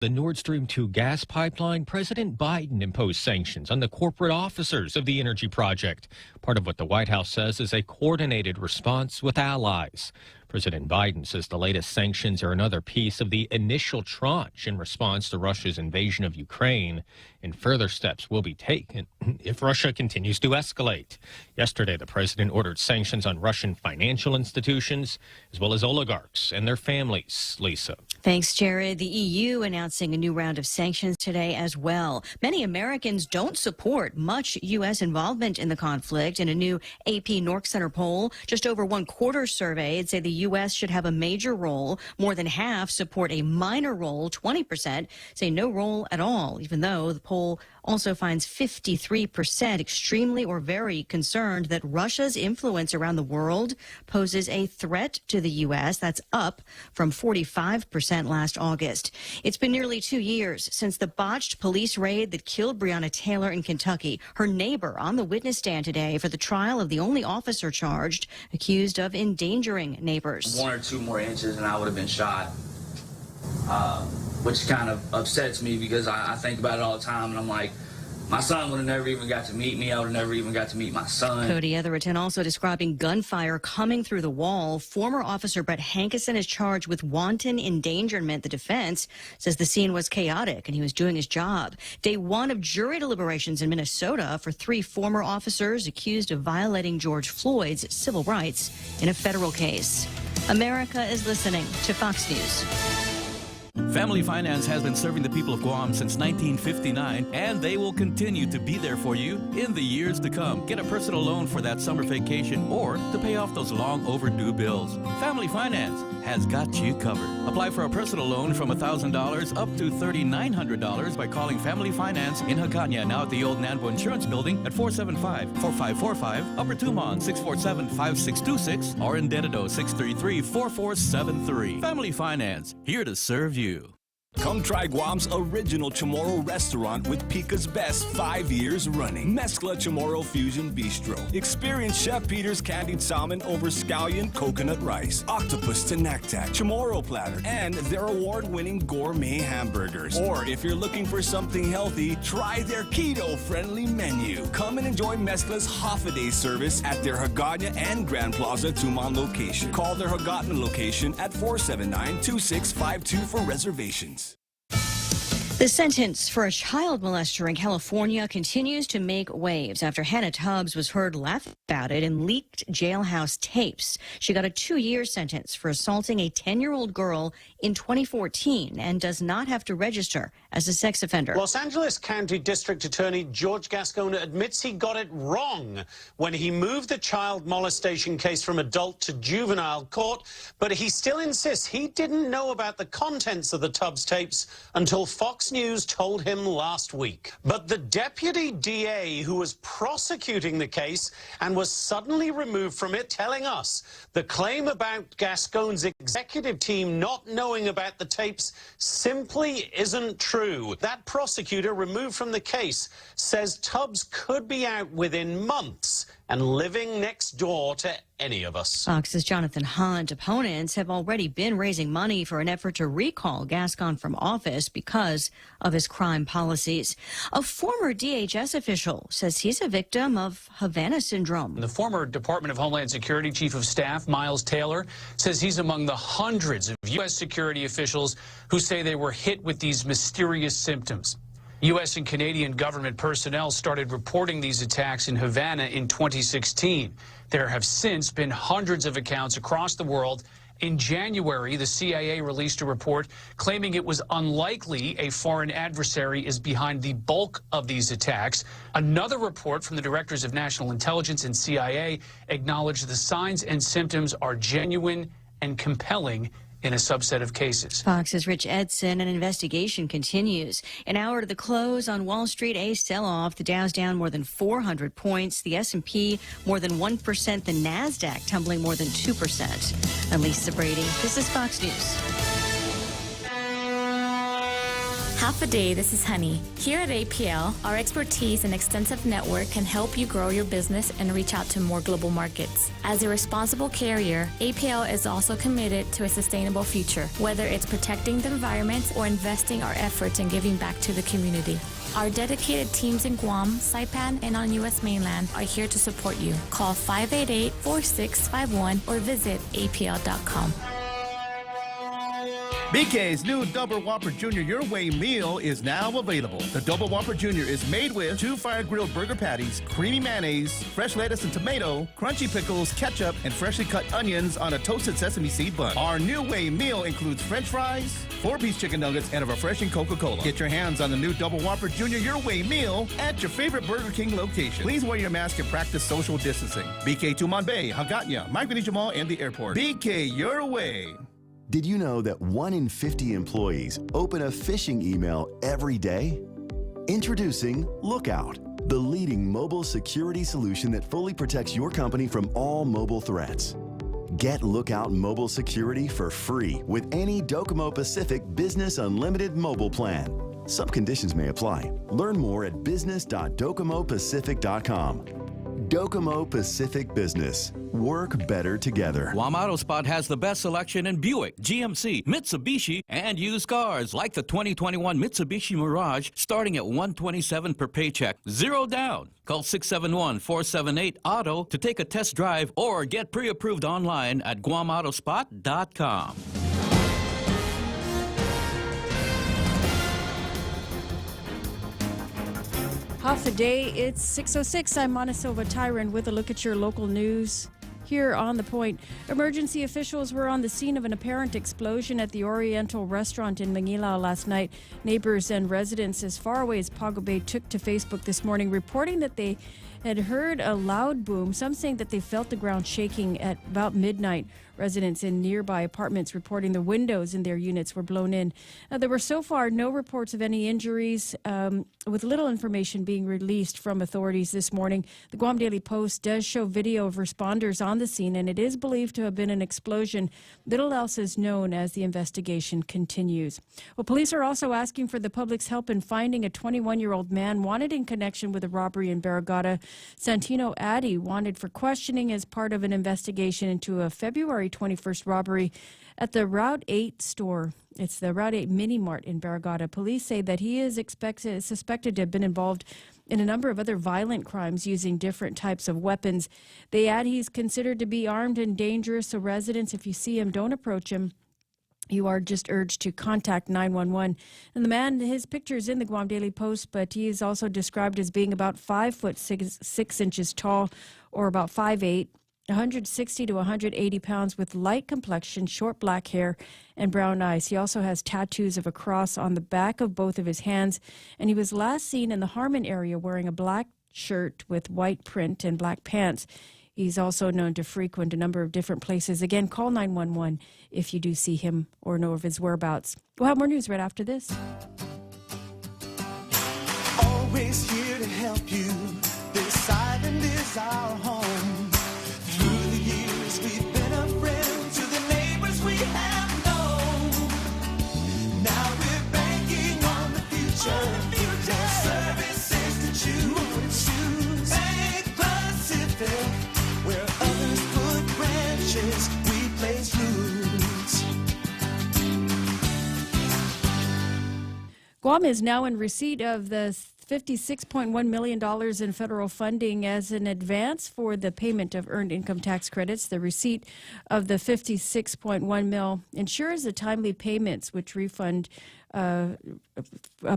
The Nord Stream 2 gas pipeline, President Biden imposed sanctions on the corporate officers of the energy project, part of what the White House says is a coordinated response with allies. President Biden says the latest sanctions are another piece of the initial tranche in response to Russia's invasion of Ukraine, and further steps will be taken if Russia continues to escalate. Yesterday, the president ordered sanctions on Russian financial institutions, as well as oligarchs and their families. Lisa. Thanks, Jared. The EU announcing a new round of sanctions today as well. Many Americans don't support much U.S. involvement in the conflict. In a new AP Norc Center poll, just over one-quarter surveyed say the U.S. should have a major role. More than half support a minor role. 20% say no role at all, even though the poll also finds 53% extremely or very concerned that Russia's influence around the world poses a threat to the U.S. That's up from 45% last August. It's been nearly 2 years since the botched police raid that killed Breonna Taylor in Kentucky. Her neighbor on the witness stand today for the trial of the only officer charged, accused of endangering neighbors. 1 or 2 more inches and I would have been shot, which kind of upsets me because I think about it all the time, and I'm like, my son would have never even got to meet me. I would have never even got to meet my son. Cody Etherington also describing gunfire coming through the wall. Former Officer Brett Hankison is charged with wanton endangerment. The defense says the scene was chaotic and he was doing his job. Day 1 of jury deliberations in Minnesota for 3 former officers accused of violating George Floyd's civil rights in a federal case. America is listening to Fox News. Family Finance has been serving the people of Guam since 1959, and they will continue to be there for you in the years to come. Get a personal loan for that summer vacation or to pay off those long overdue bills. Family Finance has got you covered. Apply for a personal loan from $1,000 up to $3,900 by calling Family Finance in Hagåtña, now at the old Nanbo Insurance Building at 475-4545, Upper Tumon 647-5626, or in Dededo 633-4473. Family Finance, here to serve you. Come try Guam's original Chamorro restaurant with Pica's best 5 years running. Mezcla Chamorro Fusion Bistro. Experience Chef Peter's candied salmon over scallion coconut rice, octopus to naktak, Chamorro platter, and their award-winning gourmet hamburgers. Or if you're looking for something healthy, try their keto-friendly menu. Come and enjoy Mezcla's half-a-day service at their Hagåtña and Grand Plaza Tumon location. Call their Hagåtña location at 479-2652 for reservations. The sentence for a child molester in California continues to make waves after Hannah Tubbs was heard laughing about it in leaked jailhouse tapes. She got a 2-year sentence for assaulting a 10-year-old girl in 2014 and does not have to register as a sex offender. Los Angeles County District Attorney George Gascon admits he got it wrong when he moved the child molestation case from adult to juvenile court, but he still insists he didn't know about the contents of the Tubbs tapes until Fox News told him last week. But the deputy DA who was prosecuting the case and was suddenly removed from it, telling us the claim about Gascon's executive team not knowing about the tapes simply isn't true. That prosecutor removed from the case says Tubbs could be out within months and living next door to any of us. Fox's Jonathan Hunt. Opponents have already been raising money for an effort to recall Gascon from office because of his crime policies. A former DHS official says he's a victim of Havana syndrome. The former Department of Homeland Security Chief of Staff, Miles Taylor, says he's among the hundreds of U.S. security officials who say they were hit with these mysterious symptoms. U.S. and Canadian government personnel started reporting these attacks in Havana in 2016. There have since been hundreds of accounts across the world. In January, the CIA released a report claiming it was unlikely a foreign adversary is behind the bulk of these attacks. Another report from the directors of national intelligence and CIA acknowledged the signs and symptoms are genuine and compelling in a subset of cases. Fox's Rich Edson. An investigation continues. An hour to the close on Wall Street, a sell-off. The Dow's down more than 400 points. The S&P more than 1%. The NASDAQ tumbling more than 2%. I'm Lisa Brady. This is Fox News. Half a day, this is Honey. Here at APL, our expertise and extensive network can help you grow your business and reach out to more global markets. As a responsible carrier, APL is also committed to a sustainable future, whether it's protecting the environment or investing our efforts in giving back to the community. Our dedicated teams in Guam, Saipan, and on U.S. mainland are here to support you. Call 588-4651 or visit apl.com. BK's new Double Whopper Jr. Your Way meal is now available. The Double Whopper Jr. is made with 2 fire-grilled burger patties, creamy mayonnaise, fresh lettuce and tomato, crunchy pickles, ketchup, and freshly cut onions on a toasted sesame seed bun. Our New Way meal includes french fries, 4-piece chicken nuggets, and a refreshing Coca-Cola. Get your hands on the new Double Whopper Jr. Your Way meal at your favorite Burger King location. Please wear your mask and practice social distancing. BK Tuman Bay, Hagåtña, Micronesia Mall, and the airport. BK Your Way. Did you know that 1 in 50 employees open a phishing email every day? Introducing Lookout, the leading mobile security solution that fully protects your company from all mobile threats. Get Lookout Mobile Security for free with any Docomo Pacific Business Unlimited mobile plan. Some conditions may apply. Learn more at business.docomopacific.com. Docomo Pacific Business. Work better together. Guam Auto Spot has the best selection in Buick, GMC, Mitsubishi, and used cars like the 2021 Mitsubishi Mirage starting at $127 per paycheck. 0 down. Call 671-478-AUTO to take a test drive or get pre-approved online at guamautospot.com. Half a day, it's 6:06. I'm Montesova Tyron with a look at your local news. Here on The Point, emergency officials were on the scene of an apparent explosion at the Oriental restaurant in Manila last night. Neighbors and residents as far away as Pago Bay took to Facebook this morning, reporting that they had heard a loud boom, some saying that they felt the ground shaking at about midnight. Residents in nearby apartments reporting the windows in their units were blown in. There were so far no reports of any injuries, with little information being released from authorities this morning. The Guam Daily Post does show video of responders on the scene, and it is believed to have been an explosion. Little else is known as the investigation continues. Well, police are also asking for the public's help in finding a 21-year-old man wanted in connection with a robbery in Barragata. Santino Addy wanted for questioning as part of an investigation into a February 21st robbery at the Route 8 store. It's the Route 8 Mini Mart in Barragata. Police say that he is suspected to have been involved in a number of other violent crimes using different types of weapons. They add he's considered to be armed and dangerous, so residents, if you see him, don't approach him. You are just urged to contact 911. And the man, his picture is in the Guam Daily Post, but he is also described as being about 5'6" tall, or about 5'8", 160 to 180 pounds, with light complexion, short black hair, and brown eyes. He also has tattoos of a cross on the back of both of his hands, and he was last seen in the Harmon area wearing a black shirt with white print and black pants. He's also known to frequent a number of different places. Again, call 911 if you do see him or know of his whereabouts. We'll have more news right after this. Always here to help you. This island is our home. Through the years, we've been a friend to the neighbors we have known. Now we're banking on the future. Services to choose. Bank Pacific. Where others put branches, we place roots. Guam is now in receipt of the $56.1 million in federal funding as an advance for the payment of earned income tax credits. The receipt of the $56.1 million ensures the timely payments, which refund a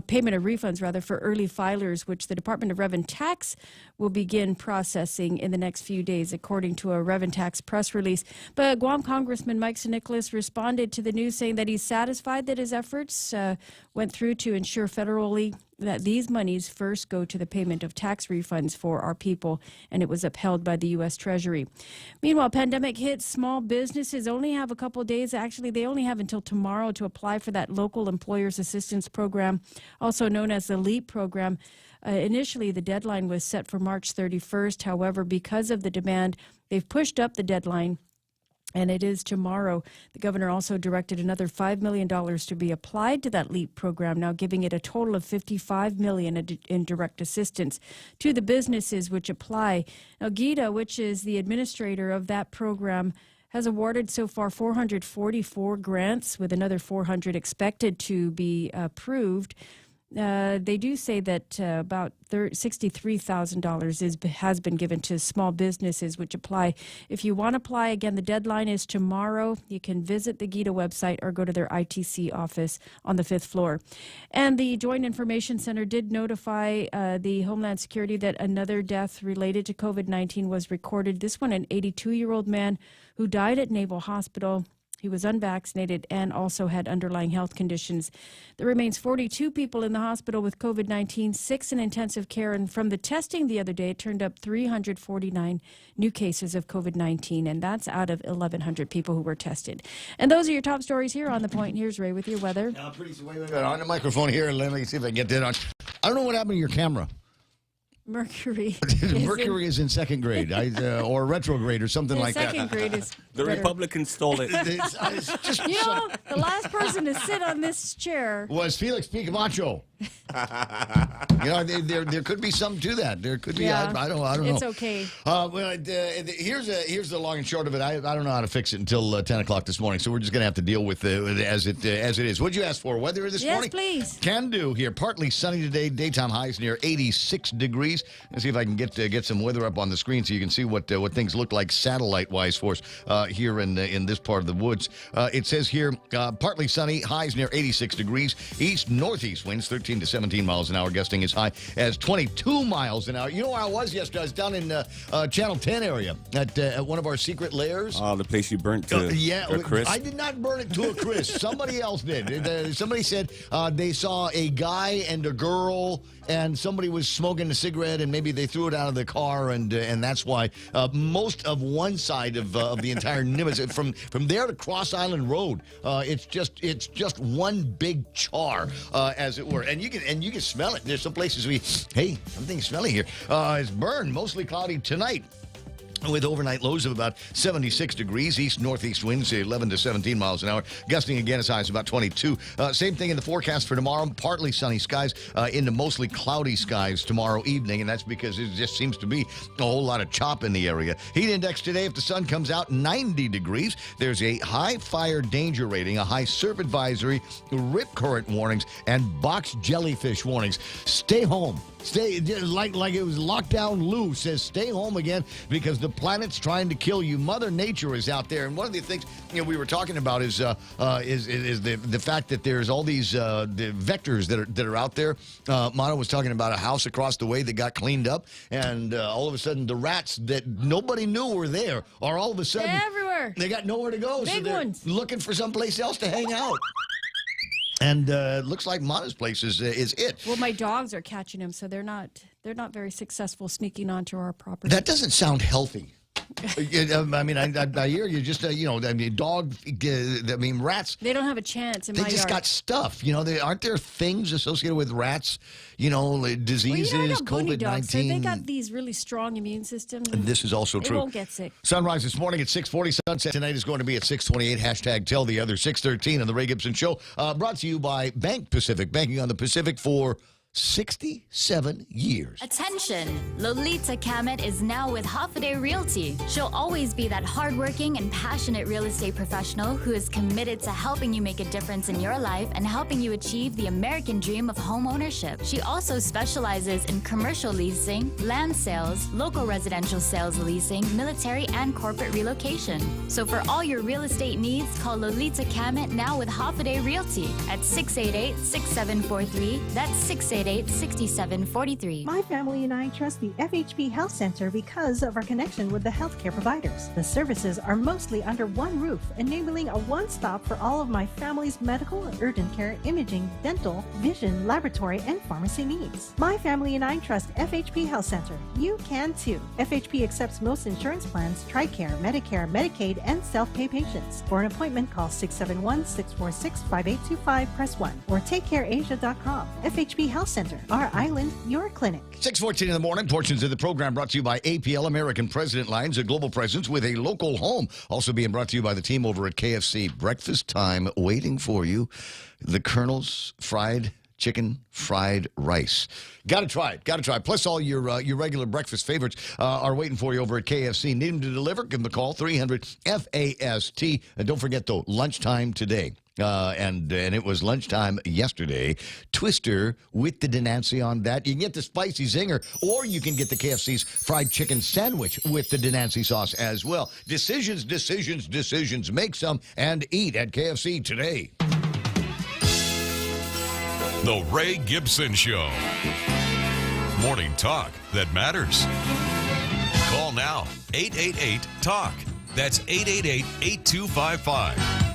payment of refunds for early filers, which the Department of Rev and Tax will begin processing in the next few days, according to a Rev and Tax press release. But Guam Congressman Mike St. Nicholas responded to the news saying that he's satisfied that his efforts went through to ensure federally that these monies first go to the payment of tax refunds for our people, and it was upheld by the U.S. Treasury. Meanwhile, pandemic hits. Small businesses only have a couple of days. Actually, they only have until tomorrow to apply for that local employers assistance program, also known as the LEAP program. Initially, the deadline was set for March 31st. However, because of the demand, they've pushed up the deadline And it is tomorrow. The governor also directed another $5 million to be applied to that LEAP program, now giving it a total of $55 million in direct assistance to the businesses which apply. Now, GITA, which is the administrator of that program, has awarded so far 444 grants, with another 400 expected to be approved. They do say that about $63,000 has been given to small businesses which apply. If you want to apply, again, the deadline is tomorrow. You can visit the GITA website or go to their ITC office on the 5th floor. And the Joint Information Center did notify the Homeland Security that another death related to COVID-19 was recorded. This one, an 82-year-old man who died at Naval Hospital. He was unvaccinated and also had underlying health conditions. There remains 42 people in the hospital with COVID-19, 6 in intensive care. And from the testing the other day, it turned up 349 new cases of COVID-19. And that's out of 1,100 people who were tested. And those are your top stories here on The Point. Here's Ray with your weather. Wait, on the microphone here. Let me see if I can get that on. I don't know what happened to your camera. Mercury. Mercury is in second grade, or retrograde, or something like that. Second grade is The better. Republicans stole it. It's just the last person to sit on this chair was Felix Picamacho. There could be something to that. There could be. Yeah. I don't know. It's okay. Here's the long and short of it. I don't know how to fix it until 10 o'clock this morning, so we're just going to have to deal with it as it is. What'd you ask for? Weather this morning? Yes, please. Can do here. Partly sunny today. Daytime highs near 86 degrees. Let's see if I can get some weather up on the screen so you can see what things look like satellite-wise for us here in this part of the woods. It says here, partly sunny, highs near 86 degrees. East-northeast winds 13 to 17 miles an hour, gusting as high as 22 miles an hour. You know where I was yesterday? I was down in Channel 10 area at one of our secret lairs. Oh, the place you burnt to a crisp? I did not burn it to a crisp. Somebody else did. Somebody said they saw a guy and a girl, and somebody was smoking a cigarette, and maybe they threw it out of the car, and that's why most of one side of the entire Nimitz, from there to Cross Island Road, it's just one big char, as it were, and you can smell it. There's some places something's smelly here. It's burned, mostly cloudy tonight, with overnight lows of about 76 degrees. East-northeast winds 11 to 17 miles an hour. Gusting again as high as about 22. Same thing in the forecast for tomorrow. Partly sunny skies into mostly cloudy skies tomorrow evening, and that's because it just seems to be a whole lot of chop in the area. Heat index today, if the sun comes out, 90 degrees. There's a high fire danger rating, a high surf advisory, rip current warnings, and box jellyfish warnings. Stay home. Stay, like it was lockdown Lou says, stay home again because the planet's trying to kill you. Mother Nature is out there, and one of the things we were talking about is the fact that there's all these the vectors that are out there. Mono was talking about a house across the way that got cleaned up, and all of a sudden the rats that nobody knew were there are all of a sudden everywhere. They got nowhere to go, Big so they're ones. looking for someplace else to hang out. And it looks like Mana's place is it. Well, my dogs are catching them, so they're not very successful sneaking onto our property. That doesn't sound healthy. I mean, I hear you just, rats. They don't have a chance in my yard. They just got stuff. Aren't there things associated with rats? Diseases, I got bunny dogs, so COVID-19. they got these really strong immune systems. And this is also true. They won't get sick. Sunrise this morning at 6:40. Sunset tonight is going to be at 6:28. Hashtag tell the other 6:13 on the Ray Gibson Show. Brought to you by Bank Pacific. Banking on the Pacific for 67 years. Attention! Lolita Kamet is now with Hoffaday Realty. She'll always be that hardworking and passionate real estate professional who is committed to helping you make a difference in your life and helping you achieve the American dream of home ownership. She also specializes in commercial leasing, land sales, local residential sales leasing, military and corporate relocation. So for all your real estate needs, call Lolita Kamet now with Hoffaday Realty at 688-6743. That's 688-6743. My family and I trust the FHP Health Center because of our connection with the healthcare providers. The services are mostly under one roof, enabling a one-stop for all of my family's medical, urgent care, imaging, dental, vision, laboratory, and pharmacy needs. My family and I trust FHP Health Center. You can too. FHP accepts most insurance plans, TRICARE, Medicare, Medicaid, and self-pay patients. For an appointment, call 671-646-5825, press 1, or takecareasia.com. FHP Health Center. Our island, your clinic. 6:14 in the morning. Portions of the program brought to you by APL American President Lines, a global presence with a local home. Also being brought to you by the team over at KFC. Breakfast time waiting for you. The Colonel's fried chicken, fried rice. Got to try it. Got to try it. Plus, all your regular breakfast favorites are waiting for you over at KFC. Need them to deliver? Give them a call, 300-FAST. And don't forget, though, lunchtime today. And it was lunchtime yesterday. Twister with the Denancy on that. You can get the spicy zinger, or you can get the KFC's fried chicken sandwich with the Denancy sauce as well. Decisions, decisions, decisions. Make some and eat at KFC today. The Ray Gibson Show. Morning talk that matters. Call now, 888-TALK. That's 888-8255.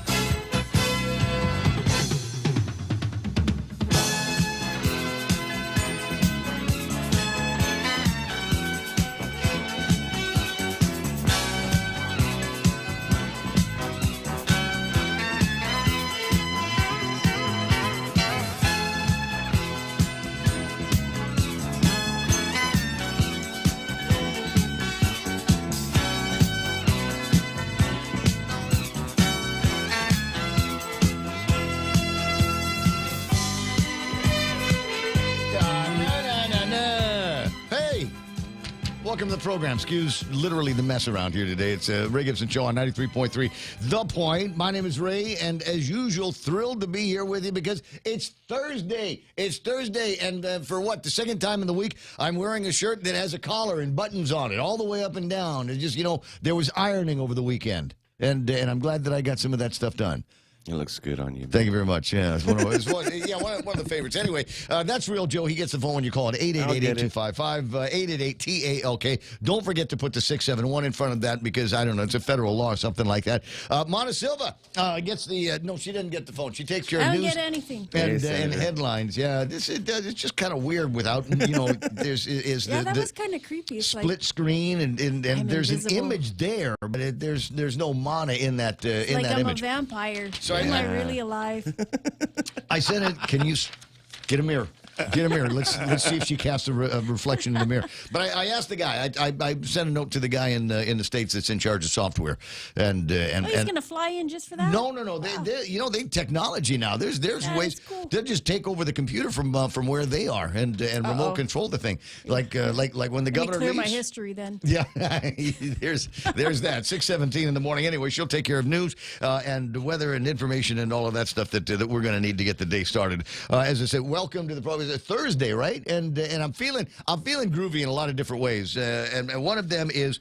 Welcome to the program. Excuse literally the mess around here today. It's Ray Gibson Show on 93.3 The Point. My name is Ray, and as usual, thrilled to be here with you because it's Thursday. It's Thursday, and for what, the second time in the week, I'm wearing a shirt that has a collar and buttons on it all the way up and down. It's just, there was ironing over the weekend, and I'm glad that I got some of that stuff done. It looks good on you. Thank you very much. Yeah, it's one of the favorites. Anyway, that's Real Joe. He gets the phone when you call it, 888-8255, 888-TALK. Don't forget to put the 671 in front of that because, I don't know, it's a federal law or something like that. Monica Silva gets the, no, she doesn't get the phone. She takes care of news. I don't get anything. And headlines. Yeah, it's just kind of weird without, there's that was kind of creepy. It's split screen and there's invisible. an image there, but there's no mana in that it's in like that I'm image. a vampire. So Am I really alive? I said it. Can you get a mirror? Get a mirror. Let's see if she casts a reflection in the mirror. But I asked the guy. I sent a note to the guy in the States that's in charge of software, and he's going to fly in just for that. No. Wow. They technology now. There's ways. Cool. They'll just take over the computer from where they are and remote control the thing. Like when the governor clear leaves. my history then. Yeah, there's that. 6:17 in the morning. Anyway, she'll take care of news and weather and information and all of that stuff that we're going to need to get the day started. As I said, welcome to the program. It's a Thursday, right? And I'm feeling groovy in a lot of different ways. And one of them is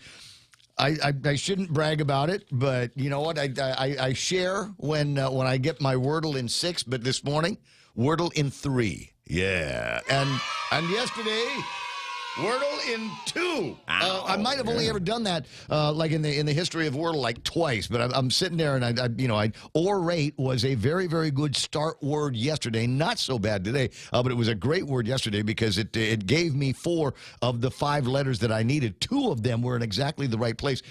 I shouldn't brag about it, but you know what? I share when I get my Wordle in 6, but this morning Wordle in 3. Yeah, and yesterday. Wordle in 2. I might have only ever done that like in the history of Wordle like twice, but I'm sitting there and I orate was a very, very good start word yesterday. Not so bad today, but it was a great word yesterday because it gave me 4 of the 5 letters that I needed. 2 of them were in exactly the right place.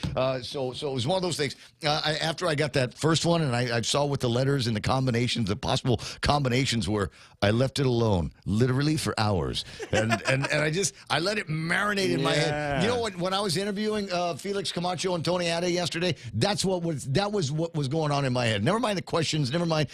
So it was one of those things. After I got that first one and I saw what the letters and the combinations, the possible combinations were, I left it alone literally for hours, and I let it marinate in my head. You know what? When I was interviewing Felix Camacho and Tony Adda yesterday, that was what was going on in my head. Never mind the questions. Never mind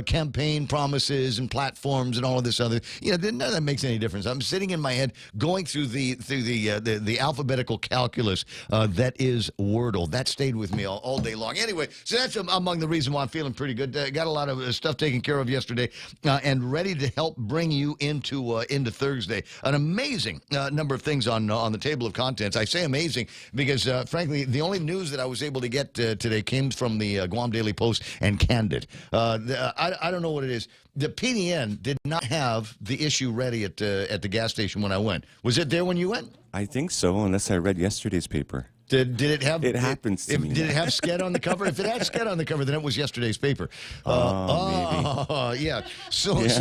campaign promises and platforms and all of this other. None of that makes any difference. I'm sitting in my head going through the alphabetical calculus that is Wordle. That stayed with me all day long. Anyway, so that's among the reasons why I'm feeling pretty good. Got a lot of stuff taken care of yesterday, and ready to help bring you into Thursday. An amazing number of things on the table of contents. I say amazing because, frankly, the only news that I was able to get today came from the Guam Daily Post and Candid. I don't know what it is. The PDN did not have the issue ready at the gas station when I went. Was it there when you went? I think so, unless I read yesterday's paper. Did it have? It happens to me. Did it have Sked on the cover? If it had Sked on the cover, then it was yesterday's paper. Maybe. Yeah. So and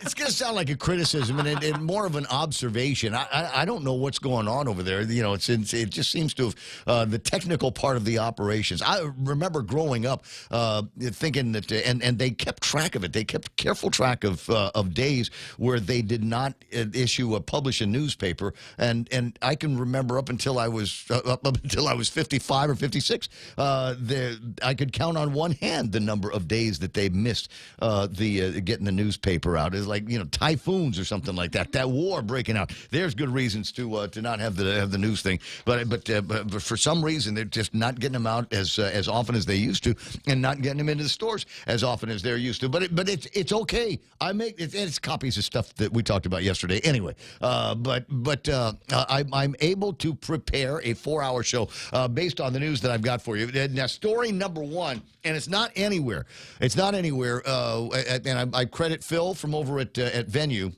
it's going to sound like a criticism and more of an observation. I don't know what's going on over there. It just seems to have the technical part of the operations. I remember growing up thinking that, and they kept track of it. it. They kept careful track of days where they did not publish a newspaper, and I can remember up until I was 55 or 56, I could count on one hand the number of days that they missed getting the newspaper out. It's like typhoons or something like that. That war breaking out. There's good reasons to not have the news thing, but for some reason they're just not getting them out as often as they used to, and not getting them into the stores as often as they're used to. But it's okay. It's copies of stuff that we talked about yesterday anyway. I'm able to prepare a 4-hour show based on the news that I've got for you. Now, story number one, and it's not anywhere. It's not anywhere. And I credit Phil from over at Venue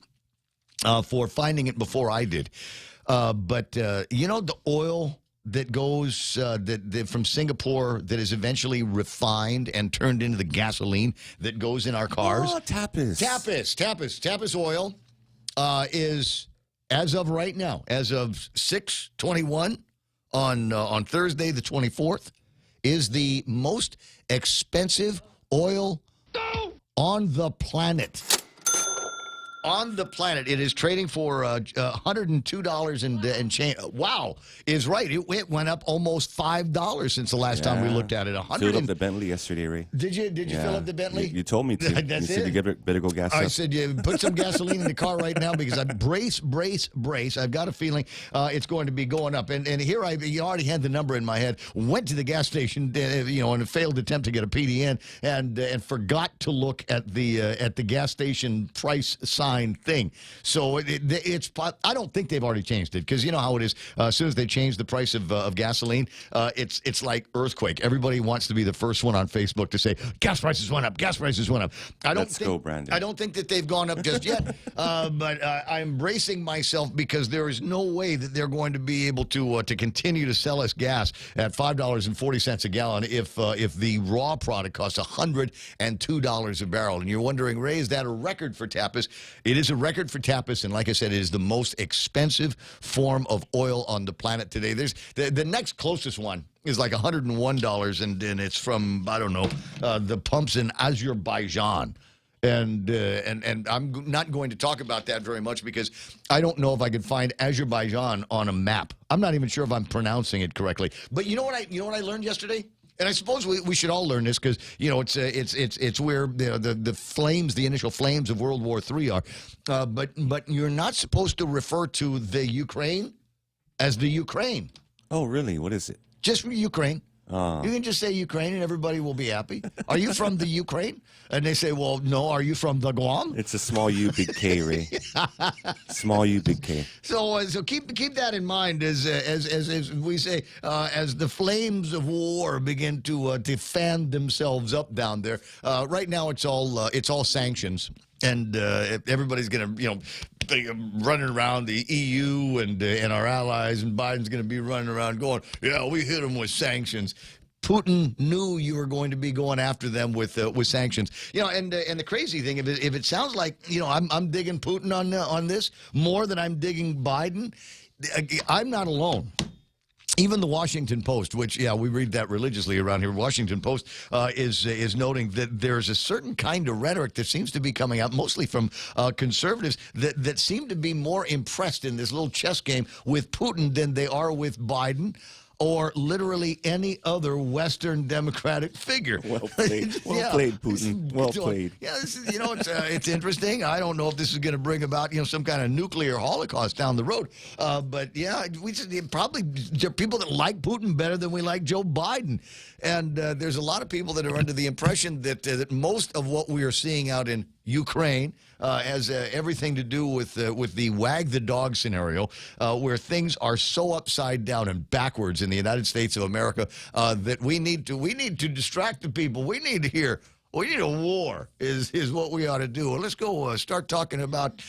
for finding it before I did. But the oil that goes that from Singapore that is eventually refined and turned into the gasoline that goes in our cars. Oh, Tapis oil is, as of right now, as of 6/21 on Thursday the 24th, is the most expensive oil on the planet. On the planet, it is trading for $102 and change. Wow, is right. It went up almost $5 since the last time we looked at it. Filled up the Bentley yesterday, Ray. Did you fill up the Bentley? You told me to. That's you said you better go gas up. I said, put some gasoline in the car right now because I brace. I've got a feeling it's going to be going up. And here you already had the number in my head. Went to the gas station, in a failed attempt to get a PDN, and forgot to look at the gas station price sign thing. So I don't think they've already changed it, because you know how it is. As soon as they change the price of gasoline, it's like earthquake. Everybody wants to be the first one on Facebook to say gas prices went up. Gas prices went up. Let's go, Brandon. I don't think that they've gone up just yet. But I'm bracing myself, because there is no way that they're going to be able to continue to sell us gas at $5.40 a gallon if the raw product costs $102 a barrel. And you're wondering, Ray, is that a record for Tapis? It is a record for Tapis, and like I said, it is the most expensive form of oil on the planet today. There's the next closest one is like $101, and it's from, I don't know, the pumps in Azerbaijan. And I'm not going to talk about that very much, because I don't know if I could find Azerbaijan on a map. I'm not even sure if I'm pronouncing it correctly. But you know what I learned yesterday? And I suppose we should all learn this, because it's where the initial flames of World War III are. But you're not supposed to refer to the Ukraine as the Ukraine. Oh, really? What is it? Just Ukraine. You can just say Ukraine and everybody will be happy. Are you from the Ukraine? And they say, well, no. Are you from the Guam? It's a small U, big K, Ray. Small U, big K. So keep that in mind as we say, as the flames of war begin to fan themselves up down there. Right now, it's all sanctions. And everybody's going to, running around the EU and our allies, and Biden's going to be running around going, yeah, we hit them with sanctions. Putin knew you were going to be going after them with sanctions. And the crazy thing, if it sounds like, I'm digging Putin on this more than I'm digging Biden, I'm not alone. Even the Washington Post, which, we read that religiously around here, Washington Post is noting that there's a certain kind of rhetoric that seems to be coming out, mostly from conservatives, that seem to be more impressed in this little chess game with Putin than they are with Biden or literally any other Western Democratic figure. Well played. Well played, Putin. Well played. Yeah, this is, it's interesting. I don't know if this is going to bring about, some kind of nuclear holocaust down the road. But yeah, we just probably there are people that like Putin better than we like Joe Biden. And there's a lot of people that are under the impression that most of what we are seeing out in Ukraine has everything to do with the wag the dog scenario, where things are so upside down and backwards in the United States of America that we need to distract the people. We need to hear. We need a war is what we ought to do. Well, let's go start talking about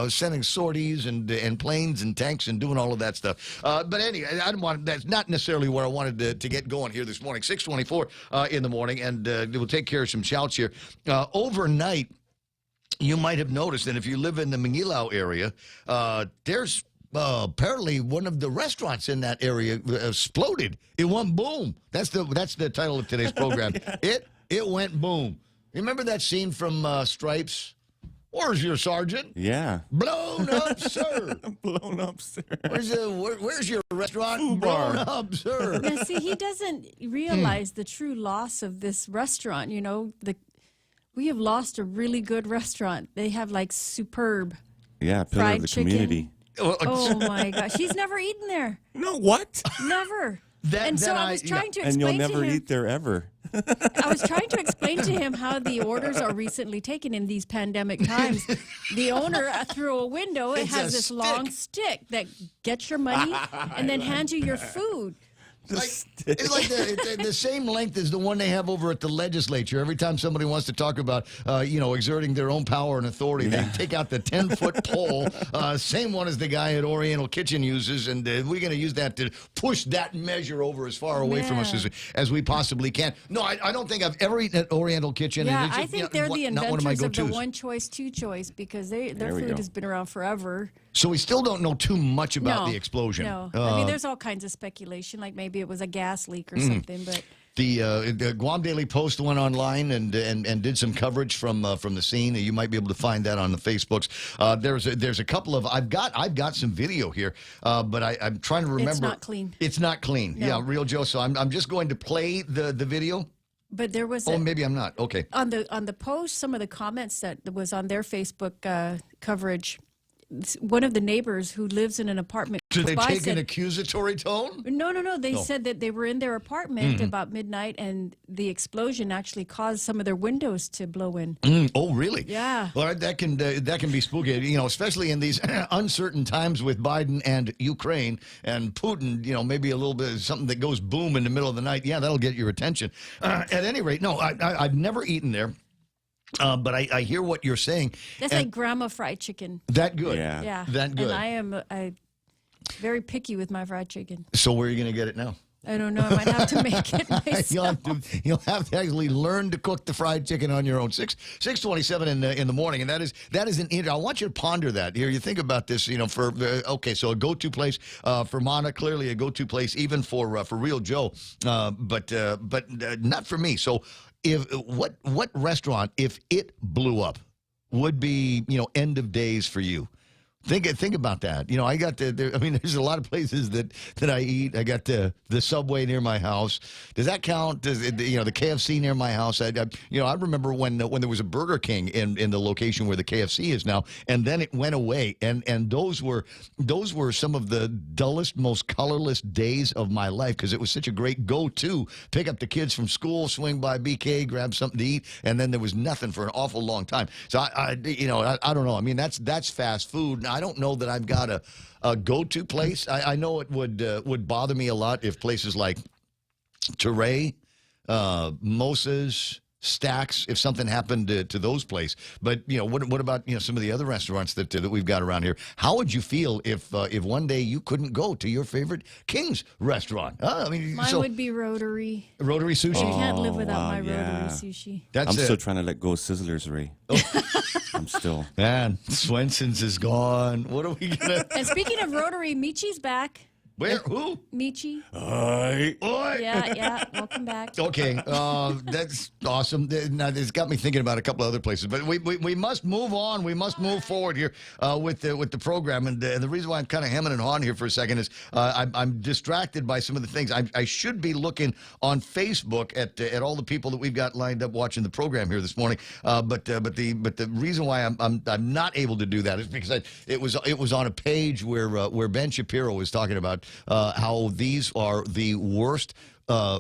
sending sorties and planes and tanks and doing all of that stuff. But anyway, that's not necessarily where I wanted to get going here this morning. 6:24 in the morning, and we'll take care of some shouts here. Overnight, you might have noticed that if you live in the Mangilau area, there's apparently one of the restaurants in that area exploded. It went boom. That's the title of today's program. It went boom. You remember that scene from Stripes? Where's your sergeant? Yeah. Blown up, sir. Blown up, sir. Where's your restaurant? Food Blown bar. up, sir. Now, see, he doesn't realize the true loss of this restaurant. You know, we have lost a really good restaurant. They have like superb Yeah, pillar fried of the chicken. community. Oh my gosh, he's never eaten there. No, what? Never. And so I was trying to And you'll explain to never him. eat there ever. I was trying to explain to him how the orders are recently taken in these pandemic times. The owner, through a window, it It's has a this stick. long stick that gets your money and then hands you your food. It's like the same length as the one they have over at the legislature. Every time somebody wants to talk about, exerting their own power and authority, they take out the 10-foot pole, same one as the guy at Oriental Kitchen uses, and we're going to use that to push that measure over as far away from us as we possibly can. No, I don't think I've ever eaten at Oriental Kitchen. Yeah, and it's I just, think they're the not one of my inventors of the go-tos. one choice, two choice because their There we food go. has been around forever. So we still don't know too much about No, the explosion. No, I mean, there's all kinds of speculation, like maybe it was a gas leak or something, but. The Guam Daily Post went online and did some coverage from the scene. You might be able to find that on the Facebooks. There's a couple of I've got some video here, but I'm trying to remember. It's not clean. It's not clean. No. Yeah, Real Joe. So I'm just going to play the video. But there was maybe I'm not. Okay. On the post, some of the comments that was on their Facebook coverage. One of the neighbors who lives in an apartment. Did they close by take an said- accusatory tone? No. They No. said that they were in their apartment Mhm. about midnight, and the explosion actually caused some of their windows to blow in. Oh, really? Yeah. Well, that can be spooky, especially in these uncertain times with Biden and Ukraine and Putin. Maybe a little bit of something that goes boom in the middle of the night. Yeah, that'll get your attention. At any rate, no, I've never eaten there. But I hear what you're saying. That's And like grandma fried chicken. that good. Yeah. That good. And I am very picky with my fried chicken. So where are you going to get it now? I don't know. I might have to make it myself. You'll have to actually learn to cook the fried chicken on your own. 6:27 in the morning, and that is I want you to ponder that. Here, you think about this. So a go-to place for Mana, clearly a go-to place, even for Real Joe, but not for me. So, what restaurant, if it blew up, would be end of days for you? Think about that. I got there's a lot of places that I eat. I got the Subway near my house. Does that count? Does it, the KFC near my house? I remember when there was a Burger King in the location where the KFC is now, and then it went away. And those were some of the dullest, most colorless days of my life because it was such a great go-to. Pick up the kids from school, swing by BK, grab something to eat, and then there was nothing for an awful long time. So I don't know. I mean, that's fast food. I don't know that I've got a go-to place. I know it would bother me a lot if places like Teray, Mosa's, Stacks, if something happened to those places. But what about some of the other restaurants that we've got around here? How would you feel if one day you couldn't go to your favorite King's restaurant? Mine would be Rotary. Rotary sushi. I can't live without my yeah. Rotary sushi. I'm still trying to let go of Sizzlers, Ray. I'm still. Man, Swenson's is gone. What are we gonna? And speaking of Rotary, Michi's back. Where? Who? Michi. Oi. Yeah. Welcome back. Okay, that's awesome. Now, it's got me thinking about a couple other places, but we must move on. We must move forward here with the program. And the reason why I'm kind of hemming and hawing here for a second is I'm distracted by some of the things. I should be looking on Facebook at all the people that we've got lined up watching the program here this morning. But the reason why I'm not able to do that is because it was on a page where Ben Shapiro was talking about how these are the worst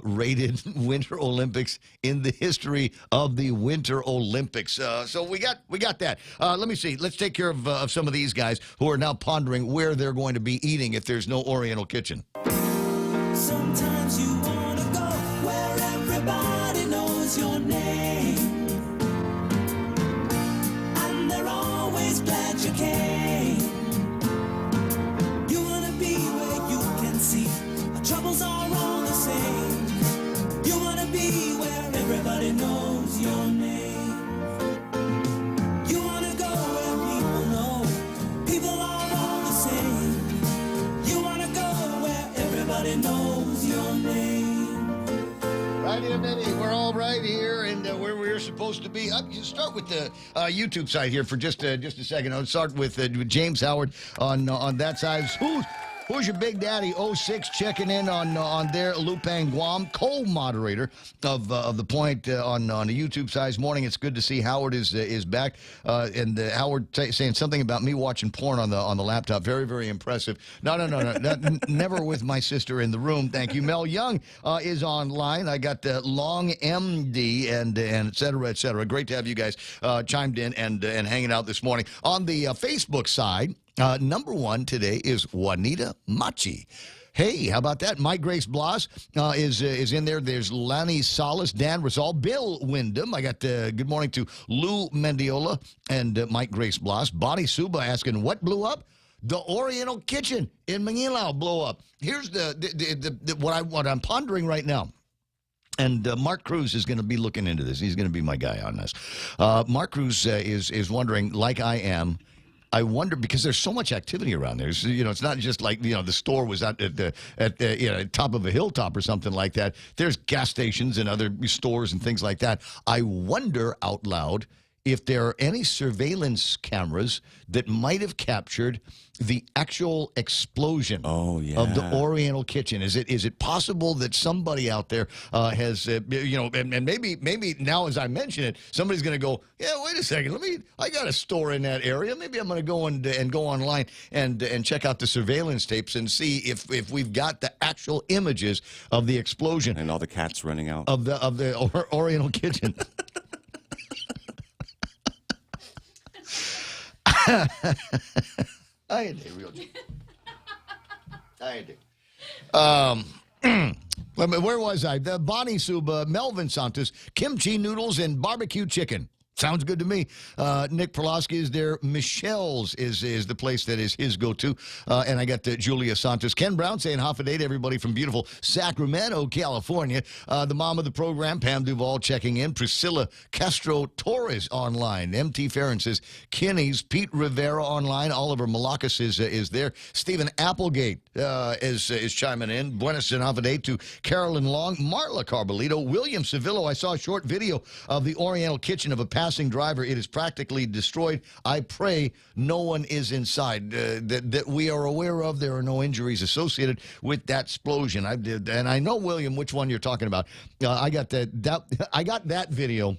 rated Winter Olympics in the history of the Winter Olympics. So we got that. Let me see. Let's take care of some of these guys who are now pondering where they're going to be eating if there's no Oriental Kitchen. Sometimes you want to go where everybody knows your name, and they're always glad you came. You want to be where you can see our troubles are all the same. You want to be where everybody knows your name. You want to go where people know people are all the same. You want to go where everybody knows your name. supposed to be. You start with the YouTube side here for just a second. I'll start with James Howard on that side. Who's your Big Daddy 06 checking in on their Lupang Guam, co-moderator of the Point on the YouTube side. Morning, it's good to see Howard is back. And Howard saying something about me watching porn on the laptop. Very, very impressive. No. Never with my sister in the room. Thank you. Mel Young is online. I got Long MD and et cetera, et cetera. Great to have you guys chimed in and hanging out this morning. On the Facebook side, number one today is Juanita Machi. Hey, how about that? Mike Grace Blas is in there. There's Lani Salas, Dan Rizal, Bill Wyndham. I got good morning to Lou Mendiola and Mike Grace Blas. Bonnie Suba asking, what blew up? The Oriental Kitchen in Manila blew up. Here's what I'm pondering right now. And Mark Cruz is going to be looking into this. He's going to be my guy on this. Mark Cruz is wondering, like I am, I wonder, because there's so much activity around there. It's not just like, the store was at the top of a hilltop or something like that. There's gas stations and other stores and things like that. I wonder out loud if there are any surveillance cameras that might have captured the actual explosion of the Oriental Kitchen. Is it possible that somebody out there has, and maybe now as I mention it, somebody's going to go, yeah, wait a second, I got a store in that area. Maybe I'm going to go and go online and check out the surveillance tapes and see if we've got the actual images of the explosion. And all the cats running out. Of the Oriental Kitchen. I had a real joke. Where was I? The Bonnie Suba, Melvin Santos, kimchi noodles and barbecue chicken. Sounds good to me. Nick Perlowski is there. Michelle's is the place that is his go-to. And I got Julia Santos. Ken Brown saying half a day to everybody from beautiful Sacramento, California. The mom of the program, Pam Duvall, checking in. Priscilla Castro Torres online. MT Farron says Kinney's. Pete Rivera online. Oliver Malacas is there. Stephen Applegate is chiming in. Buenas and half a day to Carolyn Long. Marla Carbolito. William Civillo. I saw a short video of the Oriental Kitchen of a passing driver. It is practically destroyed. I pray no one is inside that we are aware of. There are no injuries associated with that explosion. And I know, William, which one you're talking about. I got that video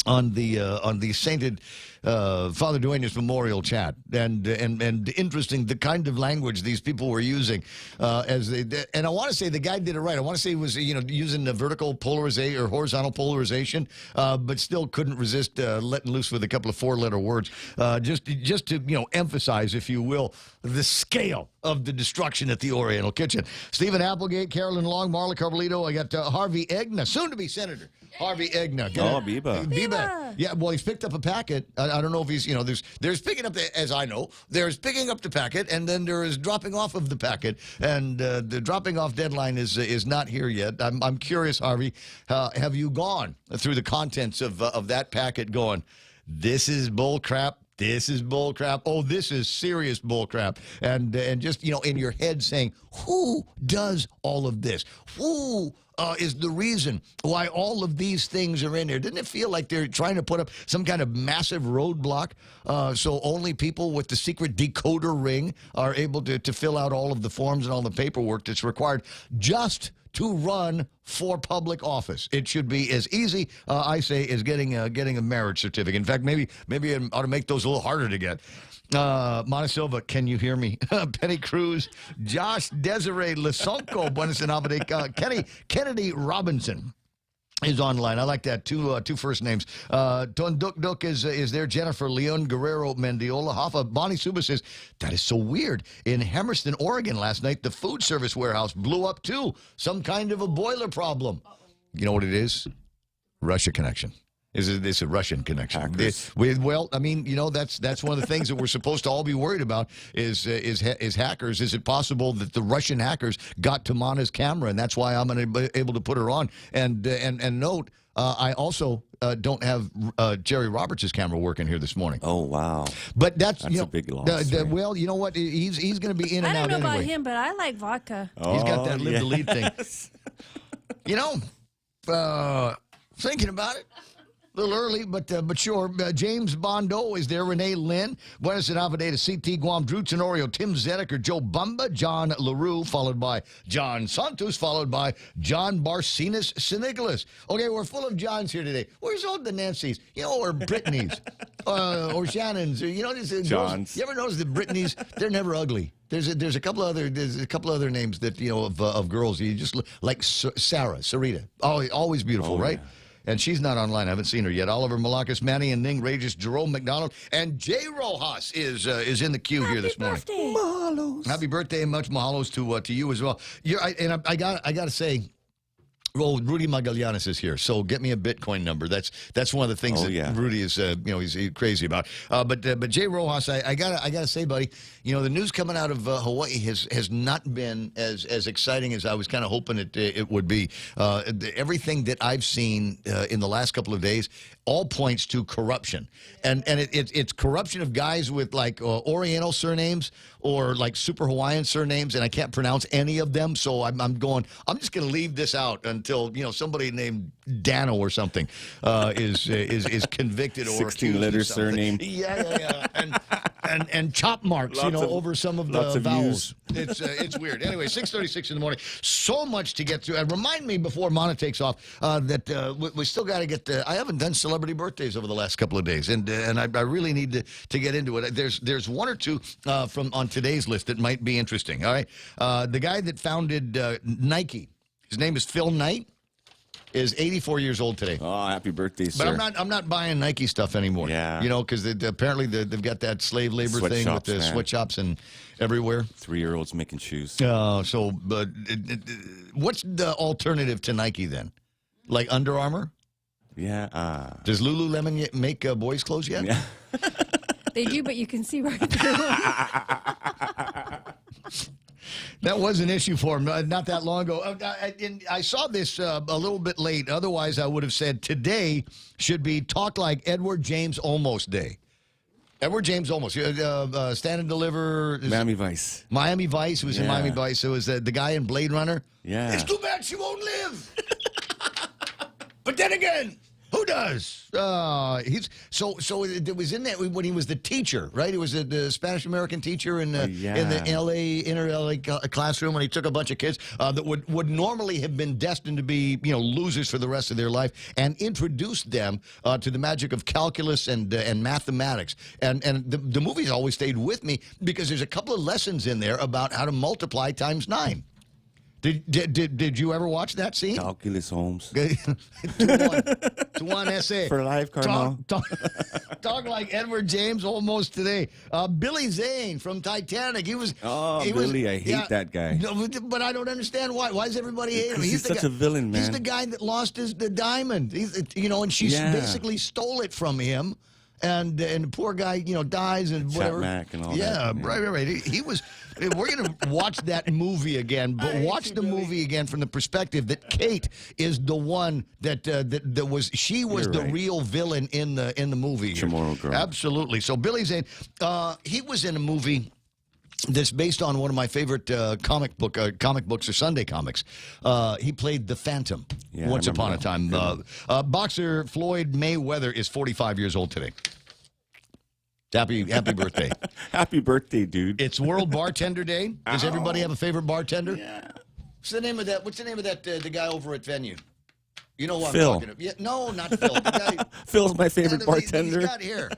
on the sainted Father Duenas Memorial chat, and interesting the kind of language these people were using and I want to say the guy did it right. I want to say he was using the vertical polarization or horizontal polarization, but still couldn't resist letting loose with a couple of four-letter words, just to emphasize, if you will, the scale of the destruction at the Oriental Kitchen. Stephen Applegate, Carolyn Long, Marla Carbolito. I got Harvey Egna, soon to be senator. Harvey Egna. Oh, Biba. Yeah, well, he's picked up a packet. I don't know if he's, there's picking up as I know, there's picking up the packet, and then there is dropping off of the packet, and the dropping off deadline is not here yet. I'm curious, Harvey, have you gone through the contents of that packet going, this is bull crap? This is bull crap. Oh, this is serious bull crap. And just, in your head saying, who does all of this? Who is the reason why all of these things are in there? Didn't it feel like they're trying to put up some kind of massive roadblock so only people with the secret decoder ring are able to fill out all of the forms and all the paperwork that's required just to run for public office? It should be as easy, I say, as getting a marriage certificate. In fact, maybe I ought to make those a little harder to get. Montesilva, can you hear me? Penny Cruz, Josh Desiree Lesonco, Buenos Aires, Kennedy Robinson is online. I like that. Two first names. Don Duk is there. Jennifer Leon Guerrero Mendiola. Hoffa Bonnie Suba says, that is so weird. In Hermiston, Oregon last night, the food service warehouse blew up too. Some kind of a boiler problem. You know what it is? Russia connection. It's a Russian connection. Well, I mean, that's one of the things that we're supposed to all be worried about is hackers. Is it possible that the Russian hackers got to Mana's camera, and that's why I'm able to put her on? And note, I also don't have Jerry Roberts' camera working here this morning. Oh, wow. But that's a big loss. Well, you know what? He's going to be in and out anyway. I don't know about him, but I like vodka. He's got that live to lead thing. Thinking about it. A little early, but sure. James Bondo is there. Renee Lynn. Buenos Aires, CT Guam, Drew Tenorio, Tim Zedeker, Joe Bumba, John LaRue, followed by John Santos, followed by John Barcinas Sinicolas. Okay, we're full of Johns here today. Where's all the Nancys? Or Brittany's, or Shannon's, or, these John's. You ever notice the Brittany's? They're never ugly. There's a couple other names that of girls you just look like Sarita. Always beautiful, right? Yeah. And she's not online. I haven't seen her yet. Oliver Malakas, Manny and Ning, Regis, Jerome McDonald, and Jay Rojas is in the queue here this morning. Mahalos. Happy birthday and much mahalos to you as well. I got to say. Well, Rudy Magallanes is here, so get me a Bitcoin number. That's one of the things that Rudy is, he's crazy about. But Jay Rojas, I gotta say, buddy, the news coming out of Hawaii has not been as exciting as I was kind of hoping it would be. Everything that I've seen in the last couple of days all points to corruption, and it's corruption of guys with like Oriental surnames or like super Hawaiian surnames, and I can't pronounce any of them. So I'm just going to leave this out until somebody named Dano or something is convicted or 16-letter surname. Yeah. And chop marks, over some of the vowels. It's weird. Anyway, 6:36 in the morning. So much to get through. And remind me before Mana takes off that we still got to get. I haven't done celebrity birthdays over the last couple of days, and I really need to get into it. There's one or two from on today's list that might be interesting. All right, the guy that founded Nike, his name is Phil Knight, is 84 years old today. Oh, happy birthday, sir. But I'm not buying Nike stuff anymore. Yeah. Because apparently they've got that slave labor thing with the sweatshops and everywhere. 3-year-olds making shoes. But what's the alternative to Nike then? Like Under Armour? Yeah. Does Lululemon make boys' clothes yet? Yeah. They do, but you can see right through them. That was an issue for him not that long ago. I saw this a little bit late. Otherwise, I would have said today should be Talk Like Edward James Olmos Day. Edward James Olmos. Stand and Deliver. Miami Vice. Miami Vice. It was in Miami Vice. It was the guy in Blade Runner. Yeah. It's too bad she won't live. But then again, who does? So it was in that when he was the teacher, right? He was the Spanish American teacher in the inner LA classroom, and he took a bunch of kids that would normally have been destined to be losers for the rest of their life, and introduced them to the magic of calculus and mathematics. And the movie's always stayed with me because there's a couple of lessons in there about how to multiply times 9. Did you ever watch that scene? Calculus, Holmes. 2-1 essay. For life, Cardinal. Talk like Edward James almost today. Billy Zane from Titanic. Billy, I hate that guy. No, but I don't understand why. Why does everybody hate him? He's such a villain, man. He's the guy that lost the diamond. And she basically stole it from him. And the poor guy, dies and whatever. Mac and all that. Yeah, right. He was. We're going to watch that movie again, but watch the movie again from the perspective that Kate is the one that was. She was the real villain in the movie. Chamorro girl. Absolutely. So Billy Zane, he was in a movie that's based on one of my favorite comic books or Sunday comics. He played the Phantom once upon a time. Boxer Floyd Mayweather is 45 years old today. Happy birthday. Happy birthday, dude. It's World Bartender Day. Does everybody have a favorite bartender? Yeah. What's the name of that? The guy over at Venue? You know what Phil. I'm talking about. Yeah, no, not Phil. The guy, Phil's my favorite bartender. He's got hair.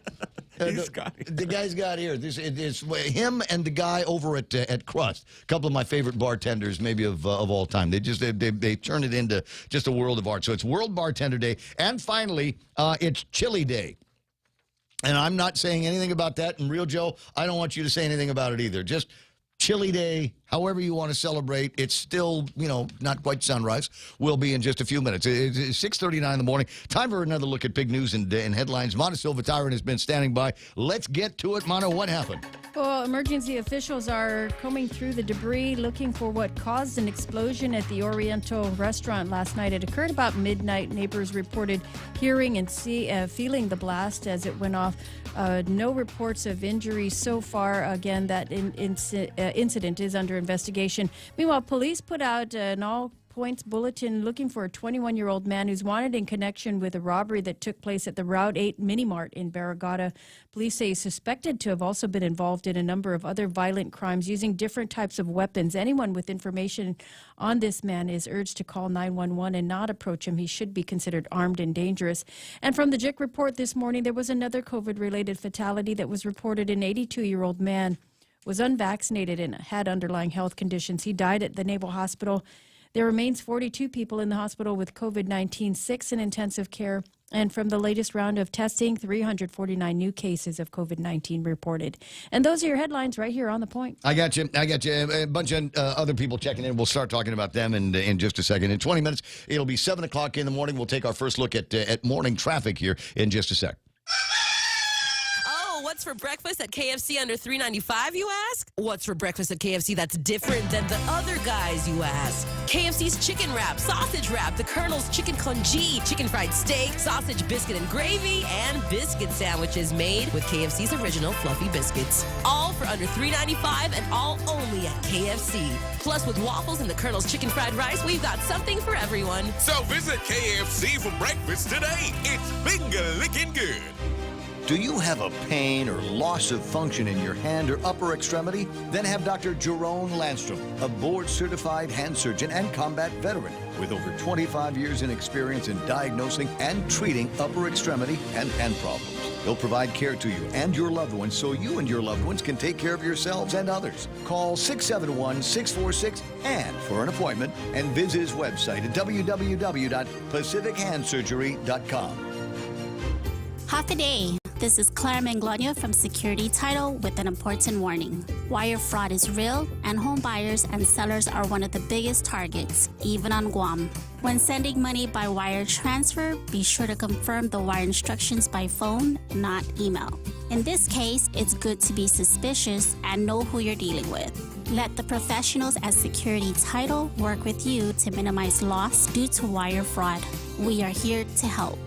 The guy's got hair. It's him and the guy over at Crust. A couple of my favorite bartenders, maybe of all time. They turn it into just a world of art. So it's World Bartender Day, and finally, it's Chili Day. And I'm not saying anything about that. And Real Joe, I don't want you to say anything about it either. Just Chili Day, however you want to celebrate. It's still, not quite sunrise. Will be in just a few minutes. It's 6:39 in the morning. Time for another look at big news and headlines. Mana Silva Tyrant has been standing by. Let's get to it. Mana, what happened? Well, emergency officials are combing through the debris looking for what caused an explosion at the Oriental restaurant last night. It occurred about midnight. Neighbors reported hearing and feeling the blast as it went off. No reports of injuries so far. Again, that incident is under investigation. Meanwhile, police put out an all Points Bulletin looking for a 21-year-old man who's wanted in connection with a robbery that took place at the Route 8 Mini-Mart in Barragata. Police say he's suspected to have also been involved in a number of other violent crimes using different types of weapons. Anyone with information on this man is urged to call 911 and not approach him. He should be considered armed and dangerous. And from the JIC report this morning, there was another COVID-related fatality that was reported. An 82-year-old man was unvaccinated and had underlying health conditions. He died at the Naval Hospital. There remains 42 people in the hospital with COVID-19, 6 in intensive care. And from the latest round of testing, 349 new cases of COVID-19 reported. And those are your headlines right here on The Point. I got you. A bunch of other people checking in. We'll start talking about them in just a second. In 20 minutes, it'll be 7 o'clock in the morning. We'll take our first look at morning traffic here in just a sec. What's for breakfast at KFC under $3.95, you ask? What's for breakfast at KFC that's different than the other guys, you ask? KFC's chicken wrap, sausage wrap, the Colonel's chicken congee, chicken fried steak, sausage biscuit and gravy, and biscuit sandwiches made with KFC's original fluffy biscuits. All for under $3.95 and all only at KFC. Plus, with waffles and the Colonel's chicken fried rice, we've got something for everyone. So visit KFC for breakfast today. It's finger licking good. Do you have a pain or loss of function in your hand or upper extremity? Then have Dr. Jerome Landstrom, a board-certified hand surgeon and combat veteran with over 25 years in experience in diagnosing and treating upper extremity and hand problems. He'll provide care to you and your loved ones so you and your loved ones can take care of yourselves and others. Call 671-646-HAND for an appointment and visit his website at www.pacifichandsurgery.com. Half a day. This is Clara Manglona from Security Title with an important warning. Wire fraud is real, and home buyers and sellers are one of the biggest targets, even on Guam. When sending money by wire transfer, be sure to confirm the wire instructions by phone, not email. In this case, it's good to be suspicious and know who you're dealing with. Let the professionals at Security Title work with you to minimize loss due to wire fraud. We are here to help.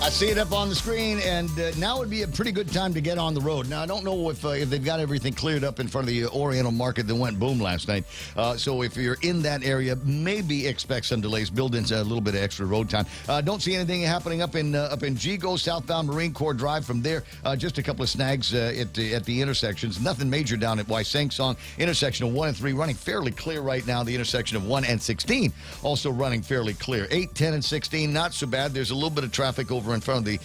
I see it up on the screen, and now would be a pretty good time to get on the road. Now, I don't know if they've got everything cleared up in front of the Oriental Market that went boom last night. So if you're in that area, maybe expect some delays. Build in a little bit of extra road time. Don't see anything happening up in Gigo, southbound Marine Corps Drive. From there, just a couple of snags at the intersections. Nothing major down at Waisangsong. Intersection of 1 and 3 running fairly clear right now. The intersection of 1 and 16 also running fairly clear. 8, 10, and 16, not so bad. There's a little bit of traffic over in front of the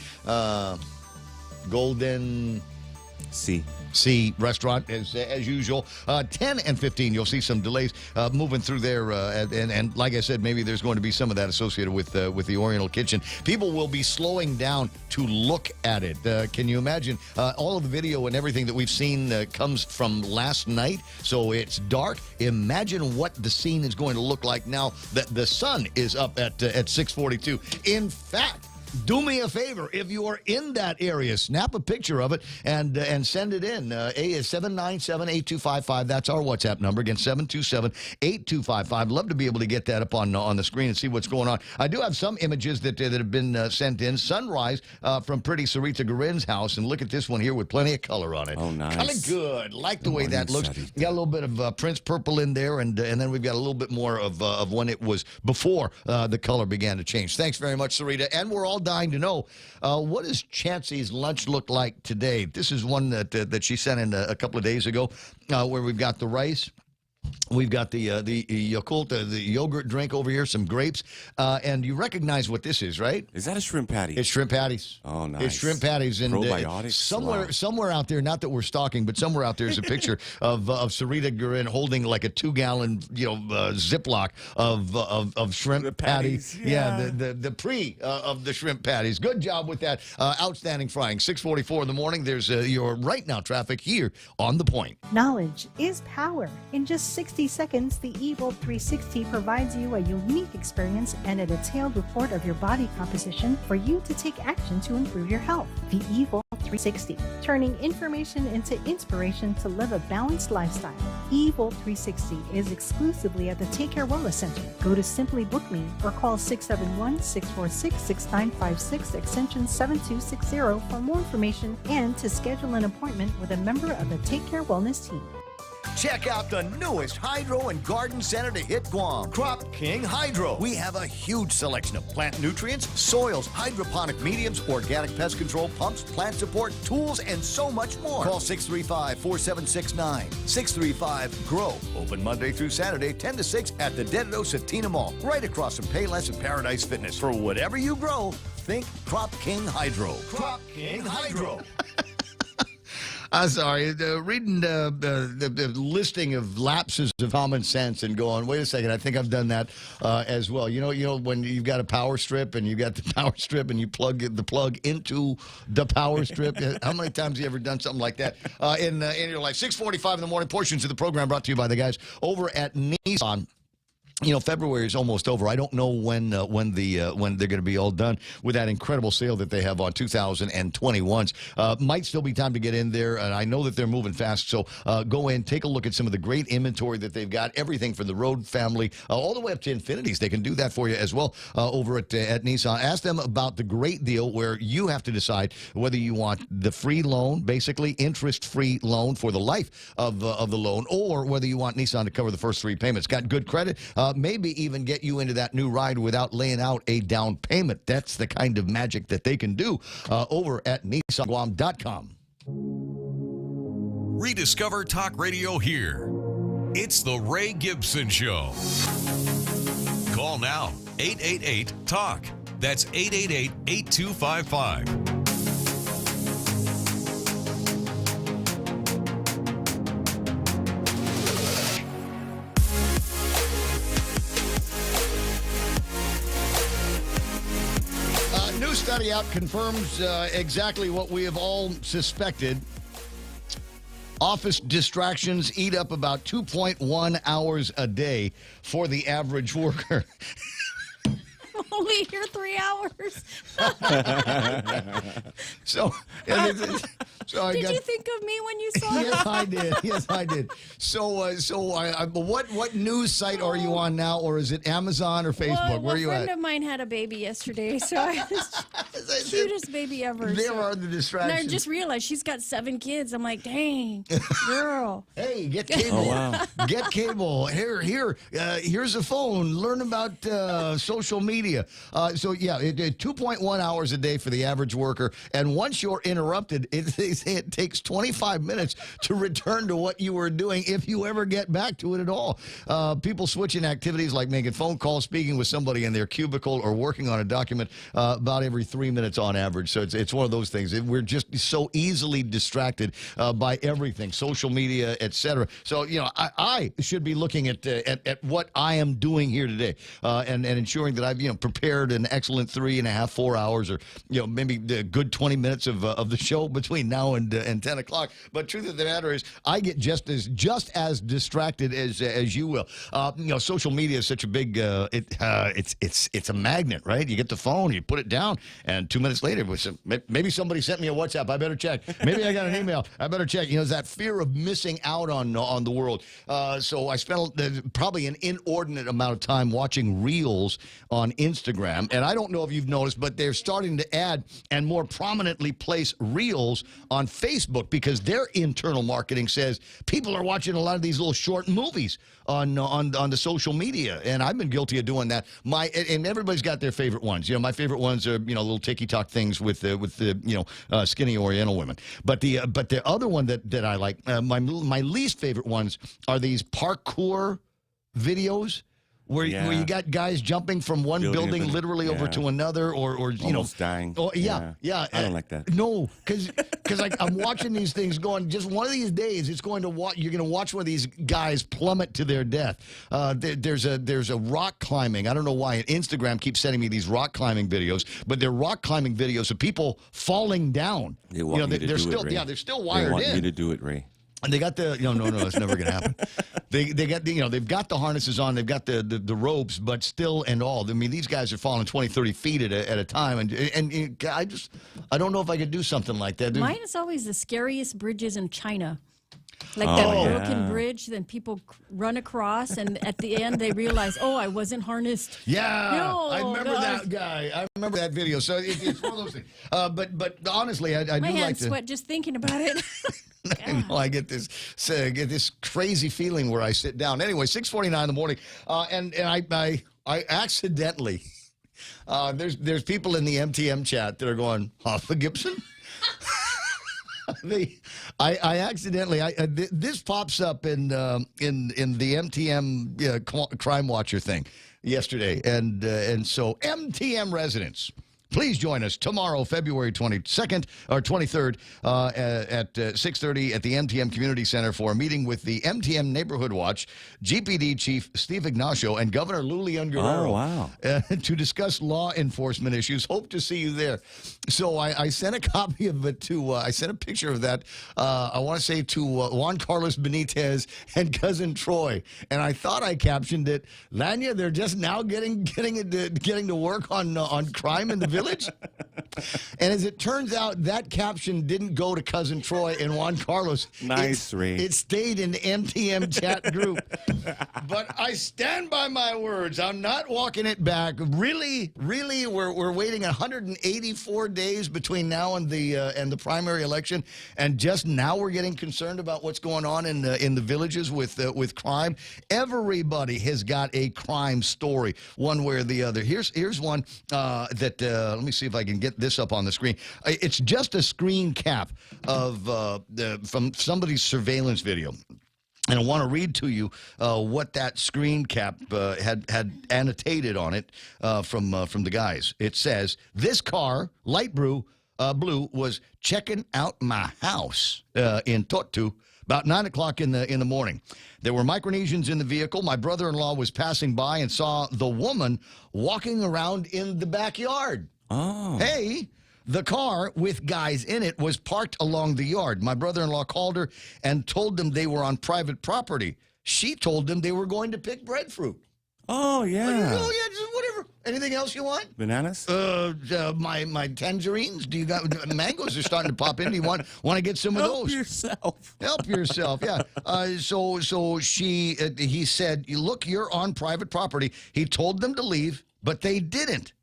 Golden C restaurant as usual. 10 and 15, you'll see some delays moving through there. And like I said, maybe there's going to be some of that associated with the Oriental Kitchen. People will be slowing down to look at it. Can you imagine? All of the video and everything that we've seen comes from last night, so it's dark. Imagine what the scene is going to look like now that the sun is up at 6:42. In fact, do me a favor, if you are in that area, snap a picture of it and send it in. Is 797-8255. That's our WhatsApp number. Again, 727-8255. Love to be able to get that up on the screen and see what's going on. I do have some images that have been sent in. Sunrise from pretty Sarita Garin's house. And look at this one here with plenty of color on it. Oh, nice. Kind of good. Like the way that looks. Got a little bit of Prince purple in there, and then we've got a little bit more of when it was before the color began to change. Thanks very much, Sarita. And we're all dying to know, what does Chancey's lunch look like today? This is one that she sent in a couple of days ago, where we've got the rice. We've got the Yakult, the yogurt drink over here, some grapes, and you recognize what this is, right? Is that a shrimp patty? It's shrimp patties. Oh, nice. It's shrimp patties, and probiotics. Somewhere out there, not that we're stalking, but somewhere out there is a picture of Sarita Garin holding like a 2-gallon, Ziploc of shrimp patties. Yeah, the pre of the shrimp patties. Good job with that. Outstanding frying. 6:44 in the morning. There's your right now traffic here on The Point. Knowledge is power. In just 60 seconds, the Evil 360 provides you a unique experience and a detailed report of your body composition for you to take action to improve your health. The Evil 360, turning information into inspiration to live a balanced lifestyle. Evil 360 is exclusively at the Take Care Wellness Center. Go to Simply Book Me or call 671-646-6956 extension 7260 for more information and to schedule an appointment with a member of the Take Care Wellness team. Check out the newest hydro and garden center to hit Guam, Crop King Hydro. We have a huge selection of plant nutrients, soils, hydroponic mediums, organic pest control pumps, plant support, tools, and so much more. Call 635-4769. 635-GROW. Open Monday through Saturday, 10 to 6 at the Dededo Satina Mall, right across from Payless and Paradise Fitness. For whatever you grow, think Crop King Hydro. Crop King Hydro. I'm sorry, reading the listing of lapses of common sense and going, wait a second, I think I've done that as well. You know, when you've got a power strip and you got the power strip and you plug the plug into the power strip. How many times have you ever done something like that in your life? 6:45 in the morning, portions of the program brought to you by the guys over at Nissan. You know, February is almost over. I don't know when they're going to be all done with that incredible sale that they have on 2021s. Might still be time to get in there, and I know that they're moving fast. So go in, take a look at some of the great inventory that they've got. Everything for the Road family, all the way up to Infinities. They can do that for you as well over at Nissan. Ask them about the great deal where you have to decide whether you want the free loan, basically interest-free loan for the life of the loan, or whether you want Nissan to cover the first 3 payments. Got good credit. Maybe even get you into that new ride without laying out a down payment. That's the kind of magic that they can do over at NissanGuam.com. Rediscover talk radio here. It's the Ray Gibson Show. Call now, 888-TALK. That's 888-8255. Study out confirms exactly what we have all suspected. Office distractions eat up about 2.1 hours a day for the average worker. Only here 3 hours. So did you think of me when you saw that? Yes, I did. Yes, I did. So what news site are you on now, or is it Amazon or Facebook? Where are you at? A friend of mine had a baby yesterday, so I was cutest baby ever. There are the distractions. And I just realized she's got 7 kids. I'm like, dang, girl. Hey, get cable. Oh, wow. Get cable. Here's a phone. Learn about social media. So yeah, 2.1 hours a day for the average worker, and once you're interrupted, it takes 25 minutes to return to what you were doing if you ever get back to it at all. People switching activities like making phone calls, speaking with somebody in their cubicle, or working on a document about every 3 minutes on average. So it's one of those things. We're just so easily distracted by everything, social media, etc. So you know, I should be looking at what I am doing here today, and ensuring that I've prepared an excellent 3.5, 4 hours, or maybe a good 20 minutes of the show between now and 10 o'clock. But truth of the matter is, I get just as distracted as you will. Social media is such a big it's a magnet, right? You get the phone, you put it down, and 2 minutes later, maybe somebody sent me a WhatsApp. I better check. Maybe I got an email. I better check. There's that fear of missing out on the world. So I spent probably an inordinate amount of time watching reels on Instagram, and I don't know if you've noticed, but they're starting to add and more prominently place reels on Facebook because their internal marketing says people are watching a lot of these little short movies on the social media, and I've been guilty of doing that. And everybody's got their favorite ones. My favorite ones are little ticky-tock things with the skinny Oriental women. But the other one that I like, my least favorite ones are these parkour videos. Where you got guys jumping from one building literally over to another, or almost dying. Oh yeah. I don't like that. No, because I'm watching these things going. Just one of these days, you're going to watch one of these guys plummet to their death. There's a rock climbing. I don't know why Instagram keeps sending me these rock climbing videos, but they're rock climbing videos of people falling down. They want me to do it, Ray. They're still wired in. They want me to do it, Ray. And they got no, it's never going to happen. They got they've got the harnesses on, they've got the ropes, but still and all, I mean, these guys are falling 20, 30 feet at a time, and I don't know if I could do something like that. Mine is always the scariest bridges in China. Like that broken bridge, then people run across, and at the end they realize, oh, I wasn't harnessed. Yeah, No, I remember God. that guy. I remember that video. So it's one of those things. But honestly, I My do like hands to. sweat just thinking about it. I know I get this crazy feeling where I sit down. Anyway, 6:49 in the morning, and I accidentally. There's people in the MTM chat that are going, Hoffa Gibson? I accidentally this pops up in the MTM Crime Watcher thing yesterday, and so MTM residents, please join us tomorrow, February 22nd or 23rd at 6:30 at the MTM Community Center for a meeting with the MTM Neighborhood Watch, GPD Chief Steve Ignacio, and Governor Lulian Guerrero. Oh, wow. To discuss law enforcement issues. Hope to see you there. So I sent a copy of it to, I sent a picture of that, I want to say to Juan Carlos Benitez and Cousin Troy. And I thought I captioned it, Lanya, they're just now getting to work on crime in the village. And as it turns out, that caption didn't go to Cousin Troy and Juan Carlos. Nice, Ray. It stayed in the MTM chat group. But I stand by my words. I'm not walking it back. Really, we're waiting 184 days between now and the primary election, and just now we're getting concerned about what's going on in the villages with crime. Everybody has got a crime story, one way or the other. Here's one that let me see if I can get this up on the screen. It's just a screen cap of from somebody's surveillance video. And I want to read to you what that screen cap had annotated on it from the guys. It says, "This car, light blue, was checking out my house in Totu about 9 o'clock in the morning. There were Micronesians in the vehicle. My brother-in-law was passing by and saw the woman walking around in the backyard. Oh. Hey." The car with guys in it was parked along the yard. My brother-in-law called her and told them they were on private property. She told them they were going to pick breadfruit. Oh, yeah. Oh, yeah, just whatever. Anything else you want? Bananas? My tangerines. Do you got mangoes are starting to pop in? Do you want to get some of those? Help yourself. Yeah. So he said, "Look, you're on private property." He told them to leave, but they didn't.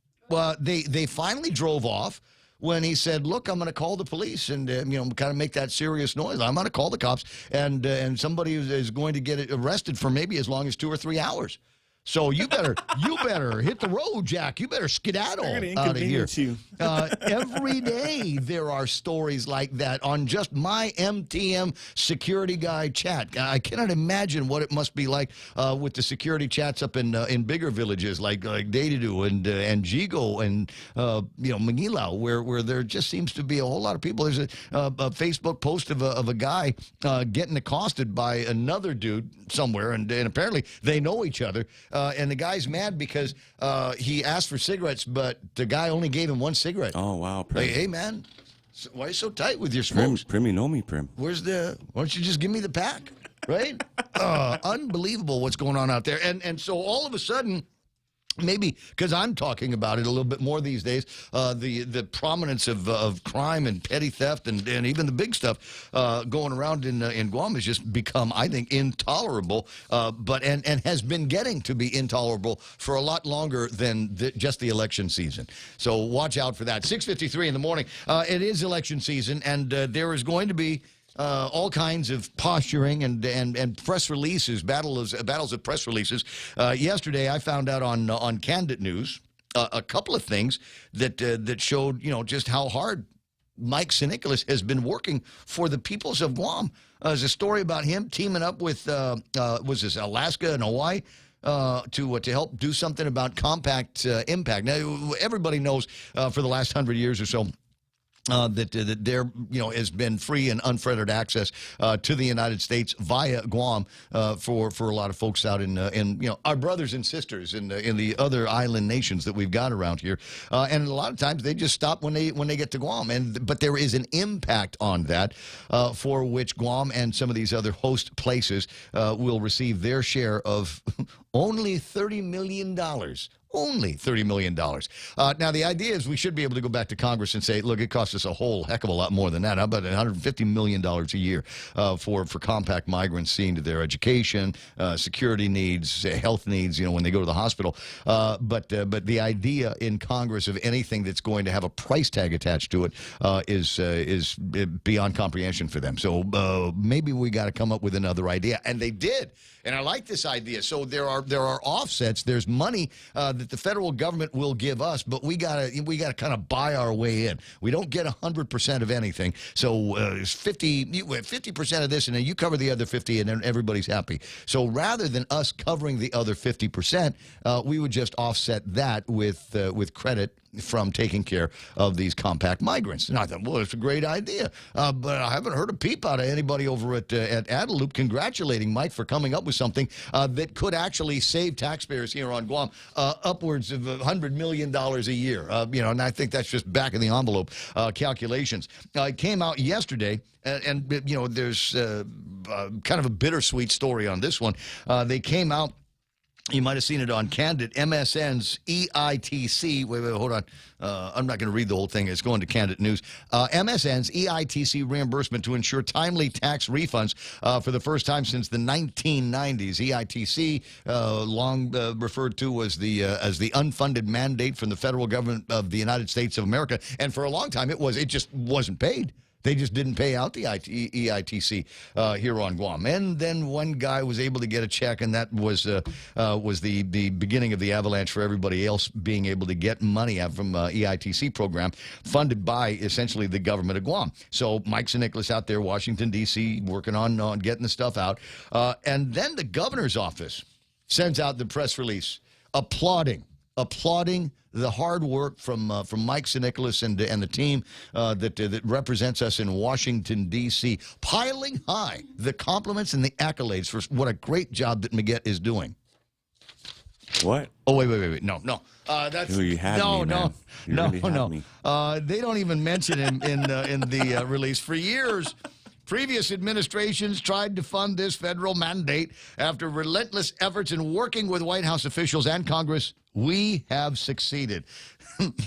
They finally drove off. When he said, "Look, I'm going to call the police and kind of make that serious noise. I'm going to call the cops, and somebody is going to get arrested for maybe as long as 2 or 3 hours." So you better hit the road, Jack. You better skedaddle out of here. You. Every day there are stories like that on just my MTM security guy chat. I cannot imagine what it must be like with the security chats up in bigger villages like Dededu and Jigo and Manila, where there just seems to be a whole lot of people. There's a Facebook post of a guy getting accosted by another dude somewhere, and apparently they know each other. And the guy's mad because he asked for cigarettes, but the guy only gave him one cigarette. Oh, wow. Like, hey, man, why are you so tight with your smokes? Prim, you know me, Prim. Why don't you just give me the pack, right? Unbelievable what's going on out there. And so all of a sudden, maybe because I'm talking about it a little bit more these days, the prominence of crime and petty theft and even the big stuff going around in Guam has just become, I think, intolerable. And has been getting to be intolerable for a lot longer than just the election season. So watch out for that. 6:53 in the morning. It is election season, and there is going to be all kinds of posturing and press releases, battles of press releases. Yesterday, I found out on Candid News a couple of things that showed just how hard Mike Sinicolas has been working for the peoples of Guam. There's a story about him teaming up with was this Alaska and Hawaii. To help do something about compact impact. Now, everybody knows for the last 100 years or so. That there has been free and unfettered access to the United States via Guam for a lot of folks out in our brothers and sisters in the other island nations that we've got around here, and a lot of times they just stop when they get to Guam, but there is an impact on that for which Guam and some of these other host places will receive their share of only $30 million. Only $30 million. Now, the idea is we should be able to go back to Congress and say, look, it costs us a whole heck of a lot more than that. How about $150 million a year for compact migrants seeing to their education, security needs, health needs, when they go to the hospital. But the idea in Congress of anything that's going to have a price tag attached to it is beyond comprehension for them. So maybe we got to come up with another idea. And they did. And I like this idea. So there are offsets. There's money that the federal government will give us, but we gotta kind of buy our way in. We don't get 100% of anything. So 50% of this, and then you cover the other 50, and then everybody's happy. So rather than us covering the other 50%, we would just offset that with credit from taking care of these compact migrants. And I thought, well, it's a great idea. But I haven't heard a peep out of anybody over at Adeloop congratulating Mike for coming up with something that could actually save taxpayers here on Guam upwards of $100 million a year. And I think that's just back in the envelope calculations. It came out yesterday. And there's kind of a bittersweet story on this one. They came out. You might have seen it on Candid, MSN's EITC. Wait, hold on. I'm not going to read the whole thing. It's going to Candid News. MSN's EITC reimbursement to ensure timely tax refunds for the first time since the 1990s. EITC, long referred to as the unfunded mandate from the federal government of the United States of America. And for a long time, it just wasn't paid. They just didn't pay out the EITC here on Guam. And then one guy was able to get a check, and that was the beginning of the avalanche for everybody else being able to get money out from EITC program funded by essentially the government of Guam. So Mike Nicholas out there, Washington, D.C., working on getting the stuff out. And then the governor's office sends out the press release applauding the hard work from Mike Nicholas and the team that represents us in Washington, D.C., piling high the compliments and the accolades for what a great job that Miguel is doing. What? Oh, wait. No. That's you had me, man. No. Me. They don't even mention him in the release. For years, previous administrations tried to fund this federal mandate. After relentless efforts in working with White House officials and Congress, we have succeeded.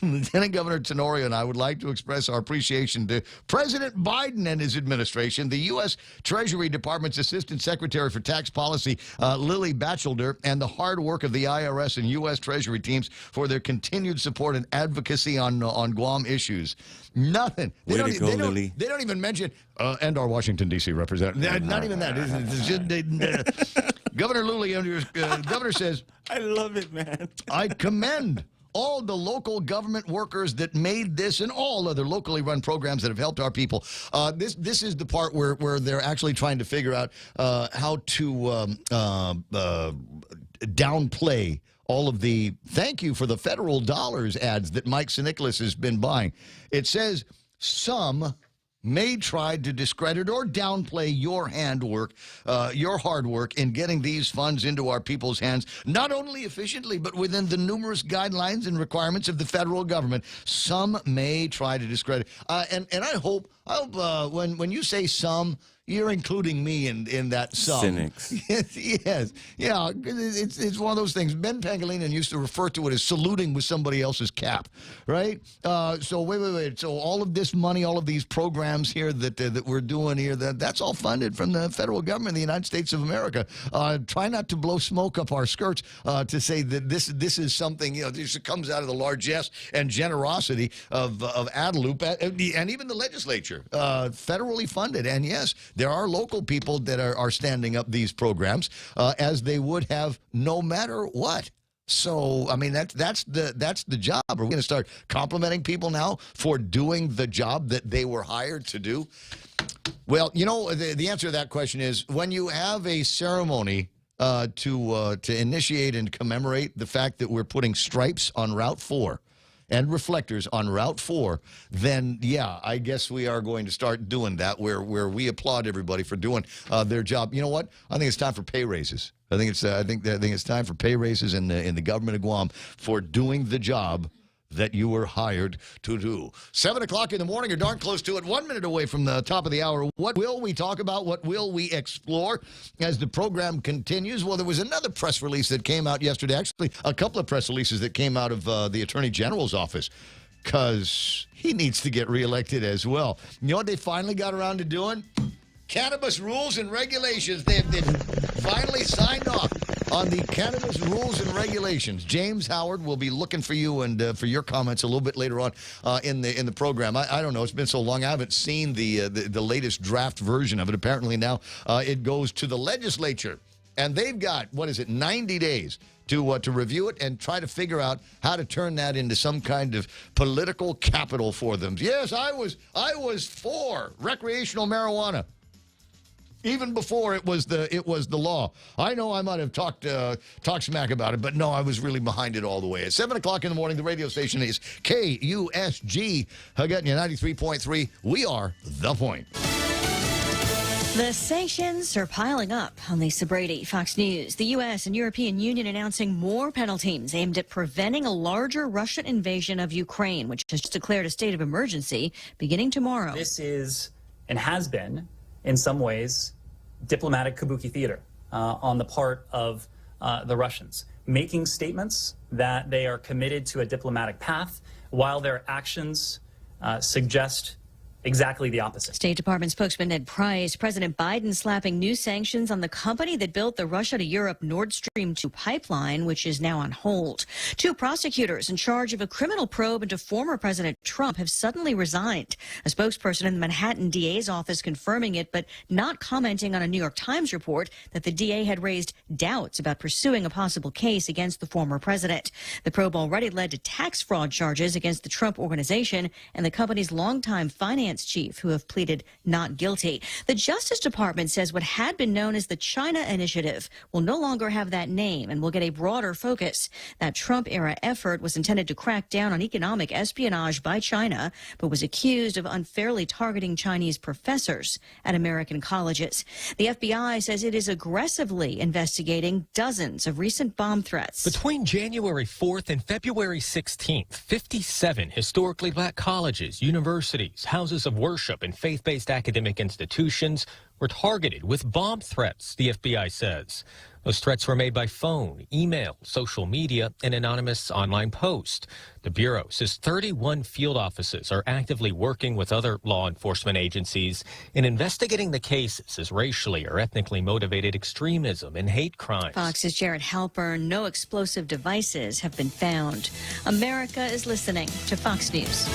Lieutenant Governor Tenorio and I would like to express our appreciation to President Biden and his administration, the U.S. Treasury Department's Assistant Secretary for Tax Policy, Lily Batchelder, and the hard work of the IRS and U.S. Treasury teams for their continued support and advocacy on Guam issues. Nothing. They don't even mention, and our Washington, D.C. representative. Not even that. It's just, Governor Lully, Governor says, I love it, man. I commend all the local government workers that made this and all other locally run programs that have helped our people. This is the part where they're actually trying to figure out how to downplay all of the thank you for the federal dollars ads that Mike Nicholas has been buying. It says some may try to discredit or downplay your your hard work in getting these funds into our people's hands, not only efficiently, but within the numerous guidelines and requirements of the federal government. Some may try to discredit. And I hope when you say some, you're including me in that some. Cynics. Yes. Yeah, it's one of those things. Ben Pangilinan used to refer to it as saluting with somebody else's cap, right? So wait. So all of this money, all of these programs here that we're doing here, that's all funded from the federal government of the United States of America. Try not to blow smoke up our skirts to say that this is something, this comes out of the largesse and generosity of Adeloop and even the legislature, federally funded. And yes, there are local people that are standing up these programs as they would have no matter what. So, I mean, that's the job. Are we going to start complimenting people now for doing the job that they were hired to do? Well, the answer to that question is when you have a ceremony to initiate and commemorate the fact that we're putting stripes on Route 4 and reflectors on Route 4, then, yeah, I guess we are going to start doing that where we applaud everybody for doing their job. You know what? I think it's time for pay raises. I think it's time for pay raises in the government of Guam for doing the job that you were hired to do. 7 o'clock in the morning, or darn close to it, 1 minute away from the top of the hour. What will we talk about? What will we explore as the program continues? Well, there was another press release that came out yesterday. Actually, a couple of press releases that came out of the Attorney General's office, because he needs to get reelected as well. You know what they finally got around to doing? Cannabis rules and regulations. They've been finally signed off on the cannabis rules and regulations. James Howard will be looking for you and for your comments a little bit later on in the program. I don't know. It's been so long. I haven't seen the latest draft version of it. Apparently now it goes to the legislature, and they've got 90 days to review it and try to figure out how to turn that into some kind of political capital for them. Yes, I was for recreational marijuana, even before it was the law. I know I might have talked smack about it, but no, I was really behind it all the way. At 7 o'clock in the morning, the radio station is KUSG. Haggetting 93.3. We are The Point. The sanctions are piling up on Lisa Brady, Fox News. The U.S. and European Union announcing more penalties aimed at preventing a larger Russian invasion of Ukraine, which has just declared a state of emergency beginning tomorrow. This is, and has been, in some ways, diplomatic kabuki theater on the part of the Russians, making statements that they are committed to a diplomatic path while their actions suggest exactly the opposite. State Department spokesman Ned Price, President Biden slapping new sanctions on the company that built the Russia to Europe Nord Stream 2 pipeline, which is now on hold. Two prosecutors in charge of a criminal probe into former President Trump have suddenly resigned. A spokesperson in the Manhattan DA's office confirming it, but not commenting on a New York Times report that the DA had raised doubts about pursuing a possible case against the former president. The probe already led to tax fraud charges against the Trump organization and the company's longtime finance chief, who have pleaded not guilty. The Justice Department says what had been known as the China Initiative will no longer have that name and will get a broader focus. That Trump-era effort was intended to crack down on economic espionage by China, but was accused of unfairly targeting Chinese professors at American colleges. The FBI says it is aggressively investigating dozens of recent bomb threats. Between January 4th and February 16th, 57 historically black colleges, universities, houses of worship, and faith-based academic institutions were targeted with bomb threats, the FBI says. Those threats were made by phone, email, social media, and anonymous online post. The Bureau says 31 field offices are actively working with other law enforcement agencies in investigating the cases as racially or ethnically motivated extremism and hate crimes. Fox's Jared Halpern, no explosive devices have been found. America is listening to Fox News.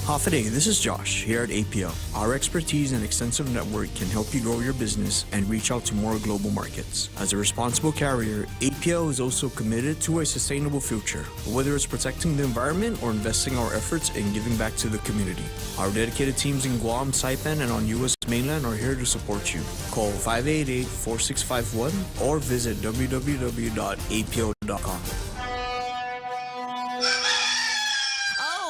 Half a day, this is Josh here at APL. Our expertise and extensive network can help you grow your business and reach out to more global markets. As a responsible carrier, APL is also committed to a sustainable future, whether it's protecting the environment or investing our efforts in giving back to the community. Our dedicated teams in Guam, Saipan, and on U.S. mainland are here to support you. Call 588-4651 or visit www.apl.com.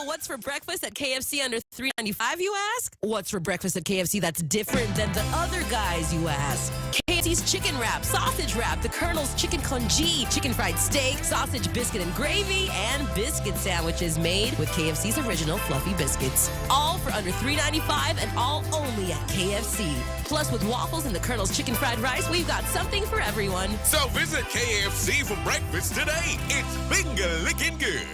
What's for breakfast at KFC under $3.95, you ask? What's for breakfast at KFC that's different than the other guys, you ask? KFC's chicken wrap, sausage wrap, the Colonel's chicken congee, chicken fried steak, sausage biscuit and gravy, and biscuit sandwiches made with KFC's original fluffy biscuits. All for under $3.95 and all only at KFC. Plus, with waffles and the Colonel's chicken fried rice, we've got something for everyone. So visit KFC for breakfast today. It's finger-licking good.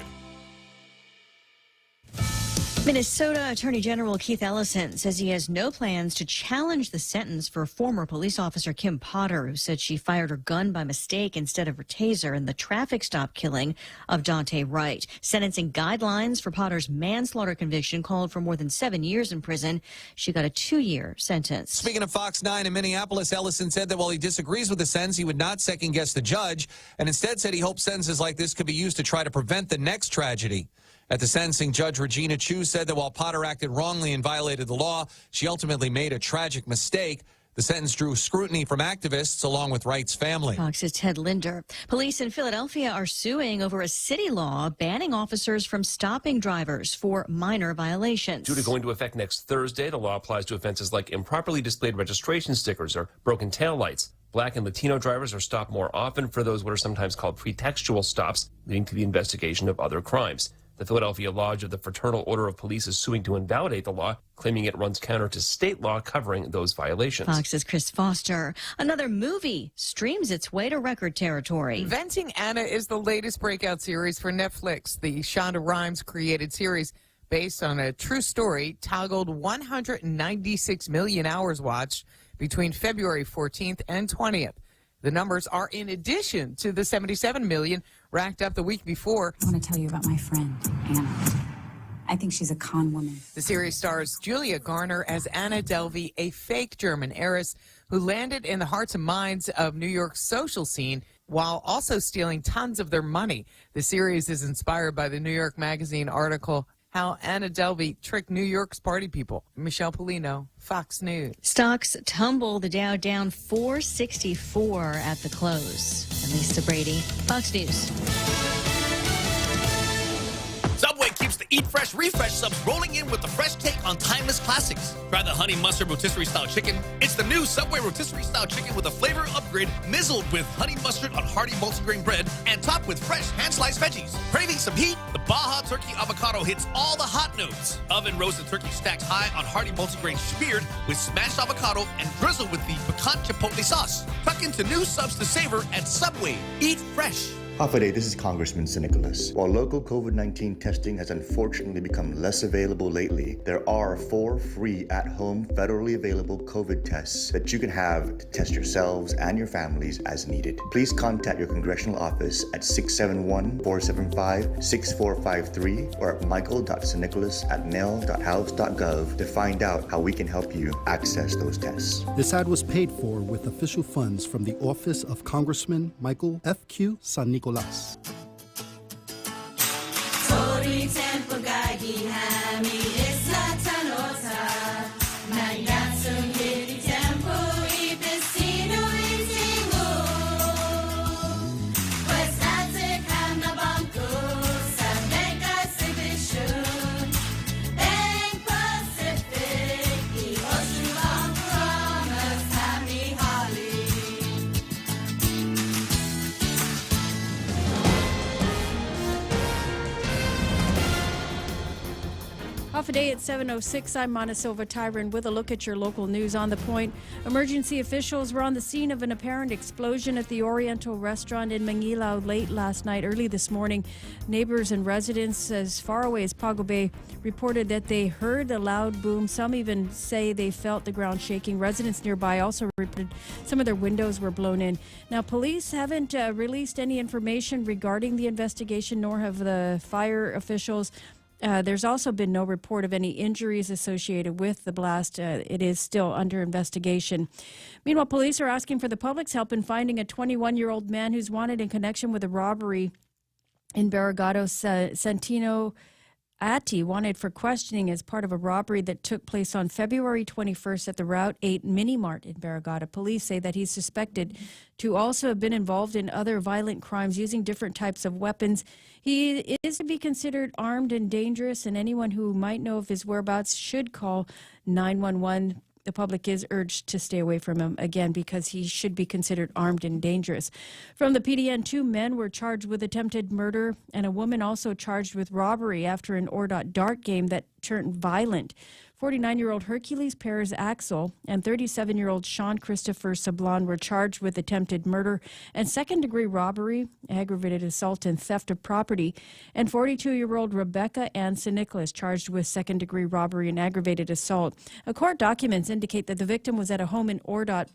Minnesota Attorney General Keith Ellison says he has no plans to challenge the sentence for former police officer Kim Potter, who said she fired her gun by mistake instead of her taser in the traffic stop killing of Dante Wright. Sentencing guidelines for Potter's manslaughter conviction called for more than 7 years in prison. She got a 2-year sentence. Speaking of Fox 9 in Minneapolis, Ellison said that while he disagrees with the sentence, he would not second-guess the judge, and instead said he hopes sentences like this could be used to try to prevent the next tragedy. At the sentencing, Judge Regina Chu said that while Potter acted wrongly and violated the law, she ultimately made a tragic mistake. The sentence drew scrutiny from activists along with Wright's family. Fox's Ted Linder. Police in Philadelphia are suing over a city law banning officers from stopping drivers for minor violations. Due to going into effect next Thursday, the law applies to offenses like improperly displayed registration stickers or broken taillights. Black and Latino drivers are stopped more often for those what are sometimes called pretextual stops, leading to the investigation of other crimes. The Philadelphia Lodge of the Fraternal Order of Police is suing to invalidate the law, claiming it runs counter to state law covering those violations. Fox's Chris Foster. Another movie streams its way to record territory. Inventing Anna is the latest breakout series for Netflix. The Shonda Rhimes created series based on a true story toggled 196 million hours watched between February 14th and 20th. The numbers are in addition to the 77 million racked up the week before. I want to tell you about my friend, Anna. I think she's a con woman. The series stars Julia Garner as Anna Delvey, a fake German heiress who landed in the hearts and minds of New York's social scene while also stealing tons of their money. The series is inspired by the New York Magazine article, How Anna Delvey Tricked New York's Party People. Michelle Polino, Fox News. Stocks tumble, the Dow down 464 at the close. And Lisa Brady, Fox News. Subway keeps the Eat Fresh Refresh subs rolling in with the fresh take on timeless classics. Try the honey mustard rotisserie style chicken. It's the new Subway rotisserie style chicken with a flavor upgrade, mizzled with honey mustard on hearty multigrain bread and topped with fresh hand-sliced veggies. Craving some heat? The Baja Turkey Avocado hits all the hot notes. Oven roasted turkey stacked high on hearty multigrain speared with smashed avocado and drizzled with the piquant chipotle sauce. Tuck into new subs to savor at Subway. Eat fresh. Half a day, this is Congressman Nicholas. While local COVID-19 testing has unfortunately become less available lately, there are 4 free at-home federally available COVID tests that you can have to test yourselves and your families as needed. Please contact your congressional office at 671-475-6453 or at michael.snicholas@mail.house.gov to find out how we can help you access those tests. This ad was paid for with official funds from the Office of Congressman Michael F.Q. San Nicolas. Off a day at 7:06, I'm Montesova Tyron with a look at your local news on the point. Emergency officials were on the scene of an apparent explosion at the Oriental restaurant in Manguilao late last night. Early this morning, neighbors and residents as far away as Pago Bay reported that they heard a loud boom. Some even say they felt the ground shaking. Residents nearby also reported some of their windows were blown in. Now, police haven't released any information regarding the investigation, nor have the fire officials. There's also been no report of any injuries associated with the blast. It is still under investigation. Meanwhile, police are asking for the public's help in finding a 21-year-old man who's wanted in connection with a robbery in Barrigado. Santino Atti wanted for questioning as part of a robbery that took place on February 21st at the Route 8 Mini Mart in Barrigado. Police say that he's suspected to also have been involved in other violent crimes using different types of weapons. He is to be considered armed and dangerous, and anyone who might know of his whereabouts should call 911. The public is urged to stay away from him, again, because he should be considered armed and dangerous. From the PDN, 2 men were charged with attempted murder and a woman also charged with robbery after an ORDOT dart game that turned violent. 49-year-old Hercules Perez Axel and 37-year-old Sean Christopher Sablon were charged with attempted murder and second-degree robbery, aggravated assault, and theft of property. And 42-year-old Rebecca Ann San Nicolas charged with second-degree robbery and aggravated assault. Court documents indicate that the victim was at a home in ORDOT.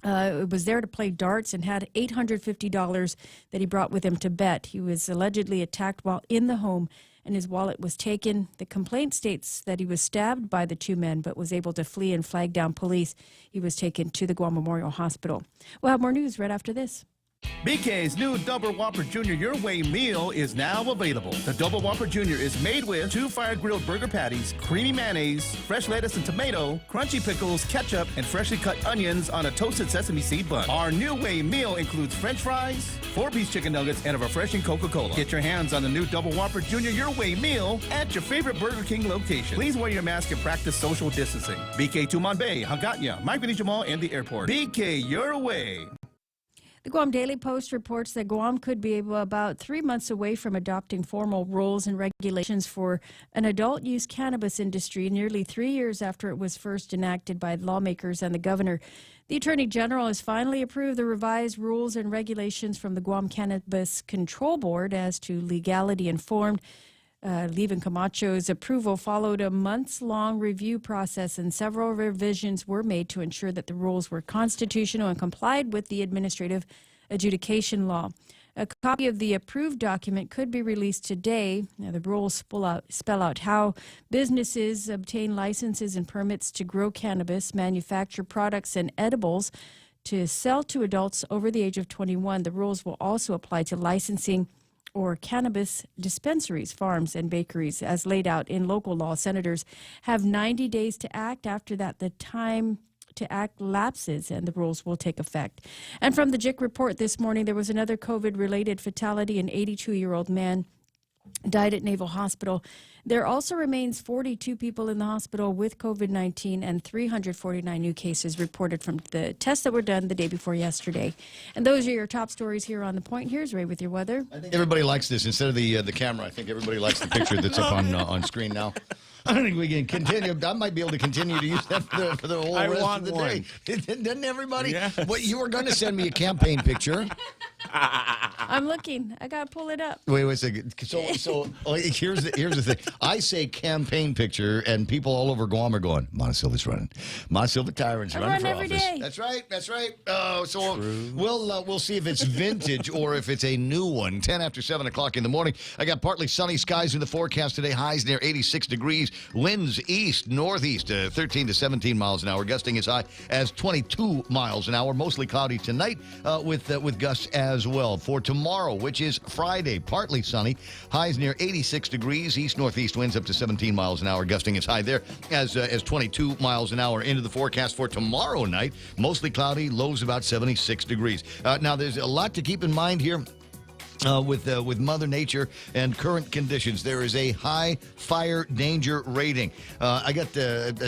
Was there to play darts and had $850 that he brought with him to bet. He was allegedly attacked while in the home, and his wallet was taken. The complaint states that he was stabbed by the 2 men, but was able to flee and flag down police. He was taken to the Guam Memorial Hospital. We'll have more news right after this. BK's new Double Whopper Jr. Your Way meal is now available. The Double Whopper Jr. is made with 2 fire-grilled burger patties, creamy mayonnaise, fresh lettuce and tomato, crunchy pickles, ketchup, and freshly cut onions on a toasted sesame seed bun. Our New Way meal includes french fries, 4-piece chicken nuggets, and a refreshing Coca-Cola. Get your hands on the new Double Whopper Jr. Your Way meal at your favorite Burger King location. Please wear your mask and practice social distancing. BK Tumon Bay, Hagåtña, Micronesia Mall, and the airport. BK Your Way. The Guam Daily Post reports that Guam could be about 3 months away from adopting formal rules and regulations for an adult-use cannabis industry, nearly 3 years after it was first enacted by lawmakers and the governor. The Attorney General has finally approved the revised rules and regulations from the Guam Cannabis Control Board as to legality informed. Levin Camacho's approval followed a months-long review process, and several revisions were made to ensure that the rules were constitutional and complied with the administrative adjudication law. A copy of the approved document could be released today. Now, the rules spell out how businesses obtain licenses and permits to grow cannabis, manufacture products and edibles to sell to adults over the age of 21. The rules will also apply to licensing or cannabis dispensaries, farms, and bakeries. As laid out in local law, senators have 90 days to act. After that, the time to act lapses and the rules will take effect. And from the JIC report this morning, there was another COVID-related fatality. An 82-year-old man died at Naval Hospital. There also remains 42 people in the hospital with COVID-19 and 349 new cases reported from the tests that were done the day before yesterday. And those are your top stories here on The Point. Here's Ray with your weather. I think everybody likes this. Instead of the camera, I think everybody likes the picture that's up on screen now. I don't think we can continue. I might be able to continue to use that for the whole rest of the day. Didn't everybody? Yes. Well, you were going to send me a campaign picture. I'm looking. I got to pull it up. Wait a second. So here's the thing. I say campaign picture, and people all over Guam are going, Montesilva's running. Montesilva Tyrant's running for office. Day. That's right. That's right. So we'll see if it's vintage or if it's a new one. 10 after 7 o'clock in the morning. I got partly sunny skies in the forecast today. Highs near 86 degrees. Winds east, northeast, 13 to 17 miles an hour. Gusting as high as 22 miles an hour. Mostly cloudy tonight with gusts as well. For tomorrow, which is Friday, partly sunny. Highs near 86 degrees. East-northeast winds up to 17 miles an hour. Gusting as high there as 22 miles an hour. Into the forecast for tomorrow night. Mostly cloudy. Lows about 76 degrees. Now, there's a lot to keep in mind here. With Mother Nature and current conditions, there is a high fire danger rating. I got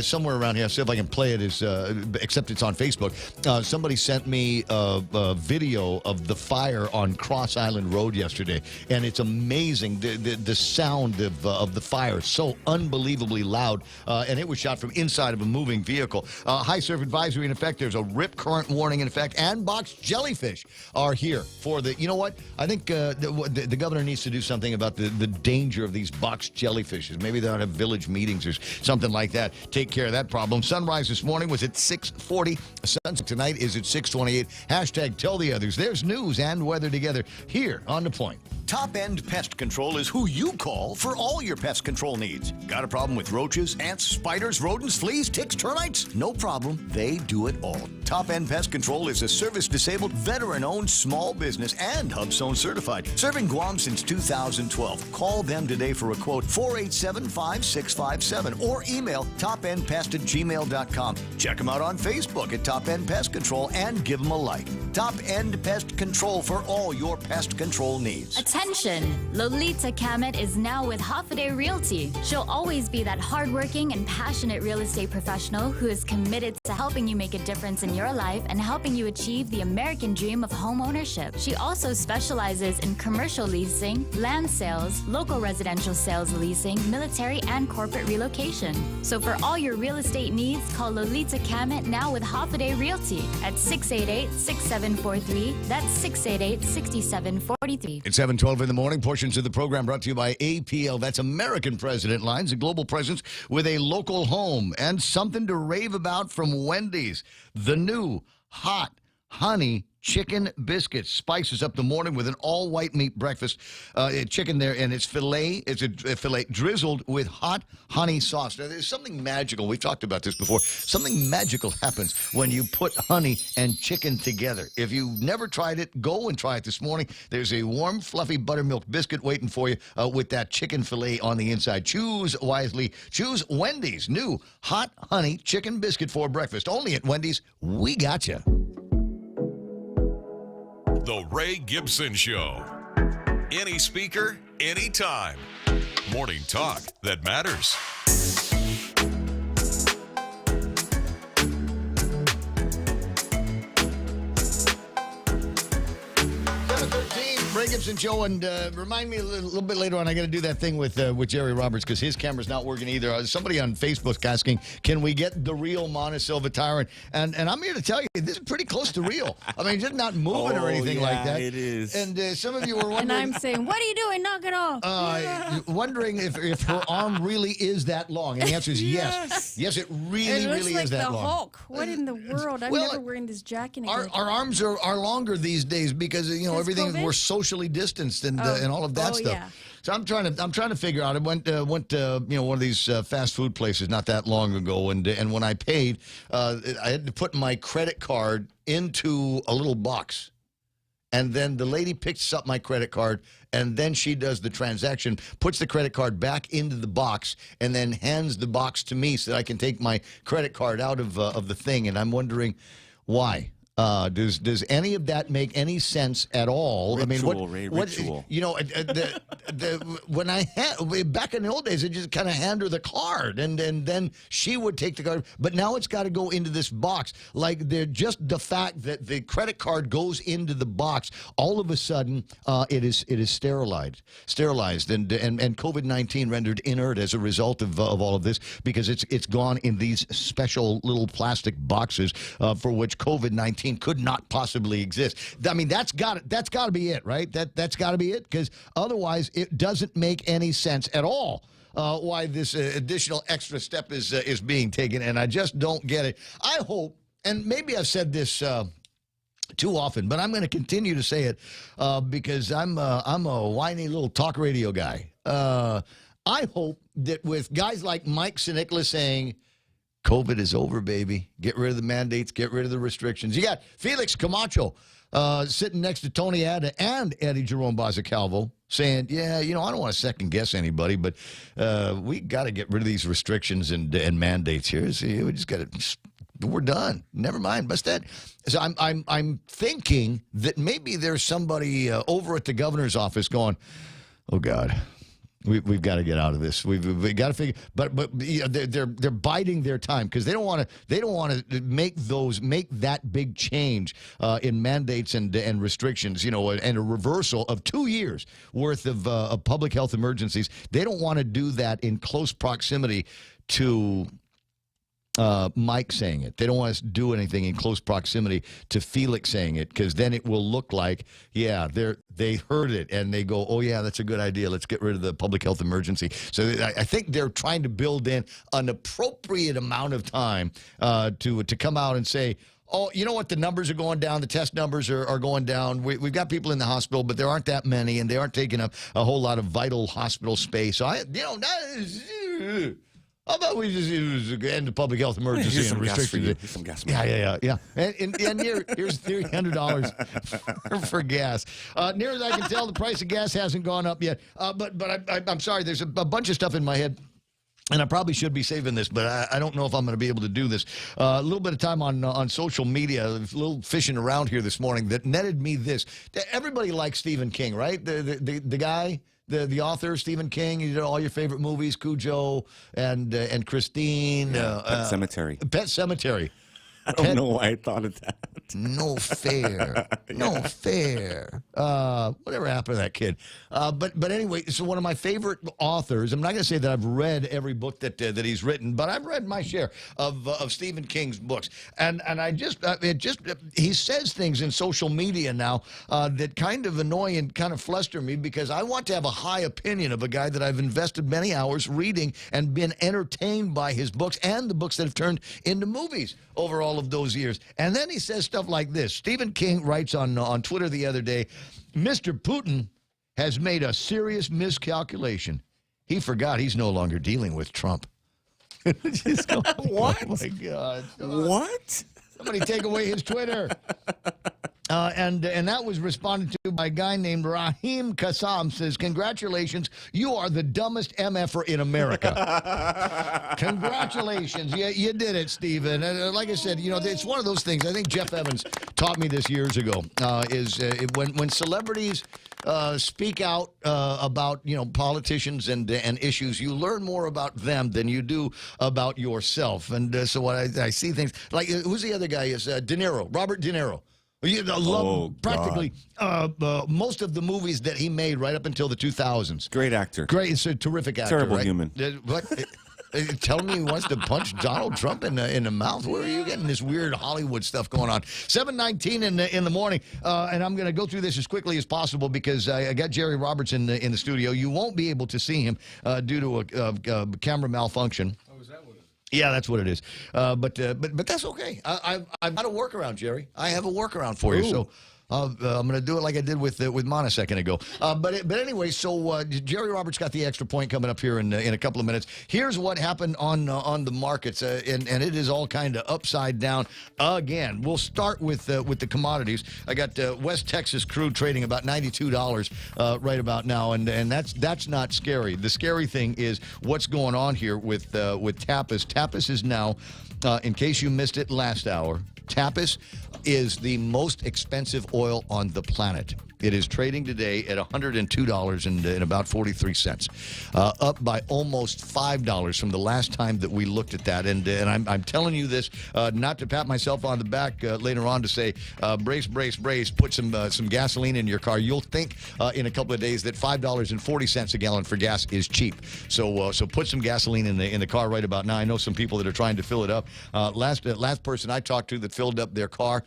somewhere around here. I'll see if I can play it. Except it's on Facebook. Somebody sent me a video of the fire on Cross Island Road yesterday, and it's amazing. The sound of the fire is so unbelievably loud, and it was shot from inside of a moving vehicle. High surf advisory in effect. There's a rip current warning in effect, and box jellyfish are here for the. You know what? I think. The governor needs to do something about the danger of these box jellyfishes. Maybe they ought to have village meetings or something like that. Take care of that problem. Sunrise this morning was at 6:40. Sunset tonight is at 6:28. Hashtag tell the others. There's news and weather together here on The Point. Top End Pest Control is who you call for all your pest control needs. Got a problem with roaches, ants, spiders, rodents, fleas, ticks, termites? No problem. They do it all. Top End Pest Control is a service-disabled, veteran-owned small business and HubZone certified. Serving Guam since 2012. Call them today for a quote, 487-5657, or email topendpest@gmail.com. Check them out on Facebook at Top End Pest Control and give them a like. Top End Pest Control for all your pest control needs. Attention! Lolita Kamet is now with Hafaday Realty. She'll always be that hardworking and passionate real estate professional who is committed to helping you make a difference in your life and helping you achieve the American dream of home ownership. She also specializes in commercial leasing, land sales, local residential sales leasing, military and corporate relocation. So for all your real estate needs, call Lolita Kamet now with Hafaday Realty at 688-6743. That's 688-6743. It's 7:12 in the morning. Portions of the program brought to you by APL. That's American President Lines, a global presence with a local home and something to rave about from Wendy's. The new hot honey chicken biscuits. Spices up the morning with an all-white meat breakfast. Chicken there, and it's filet. It's a filet drizzled with hot honey sauce. Now, there's something magical. We've talked about this before. Something magical happens when you put honey and chicken together. If you've never tried it, go and try it this morning. There's a warm, fluffy buttermilk biscuit waiting for you with that chicken filet on the inside. Choose wisely. Choose Wendy's new hot honey chicken biscuit for breakfast. Only at Wendy's. We got you. The Ray Gibson Show. Any speaker, anytime. Morning talk that matters. Ray Gibson Show, and remind me a little bit later on. I got to do that thing with Jerry Roberts because his camera's not working either. Somebody on Facebook's asking, "Can we get the real Mona Silva Tyrant?" And I'm here to tell you, this is pretty close to real. I mean, just not moving or anything like that. It is. And some of you were wondering. And I'm saying, "What are you doing? Knock it off!" Wondering if her arm really is that long, and the answer is yes. Yes, it really like is that the long. Hulk. What in the world? I'm never wearing this jacket again. Our arms are longer these days because everything COVID? we're socially distanced and all of that stuff. Yeah. So I'm trying to figure out. I went to one of these fast food places not that long ago, and when I paid, I had to put my credit card into a little box. And then the lady picks up my credit card, and then she does the transaction, puts the credit card back into the box, and then hands the box to me so that I can take my credit card out of the thing. And I'm wondering why. Does any of that make any sense at all? Ritual, I Ray, mean, ritual. When I back in the old days, I just kind of hand her the card, and then she would take the card. But now it's got to go into this box. Like just the fact that the credit card goes into the box, all of a sudden it is sterilized, and COVID-19 rendered inert as a result of all of this because it's gone in these special little plastic boxes for which COVID-19 could not possibly exist. I mean, that's got to be it, right? That's got to be it, because otherwise it doesn't make any sense at all why this additional extra step is being taken, and I just don't get it. I hope, and maybe I've said this too often, but I'm going to continue to say it because I'm a whiny little talk radio guy. I hope that with guys like Mike Sinicla saying, COVID is over, baby. Get rid of the mandates. Get rid of the restrictions. You got Felix Camacho sitting next to Tony Adda and Eddie Jerome Baza-Calvo saying, yeah, I don't want to second guess anybody, but we got to get rid of these restrictions and mandates here. See, we just got to. We're done. Never mind. But that. So I'm thinking that maybe there's somebody over at the governor's office going, oh God. We've got to get out of this. We've got to figure. But they're biding their time because they don't want to make that big change in mandates and restrictions. And a reversal of 2 years worth of public health emergencies. They don't want to do that in close proximity to Mike saying it. They don't want us to do anything in close proximity to Felix saying it, because then it will look like, yeah, they heard it and they go, oh, yeah, that's a good idea. Let's get rid of the public health emergency. So I think they're trying to build in an appropriate amount of time to come out and say, oh, you know what? The numbers are going down. The test numbers are going down. We've got people in the hospital, but there aren't that many, and they aren't taking up a whole lot of vital hospital space. So how about we just end the public health emergency and restrictions? Here's some gas. Yeah. And here's $300 for gas. Near as I can tell, the price of gas hasn't gone up yet. But I'm sorry, there's a bunch of stuff in my head. And I probably should be saving this, but I don't know if I'm going to be able to do this. A little bit of time on social media, a little fishing around here this morning that netted me this. Everybody likes Stephen King, right? The guy, the author, Stephen King. He did all your favorite movies, Cujo and Christine. Pet Sematary. Pet Sematary. I don't know why I thought of that. No fair. No fair. Whatever happened to that kid? But anyway, so one of my favorite authors, I'm not going to say that I've read every book that he's written, but I've read my share of Stephen King's books. And he says things in social media now that kind of annoy and kind of fluster me, because I want to have a high opinion of a guy that I've invested many hours reading and been entertained by his books and the books that have turned into movies over all all of those years. And then he says stuff like this. Stephen King writes on Twitter the other day, Mr. Putin has made a serious miscalculation. He forgot he's no longer dealing with Trump. What? Oh, my God. What? Somebody take away his Twitter. And that was responded to by a guy named Rahim Kassam. Says, congratulations, you are the dumbest MFer in America. Congratulations. You did it, Stephen. Like I said, it's one of those things. I think Jeff Evans taught me this years ago, when celebrities speak out about, politicians and issues, you learn more about them than you do about yourself. And so when I see things like, who's the other guy? Is De Niro, Robert De Niro. Practically most of the movies that he made right up until the 2000s. Great actor. Great, it's a terrific actor. Terrible right? human. What? Tell me he wants to punch Donald Trump in the mouth. Where are you getting this weird Hollywood stuff going on? 7:19 in the morning, and I'm going to go through this as quickly as possible because I got Jerry Roberts in the studio. You won't be able to see him due to a camera malfunction. Yeah, that's what it is. But that's okay. I've got a workaround, Jerry. I have a workaround for you. So I'm going to do it like I did with Mon a second ago. But anyway, so Jerry Roberts got the extra point coming up here in a couple of minutes. Here's what happened on the markets, and it is all kind of upside down again. We'll start with the commodities. I got West Texas crude trading about $92 right about now, and that's not scary. The scary thing is what's going on here with Tapas. Tapas is now, in case you missed it last hour, Tapas is the most expensive oil on the planet. It is trading today at $102 and about 43 cents, up by almost $5 from the last time that we looked at that. And I'm telling you this not to pat myself on the back later on to say brace, put some gasoline in your car. You'll think in a couple of days that $5.40 a gallon for gas is cheap. So put some gasoline in the car right about now. I know some people that are trying to fill it up. Last person I talked to that filled up their car,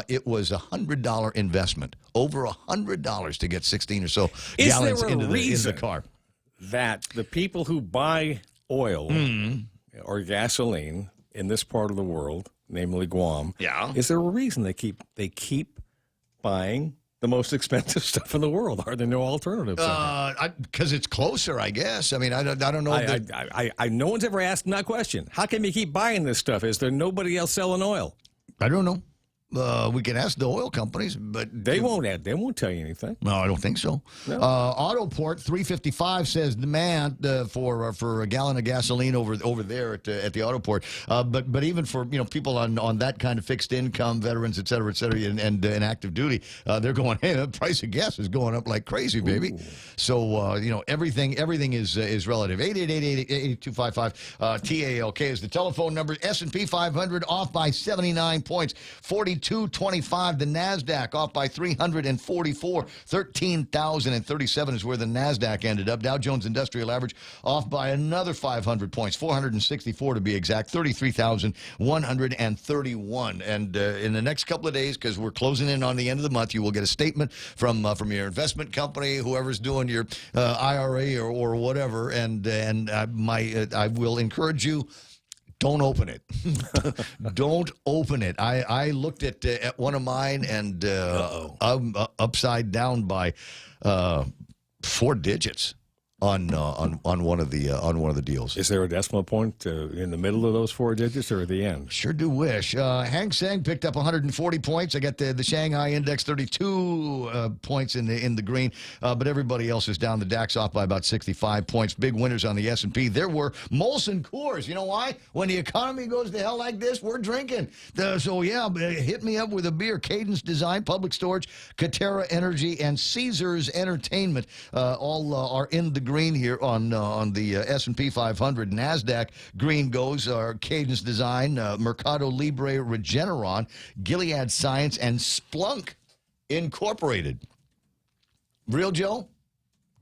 it was a $100 investment. Over $100 to get 16 or so gallons into the car. That the people who buy oil or gasoline in this part of the world, namely Guam, is there a reason they keep buying the most expensive stuff in the world? Are there no alternatives? Because it's closer, I guess. I mean, I don't know. I no one's ever asked that question. How come you keep buying this stuff? Is there nobody else selling oil? I don't know. We can ask the oil companies, but they won't tell you anything. No, I don't think so. No. Autoport 355 says demand for a gallon of gasoline over there at the Autoport. But even for people on that kind of fixed income, veterans, et cetera, and active duty, they're going, hey, the price of gas is going up like crazy, baby. Ooh. So everything is relative. 888-8255 TALK is the telephone number. S&P 500 off by 79 points. 42.25. The NASDAQ off by 344. 13,037 is where the NASDAQ ended up. Dow Jones Industrial Average off by another 500 points. 464 to be exact. 33,131. And in the next couple of days, because we're closing in on the end of the month, you will get a statement from your investment company, whoever's doing your IRA or whatever. And I will encourage you, don't open it. Don't open it. I looked at one of mine, and I'm upside down by 4 digits on one of the deals. Is there a decimal point in the middle of those 4 digits or at the end? Sure do wish. Hang Seng picked up 140 points. I got the Shanghai Index 32 points in the green, but everybody else is down. The DAX off by about 65 points. Big winners on the S&P. There were Molson Coors. You know why? When the economy goes to hell like this, we're drinking. So yeah, hit me up with a beer. Cadence Design, Public Storage, Katera Energy, and Caesars Entertainment all are in the green here on the S&P 500. NASDAQ green goes are Cadence Design, Mercado Libre, Regeneron, Gilead Science, and Splunk Incorporated. Real Joe?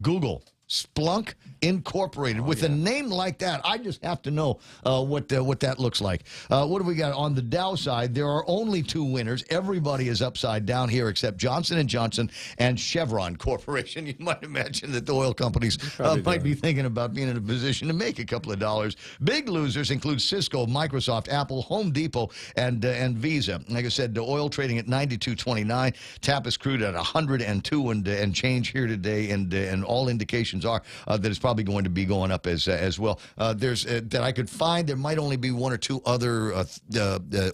Google. Splunk Incorporated. With a name like that, I just have to know what that looks like. What do we got on the Dow side? There are only 2 winners. Everybody is upside down here except Johnson & Johnson and Chevron Corporation. You might imagine that the oil companies might be thinking about being in a position to make a couple of dollars. Big losers include Cisco, Microsoft, Apple, Home Depot, and Visa. Like I said, the oil trading at 92.29. Tapis crude at 102 and change here today, and all indications are that it's probably going to be going up as well. There's that I could find. There might only be 1 or 2 other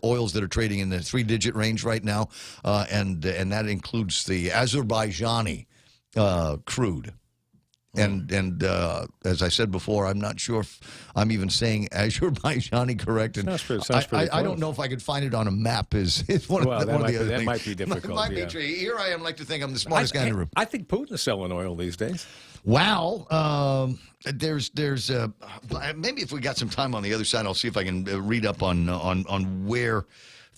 oils that are trading in the 3-digit range right now, and that includes the Azerbaijani crude. And as I said before, I'm not sure if I'm even saying Azerbaijani correct. And I don't know if I could find it on a map. Is one of the other things. That might be difficult. Might be tricky. Here I am, like to think I'm the smartest guy in the room. I think Putin's selling oil these days. Wow. There's maybe if we got some time on the other side, I'll see if I can read up on where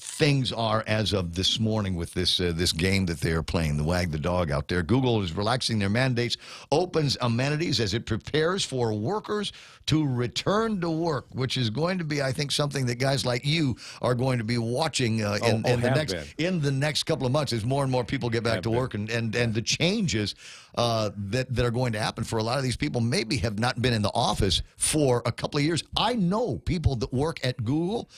things are as of this morning with this game that they are playing, the wag the dog out there. Google is relaxing their mandates, opens amenities as it prepares for workers to return to work, which is going to be, I think, something that guys like you are going to be watching in the next couple of months as more and more people get back to work, and the changes that are going to happen for a lot of these people maybe have not been in the office for a couple of years. I know people that work at Google,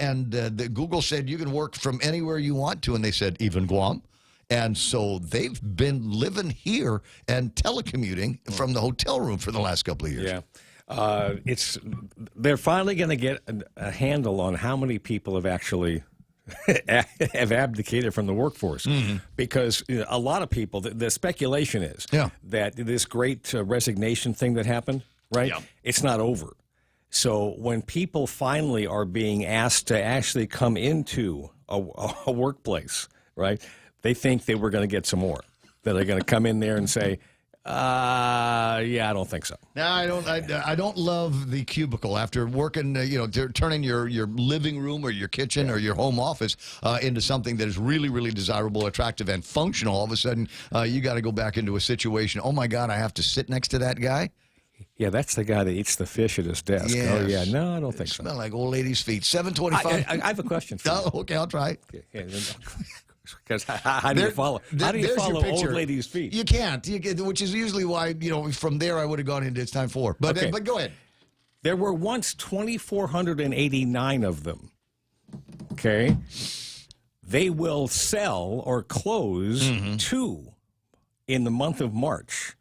and Google said you can work from anywhere you want to, and they said even Guam. And so they've been living here and telecommuting from the hotel room for the last couple of years. Yeah. They're finally going to get a handle on how many people have actually have abdicated from the workforce, because a lot of people, the speculation is that this great resignation thing that happened, right? Yeah. It's not over. So when people finally are being asked to actually come into a workplace, right, they think they were going to get some more. That are going to come in there and say, yeah, I don't think so. No, I don't love the cubicle after working, turning your living room or your kitchen or your home office into something that is really, really desirable, attractive, and functional. All of a sudden, you got to go back into a situation. Oh my God, I have to sit next to that guy. Yeah, that's the guy that eats the fish at his desk. Yes. Oh yeah, no, I don't think so. Smell like old lady's feet. 7:25. I have a question for you. Oh, okay, I'll try. Because how do you follow? How do you follow old ladies' feet? You can't. Which is usually why from there I would have gone into It's Time For. But okay. But go ahead. There were once 2,489 of them. Okay, they will sell or close 2 in the month of March.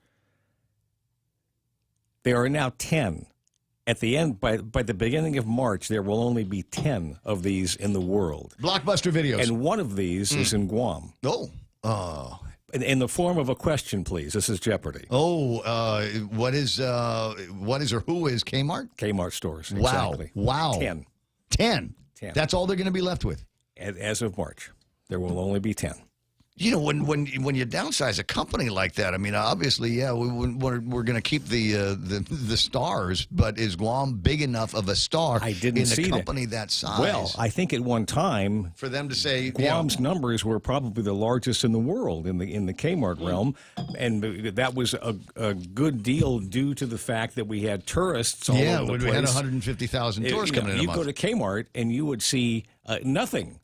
There are now 10. At the end, by the beginning of March, there will only be 10 of these in the world. Blockbuster videos. And one of these is in Guam. Oh. In the form of a question, please. This is Jeopardy. What is or who is Kmart? Kmart stores. Wow. Exactly. Wow. 10. 10. That's all they're going to be left with. As of March, there will only be 10. When you downsize a company like that, I mean, obviously, we're going to keep the stars, but is Guam big enough of a star in a company that size? Well, I think at one time for them to say Guam's numbers were probably the largest in the world in the Kmart realm, and that was a good deal due to the fact that we had tourists all over the place. We had 150,000 tourists coming in a month. You go to Kmart and you would see nothing.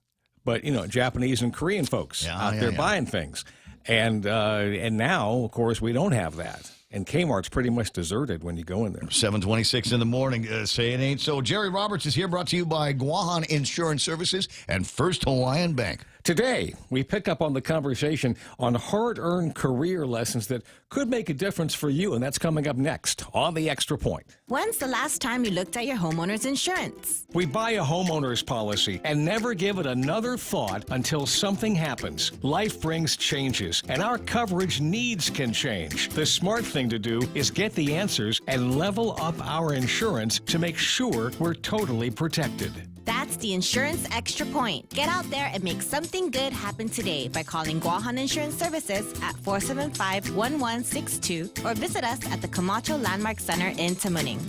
But, Japanese and Korean folks out there buying things. And now, of course, we don't have that. And Kmart's pretty much deserted when you go in there. 7:26 in the morning. Say it ain't so. Jerry Roberts is here, brought to you by Guahan Insurance Services and First Hawaiian Bank. Today, we pick up on the conversation on hard-earned career lessons that could make a difference for you, and that's coming up next on The Extra Point. When's the last time you looked at your homeowner's insurance? We buy a homeowner's policy and never give it another thought until something happens. Life brings changes, and our coverage needs can change. The smart thing to do is get the answers and level up our insurance to make sure we're totally protected. That's the Insurance Extra Point. Get out there and make something good happen today by calling Guahan Insurance Services at 475-1162 or visit us at the Camacho Landmark Center in Tamuning.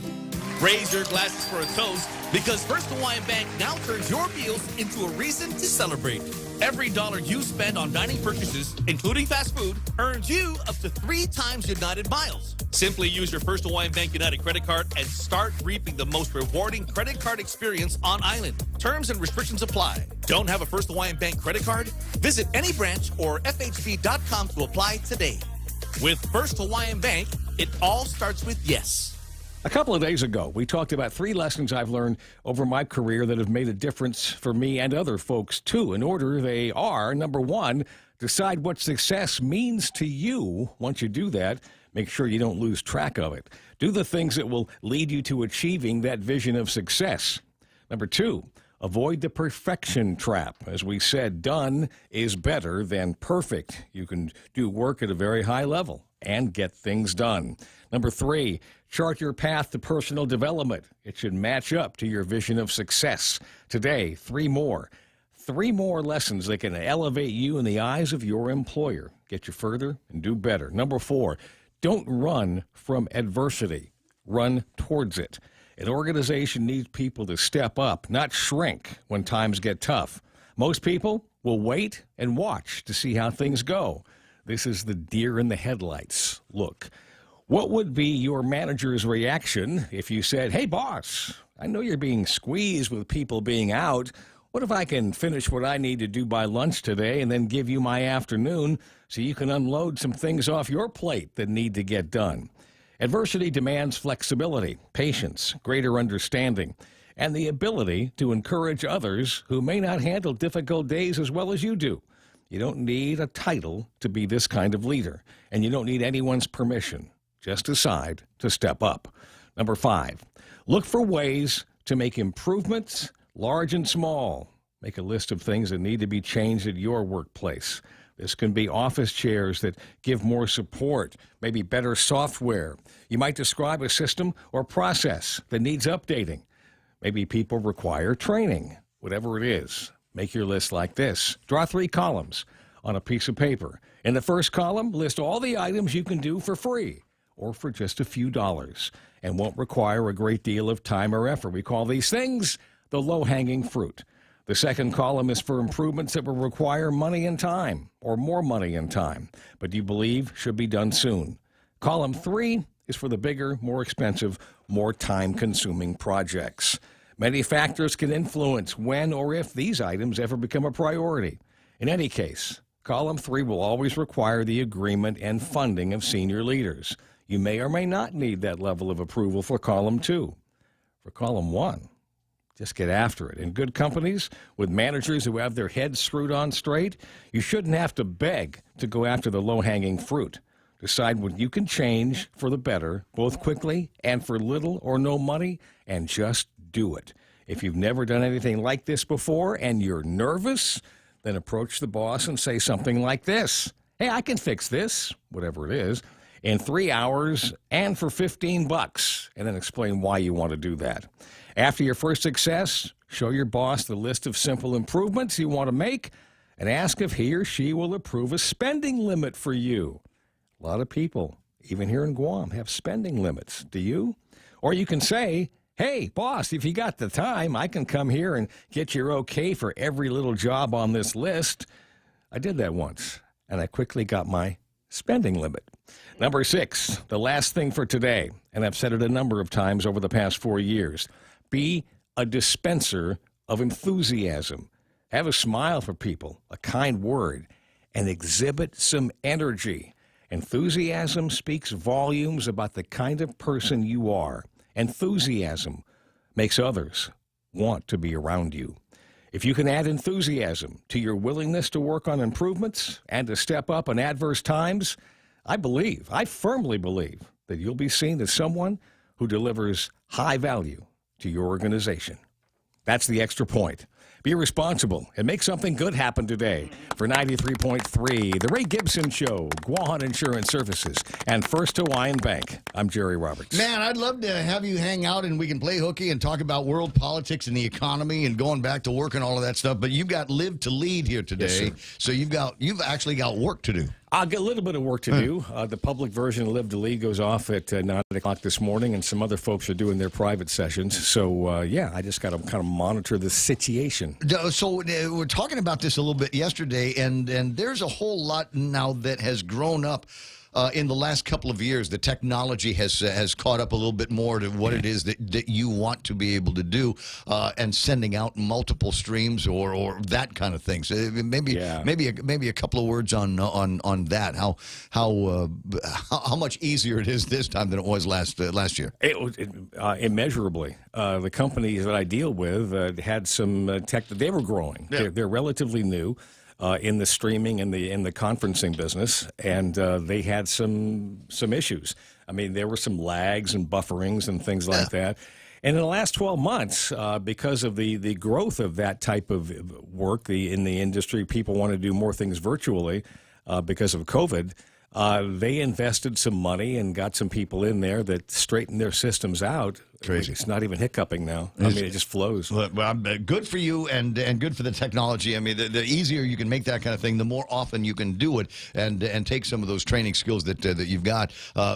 Raise your glasses for a toast Because First Hawaiian Bank now turns your meals into a reason to celebrate. Every dollar you spend on dining purchases, including fast food, earns you up to 3 times United miles. Simply use your First Hawaiian Bank United credit card and start reaping the most rewarding credit card experience on island. Terms and restrictions apply. Don't have a First Hawaiian Bank credit card? Visit any branch or FHB.com to apply today. With First Hawaiian Bank, it all starts with yes. A couple of days ago, we talked about 3 lessons I've learned over my career that have made a difference for me and other folks, too. In order, they are, number 1, decide what success means to you. Once you do that, make sure you don't lose track of it. Do the things that will lead you to achieving that vision of success. Number 2, avoid the perfection trap. As we said, done is better than perfect. You can do work at a very high level and get things done. Number 3, chart your path to personal development. It should match up to your vision of success. Today, 3 more. 3 more lessons that can elevate you in the eyes of your employer, get you further and do better. Number 4, don't run from adversity. Run towards it. An organization needs people to step up, not shrink when times get tough. Most people will wait and watch to see how things go. This is the deer in the headlights look. What would be your manager's reaction if you said, "Hey, boss, I know you're being squeezed with people being out. What if I can finish what I need to do by lunch today and then give you my afternoon so you can unload some things off your plate that need to get done?" Adversity demands flexibility, patience, greater understanding, and the ability to encourage others who may not handle difficult days as well as you do. You don't need a title to be this kind of leader, and you don't need anyone's permission. Just decide to step up. Number 5, look for ways to make improvements, large and small. Make a list of things that need to be changed at your workplace. This can be office chairs that give more support, maybe better software. You might describe a system or process that needs updating. Maybe people require training. Whatever it is, make your list like this. Draw 3 columns on a piece of paper. In the first column, list all the items you can do for free or for just a few dollars and won't require a great deal of time or effort. We call these things the low-hanging fruit. The second column is for improvements that will require money and time, or more money and time, but you believe should be done soon. Column 3 is for the bigger, more expensive, more time-consuming projects. Many factors can influence when or if these items ever become a priority. In any case, column 3 will always require the agreement and funding of senior leaders. You may or may not need that level of approval for column 2. For column 1, just get after it. In good companies, with managers who have their heads screwed on straight, you shouldn't have to beg to go after the low-hanging fruit. Decide what you can change for the better, both quickly and for little or no money, and just do it. If you've never done anything like this before and you're nervous, then approach the boss and say something like this. "Hey, I can fix this," whatever it is, in 3 hours and for $15, and then explain why you want to do that. After your first success, show your boss the list of simple improvements you want to make and ask if he or she will approve a spending limit for you. A lot of people, even here in Guam, have spending limits. Do you? Or you can say, "Hey, boss, if you got the time, I can come here and get your okay for every little job on this list." I did that once, and I quickly got my spending limit. Number 6, the last thing for today, and I've said it a number of times over the past 4 years. Be a dispenser of enthusiasm. Have a smile for people, a kind word, and exhibit some energy. Enthusiasm speaks volumes about the kind of person you are. Enthusiasm makes others want to be around you. If you can add enthusiasm to your willingness to work on improvements and to step up in adverse times, I firmly believe that you'll be seen as someone who delivers high value to your organization. That's the extra point. Be responsible and make something good happen today. For 93.3, The Ray Gibson Show, Guahan Insurance Services, and First Hawaiian Bank, I'm Jerry Roberts. Man, I'd love to have you hang out and we can play hooky and talk about world politics and the economy and going back to work and all of that stuff. But you've got Live to Lead here today, Yes, sir. so you've actually got work to do. I'll get a little bit of work to do. The public version of Live to Lead goes off at 9 o'clock this morning, and some other folks are doing their private sessions. So, I just got to kind of monitor the situation. So we're talking about this a little bit yesterday, and there's a whole lot now that has grown up. In the last couple of years, the technology has caught up a little bit more to what it is that you want to be able to do, and sending out multiple streams or that kind of thing. So maybe a couple of words on that. How much easier it is this time than it was last year. Immeasurably. The companies that I deal with had some tech that they were growing. Yeah. They're relatively new. In the streaming and in the conferencing business, and they had some issues. I mean, there were some lags and bufferings and things like that. And in the last 12 months, because of the growth of that type of work in the industry, people want to do more things virtually because of COVID. They invested some money and got some people in there that straightened their systems out. Crazy. It's not even hiccuping now. I mean, it just flows. Well, good for you and good for the technology. I mean, the easier you can make that kind of thing, the more often you can do it and take some of those training skills that you've got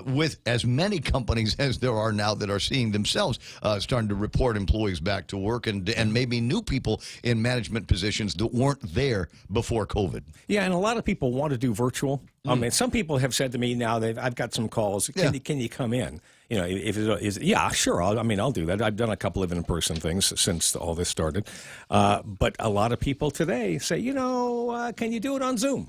with as many companies as there are now that are seeing themselves starting to report employees back to work and maybe new people in management positions that weren't there before COVID. Yeah, and a lot of people want to do virtual. I mean, some people have said to me now that I've got some calls. Can you come in? You know, if it is, sure. I'll do that. I've done a couple of in-person things since all this started. But a lot of people today say, can you do it on Zoom?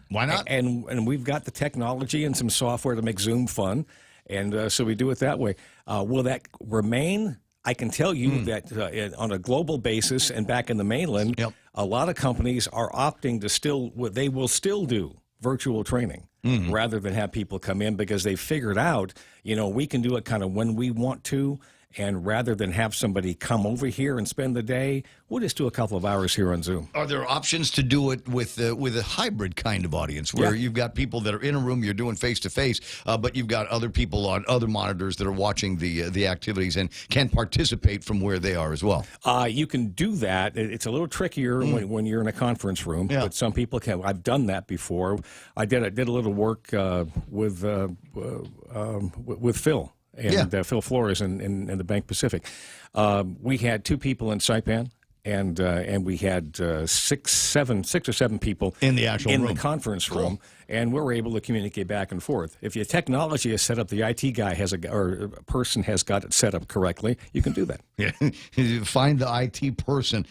Why not? And we've got the technology and some software to make Zoom fun, and so we do it that way. Will that remain? I can tell you that on a global basis and back in the mainland, a lot of companies are opting to they will still do virtual training rather than have people come in because they figured out, we can do it kind of when we want to. And rather than have somebody come over here and spend the day, we'll just do a couple of hours here on Zoom. Are there options to do it with a hybrid kind of audience where you've got people that are in a room, you're doing face-to-face, but you've got other people on other monitors that are watching the activities and can participate from where they are as well? You can do that. It's a little trickier when you're in a conference room, but some people can. I've done that before. I did a little work with Phil. And Phil Flores in the Bank Pacific. We had 2 people in Saipan, and we had six or seven people in the actual room. The conference room, and we were able to communicate back and forth. If your technology is set up, the IT guy or person has got it set up correctly, you can do that. Yeah, find the IT person.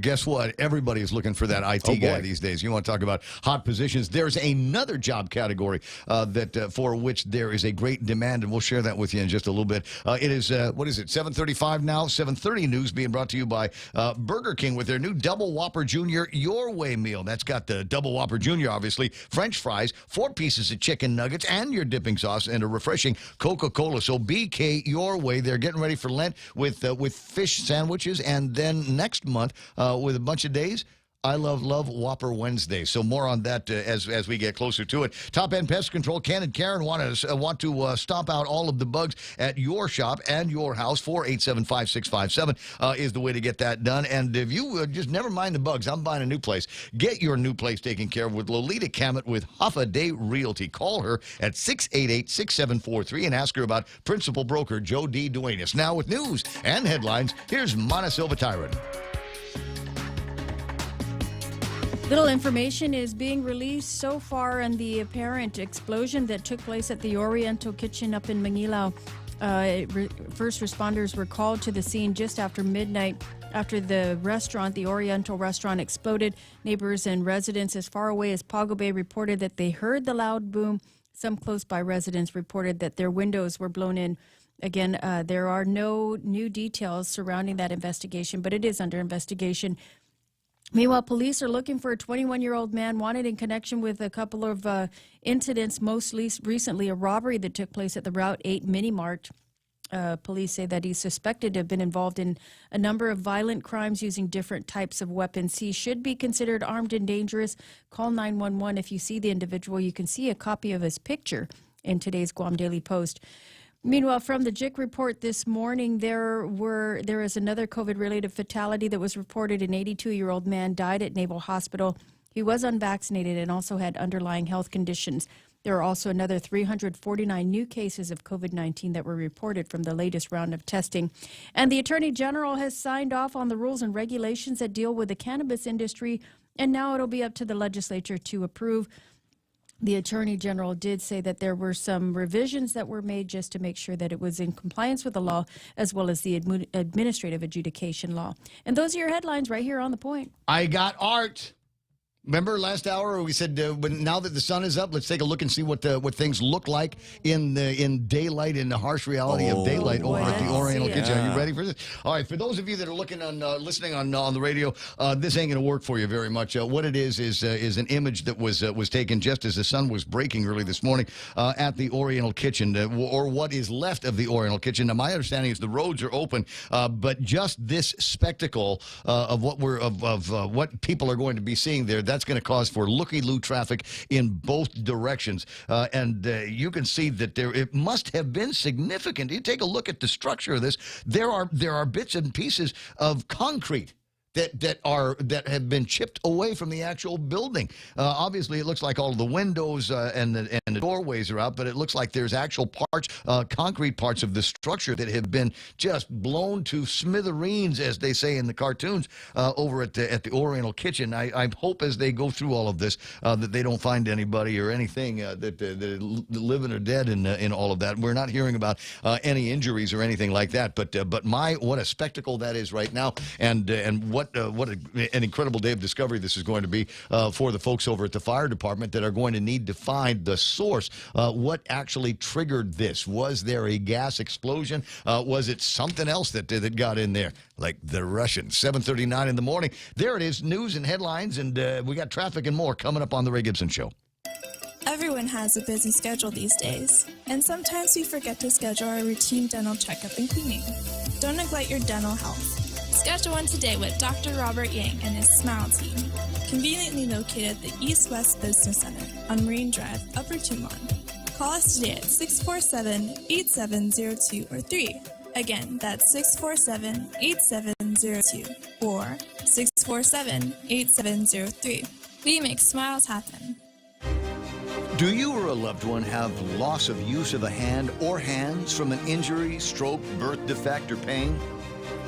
Guess what? Everybody is looking for that IT guy these days. You want to talk about hot positions? There's another job category that for which there is a great demand, and we'll share that with you in just a little bit. It is what is it? 7:35 now. 7:30 news being brought to you by Burger King with their new Double Whopper Jr. Your Way meal. That's got the Double Whopper Jr. obviously, French fries, 4 pieces of chicken nuggets, and your dipping sauce, and a refreshing Coca-Cola. So BK Your Way. They're getting ready for Lent with fish sandwiches, and then next month with a bunch of days, I Love Whopper Wednesday. So more on that as we get closer to it. Top End Pest Control, Ken and Karen want to stomp out all of the bugs at your shop and your house. 487-5657 is the way to get that done. And if you just never mind the bugs, I'm buying a new place. Get your new place taken care of with Lolita Kamet with Half a Day Realty. Call her at 688-6743 and ask her about Principal Broker Joe D. Duenas. Now with news and headlines, here's Mana Silva Tyron. Little information is being released so far on the apparent explosion that took place at the Oriental Kitchen up in Manilao. First responders were called to the scene just after midnight after the Oriental restaurant, exploded. Neighbors and residents as far away as Pago Bay reported that they heard the loud boom. Some close by residents reported that their windows were blown in. Again, there are no new details surrounding that investigation, but it is under investigation. Meanwhile, police are looking for a 21-year-old man wanted in connection with a couple of incidents, most recently a robbery that took place at the Route 8 Mini Mart. Police say that he's suspected to have been involved in a number of violent crimes using different types of weapons. He should be considered armed and dangerous. Call 911 if you see the individual. You can see a copy of his picture in today's Guam Daily Post. Meanwhile, from the JIC report this morning, there is another COVID-related fatality that was reported. An 82-year-old man died at Naval Hospital. He was unvaccinated and also had underlying health conditions. There are also another 349 new cases of COVID-19 that were reported from the latest round of testing. And the Attorney General has signed off on the rules and regulations that deal with the cannabis industry, and now it'll be up to the legislature to approve. The Attorney General did say that there were some revisions that were made just to make sure that it was in compliance with the law, as well as the administrative adjudication law. And those are your headlines right here on The Point. I got art. Remember last hour we said now that the sun is up, let's take a look and see what things look like in daylight, in the harsh reality of daylight over at the Oriental Kitchen. Are you ready for this? All right, for those of you that are listening on the radio, this ain't going to work for you very much. What it is an image that was taken just as the sun was breaking early this morning at the Oriental Kitchen, or what is left of the Oriental Kitchen. Now, my understanding is the roads are open, but just this spectacle of what people are going to be seeing there, that's going to cause for looky-loo traffic in both directions. And you can see that it must have been significant. You take a look at the structure of this. There are bits and pieces of concrete that have been chipped away from the actual building. Obviously, it looks like all of the windows and the doorways are out, but it looks like there's actual parts, concrete parts of the structure that have been just blown to smithereens, as they say in the cartoons, over at the Oriental Kitchen. I hope as they go through all of this that they don't find anybody or anything that living or dead in all of that. We're not hearing about any injuries or anything like that. But what a spectacle that is right now, and what an incredible day of discovery this is going to be for the folks over at the fire department that are going to need to find the source. What actually triggered this? Was there a gas explosion? Was it something else that got in there, like the Russians? 7:39 in the morning. There it is, news and headlines, and we got traffic and more coming up on the Ray Gibson Show. Everyone has a busy schedule these days, and sometimes we forget to schedule our routine dental checkup and cleaning. Don't neglect your dental health. Schedule one today with Dr. Robert Yang and his Smile team, conveniently located at the East West Business Center on Marine Drive, Upper Tumon. Call us today at 647-8702 or 3. Again, that's 647-8702 or 647-8703. We make smiles happen. Do you or a loved one have loss of use of a hand or hands from an injury, stroke, birth defect, or pain?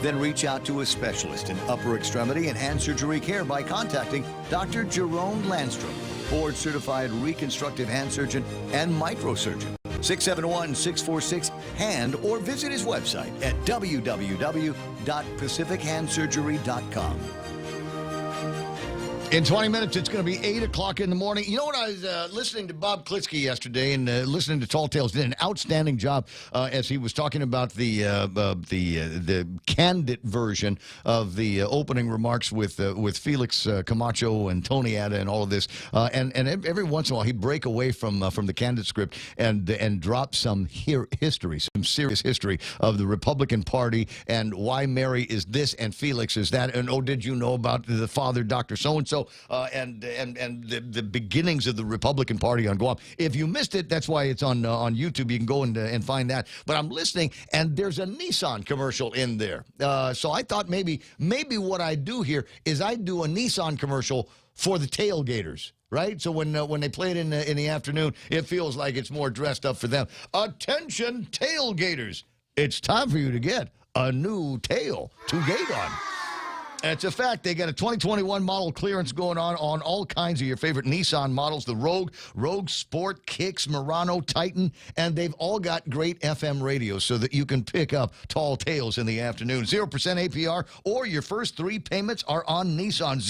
Then reach out to a specialist in upper extremity and hand surgery care by contacting Dr. Jerome Landstrom, board-certified reconstructive hand surgeon and microsurgeon. 671-646-HAND, or visit his website at www.pacifichandsurgery.com. In 20 minutes, it's going to be 8 o'clock in the morning. You know what? I was listening to Bob Klitsky yesterday and listening to Tall Tales. Did an outstanding job as he was talking about the candid version of the opening remarks with Felix Camacho and Tony Atta and all of this. And every once in a while, he'd break away from the candid script and drop some history, some serious history of the Republican Party and why Mary is this and Felix is that. And, oh, did you know about the father, Dr. So-and-so? And the beginnings of the Republican Party on Guam. If you missed it, that's why it's on YouTube. You can go and find that. But I'm listening, and there's a Nissan commercial in there. So I thought maybe what I do here is I do a Nissan commercial for the tailgaters. Right? So when they play it in the afternoon, it feels like it's more dressed up for them. Attention, tailgaters. It's time for you to get a new tail to gate on. It's a fact. They got a 2021 model clearance going on all kinds of your favorite Nissan models, the Rogue Sport, Kicks, Murano, Titan, and they've all got great FM radios so that you can pick up Tall Tales in the afternoon. 0% APR, or your first 3 payments are on Nissan.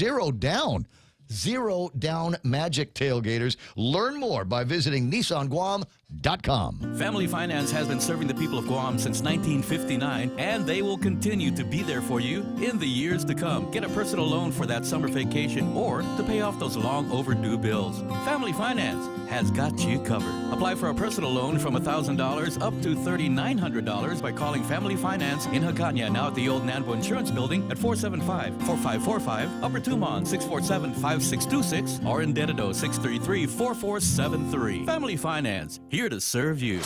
Zero down Magic Tailgaters. Learn more by visiting NissanGuam.com. Family Finance has been serving the people of Guam since 1959, and they will continue to be there for you in the years to come. Get a personal loan for that summer vacation or to pay off those long overdue bills. Family Finance has got you covered. Apply for a personal loan from $1,000 up to $3,900 by calling Family Finance in Hagåtña, now at the old Nanbo Insurance Building at 475-4545, Upper Tumon 647-5626, or in Dededo 633-4473. Family Finance, here to serve you.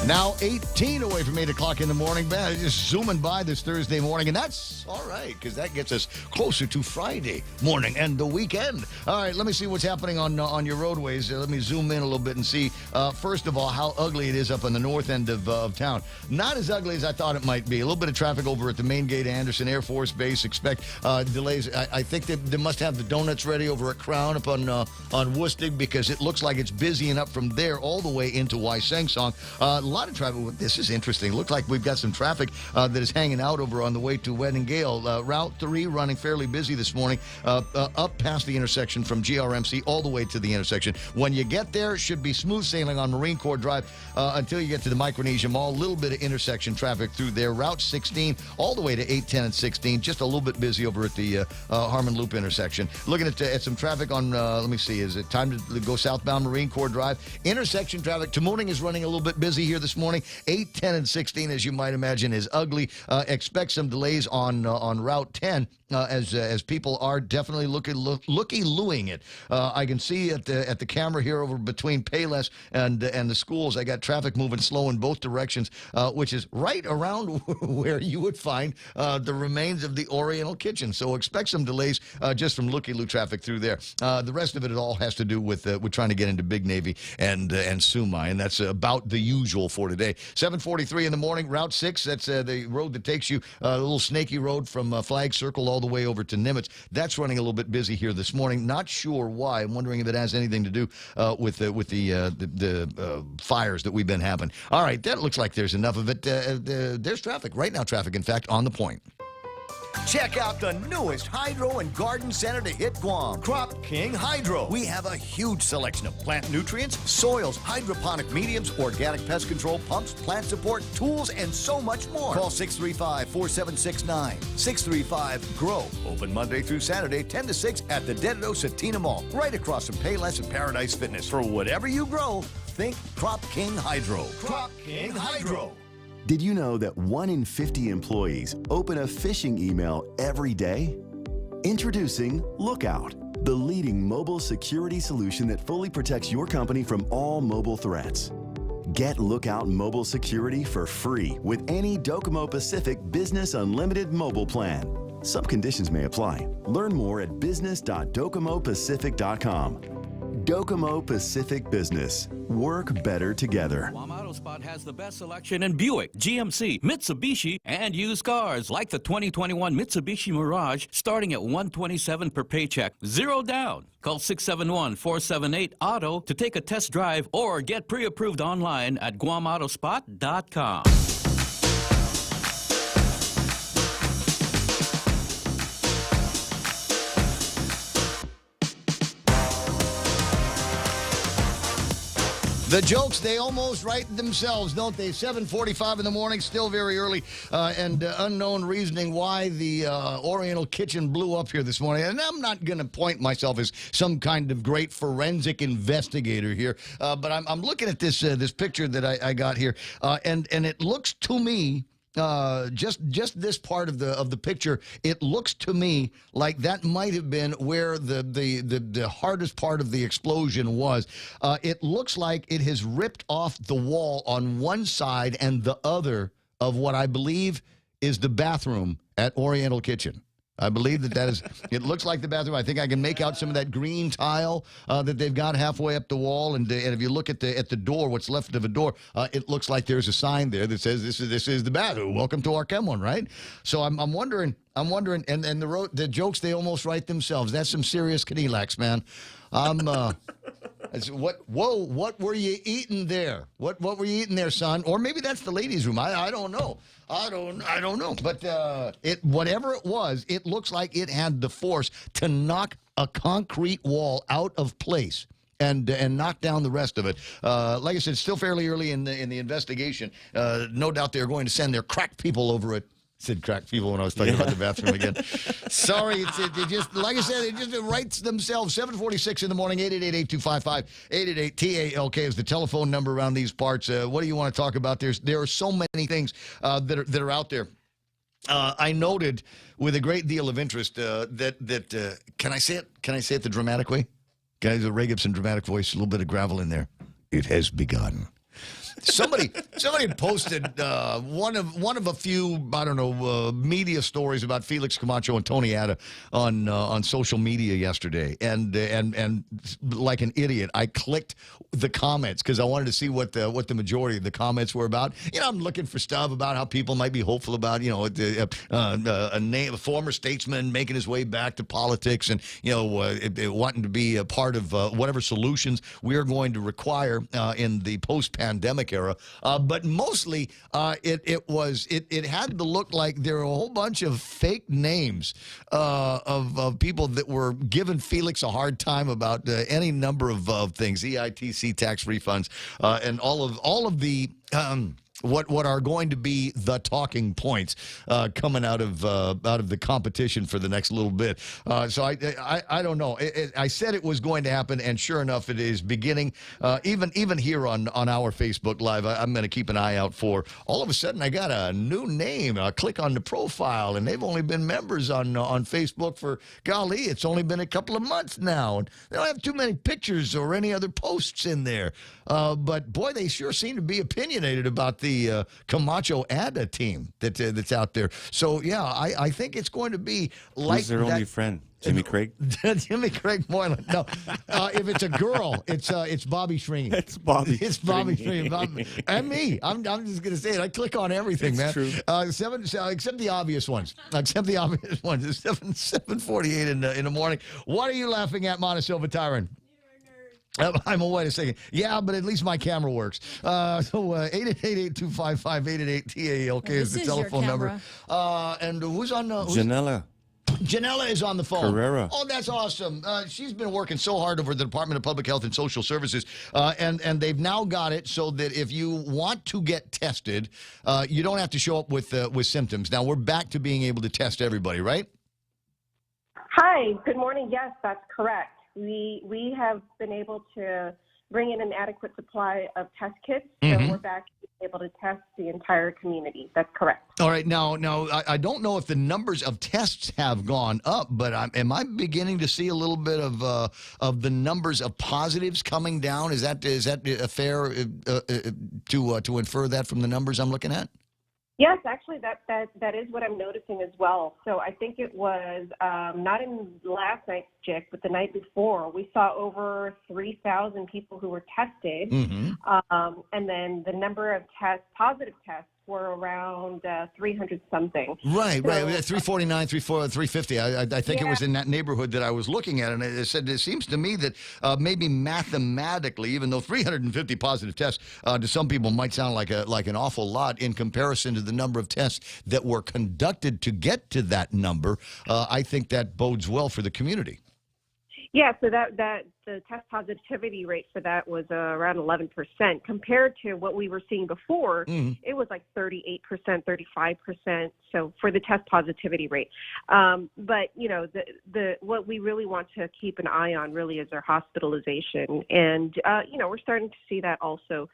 Now 18 away from 8 o'clock in the morning. Man, just zooming by this Thursday morning, and that's all right because that gets us closer to Friday morning and the weekend. All right, let me see what's happening on your roadways. Let me zoom in a little bit and see, first of all, how ugly it is up on the north end of town. Not as ugly as I thought it might be. A little bit of traffic over at the main gate of Anderson Air Force Base. Expect delays. I think they must have the donuts ready over at Crown up on Woostig because it looks like it's busy enough from there all the way into Waisangsong. A lot of traffic. This is interesting. Looks like we've got some traffic that is hanging out over on the way to Weddingale. Route 3 running fairly busy this morning up past the intersection from GRMC all the way to the intersection. When you get there, it should be smooth sailing on Marine Corps Drive until you get to the Micronesia Mall. A little bit of intersection traffic through there. Route 16 all the way to 8, 10, and 16. Just a little bit busy over at the Harmon Loop intersection. Looking at some traffic on, let me see, is it time to go southbound Marine Corps Drive? Intersection traffic. Tamuning is running a little bit busy here this morning. 8, 10, and 16, as you might imagine, is ugly. Expect some delays on Route 10 as people are definitely looky-looing it. I can see at the camera here over between Payless and the schools, I got traffic moving slow in both directions, which is right around where you would find the remains of the Oriental Kitchen. So expect some delays just from looky-loo traffic through there. The rest of it all has to do with trying to get into Big Navy and Sumai, and that's about the usual for today. 7:43 in the morning, Route 6, that's the road that takes you, a little snaky road from Flag Circle all the way over to Nimitz. That's running a little bit busy here this morning. Not sure why. I'm wondering if it has anything to do with the fires that we've been having. All right, that looks like there's enough of it. There's traffic. Right now, traffic, in fact, on the point. Check out the newest hydro and garden center to hit Guam, Crop King Hydro. We have a huge selection of plant nutrients, soils, hydroponic mediums, organic pest control pumps, plant support, tools, and so much more. Call 635-4769. 635-GROW. Open Monday through Saturday, 10 to 6 at the Dededo Satina Mall, right across from Payless and Paradise Fitness. For whatever you grow, think Crop King Hydro. Crop King Hydro. Did you know that 1 in 50 employees open a phishing email every day? Introducing Lookout, the leading mobile security solution that fully protects your company from all mobile threats. Get Lookout Mobile Security for free with any Docomo Pacific Business Unlimited mobile plan. Some conditions may apply. Learn more at business.docomopacific.com. Docomo Pacific Business. Work better together. Guam Auto Spot has the best selection in Buick, GMC, Mitsubishi, and used cars like the 2021 Mitsubishi Mirage starting at $127 per paycheck. Zero down. Call 671-478-AUTO to take a test drive or get pre-approved online at GuamAutospot.com. The jokes, they almost write themselves, don't they? 7:45 in the morning, still very early, and unknown reasoning why the Oriental Kitchen blew up here this morning. And I'm not going to point myself as some kind of great forensic investigator here, but I'm looking at this picture that I got here, and it looks to me, just this part of the picture, it looks to me like that might have been where the hardest part of the explosion was. It looks like it has ripped off the wall on one side and the other of what I believe is the bathroom at Oriental Kitchen. I believe that is, it looks like the bathroom. I think I can make out some of that green tile that they've got halfway up the wall. And if you look at the door, what's left of a door, it looks like there's a sign there that says this is the bathroom. Welcome to our Chem1, right? So I'm wondering, and the jokes, they almost write themselves. That's some serious Cadillacs, man. What were you eating there? What were you eating there, son? Or maybe that's the ladies' room. I don't know. I don't know. But whatever it was, it looks like it had the force to knock a concrete wall out of place and knock down the rest of it. Like I said, still fairly early in the investigation. No doubt they're going to send their crack people over it. Said crack people when I was talking about the bathroom again. Sorry, it just, like I said, it just writes themselves. 7:46 in the morning, 888-8255, 888-TALK is the telephone number around these parts. What do you want to talk about? There are so many things that are out there. I noted with a great deal of interest that can I say it? Can I say it the dramatic way? Guys, a Ray Gibson dramatic voice, a little bit of gravel in there. It has begun. Somebody posted one of a few, I don't know, media stories about Felix Camacho and Tony Atta on social media yesterday, and like an idiot, I clicked the comments because I wanted to see what the majority of the comments were about. I'm looking for stuff about how people might be hopeful about a former statesman making his way back to politics, and wanting to be a part of whatever solutions we are going to require in the post-pandemic era. But mostly, it had to look like there were a whole bunch of fake names of people that were giving Felix a hard time about any number of things, EITC tax refunds, and all of the. What are going to be the talking points coming out of the competition for the next little bit? So I don't know. I said it was going to happen, and sure enough, it is beginning. Even here on our Facebook Live, I'm going to keep an eye out for. All of a sudden, I got a new name. I click on the profile, and they've only been members on Facebook for, golly, it's only been a couple of months now. And they don't have too many pictures or any other posts in there. But boy, they sure seem to be opinionated about the Camacho Atta team that's out there. So yeah, I think it's going to be like Who's their only friend? Jimmy Craig? Jimmy Craig Moylan. No, if it's a girl, it's Bobby Shringy. It's Bobby. It's Bobby Shringy. And me. I'm just gonna say it. I click on everything, man. True. Except the obvious ones. It's 7:48 in the morning. What are you laughing at, Montesilva Tyron? I'm wait a second. Yeah, but at least my camera works. So 888-825-5888-TALK is the telephone number. And who's on? Janella. Janella is on the phone. Carrera. Oh, that's awesome. She's been working so hard over the Department of Public Health and Social Services, and they've now got it so that if you want to get tested, you don't have to show up with symptoms. Now, we're back to being able to test everybody, right? Hi, good morning. Yes, that's correct. We have been able to bring in an adequate supply of test kits, so we're back to being able to test the entire community. That's correct. All right. Now, I don't know if the numbers of tests have gone up, but am I beginning to see a little bit of the numbers of positives coming down? Is that a fair to infer that from the numbers I'm looking at? Yes, actually, that is what I'm noticing as well. So I think it was not in last night's JIC, but the night before, we saw over 3,000 people who were tested, and then the number of positive tests were around 300 something. Right. 349, 350. I think it was in that neighborhood that I was looking at, and it said it seems to me that maybe mathematically, even though 350 positive tests to some people might sound like an awful lot in comparison to the number of tests that were conducted to get to that number, I think that bodes well for the community. Yeah, so that the test positivity rate for that was around 11%. Compared to what we were seeing before, it was like 38%, 35%. So for the test positivity rate, but the what we really want to keep an eye on really is our hospitalization, and we're starting to see that also.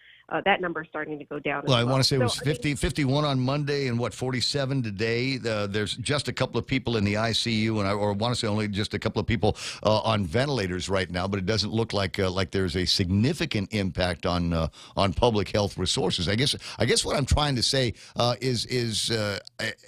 That number is starting to go down. Well, I want to say it was 51 on Monday and 47 today. There's just a couple of people in the ICU, and I want to say only just a couple of people on ventilators right now. But it doesn't look like there's a significant impact on public health resources. I guess what I'm trying to say is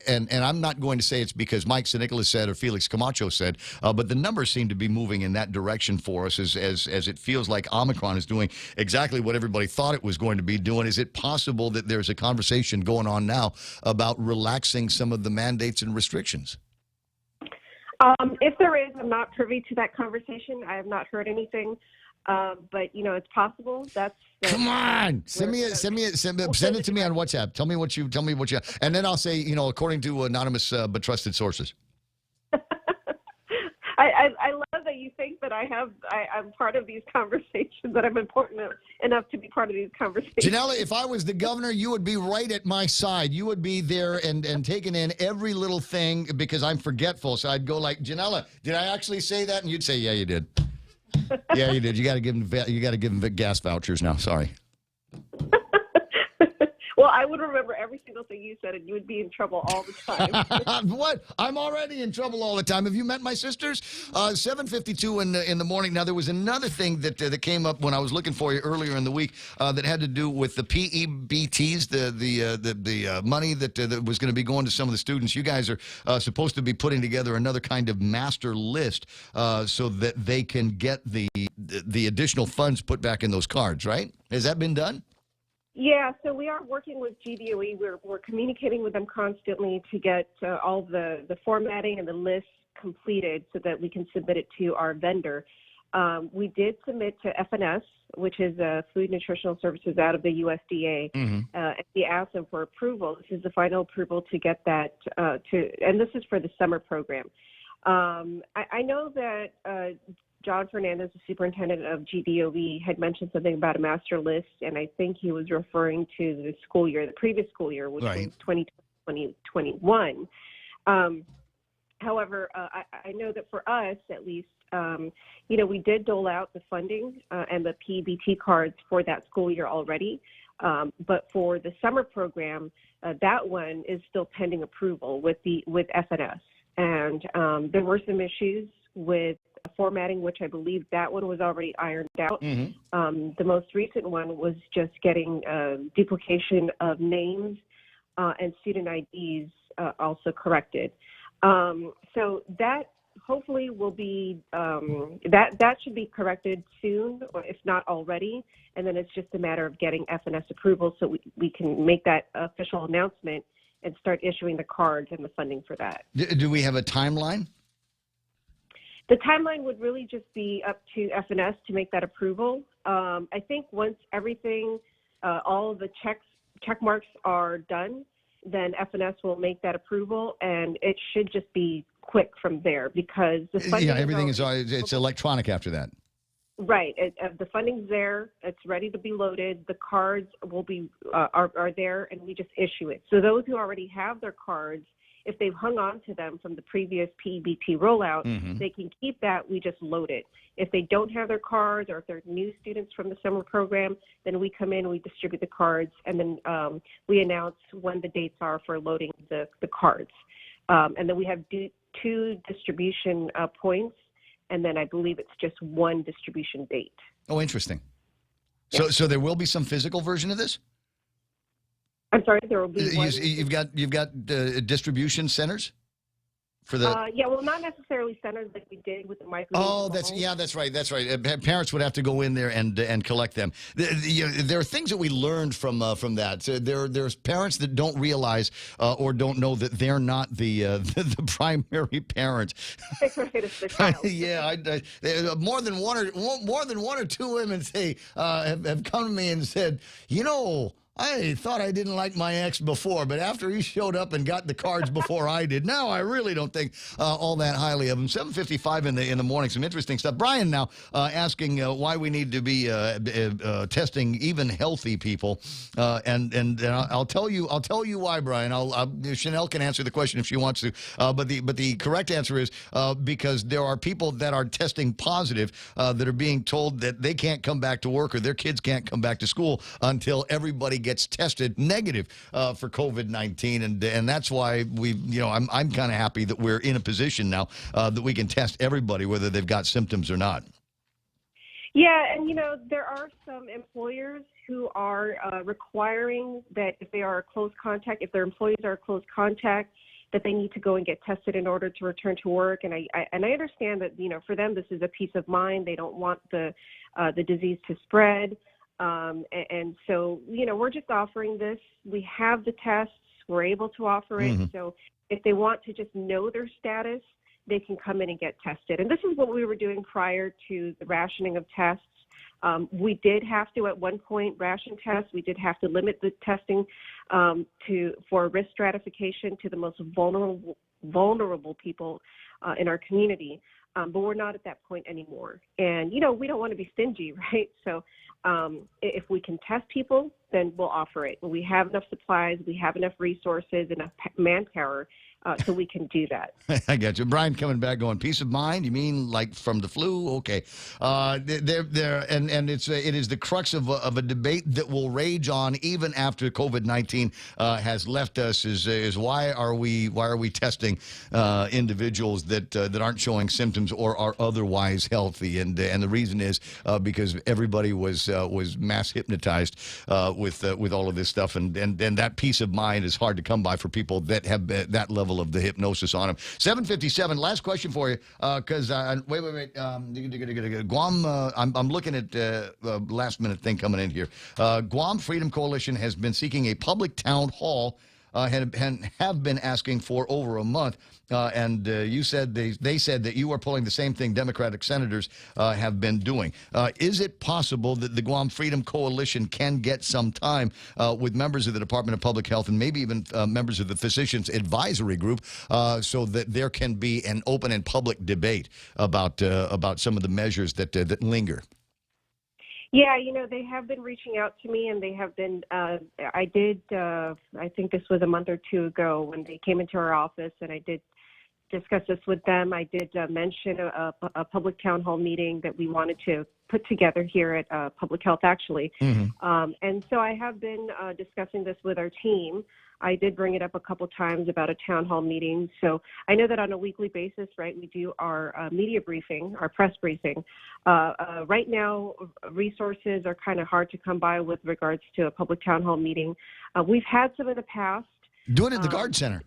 and I'm not going to say it's because Mike Sinicola said or Felix Camacho said, but the numbers seem to be moving in that direction for us as it feels like Omicron is doing exactly what everybody thought it was going to be doing. Is it possible that there's a conversation going on now about relaxing some of the mandates and restrictions? If there is, I'm not privy to that conversation. I have not heard anything, but it's possible. Come on, send it to me on WhatsApp. Tell me what you, and then I'll say, according to anonymous but trusted sources. I love that you think that I'm part of these conversations, that I'm important enough to be part of these conversations. Janella, if I was the governor, you would be right at my side. You would be there and taking in every little thing because I'm forgetful. So I'd go like, Janella, did I actually say that? And you'd say, yeah, you did. Yeah, you did. You got to give them gas vouchers now. Sorry. Well, I would remember every single thing you said, and you would be in trouble all the time. What? I'm already in trouble all the time. Have you met my sisters? 7:52 in the morning. Now, there was another thing that came up when I was looking for you earlier in the week that had to do with the PEBTs, the money that was going to be going to some of the students. You guys are supposed to be putting together another kind of master list so that they can get the additional funds put back in those cards, right? Has that been done? Yeah, so we are working with GDOE. We're communicating with them constantly to get all the formatting and the lists completed so that we can submit it to our vendor. We did submit to FNS, which is Food Nutritional Services out of the USDA, and we asked them for approval. This is the final approval to get that and this is for the summer program. I know that John Fernandez, the superintendent of GDOE, had mentioned something about a master list, and I think he was referring to the school year, the previous school year, which was 2021. However, I know that for us, at least, we did dole out the funding and the PBT cards for that school year already. But for the summer program, that one is still pending approval with FNS. And there were some issues with formatting, which I believe that one was already ironed out. The most recent one was just getting duplication of names and student IDs also corrected. So that hopefully will be that should be corrected soon, or if not already. And then it's just a matter of getting FNS approval so we can make that official announcement and start issuing the cards and the funding for that. Do we have a timeline? The timeline would really just be up to FNS to make that approval. I think once everything, all of the check marks are done, then FNS will make that approval, and it should just be quick from there because the funding everything it's electronic after that. Right. The funding's there. It's ready to be loaded. The cards will be are there, and we just issue it. So those who already have their cards, if they've hung on to them from the previous PBT rollout, they can keep that. We just load it. If they don't have their cards, or if they're new students from the summer program, then we come in, we distribute the cards, and then we announce when the dates are for loading the cards. And then we have 2 distribution points, and then I believe it's just 1 distribution date. Oh, interesting. Yeah. So there will be some physical version of this? I'm sorry, there will be You've got distribution centers for the. Well, not necessarily centers like we did with the micro. Oh, that's right. That's right. Parents would have to go in there and collect them. There are things that we learned from that. So there's parents that don't realize or don't know that they're not the primary parent. It's the child. Yeah, more than one or 2 women have come to me and said, I thought I didn't like my ex before, but after he showed up and got the cards before I did, now I really don't think all that highly of him. 7:55 in the morning, some interesting stuff. Brian now asking why we need to be testing even healthy people, and I'll tell you why, Brian. Chanel can answer the question if she wants to, but the correct answer is because there are people that are testing positive that are being told that they can't come back to work or their kids can't come back to school until everybody gets tested negative for COVID-19, and that's why I'm kind of happy that we're in a position now that we can test everybody whether they've got symptoms or not. Yeah, and there are some employers who are requiring that if they are a close contact, if their employees are a close contact, that they need to go and get tested in order to return to work. And I understand that for them this is a peace of mind. They don't want the disease to spread. And so, we're just offering this. We have the tests. We're able to offer it. So if they want to just know their status, they can come in and get tested. And this is what we were doing prior to the rationing of tests. We did have to, at one point, ration tests. We did have to limit the testing for risk stratification to the most vulnerable people in our community. But we're not at that point anymore. And, we don't want to be stingy, right? So if we can test people, then we'll offer it. We have enough supplies, we have enough resources, enough manpower, so we can do that. I got you. Brian coming back going, peace of mind? You mean like from the flu? Okay. And it is the crux of a debate that will rage on even after COVID-19 has left us is why are we testing individuals that aren't showing symptoms or are otherwise healthy? And the reason is because everybody was mass hypnotized with all of this stuff, and that peace of mind is hard to come by for people that have that level of the hypnosis on them. 7:57. Last question for you, because wait. Guam. I'm looking at last minute thing coming in here. Guam Freedom Coalition has been seeking a public town hall. Have been asking for over a month, and you said they said that you are pulling the same thing Democratic senators have been doing. Is it possible that the Guam Freedom Coalition can get some time with members of the Department of Public Health and maybe even members of the Physicians Advisory Group so that there can be an open and public debate about some of the measures that linger? Yeah, they have been reaching out to me, and they have been, I think this was a month or two ago when they came into our office, and I did discuss this with them. I did mention a public town hall meeting that we wanted to put together here at Public Health, actually. Mm-hmm. And so I have been discussing this with our team. I did bring it up a couple times about a town hall meeting. So I know that on a weekly basis, right, we do our media briefing, our press briefing. Right now, resources are kind of hard to come by with regards to a public town hall meeting. We've had some in the past. Do it at the Guard Center.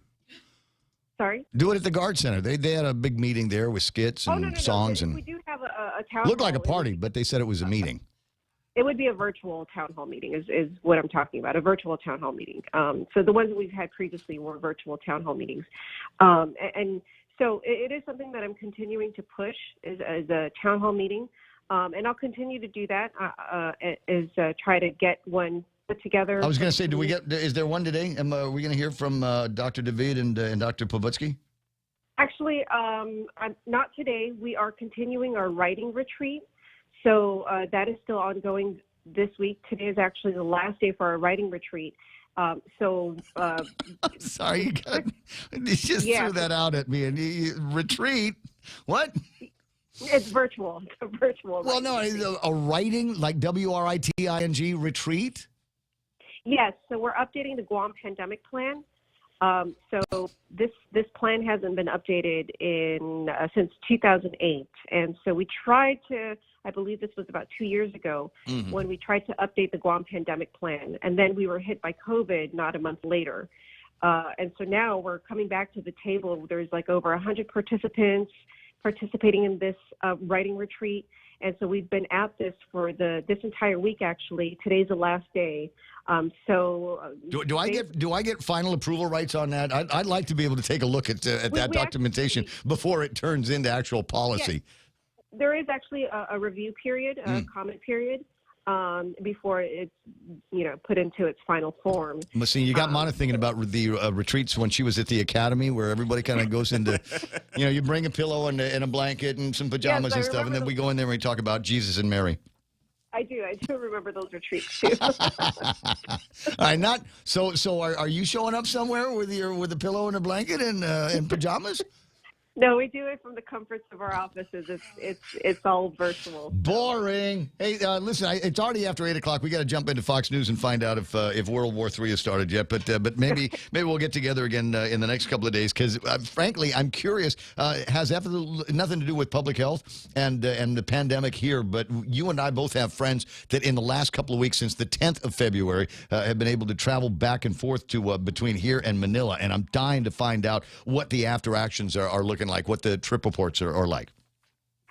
Sorry? Do it at the Guard Center. They had a big meeting there with skits and songs. We do have a town looked hall. like a party, but they said it was a meeting. It would be a virtual town hall meeting is what I'm talking about, a virtual town hall meeting. So the ones that we've had previously were virtual town hall meetings. And so it is something that I'm continuing to push as a town hall meeting. And I'll continue to do that, try to get one put together. I was going to say, is there one today? Are we going to hear from Dr. David and Dr. Povutsky? Actually, not today. We are continuing our writing retreat. So that is still ongoing this week. Today is actually the last day for our writing retreat. I'm sorry, you just threw that out at me. And retreat? What? It's virtual. It's a virtual. Well, no, a writing like WRITING retreat? Yes. So we're updating the Guam pandemic plan. So this plan hasn't been updated since 2008, and so we tried to. I believe this was about 2 years ago when we tried to update the Guam pandemic plan, and then we were hit by COVID not a month later, and so now we're coming back to the table. There's like over 100 participants participating in this writing retreat, and so we've been at this for this entire week. Actually, today's the last day. Do I get final approval rights on that? I'd like to be able to take a look at that documentation before it turns into actual policy. Yes. There is actually a review period, a comment period, before it's put into its final form. See, you got Mona thinking about the retreats when she was at the academy, where everybody kind of goes into, you bring a pillow and a blanket and some pajamas and stuff, and then we go in there and we talk about Jesus and Mary. I do remember those retreats too. All right, so. Are you showing up somewhere with a pillow and a blanket and pajamas? No, we do it from the comforts of our offices. It's all virtual. Boring. Hey, listen, it's already after 8 o'clock. We got to jump into Fox News and find out if World War III has started yet. But maybe we'll get together again in the next couple of days because, frankly, I'm curious. Has absolutely nothing to do with public health and the pandemic here. But you and I both have friends that in the last couple of weeks, since the 10th of February, have been able to travel back and forth to between here and Manila. And I'm dying to find out what the after actions are looking like, what the trip reports are like.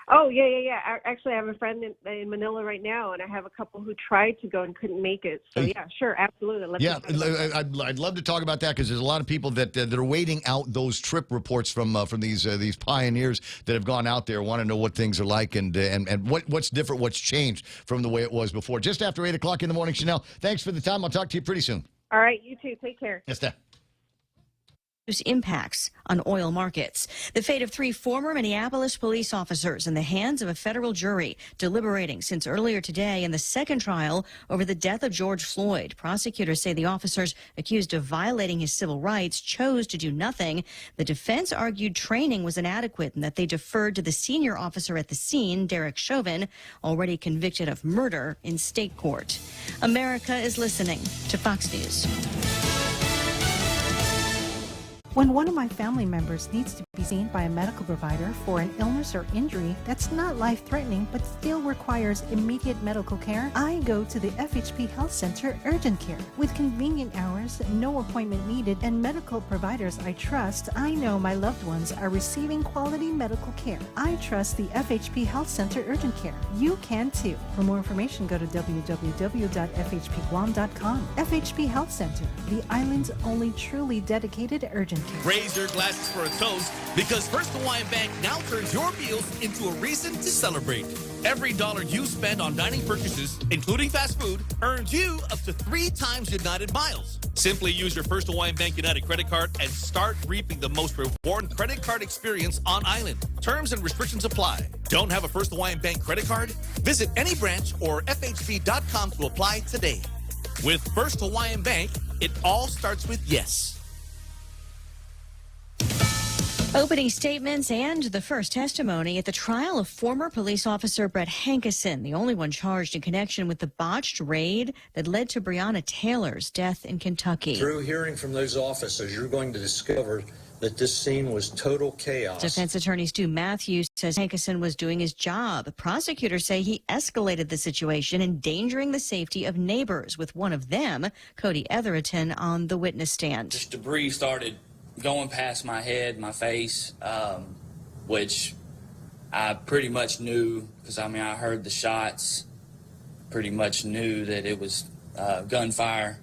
Oh, yeah. Actually, I have a friend in Manila right now, and I have a couple who tried to go and couldn't make it. So, yeah, sure, absolutely. I'd love to talk about that because there's a lot of people that are waiting out those trip reports from these pioneers that have gone out there, want to know what things are like and what's different, what's changed from the way it was before. Just after 8 o'clock in the morning, Chanel. Thanks for the time. I'll talk to you pretty soon. All right, you too. Take care. Yes, sir. impacts on oil markets. The fate of 3 former Minneapolis police officers in the hands of a federal jury deliberating since earlier today in the second trial over the death of George Floyd. Prosecutors say the officers accused of violating his civil rights chose to do nothing. The defense argued training was inadequate and that they deferred to the senior officer at the scene, Derek Chauvin, already convicted of murder in state court. America is listening to Fox News. When one of my family members needs to be seen by a medical provider for an illness or injury that's not life-threatening but still requires immediate medical care, I go to the FHP Health Center Urgent Care. With convenient hours, no appointment needed, and medical providers I trust, I know my loved ones are receiving quality medical care. I trust the FHP Health Center Urgent Care. You can too. For more information, go to www.fhpguam.com. FHP Health Center, the island's only truly dedicated urgent care. Raise your glasses for a toast because First Hawaiian Bank now turns your meals into a reason to celebrate. Every dollar you spend on dining purchases, including fast food, earns you up to 3 times United miles. Simply use your First Hawaiian Bank United credit card and start reaping the most rewarding credit card experience on island. Terms and restrictions apply. Don't have a First Hawaiian Bank credit card? Visit any branch or FHB.com to apply today. With First Hawaiian Bank, it all starts with yes. Opening statements and the first testimony at the trial of former police officer Brett Hankison, the only one charged in connection with the botched raid that led to Breonna Taylor's death in Kentucky. Through hearing from those officers, you're going to discover that this scene was total chaos. Defense attorney Stu Matthews says Hankison was doing his job. Prosecutors say he escalated the situation, endangering the safety of neighbors, with one of them, Cody Etherington, on the witness stand. Just debris started going past my head, my face, which I pretty much knew because, I heard the shots, pretty much knew that it was gunfire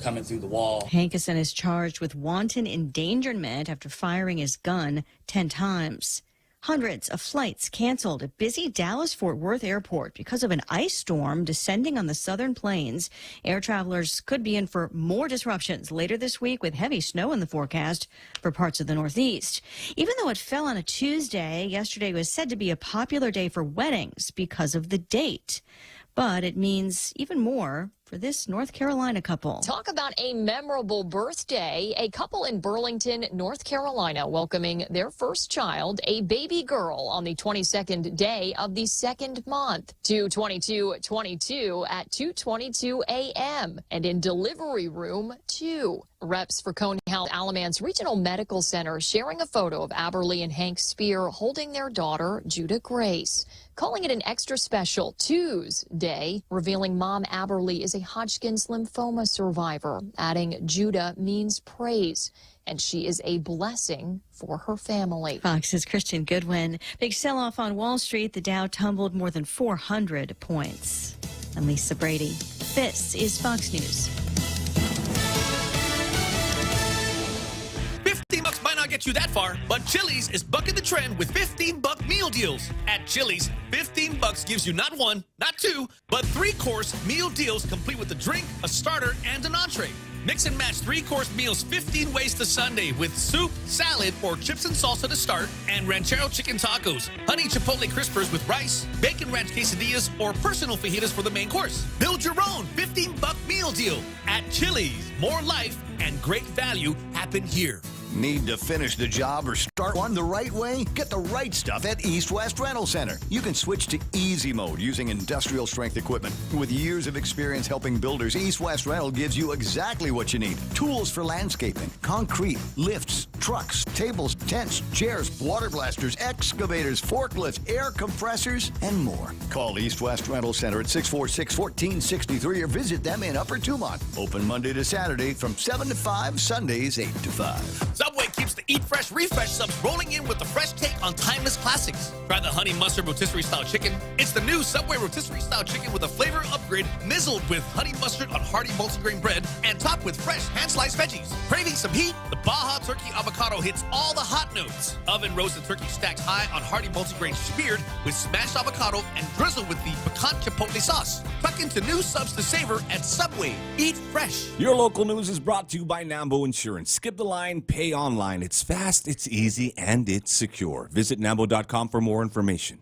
coming through the wall. Hankison is charged with wanton endangerment after firing his gun 10 times. Hundreds of flights canceled at busy Dallas-Fort Worth airport because of an ice storm descending on the southern plains. Air travelers could be in for more disruptions later this week with heavy snow in the forecast for parts of the Northeast. Even though it fell on a Tuesday, yesterday was said to be a popular day for weddings because of the date. But it means even more for this North Carolina couple. Talk about a memorable birthday. A couple in Burlington, North Carolina, welcoming their first child, a baby girl, on the 22nd day of the second month. 2/22/22 at 2:22 a.m. and in delivery room 2. Reps for Cone Health Alamance Regional Medical Center sharing a photo of Aberly and Hank Spear holding their daughter, Judah Grace, calling it an extra special Tuesday, revealing Mom Aberly is a Hodgkin's lymphoma survivor, adding Judah means praise, and she is a blessing for her family. Fox's Christian Goodwin. Big sell-off on Wall Street. The Dow tumbled more than 400 points. I'm Lisa Brady. This is Fox News. $15 might not get you that far, but Chili's is bucking the trend with $15 meal deals. At Chili's, $15 gives you not 1, not 2, but 3-course meal deals complete with a drink, a starter, and an entree. Mix and match 3-course meals 15 ways to Sunday with soup, salad, or chips and salsa to start, and ranchero chicken tacos, honey chipotle crispers with rice, bacon ranch quesadillas, or personal fajitas for the main course. Build your own $15 meal deal at Chili's. More life and great value happen here. Need to finish the job or start one the right way? Get the right stuff at East West Rental Center. You can switch to easy mode using industrial strength equipment. With years of experience helping builders, East West Rental gives you exactly what you need. Tools for landscaping, concrete, lifts, trucks, tables, tents, chairs, water blasters, excavators, forklifts, air compressors, and more. Call East West Rental Center at 646-1463 or visit them in Upper Tumont. Open Monday to Saturday from 7 to 5, Sundays 8 to 5. Subway keeps the Eat Fresh Refresh subs rolling in with a fresh take on timeless classics. Try the honey mustard rotisserie style chicken. It's the new Subway rotisserie style chicken with a flavor upgrade, mizzled with honey mustard on hearty multigrain bread and topped with fresh hand-sliced veggies. Craving some heat? The Baja Turkey Avocado hits all the hot notes. Oven roasted turkey stacks high on hearty multigrain smeared with smashed avocado and drizzled with the pecan chipotle sauce. Tuck into new subs to savor at Subway. Eat fresh. Your local news is brought to you by Nambo Insurance. Skip the line, pay online. It's fast, it's easy, and it's secure. Visit Nambo.com for more information.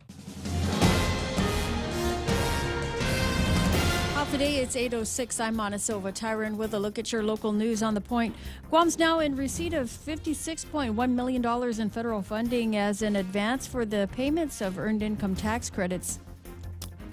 Today it's 8:06. I'm Montesova Tyron with a look at your local news on the point. Guam's now in receipt of $56.1 million in federal funding as an advance for the payments of earned income tax credits.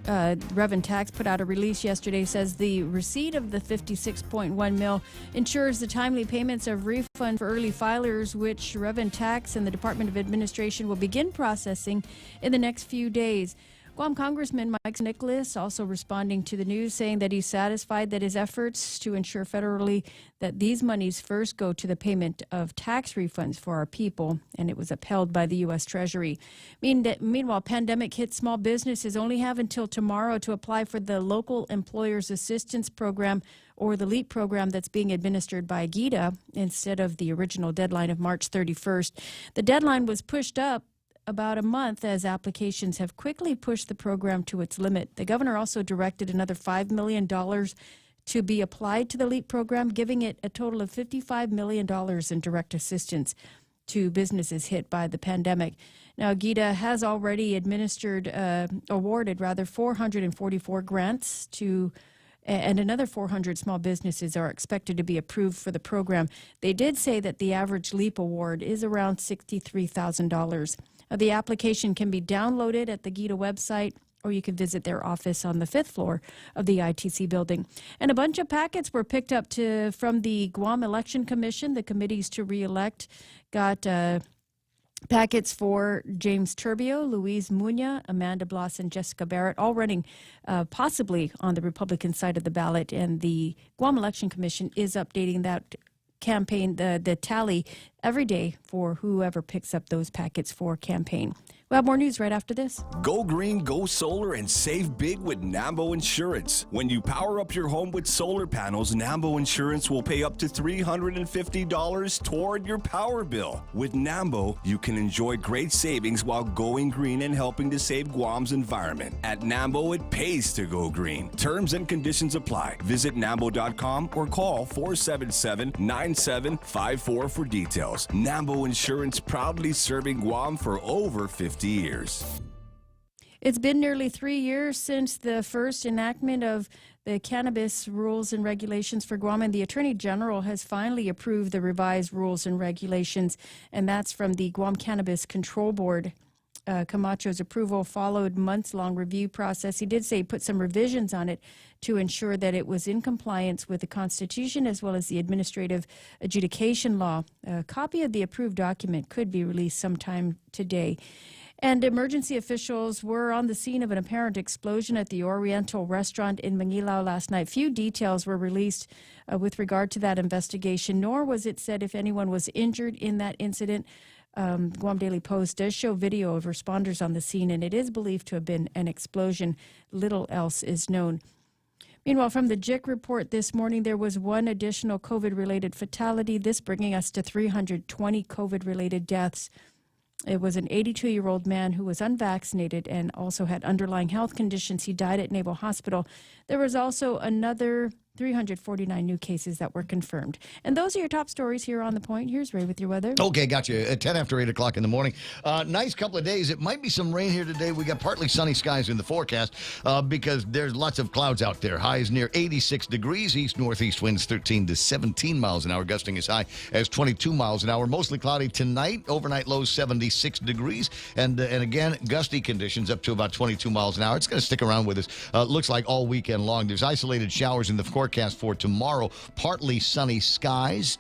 Revenue Tax put out a release yesterday, says the receipt of the $56.1 mil ensures the timely payments of refund for early filers, which Revenue Tax and the Department of Administration will begin processing in the next few days. Guam Congressman Mike Nicholas also responding to the news, saying that he's satisfied that his efforts to ensure federally that these monies first go to the payment of tax refunds for our people, and it was upheld by the U.S. Treasury. Meanwhile, pandemic hit small businesses only have until tomorrow to apply for the Local Employers Assistance Program, or the LEAP program that's being administered by GIDA instead of the original deadline of March 31st. The deadline was pushed up about a month as applications have quickly pushed the program to its limit. The governor also directed another $5 million to be applied to the LEAP program, giving it a total of $55 million in direct assistance to businesses hit by the pandemic. Now, GIDA has already awarded 444 grants to, and another 400 small businesses are expected to be approved for the program. They did say that the average LEAP award is around $63,000. The application can be downloaded at the GIDA website, or you can visit their office on the 5th floor of the ITC building. And a bunch of packets were picked up from the Guam Election Commission. The committees to re-elect got packets for James Turbio, Luis Muña, Amanda Bloss, and Jessica Barrett, all running possibly on the Republican side of the ballot. And the Guam Election Commission is updating that campaign, the tally every day for whoever picks up those packets for campaign. We'll have more news right after this. Go green, go solar, and save big with Nambo Insurance. When you power up your home with solar panels, Nambo Insurance will pay up to $350 toward your power bill. With Nambo, you can enjoy great savings while going green and helping to save Guam's environment. At Nambo, it pays to go green. Terms and conditions apply. Visit Nambo.com or call 477-9754 for details. Nambo Insurance, proudly serving Guam for over 50 years. It's been nearly 3 years since the first enactment of the cannabis rules and regulations for Guam, and the Attorney General has finally approved the revised rules and regulations, and that's from the Guam Cannabis Control Board. Camacho's approval followed months-long review process. He did say he put some revisions on it to ensure that it was in compliance with the Constitution as well as the administrative adjudication law. A copy of the approved document could be released sometime today. And emergency officials were on the scene of an apparent explosion at the Oriental restaurant in Mangilao last night. Few details were released with regard to that investigation, nor was it said if anyone was injured in that incident. Guam Daily Post does show video of responders on the scene, and it is believed to have been an explosion. Little else is known. Meanwhile, from the JIC report this morning, there was one additional COVID-related fatality, this bringing us to 320 COVID-related deaths. It was an 82-year-old man who was unvaccinated and also had underlying health conditions. He died at Naval Hospital. There was also another 349 new cases that were confirmed. And those are your top stories here on The Point. Here's Ray with your weather. Okay, got you. At 10 after 8 o'clock in the morning. Nice couple of days. It might be some rain here today. We got partly sunny skies in the forecast because there's lots of clouds out there. Highs near 86 degrees. East-northeast winds 13 to 17 miles an hour. Gusting as high as 22 miles an hour. Mostly cloudy tonight. Overnight lows 76 degrees. And again, gusty conditions up to about 22 miles an hour. It's going to stick around with us. Looks like all weekend long. There's isolated showers in the forecast for tomorrow. Partly sunny skies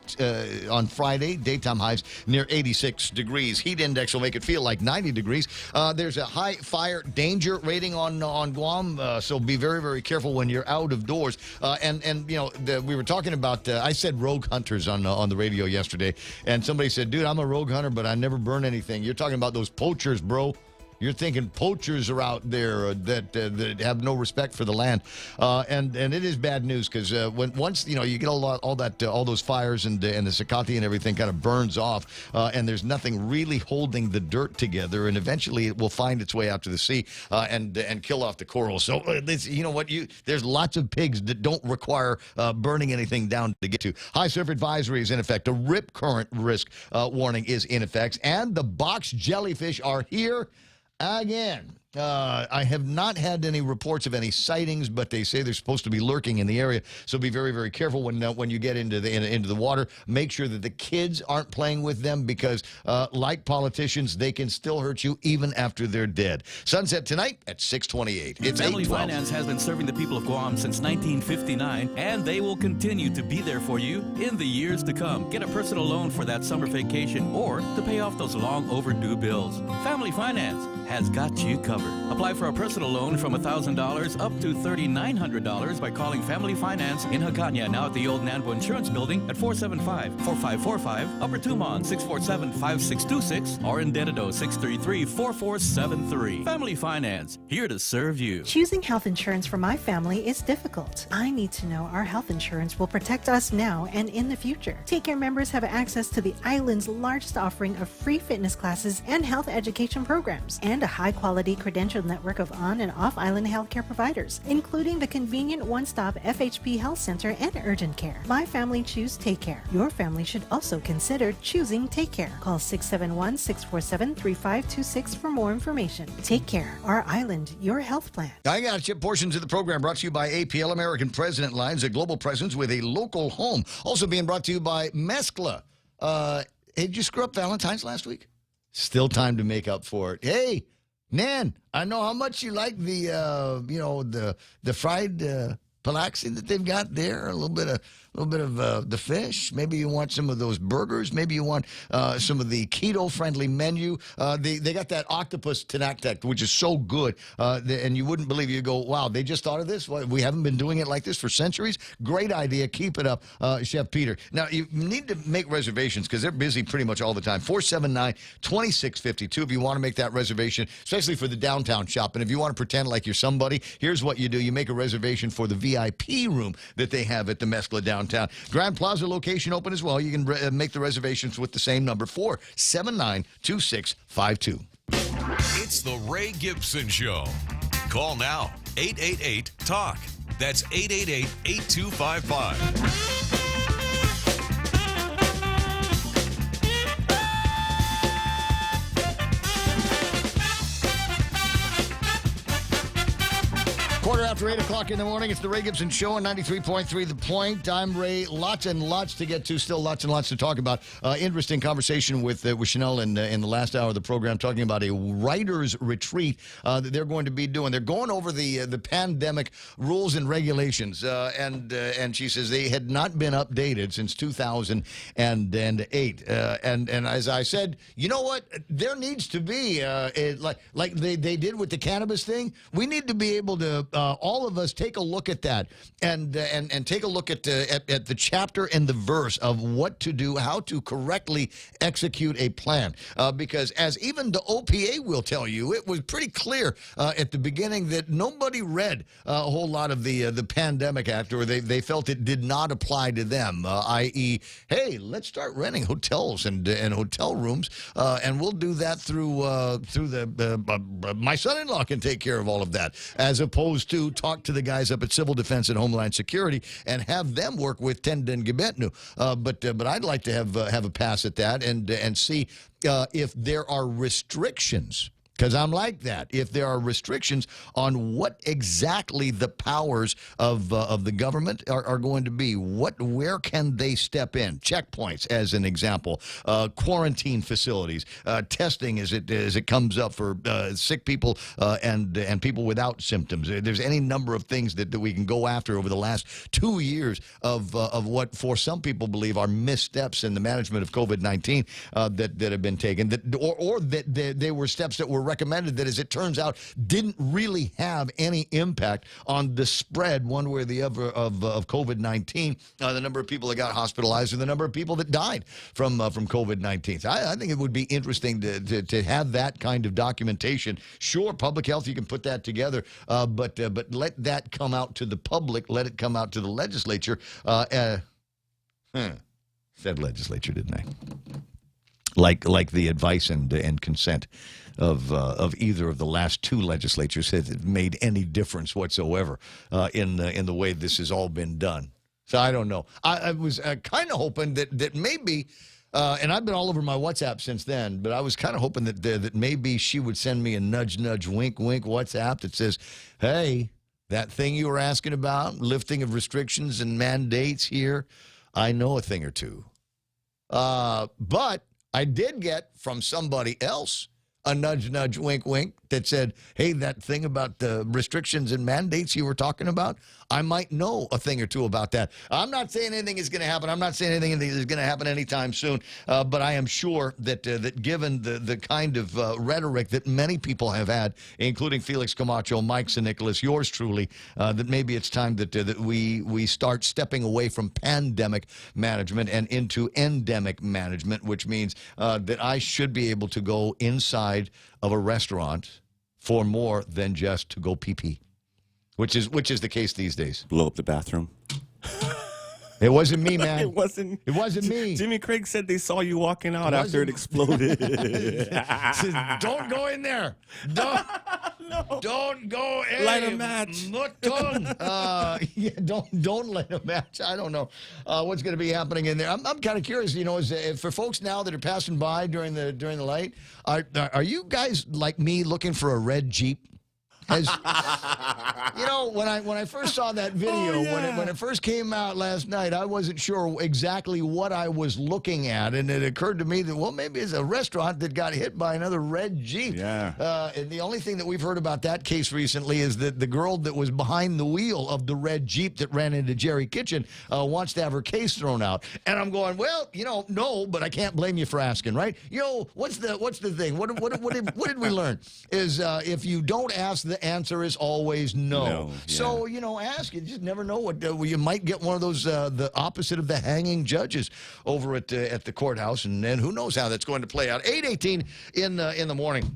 on Friday. Daytime highs near 86 degrees. Heat index will make it feel like 90 degrees. There's a high fire danger rating on Guam, so be very, very careful when you're out of doors. And you know, we were talking about, I said rogue hunters on the radio yesterday, and somebody said, dude, I'm a rogue hunter, but I never burn anything. You're talking about those poachers, bro. You're thinking poachers are out there that have no respect for the land, and it is bad news because once you get all those fires and the Sakati and everything kind of burns off, and there's nothing really holding the dirt together, and eventually it will find its way out to the sea and kill off the coral. So there's lots of pigs that don't require burning anything down to get to. High surf advisory is in effect. A rip current risk warning is in effect, and the box jellyfish are here again. I have not had any reports of any sightings, but they say they're supposed to be lurking in the area. So be very, very careful when you get into the water. Make sure that the kids aren't playing with them because, like politicians, they can still hurt you even after they're dead. Sunset tonight at 6:28. It's Family 8:12. Finance has been serving the people of Guam since 1959, and they will continue to be there for you in the years to come. Get a personal loan for that summer vacation or to pay off those long overdue bills. Family Finance has got you covered. Apply for a personal loan from $1,000 up to $3,900 by calling Family Finance in Hagåtña, now at the old Nambo Insurance Building at 475-4545, Upper Tumon 647-5626, or in Dededo 633-4473. Family Finance, here to serve you. Choosing health insurance for my family is difficult. I need to know our health insurance will protect us now and in the future. Take Care members have access to the island's largest offering of free fitness classes and health education programs, and a high-quality credentialed network of on- and off-island healthcare providers, including the convenient one-stop FHP Health Center and urgent care. My family choose Take Care. Your family should also consider choosing Take Care. Call 671-647-3526 for more information. Take Care, our island, your health plan. I got you. Portions of the program brought to you by APL, American President Lines, a global presence with a local home. Also being brought to you by Mescla. Hey, did you screw up Valentine's last week? Still time to make up for it. Hey, Nan, I know how much you like the fried palaxi that they've got there. A little bit of the fish. Maybe you want some of those burgers. Maybe you want some of the keto-friendly menu. They got that octopus tenactek, which is so good, and you wouldn't believe it. You go, wow, they just thought of this? We haven't been doing it like this for centuries? Great idea. Keep it up, Chef Peter. Now, you need to make reservations because they're busy pretty much all the time. 479-2652 if you want to make that reservation, especially for the downtown shop. And if you want to pretend like you're somebody, here's what you do. You make a reservation for the VIP room that they have at the Mescla downtown. Grand Plaza location open as well. You can make the reservations with the same number, 479-2652. It's the Ray Gibson Show. Call now, 888-TALK. That's 888-8255. Quarter after 8 o'clock in the morning, it's the Ray Gibson Show on 93.3 The Point. I'm Ray. Lots and lots to get to. Still lots and lots to talk about. Interesting conversation with Chanel in the last hour of the program, talking about a writer's retreat that they're going to be doing. They're going over the pandemic rules and regulations, and she says they had not been updated since 2008. And as I said, you know what? There needs to be like they did with the cannabis thing. We need to be able to. All of us take a look at that and take a look at the chapter and the verse of what to do, how to correctly execute a plan. Because as even the OPA will tell you, it was pretty clear at the beginning that nobody read a whole lot of the Pandemic Act, or they felt it did not apply to them, i.e., hey, let's start renting hotels and hotel rooms, and we'll do that through my son-in-law can take care of all of that, as opposed to talk to the guys up at Civil Defense and Homeland Security and have them work with Tenden Gibetnu. But I'd like to have a pass at that and see if there are restrictions. Because I'm like that. If there are restrictions on what exactly the powers of the government are going to be, where can they step in? Checkpoints, as an example, quarantine facilities, testing as it comes up for sick people and people without symptoms. There's any number of things that we can go after over the last 2 years of what for some people believe are missteps in the management of COVID-19 that have been taken, or that they were steps that were recommended that, as it turns out, didn't really have any impact on the spread one way or the other of COVID-19, the number of people that got hospitalized and the number of people that died from COVID-19. So I think it would be interesting to have that kind of documentation. Sure, public health, you can put that together, but let that come out to the public, let it come out to the legislature. Said legislature, didn't I? Like the advice and consent of either of the last two legislatures has made any difference whatsoever in the way this has all been done. So I don't know. I was kind of hoping that maybe, and I've been all over my WhatsApp since then, but I was kind of hoping that maybe she would send me a nudge, nudge, wink, wink WhatsApp that says, hey, that thing you were asking about, lifting of restrictions and mandates here, I know a thing or two. But I did get from somebody else a nudge, nudge, wink, wink that said, hey, that thing about the restrictions and mandates you were talking about, I might know a thing or two about that. I'm not saying anything is going to happen. I'm not saying anything is going to happen anytime soon. But I am sure that given the kind of rhetoric that many people have had, including Felix Camacho, Mike St. Nicholas, yours truly, that maybe it's time that we start stepping away from pandemic management and into endemic management, which means that I should be able to go inside of a restaurant for more than just to go pee-pee, which is the case these days. Blow up the bathroom. It wasn't me, man. It wasn't me. Jimmy Craig said they saw you walking out after it exploded. Don't go in there. Don't go in. Light a match. Don't light a match. I don't know what's going to be happening in there. I'm kind of curious, for folks now that are passing by during the light, are you guys like me looking for a red Jeep? When I first saw that video, when it first came out last night, I wasn't sure exactly what I was looking at, and it occurred to me that, well, maybe it's a restaurant that got hit by another red Jeep. Yeah. And the only thing that we've heard about that case recently is that the girl that was behind the wheel of the red Jeep that ran into Jerry Kitchen wants to have her case thrown out. And I'm going, well, no, but I can't blame you for asking, right? What's the thing? What did we learn? Is if you don't ask, the answer is always no. Yeah. So, ask. You just never know what you might get one of those the opposite of the hanging judges over at the courthouse, and who knows how that's going to play out. 8:18 in the morning.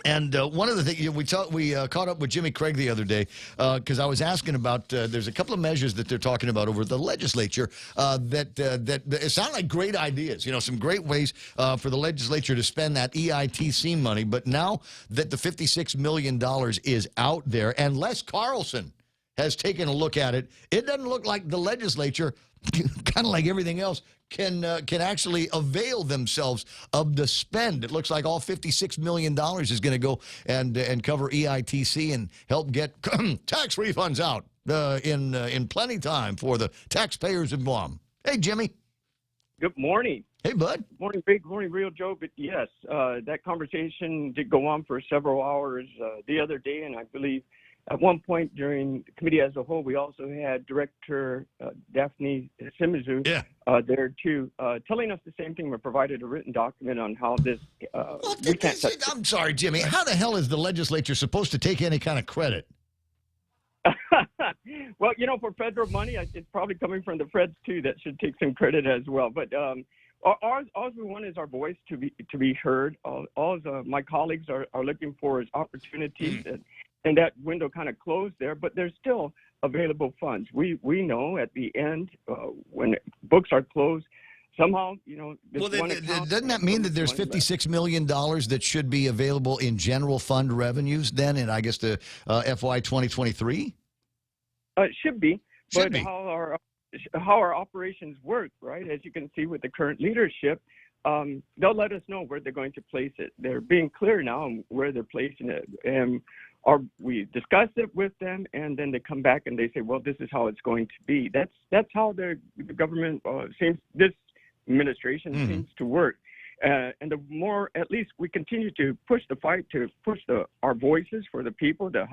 And one of the things we caught up with Jimmy Craig the other day because I was asking about there's a couple of measures that they're talking about over the legislature that sound like great ideas. Some great ways for the legislature to spend that EITC money. But now that the $56 million is out there, and Les Carlson has taken a look at it, it doesn't look like the legislature, kind of like everything else, can actually avail themselves of the spend. It looks like all $56 million is going to go and cover EITC and help get tax refunds out in plenty time for the taxpayers in Guam. Hey, Jimmy. Good morning. Hey, bud. Morning, Big. Morning, Real Joe. But yes, that conversation did go on for several hours the other day, and I believe at one point during the committee as a whole, we also had Director Daphne Simizu there too, telling us the same thing. We provided a written document on how this. I'm sorry, Jimmy. How the hell is the legislature supposed to take any kind of credit? Well, for federal money, it's probably coming from the feds too. That should take some credit as well. But all we want is our voice to be heard. All my colleagues are looking for is opportunities. And that window kind of closed there, but there's still available funds. We know at the end when books are closed, somehow, doesn't that mean that there's $56 million that should be available in general fund revenues then in, I guess, the FY 2023? It should be. How our operations work, right? As you can see with the current leadership, they'll let us know where they're going to place it. They're being clear now on where they're placing it. And we discuss it with them, and then they come back and they say, well, this is how it's going to be. That's how the government this administration seems to work. And the more, at least, we continue to push the fight, to push our voices for the people, the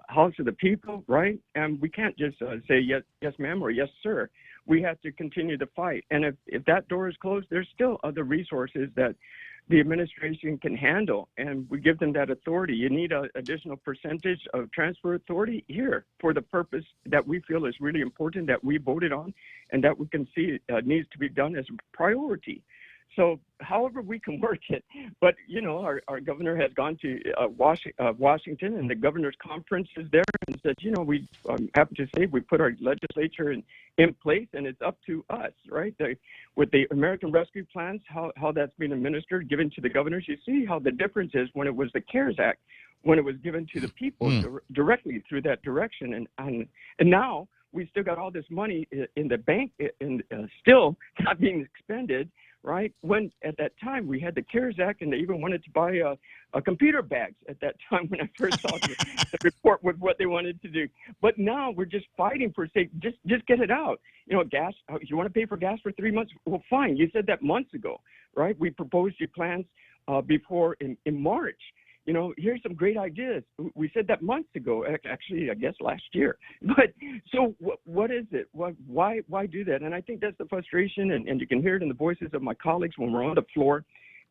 house of the people, right? And we can't just say yes, ma'am, or yes, sir. We have to continue to fight. And if that door is closed, there's still other resources that the administration can handle, and we give them that authority. You need an additional percentage of transfer authority here for the purpose that we feel is really important, that we voted on, and that we can see needs to be done as a priority. So however we can work it, but, our governor has gone to Washington, and the governor's conference is there, and said, we happen to say we put our legislature in place, and it's up to us, right? With the American Rescue Plans, how that's being administered, given to the governors, you see how the difference is when it was the CARES Act, when it was given to the people directly through that direction. And now we still got all this money in the bank and still not being expended, right? When at that time we had the CARES Act, and they even wanted to buy computer bags at that time when I first saw the report with what they wanted to do. But now we're just fighting for sake, just get it out. Gas, you want to pay for gas for 3 months? Well, fine. You said that months ago, right? We proposed your plans before in March. Here's some great ideas. We said that months ago, actually, I guess last year. But so what is it? Why do that? And I think that's the frustration, and you can hear it in the voices of my colleagues when we're on the floor.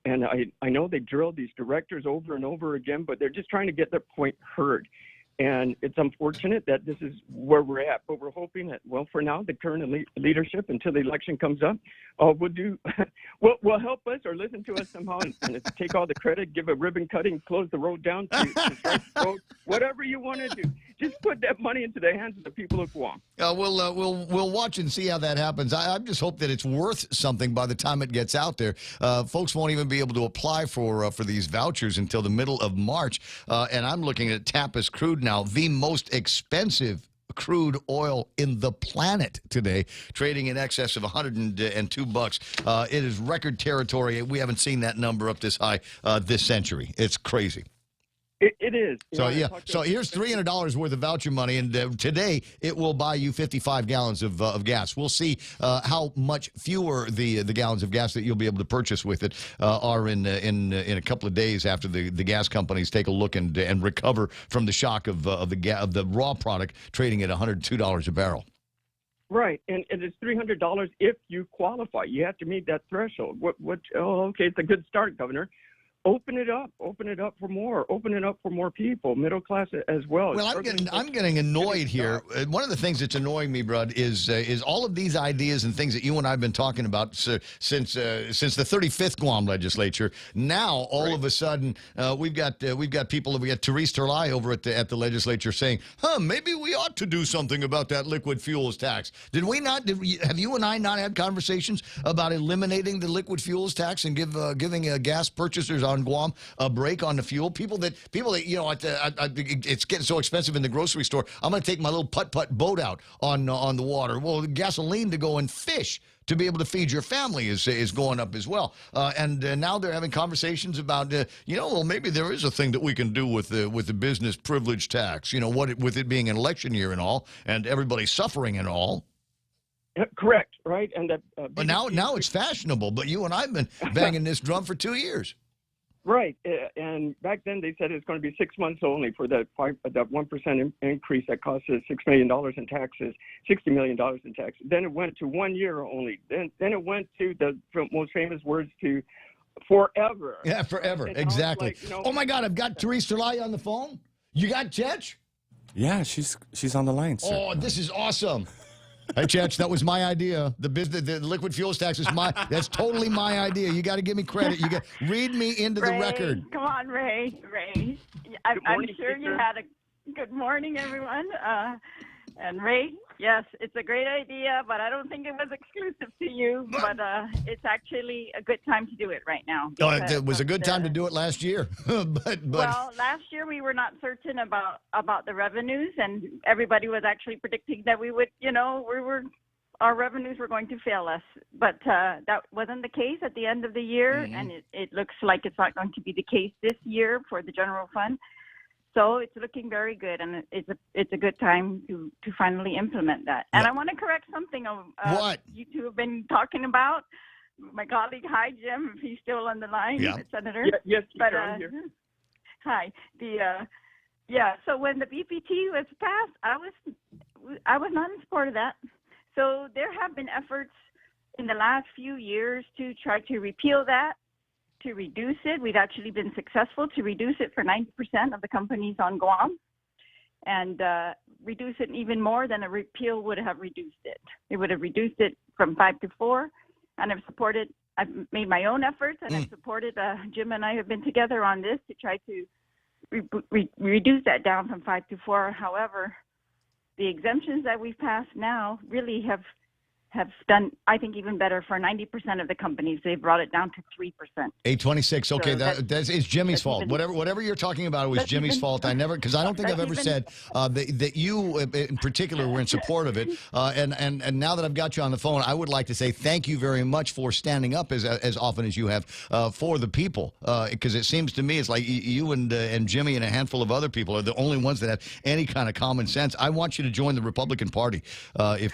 And I know they drill these directors over and over again, but they're just trying to get their point heard. And it's unfortunate that this is where we're at, but we're hoping that, well, for now, the current leadership, until the election comes up, will help us or listen to us somehow and take all the credit, give a ribbon cutting, close the road down, to strike the road, whatever you want to do. Just put that money into the hands of the people of Guam. We'll watch and see how that happens. I just hope that it's worth something by the time it gets out there. Folks won't even be able to apply for these vouchers until the middle of March. And I'm looking at Tappas crude now, the most expensive crude oil in the planet today, trading in excess of $102. It is record territory. We haven't seen that number up this high this century. It's crazy. It is. So here's $300 worth of voucher money, and today it will buy you 55 gallons of gas. We'll see how much fewer the gallons of gas that you'll be able to purchase with it are in a couple of days after the gas companies take a look and recover from the shock of the raw product trading at $102 a barrel. Right, and it's $300 if you qualify. You have to meet that threshold. Okay, it's a good start, Governor. Open it up for more. Open it up for more people, middle class as well. Well, I'm getting annoyed here. One of the things that's annoying me, Brud, is all of these ideas and things that you and I have been talking about since the 35th Guam legislature. Now, all of a sudden, we've got people. We got Therese Terlai over at the legislature saying, maybe we ought to do something about that liquid fuels tax. Did we not? Have you and I not had conversations about eliminating the liquid fuels tax and giving gas purchasers on Guam a break on the fuel? People that it's getting so expensive in the grocery store, I'm going to take my little putt-putt boat out on the water. Well, gasoline to go and fish to be able to feed your family is going up as well. And now they're having conversations about, maybe there is a thing that we can do with the business privilege tax, with it being an election year and all, and everybody suffering and all. Correct, right? And but now it's fashionable, but you and I have been banging this drum for 2 years. Right, and back then they said it's going to be 6 months only for that 1% increase that cost us $6 million in taxes, $60 million in taxes. Then it went to 1 year only. Then it went to the most famous words to forever. Yeah, forever, and exactly. Oh my God, I've got Therese Terlai on the phone. You got Chech? Yeah, she's on the line, sir. Oh, this is awesome. Hey, Chech, that was my idea. The liquid fuels tax is that's totally my idea. You got to give me credit. Read me into the record. Come on, Ray. I'm sure you had a good morning, everyone. And Ray, yes, it's a great idea, but I don't think it was exclusive to you. But it's actually a good time to do it right now. It was a good time to do it last year. but well, last year we were not certain about the revenues, and everybody was actually predicting that we would, our revenues were going to fail us. But that wasn't the case at the end of the year, and it looks like it's not going to be the case this year for the general fund. So it's looking very good, and it's a good time to finally implement that. And I want to correct something what you two have been talking about. my colleague. Hi, Jim, if he's still on the line, Senator. Yes, but I'm here. hi. So when the BPT was passed, I was not in support of that. So there have been efforts in the last few years to try to repeal that, to reduce it. We've actually been successful to reduce it for 90% of the companies on Guam, and reduce it even more than a repeal would have reduced it. It would have reduced it from 5 to 4, and I've made my own efforts, and I've supported, Jim and I have been together on this to try to reduce that down from 5 to 4. However, the exemptions that we've passed now really have done, I think, even better for 90% of the companies. They've brought it down to 3%. 826. Okay, So it's Jimmy's fault. Whatever you're talking about, it was Jimmy's fault. I don't think I've ever said that you in particular were in support of it. And now that I've got you on the phone, I would like to say thank you very much for standing up as often as you have for the people. Because it seems to me it's like you and Jimmy and a handful of other people are the only ones that have any kind of common sense. I want you to join the Republican Party. If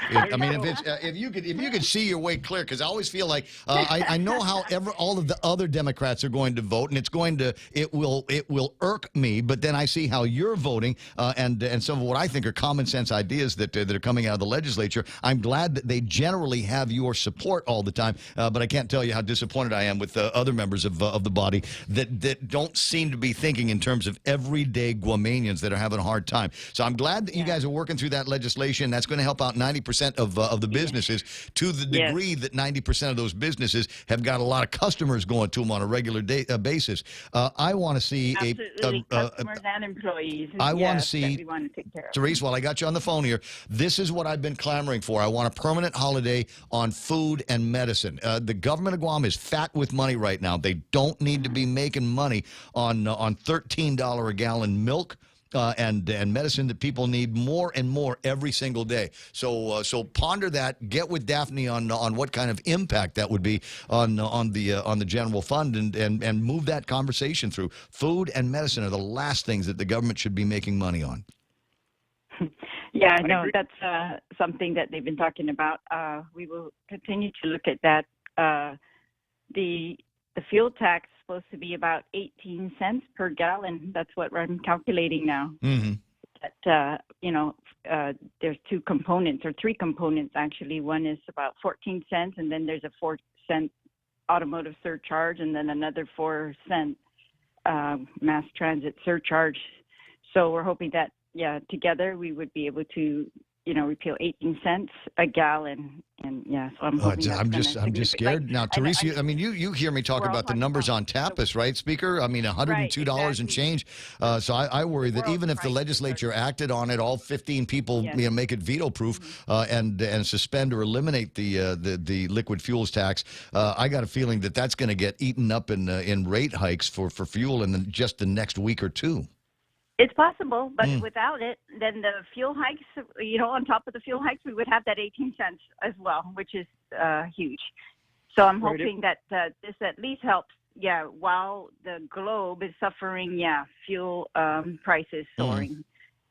you could see your way clear, because I always feel like I know how all of the other Democrats are going to vote, and it will irk me. But then I see how you're voting, and some of what I think are common sense ideas that are coming out of the legislature. I'm glad that they generally have your support all the time. But I can't tell you how disappointed I am with other members of the body that don't seem to be thinking in terms of everyday Guamanians that are having a hard time. So I'm glad that you guys are working through that legislation. That's going to help out 90% of the businesses, to the degree that 90% of those businesses have got a lot of customers going to them on a regular basis. I want to see customers and employees. I want to see, we want to take care of. Therese, while I got you on the phone here, this is what I've been clamoring for. I want a permanent holiday on food and medicine. The government of Guam is fat with money right now. They don't need to be making money on $13 a gallon milk. And medicine that people need more and more every single day. So ponder that. Get with Daphne on what kind of impact that would be on the general fund, and move that conversation through. Food and medicine are the last things that the government should be making money on. Yeah, no, that's something that they've been talking about. We will continue to look at that. The fuel tax is supposed to be about 18 cents per gallon. That's what I'm calculating now. Mm-hmm. That, there's two components, or three components, actually. One is about 14 cents, and then there's a 4-cent automotive surcharge, and then another 4-cent mass transit surcharge. So we're hoping that, together we would be able to, repeal 18 cents a gallon. And so I'm hoping I'm just scared. Now, Therese, you hear me talk about the numbers on tapas, right, Speaker? I mean, $102 and change. So I worry that even if the legislature acted on it, all 15 people, make it veto-proof and suspend or eliminate the liquid fuels tax, I got a feeling that that's going to get eaten up in rate hikes for fuel in just the next week or two. It's possible, but without it, then the fuel hikes, on top of the fuel hikes, we would have that 18 cents as well, which is huge. So I'm hoping that this at least helps, while the globe is suffering, fuel prices soaring.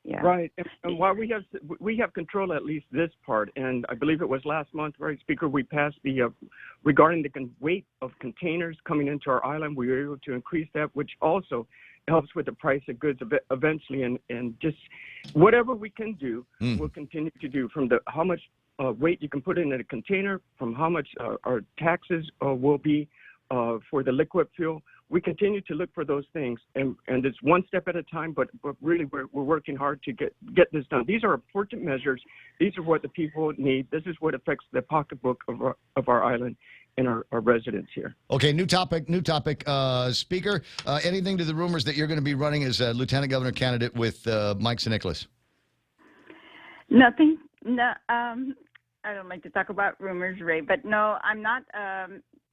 Yeah. Right. And while we have control at least this part, and I believe it was last month, right, Speaker, we passed the regarding the weight of containers coming into our island, we were able to increase that, which also helps with the price of goods eventually, and just whatever we can do, we'll continue to do, from how much weight you can put in a container, from how much our taxes will be for the liquid fuel. We continue to look for those things, and it's one step at a time, but really we're working hard to get this done. These are important measures. These are what the people need. This is what affects the pocketbook of our island and our residents here. Okay, new topic. Speaker, anything to the rumors that you're going to be running as a lieutenant governor candidate with Mike St. Nicholas? Nothing. No, I don't like to talk about rumors, Ray, but no, I'm not.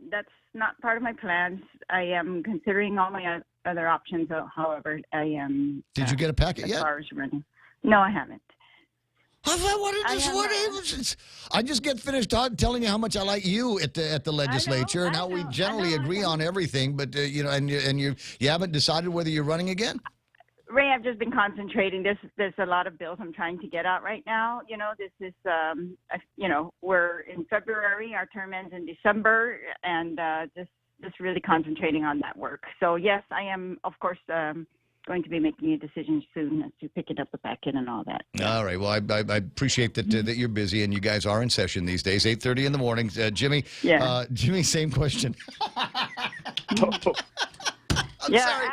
That's not part of my plans. I am considering all my other options. However, I am. Did you get a packet yet? As far as running. No, I haven't. I just get finished telling you how much I like you at the legislature, and how we generally agree on everything. But and you haven't decided whether you're running again. Ray, I've just been concentrating. There's a lot of bills I'm trying to get out right now. You know, this is, we're in February. Our term ends in December, and just really concentrating on that work. So yes, I am, of course, going to be making a decision soon as to picking up the packet and all that. All right. Well, I appreciate that that you're busy and you guys are in session these days. 8:30 in the morning. Jimmy. Yeah. Jimmy, same question. I'm sorry.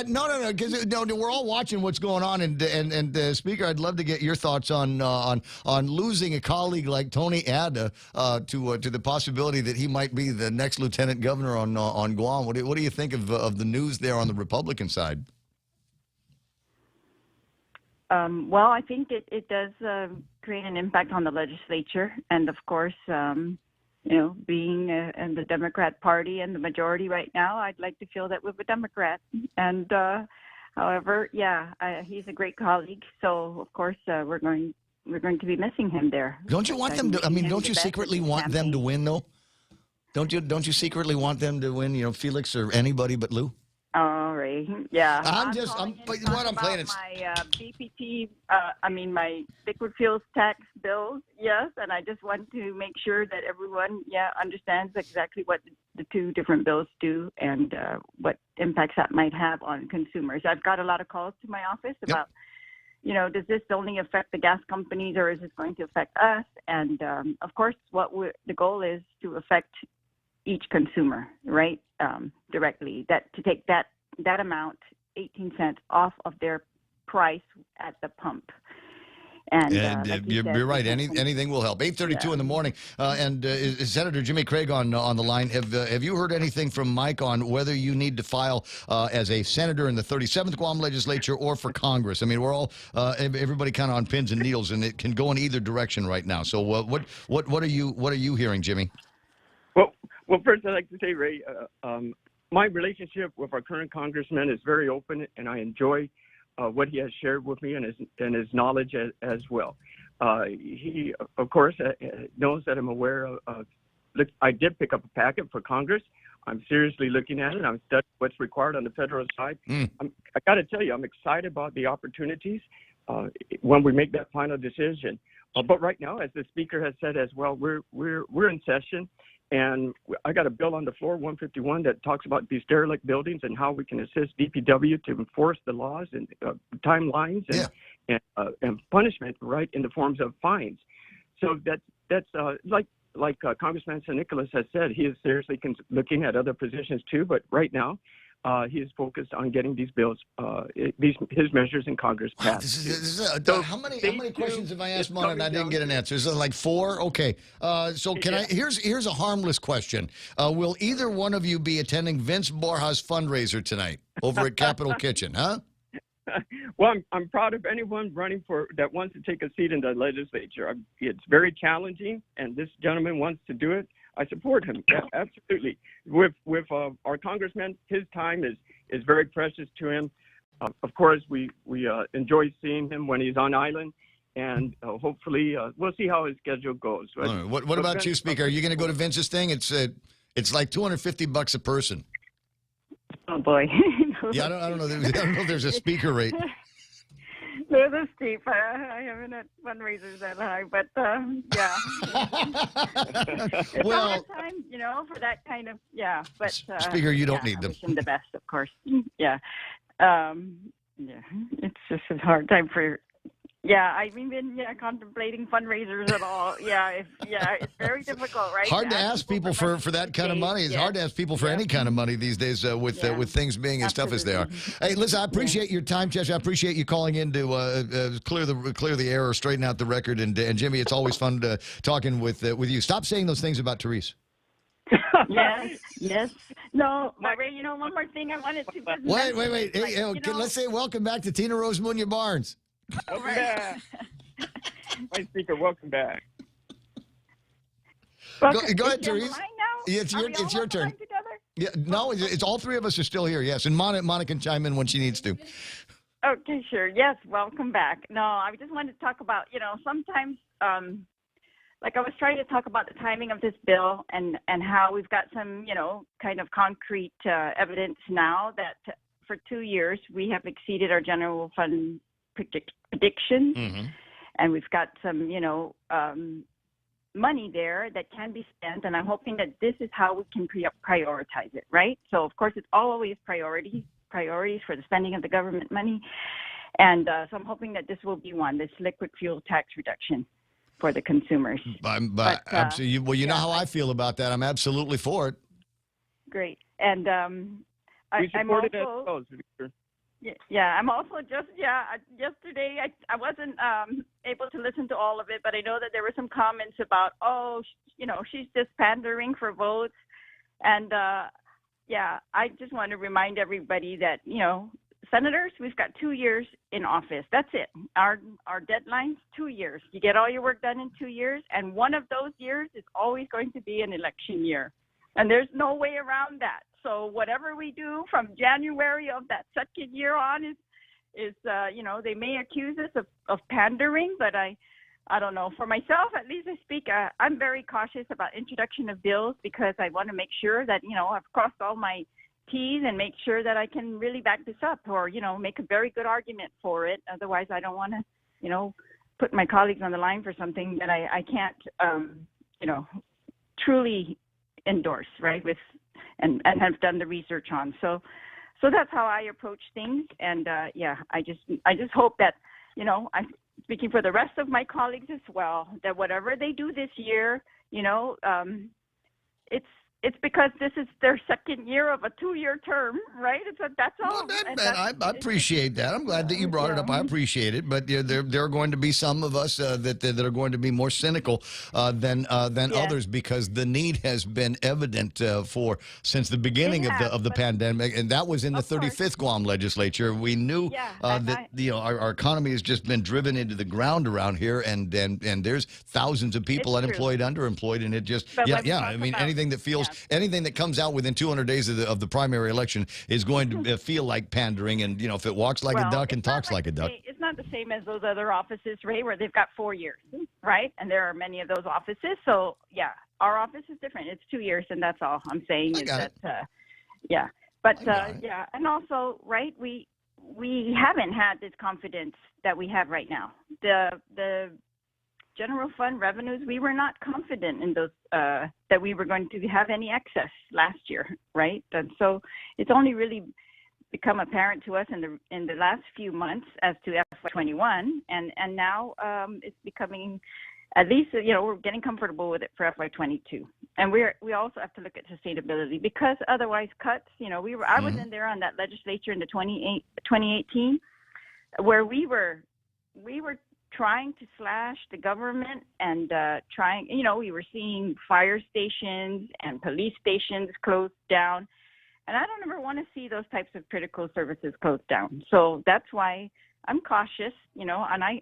No. Because we're all watching what's going on, and Speaker, I'd love to get your thoughts on losing a colleague like Tony Ada to the possibility that he might be the next lieutenant governor on Guam. What do you think of the news there on the Republican side? Well, I think it does create an impact on the legislature, and of course, being in the Democrat Party and the majority right now, I'd like to feel that we're a Democrat. And however, he's a great colleague, so of course we're going to be missing him there. Don't you want them to? I mean, don't you secretly want them to win, though? Don't you secretly want them to win? Felix or anybody but Lou? All right. Yeah. I'm playing it. My BPT, my liquid fuels tax bills, yes, and I just want to make sure that everyone, understands exactly what the two different bills do and what impacts that might have on consumers. I've got a lot of calls to my office about, does this only affect the gas companies or is this going to affect us? And of course, the goal is to affect each consumer, right, directly, to take that amount, 18 cents, off of their price at the pump. And you're right. Anything will help. 8:32 in the morning. And is Senator Jimmy Craig on the line? Have you heard anything from Mike on whether you need to file as a senator in the 37th Guam legislature or for Congress? I mean, we're all everybody kind of on pins and needles, and it can go in either direction right now. So what are you hearing, Jimmy? Well, first I'd like to say, Ray, my relationship with our current congressman is very open, and I enjoy what he has shared with me and his knowledge as well. He, of course, knows that I'm aware of. Look, I did pick up a packet for Congress. I'm seriously looking at it. I'm studying what's required on the federal side. I got to tell you, I'm excited about the opportunities when we make that final decision. But right now, as the speaker has said as well, we're in session. And I got a bill on the floor, 151, that talks about these derelict buildings and how we can assist DPW to enforce the laws and timelines and punishment, right, in the forms of fines. So that's like Congressman San Nicolas has said, he is seriously looking at other positions too. But right now, he is focused on getting these bills, his measures in Congress passed. How many questions have I asked, Mon, and I didn't get an answer? Is it like 4? Okay. So here's a harmless question. Will either one of you be attending Vince Borja's fundraiser tonight over at Capitol Kitchen, huh? Well, I'm proud of anyone running that wants to take a seat in the legislature. It's very challenging, and this gentleman wants to do it. I support him. Yeah, absolutely. With our congressman, his time is very precious to him. Of course, we enjoy seeing him when he's on island, and hopefully we'll see how his schedule goes. Right? All right. What about you, Speaker? Are you going to go to Vince's thing? It's like $250 a person. Oh boy. Yeah, I don't know. I don't know if there's a speaker rate. There's a steep. I haven't had fundraisers that high, but yeah. It's Well, all the time, for that kind of, But Speaker, you don't need them. I wish him the best, of course. Yeah. It's just a hard time for. Yeah, I've been contemplating fundraisers at all. It's very difficult, right? Hard to ask people for that kind of money. It's hard to ask people for any kind of money these days with things being as tough as they are. Hey, listen, I appreciate your time, Cheshire. I appreciate you calling in to clear the air or straighten out the record. And Jimmy, it's always fun talking with you. Stop saying those things about Therese. Yes. No, Ray, one more thing I wanted to. Wait. Hey, let's say welcome back to Tina Rose Munoz Barnes. Welcome back. My speaker, welcome back. Go ahead, Therese. It's your turn. Yeah, no, it's all three of us are still here. Yes, and Monica can chime in when she needs to. Okay, sure. Yes, welcome back. No, I just wanted to talk about, sometimes, like I was trying to talk about the timing of this bill and how we've got some, kind of concrete evidence now that for 2 years, we have exceeded our general fund predictions, and we've got some, money there that can be spent, and I'm hoping that this is how we can prioritize it, right? So, of course, it's always priorities for the spending of the government money, and so I'm hoping that this will be one, this liquid fuel tax reduction for the consumers. Absolutely. Well, you know how I feel about that. I'm absolutely for it. Great. And we support it as well, Victor. Yeah, I'm also yesterday I wasn't able to listen to all of it, but I know that there were some comments about, she's just pandering for votes. And I just want to remind everybody that, senators, we've got 2 years in office. That's it. Our deadline's 2 years. You get all your work done in 2 years, and one of those years is always going to be an election year. And there's no way around that. So whatever we do from January of that second year on is they may accuse us of pandering, but I don't know. For myself, at least I speak, I'm very cautious about introduction of bills because I want to make sure that, I've crossed all my T's and make sure that I can really back this up or, make a very good argument for it. Otherwise, I don't want to, put my colleagues on the line for something that I can't, truly endorse, right, and have done the research on. So that's how I approach things. And I just hope that, I'm speaking for the rest of my colleagues as well, that whatever they do this year, it's because this is their second year of a 2-year term, right? That's all. I appreciate that. I'm glad that you brought it up. I appreciate it. But there are going to be some of us that are going to be more cynical than others because the need has been evident since the beginning of the pandemic, and that was in the 35th Guam legislature. We knew that our economy has just been driven into the ground around here, and there's thousands of people unemployed, underemployed, and it just I mean anything that comes out within 200 days of the primary election is going to feel like pandering, and if it walks like a duck and talks like a duck. It's not the same as those other offices, Ray, where they've got 4 years, right? And there are many of those offices. So our office is different. It's 2 years, and that's all I'm saying is that. And also, right, we haven't had this confidence that we have right now. The general fund revenues, we were not confident in those that we were going to have any excess last year, right? And so it's only really become apparent to us in the last few months as to FY21, and now it's becoming, at least we're getting comfortable with it for FY22, and we also have to look at sustainability because otherwise cuts. I was in there on that legislature in the 2018, where we were trying to slash the government and we were seeing fire stations and police stations closed down. And I don't ever want to see those types of critical services closed down. So that's why I'm cautious, and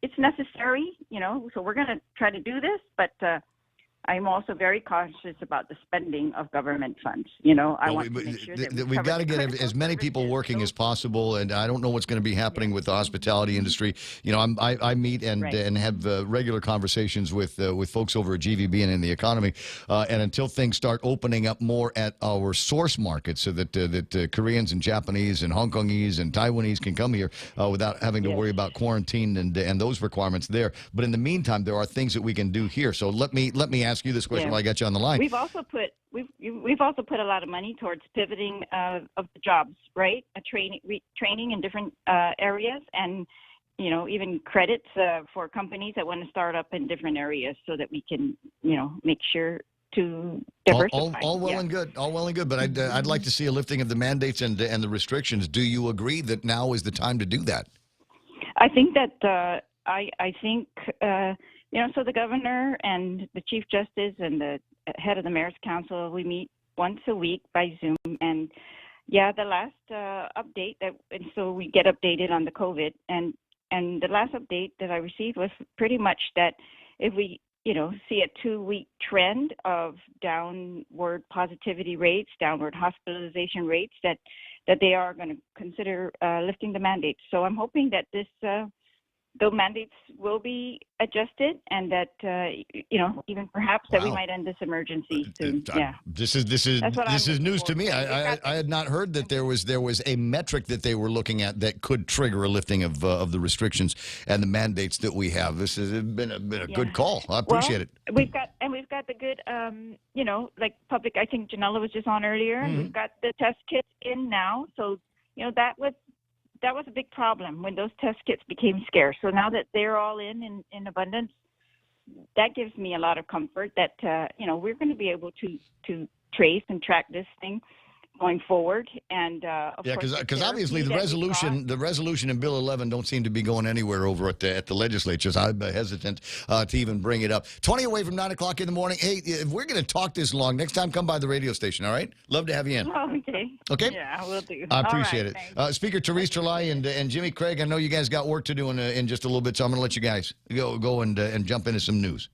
it's necessary, so we're going to try to do this, but I'm also very cautious about the spending of government funds. I want to make sure that we've got to get as many people working as possible, and I don't know what's going to be happening with the hospitality industry. I meet and have regular conversations with folks over at GVB and in the economy, and until things start opening up more at our source markets, so that Koreans and Japanese and Hong Kongese and Taiwanese can come here without having to worry about quarantine and those requirements there. But in the meantime, there are things that we can do here. So let me ask you this question while I got you on the line. We've also put a lot of money towards pivoting of the jobs, right? Training in different areas, and even credits for companies that want to start up in different areas, so that we can make sure to diversify. All well and good, but I'd like to see a lifting of the mandates and the restrictions. Do you agree that now is the time to do that? I think that I think. So the governor and the chief justice and the head of the mayor's council, we meet once a week by Zoom. And the last update so we get updated on the COVID. And the last update that I received was pretty much that if we, see a 2-week trend of downward positivity rates, downward hospitalization rates, that they are going to consider lifting the mandates. So I'm hoping that the mandates will be adjusted, and that even perhaps that we might end this emergency soon. Yeah, this is news to me. I had not heard that there was a metric that they were looking at that could trigger a lifting of the restrictions and the mandates that we have. This has been a good call. I appreciate it. We've got the good like public. I think Janella was just on earlier. Mm-hmm. We've got the test kits in now, so that was a big problem when those test kits became scarce. So now that they're all in abundance, that gives me a lot of comfort that we're going to be able to trace and track this thing going forward. And because obviously the resolution in Bill 11 don't seem to be going anywhere over at the legislatures. I'm hesitant to even bring it up. 20 away from 9 o'clock in the morning. Hey, if we're going to talk this long, next time come by the radio station, all right? Love to have you in. Oh, okay. Okay? Yeah, I will do. I appreciate it. Speaker Therese Trelai and Jimmy Craig, I know you guys got work to do in just a little bit, so I'm going to let you guys go and jump into some news.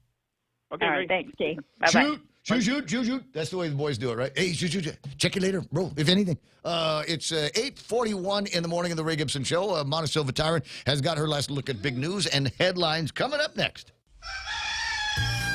Okay, all right, thanks, Jay. Bye-bye. Shoot. That's the way the boys do it, right? Hey, shoot. Check you later, bro, if anything. It's 8:41 in the morning of the Ray Gibson Show. Montecillo Tyron has got her last look at big news and headlines coming up next.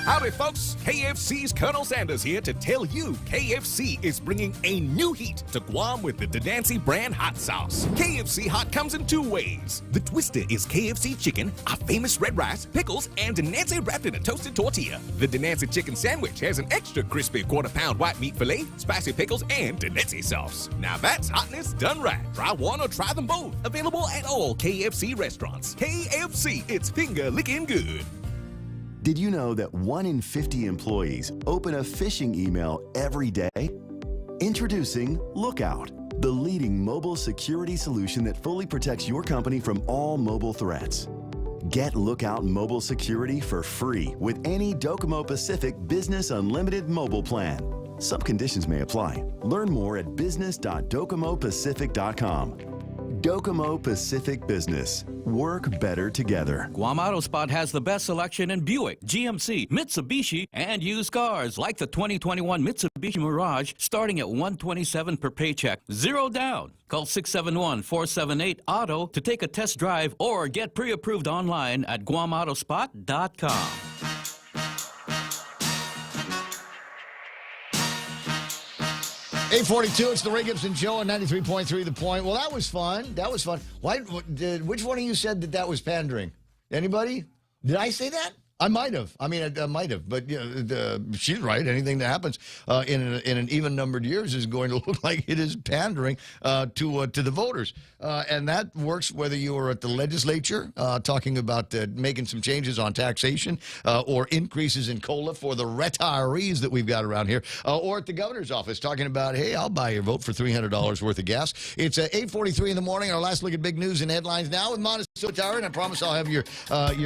Howdy, folks. KFC's Colonel Sanders here to tell you KFC is bringing a new heat to Guam with the Dancy brand hot sauce. KFC hot comes in two ways. The twister is KFC chicken, our famous red rice, pickles, and Dancy wrapped in a toasted tortilla. The Dancy chicken sandwich has an extra crispy quarter-pound white meat fillet, spicy pickles, and Dancy sauce. Now that's hotness done right. Try one or try them both. Available at all KFC restaurants. KFC, it's finger-licking good. Did you know that 1 in 50 employees open a phishing email every day? Introducing Lookout, the leading mobile security solution that fully protects your company from all mobile threats. Get Lookout Mobile Security for free with any Docomo Pacific Business Unlimited mobile plan. Some conditions may apply. Learn more at business.docomopacific.com. Docomo Pacific Business. Work better together. Guam Auto Spot has the best selection in Buick, GMC, Mitsubishi, and used cars like the 2021 Mitsubishi Mirage starting at $127 per paycheck. Zero down. Call 671-478-AUTO to take a test drive or get pre-approved online at guamautospot.com. 8:42. It's the Ray Gibson Show on 93.3 The Point. Well, that was fun. Why? Which one of you said that was pandering? Anybody? Did I say that? I might have. I might have. But she's right. Anything that happens in an even-numbered years is going to look like it is pandering to the voters. And that works whether you are at the legislature talking about making some changes on taxation or increases in COLA for the retirees that we've got around here, or at the governor's office talking about, hey, I'll buy your vote for $300 worth of gas. It's 8:43 in the morning. Our last look at big news and headlines now with Montecillo Tyron. I promise I'll have your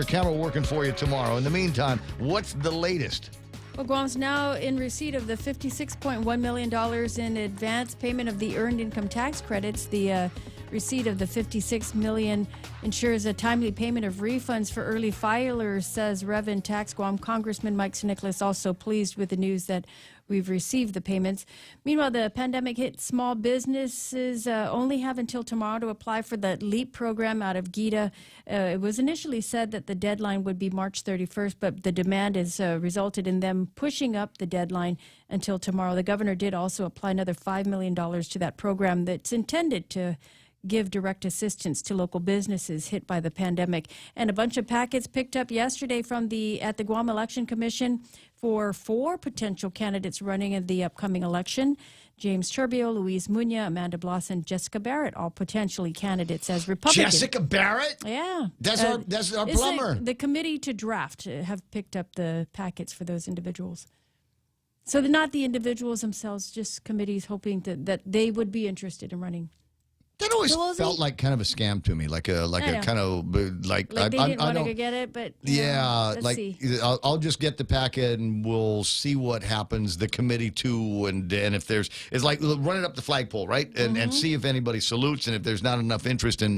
camera working for you tomorrow. In the meantime, what's the latest? Well, Guam's now in receipt of the $56.1 million in advance payment of the earned income tax credits. The receipt of the $56 million ensures a timely payment of refunds for early filers, says Rev. Tax Guam Congressman Mike Nicholas, also pleased with the news that we've received the payments. Meanwhile, the pandemic hit small businesses only have until tomorrow to apply for the LEAP program out of GITA. It was initially said that the deadline would be March 31st, but the demand has resulted in them pushing up the deadline until tomorrow. The governor did also apply another $5 million to that program that's intended to give direct assistance to local businesses hit by the pandemic. And a bunch of packets picked up yesterday at the Guam Election Commission for 4 potential candidates running in the upcoming election. James Turbio, Luis Muña, Amanda Bloss, and Jessica Barrett, all potentially candidates as Republicans. Jessica Barrett? Yeah. That's our plumber. The committee to draft have picked up the packets for those individuals. So they're not the individuals themselves, just committees hoping that they would be interested in running. That always felt like kind of a scam to me, like a kind of like they didn't want to get it, but let's see. I'll just get the packet and we'll see what happens. The committee too, and if it's like run it up the flagpole, right, and see if anybody salutes, and if there's not enough interest in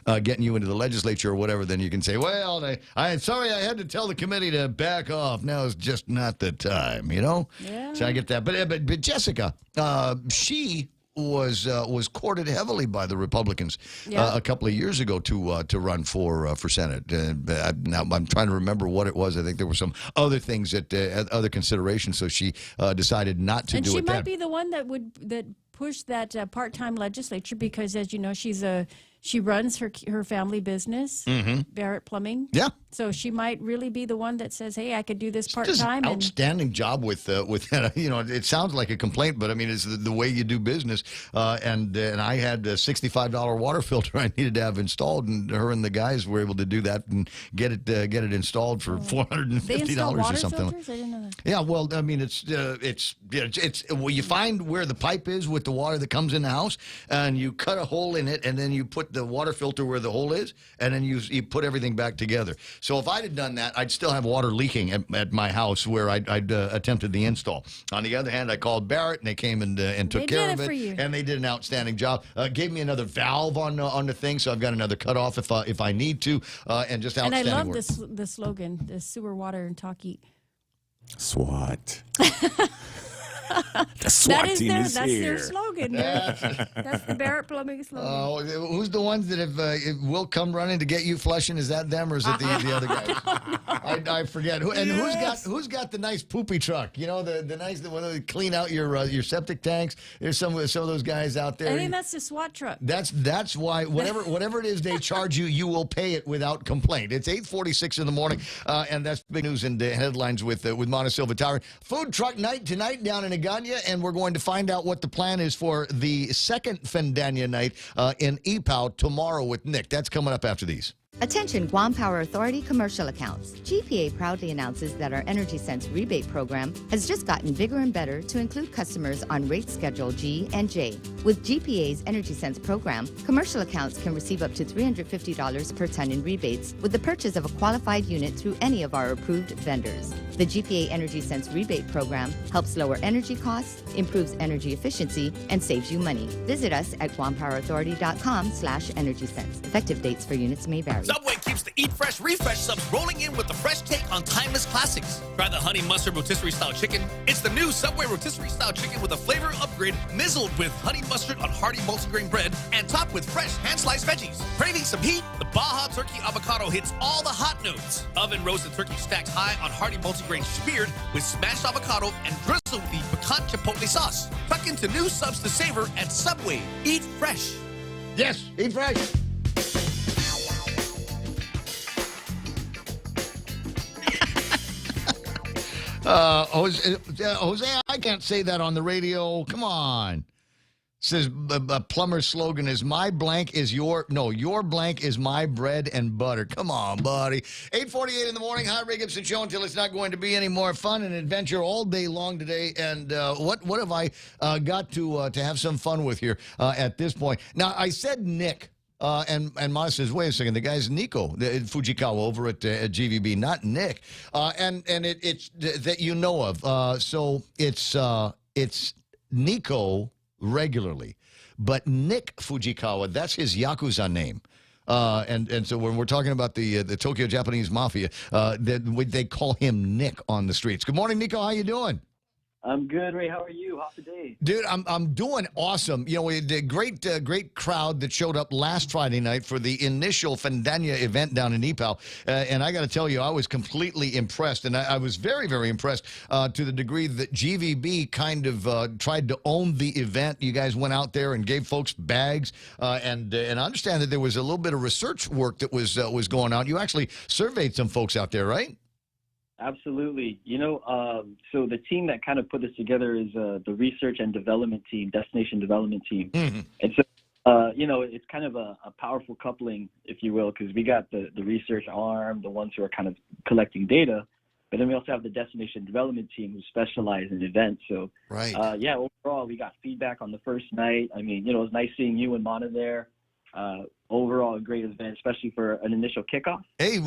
getting you into the legislature or whatever, then you can say, well, I'm sorry, I had to tell the committee to back off. Now is just not the time, you know. Yeah. So I get that, but Jessica, she was courted heavily by the Republicans a couple of years ago to run for Senate. Now I'm trying to remember what it was. I think there were some other things that other considerations. So she decided not to and do it. And she might then. be the one that push that part-time legislature because, as you know, she runs her family business, Barrett Plumbing. Yeah. So she might really be the one that says, "Hey, I could do this part-time." Outstanding job with it sounds like a complaint, but I mean it's the way you do business. And I had a $65 water filter I needed to have installed, and her and the guys were able to do that and get it installed for $450 or something. Filters? I didn't know that. Yeah, well, I mean it's you find where the pipe is with the water that comes in the house, and you cut a hole in it, and then you put the water filter where the hole is, and then you put everything back together. So if I'd have done that, I'd still have water leaking at my house where I'd attempted the install. On the other hand, I called Barrett, and they came and took care of it, and they did an outstanding job. Gave me another valve on the thing, so I've got another cutoff if I need to, and just outstanding work. And I love the slogan, the sewer, water, and talk, eat. SWAT. The SWAT team is that's here. Their slogan. That's the Barrett Plumbing slogan. Who's the ones that will come running to get you flushing? Is that them or is it the other guys? I forget. Who's got the nice poopy truck? You know, the nice one that clean out your septic tanks. There's some of those guys out there. I think that's the SWAT truck. That's why whatever it is they charge you, you will pay it without complaint. It's 8:46 in the morning, and that's big news in the headlines with Montesilva Tire. Food truck night tonight down in Agana, and we're going to find out what the plan is for the second Fendania night in EPOW tomorrow with Nick. That's coming up after these. Attention Guam Power Authority commercial accounts. GPA proudly announces that our Energy Sense rebate program has just gotten bigger and better to include customers on rate schedule G and J. With GPA's Energy Sense program, commercial accounts can receive up to $350 per ton in rebates with the purchase of a qualified unit through any of our approved vendors. The GPA Energy Sense rebate program helps lower energy costs, improves energy efficiency, and saves you money. Visit us at guampowerouthority.com/energysense. Effective dates for units may vary. Subway keeps the Eat Fresh Refresh subs rolling in with the fresh take on timeless classics. Try the honey mustard rotisserie style chicken. It's the new Subway rotisserie style chicken with a flavor upgrade, mizzled with honey mustard on hearty multigrain bread and topped with fresh hand-sliced veggies. Craving some heat? The Baja Turkey Avocado hits all the hot notes. Oven roasted turkey stacks high on hearty multigrain smeared with smashed avocado and drizzled with the piquant chipotle sauce. Tuck into new subs to savor at Subway. Eat fresh. Yes, eat fresh. Jose, I can't say that on the radio. Come on. Says a plumber's slogan is your blank is my bread and butter. Come on, buddy. 8:48 in the morning. Hi, Ray Gibson Show until it's not going to be any more fun and adventure all day long today. And what have I got to have some fun with here at this point? Now, I said Nick. And Mara says, wait a second, the guy's Nico Fujikawa over at GVB, not Nick. And it's that you know of. So it's Nico regularly, but Nick Fujikawa, that's his Yakuza name. And so when we're talking about the Tokyo Japanese Mafia, they call him Nick on the streets. Good morning, Nico. How you doing? I'm good, Ray. How are you? How's the day? Dude, I'm doing awesome. You know, we had a great crowd that showed up last Friday night for the initial Fendania event down in EPOW. And I got to tell you, I was completely impressed. And I was very, very impressed to the degree that GVB kind of tried to own the event. You guys went out there and gave folks bags. And I understand that there was a little bit of research work that was going on. You actually surveyed some folks out there, right? Absolutely. You know, so the team that kind of put this together is the research and development team, destination development team. Mm-hmm. And so, you know, it's kind of a powerful coupling, if you will, because we got the research arm, the ones who are kind of collecting data, but then we also have the destination development team who specialize in events. So, right. Yeah, overall, we got feedback on the first night. I mean, you know, it was nice seeing you and Mana there. overall a great event, especially for an initial kickoff. Hey,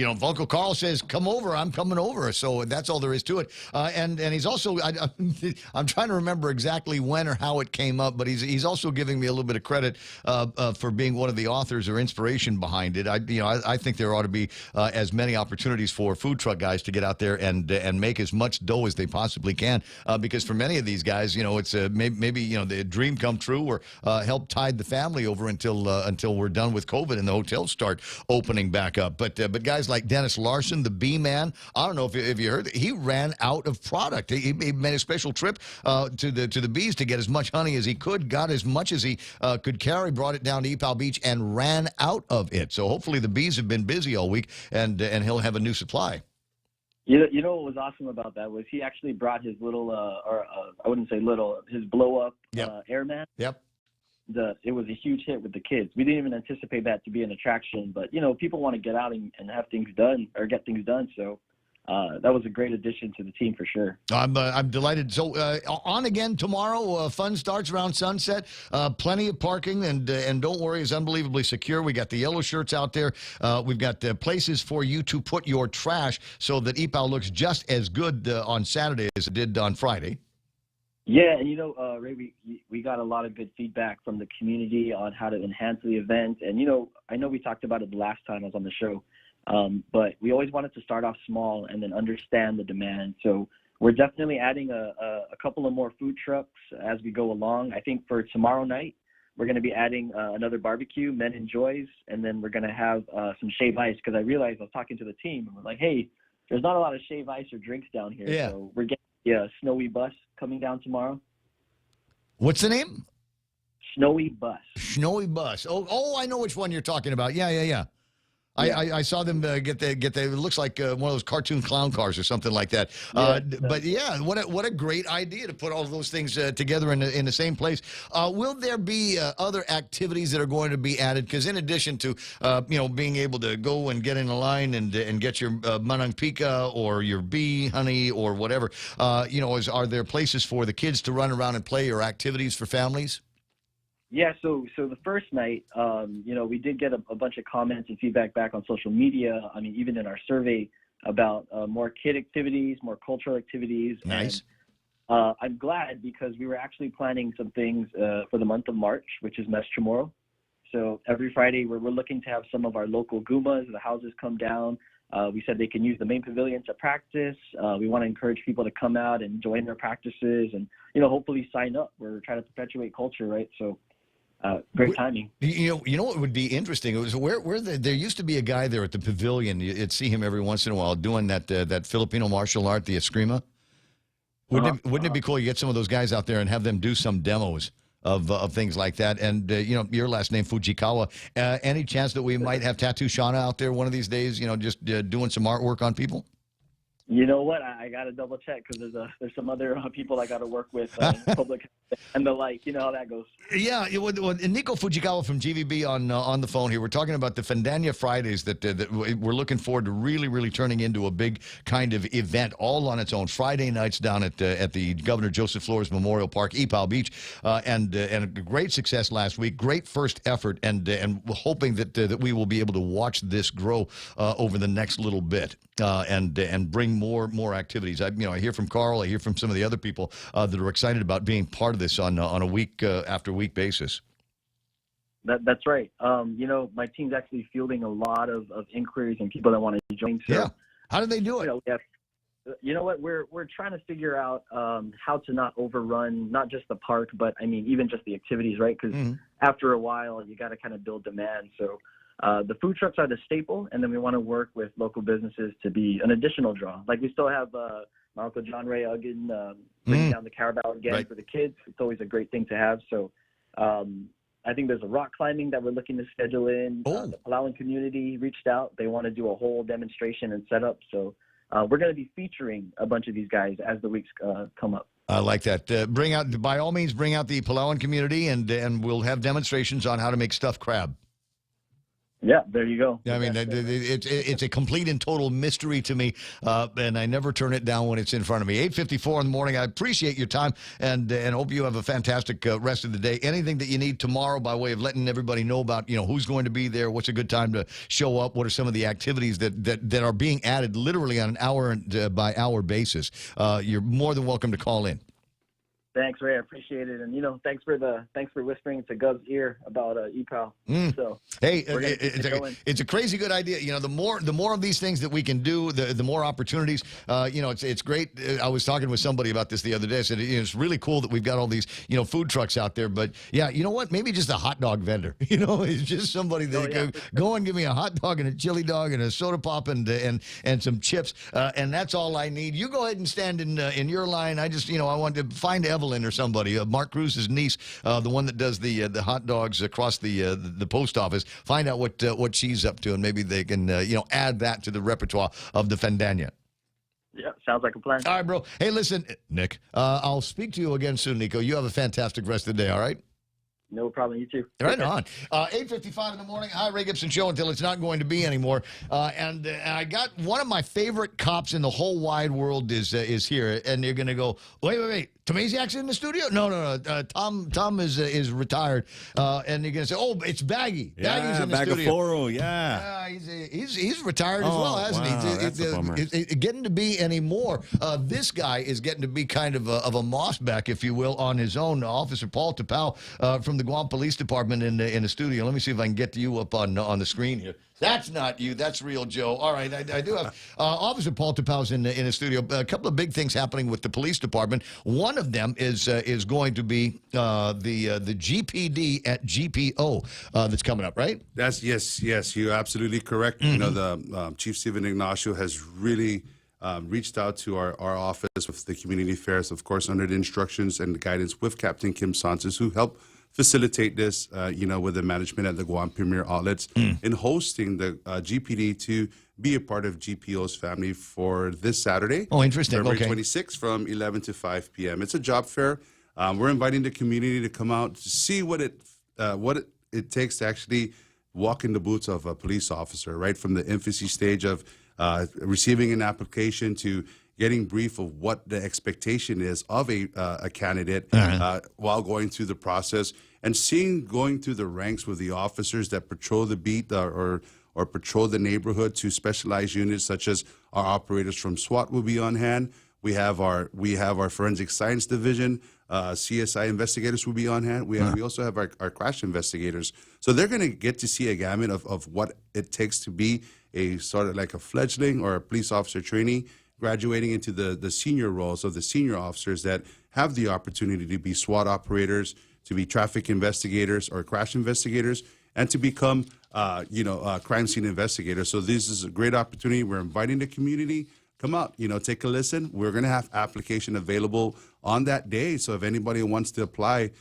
Uncle Carl says, come over, I'm coming over. So that's all there is to it. And he's also, I'm trying to remember exactly when or how it came up, but he's also giving me a little bit of credit for being one of the authors or inspiration behind it. I think there ought to be as many opportunities for food truck guys to get out there and make as much dough as they possibly can, because for many of these guys, it's maybe the dream come true, or help tide the family over until we're done with COVID and the hotels start opening back up. But guys like Dennis Larson, the bee man, I don't know if you heard, he ran out of product. He made a special trip to the bees to get as much honey as he could, got as much as he could carry, brought it down to Epal Beach, and ran out of it. So hopefully the bees have been busy all week, and he'll have a new supply. You know what was awesome about that was he actually brought his little, I wouldn't say little, his blow-up airman. Yep. It was a huge hit with the kids. We didn't even anticipate that to be an attraction, but people want to get out and have things done or get things done. So that was a great addition to the team for sure. I'm delighted. So on again tomorrow. Fun starts around sunset. Plenty of parking, and don't worry, it's unbelievably secure. We got the yellow shirts out there. We've got places for you to put your trash so that Epal looks just as good on Saturday as it did on Friday. Yeah, and Ray, we got a lot of good feedback from the community on how to enhance the event. And I know we talked about it the last time I was on the show, but we always wanted to start off small and then understand the demand. So we're definitely adding a couple of more food trucks as we go along. I think for tomorrow night, we're going to be adding another barbecue, Men Enjoys, and then we're going to have some shave ice, because I realized I was talking to the team and we're like, hey, there's not a lot of shave ice or drinks down here. Yeah. So we're getting a Snowy Bus coming down tomorrow. What's the name? Snowy Bus. Snowy Bus. Oh, I know which one you're talking about. Yeah. I saw them get the. It looks like one of those cartoon clown cars or something like that. But yeah, what a great idea to put all of those things together in the same place. Will there be other activities that are going to be added? Because in addition to being able to go and get in a line and get your manang pika or your bee honey or whatever, are there places for the kids to run around and play, or activities for families? Yeah, so the first night, we did get a bunch of comments and feedback back on social media. I mean, even in our survey about more kid activities, more cultural activities. Nice. And, I'm glad, because we were actually planning some things for the month of March, which is Mes Chamorro. So every Friday, we're looking to have some of our local Gumas, the houses, come down. We said they can use the main pavilion to practice. We want to encourage people to come out and join their practices and, hopefully sign up. We're trying to perpetuate culture, right? So great timing. You know what would be interesting? It was there used to be a guy there at the pavilion. You'd see him every once in a while doing that Filipino martial art, the eskrima. Wouldn't it be cool? You get some of those guys out there and have them do some demos of things like that. And your last name Fujikawa. Any chance that we might have Tattoo Shauna out there one of these days? Just doing some artwork on people. You know what? I got to double check, because there's some other people I got to work with in public and the like. You know how that goes. Yeah, Nico Fujikawa from GVB on the phone here. We're talking about the Fandanya Fridays that we're looking forward to really turning into a big kind of event all on its own. Friday nights down at the Governor Joseph Flores Memorial Park, Epal Beach, and a great success last week. Great first effort, and hoping that we will be able to watch this grow over the next little bit and bring more activities. I hear from Carl. I hear from some of the other people that are excited about being part of this on a week after week basis. That's right. My team's actually fielding a lot of inquiries and people that want to join. So, yeah. How do they do it? You know what? We're trying to figure out how to not overrun not just the park, but I mean even just the activities, right? Because after a while, you got to kind of build demand. So. The food trucks are the staple, and then we want to work with local businesses to be an additional draw. Like we still have my Uncle John Ray Uggan bringing down the Carabao again for the kids. It's always a great thing to have. So I think there's a rock climbing that we're looking to schedule in. The Palauan community reached out. They want to do a whole demonstration and setup. So we're going to be featuring a bunch of these guys as the weeks come up. I like that. By all means, bring out the Palauan community, and we'll have demonstrations on how to make stuffed crab. Yeah, there you go. I mean, it's a complete and total mystery to me, and I never turn it down when it's in front of me. 8:54 in the morning. I appreciate your time, and hope you have a fantastic rest of the day. Anything that you need tomorrow by way of letting everybody know about, who's going to be there, what's a good time to show up, what are some of the activities that are being added literally on an hour by hour basis. You're more than welcome to call in. Thanks, Ray. I appreciate it, and thanks for whispering to Gov's ear about EPAL. So hey, it's a crazy good idea. The more of these things that we can do, the more opportunities. It's great. I was talking with somebody about this the other day. I said it's really cool that we've got all these food trucks out there. But yeah, you know what? Maybe just a hot dog vendor. It's just somebody that go and give me a hot dog and a chili dog and a soda pop and some chips, and that's all I need. You go ahead and stand in your line. I just I want to find Evelyn or somebody, Mark Cruz's niece, the one that does the hot dogs across the post office. Find out what she's up to, and maybe they can add that to the repertoire of the Fandania. Yeah, sounds like a plan. All right, bro. Hey, listen, Nick, I'll speak to you again soon, Nico. You have a fantastic rest of the day, all right? No problem. You too. Right on. 8:55 in the morning. Hi, Ray Gibson Show until it's not going to be anymore. And I got one of my favorite cops in the whole wide world is here, and you're going to go, wait. Tomasiak's in the studio? No. Tom is retired, and you're going to say, oh, it's Baggy. Baggy's in the studio. Bagaforo, yeah. He's retired as well, hasn't he? That's a bummer. Getting to be anymore. This guy is getting to be kind of a mossback, if you will, on his own. Officer Paul Tapau from the Guam Police Department in the studio. Let me see if I can get you up on the screen here. That's not you. That's real Joe. All right, I do have Officer Paul Tapau's in the studio. A couple of big things happening with the police department. One of them is going to be the GPD at GPO that's coming up, right? Yes. You're absolutely correct. Mm-hmm. The Chief Stephen Ignacio has really reached out to our office with the community affairs, of course, under the instructions and the guidance with Captain Kim Santos, who helped facilitate this, with the management at the Guam Premier Outlets in hosting the GPD to be a part of GPO's family for this Saturday. Oh, interesting. February Okay. 26th from 11 to 5 p.m. It's a job fair. We're inviting the community to come out to see what it takes to actually walk in the boots of a police officer, right from the infancy stage of receiving an application to getting brief of what the expectation is of a candidate while going through the process, and going through the ranks with the officers that patrol the beat or patrol the neighborhood to specialized units such as our operators from SWAT will be on hand. We have our forensic science division, CSI investigators will be on hand. We also have our crash investigators. So they're going to get to see a gamut of what it takes to be a sort of like a fledgling or a police officer trainee, graduating into the senior roles of the senior officers that have the opportunity to be SWAT operators, to be traffic investigators or crash investigators, and to become, crime scene investigators. So this is a great opportunity. We're inviting the community. Come out, take a listen. We're going to have application available on that day. So if anybody wants to apply,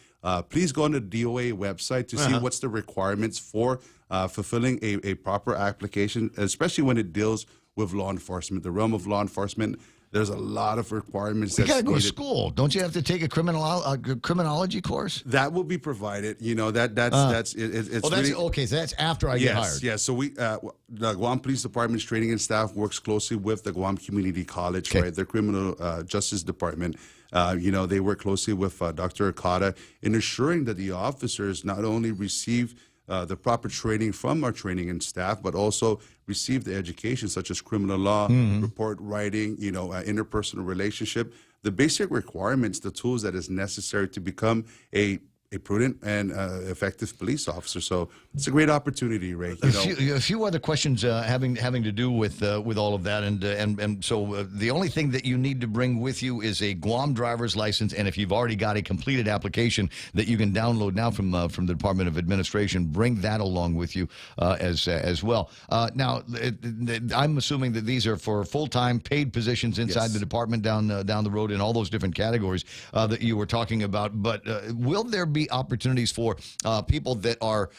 please go on the DOA website to see what's the requirements for fulfilling a proper application, especially when it deals with law enforcement. The realm of law enforcement, there's a lot of requirements. You got to go to school. Don't you have to take a criminology course? That will be provided. It's really, okay. So that's after I get hired. Yes. So the Guam Police Department's training and staff works closely with the Guam Community College, right? The Criminal Justice Department. They work closely with Dr. Okada in ensuring that the officers not only receive the proper training from our training and staff, but also receive the education such as criminal law, report writing, interpersonal relationship, the basic requirements, the tools that is necessary to become a prudent and effective police officer. So it's a great opportunity, Ray. A few other questions having to do with all of that, and so the only thing that you need to bring with you is a Guam driver's license, and if you've already got a completed application that you can download now from the Department of Administration, bring that along with you as well. Now, I'm assuming that these are for full-time paid positions inside the department down the road in all those different categories that you were talking about. But will there be be opportunities for people that are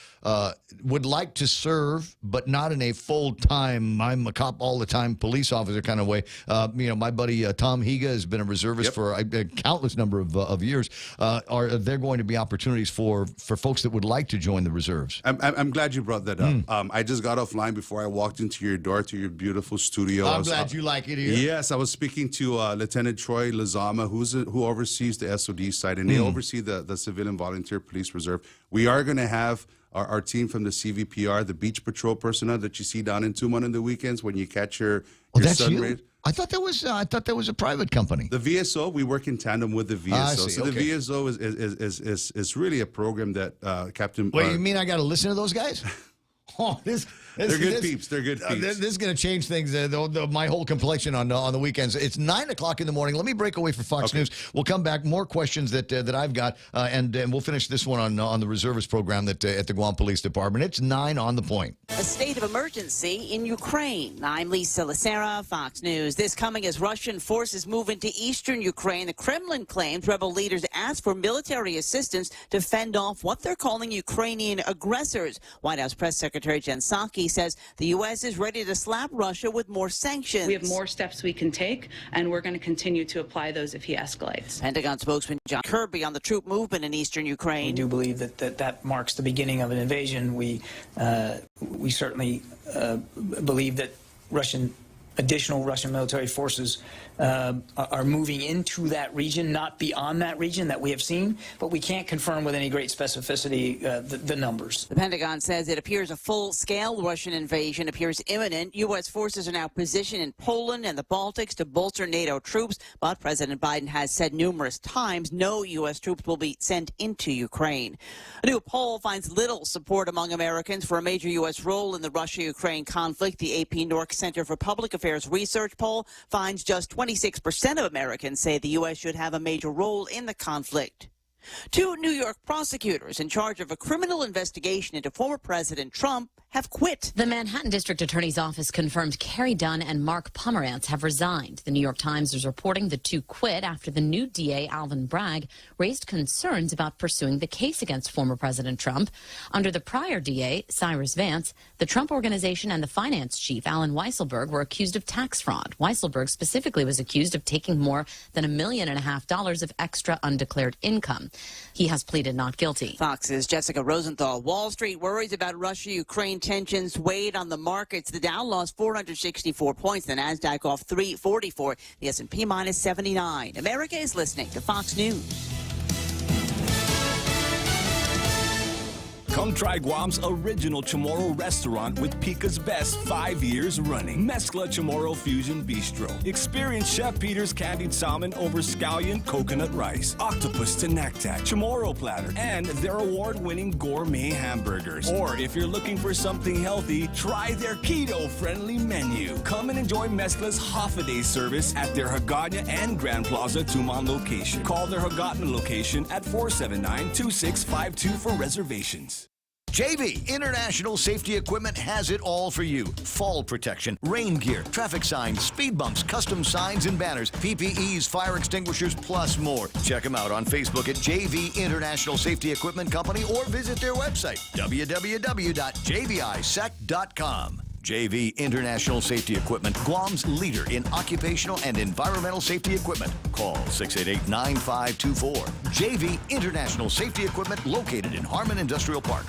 would like to serve, but not in a full-time, I'm a cop all the time police officer kind of way. My buddy Tom Higa has been a reservist for a countless number of years. Are there going to be opportunities for folks that would like to join the reserves? I'm glad you brought that up. I just got offline before I walked into your door to your beautiful studio. I'm glad you like it here. Yes, I was speaking to Lieutenant Troy Lazama, who oversees the SOD side, and they oversee the Civilian Volunteer Police Reserve. We are going to have our team from the CVPR, the Beach Patrol personnel that you see down in Tumon on the weekends when you catch your sunrays. I thought that was a private company. The VSO, we work in tandem with the VSO. I see. So the VSO is really a program that Captain. Wait, you mean I got to listen to those guys? Oh, they're good peeps. They're good peeps. This is going to change things. My whole complexion on the weekends. It's 9 o'clock in the morning. Let me break away for Fox News. We'll come back. More questions that I've got, and we'll finish this one on the reservist program that at the Guam Police Department. It's 9 on the point. A state of emergency in Ukraine. I'm Lisa Lacera, Fox News. This coming as Russian forces move into eastern Ukraine. The Kremlin claims rebel leaders asked for military assistance to fend off what they're calling Ukrainian aggressors. White House Press Secretary Jen Psaki says the U.S. is ready to slap Russia with more sanctions. We have more steps we can take, and we're going to continue to apply those if he escalates. Pentagon spokesman John Kirby on the troop movement in eastern Ukraine. We do believe that marks the beginning of an invasion. We certainly believe that additional Russian military forces are moving into that region, not beyond that region that we have seen, but we can't confirm with any great specificity the numbers. The Pentagon says it appears a full-scale Russian invasion appears imminent. U.S. forces are now positioned in Poland and the Baltics to bolster NATO troops, but President Biden has said numerous times no U.S. troops will be sent into Ukraine. A new poll finds little support among Americans for a major U.S. role in the Russia-Ukraine conflict. The AP Nork Center for Public Affairs research poll finds just 26% of Americans say the U.S. should have a major role in the conflict. 2 New York prosecutors in charge of a criminal investigation into former President Trump have quit. The Manhattan District Attorney's Office confirmed Carrie Dunn and Mark Pomerantz have resigned. The New York Times is reporting the 2 quit after the new DA, Alvin Bragg, raised concerns about pursuing the case against former President Trump. Under the prior DA, Cyrus Vance, the Trump Organization and the finance chief, Alan Weisselberg, were accused of tax fraud. Weisselberg specifically was accused of taking more than $1.5 million of extra undeclared income. He has pleaded not guilty. Fox's Jessica Rosenthal. Wall Street worries about Russia-Ukraine tensions weighed on the markets. The Dow lost 464 points. The Nasdaq off 344. The S&P minus 79. America is listening to Fox News. Come try Guam's original Chamorro restaurant with Pica's best 5 years running. Mezcla Chamorro Fusion Bistro. Experience Chef Peter's candied salmon over scallion coconut rice, octopus to naktak, Chamorro platter, and their award-winning gourmet hamburgers. Or if you're looking for something healthy, try their keto-friendly menu. Come and enjoy Mezcla's half-a-day service at their Hagåtña and Grand Plaza Tumon location. Call their Hagåtña location at 479-2652 for reservations. JV International Safety Equipment has it all for you. Fall protection, rain gear, traffic signs, speed bumps, custom signs and banners, PPEs, fire extinguishers, plus more. Check them out on Facebook at JV International Safety Equipment Company or visit their website, www.jvisec.com. JV International Safety Equipment, Guam's leader in occupational and environmental safety equipment. Call 688-9524. JV International Safety Equipment, located in Harmon Industrial Park.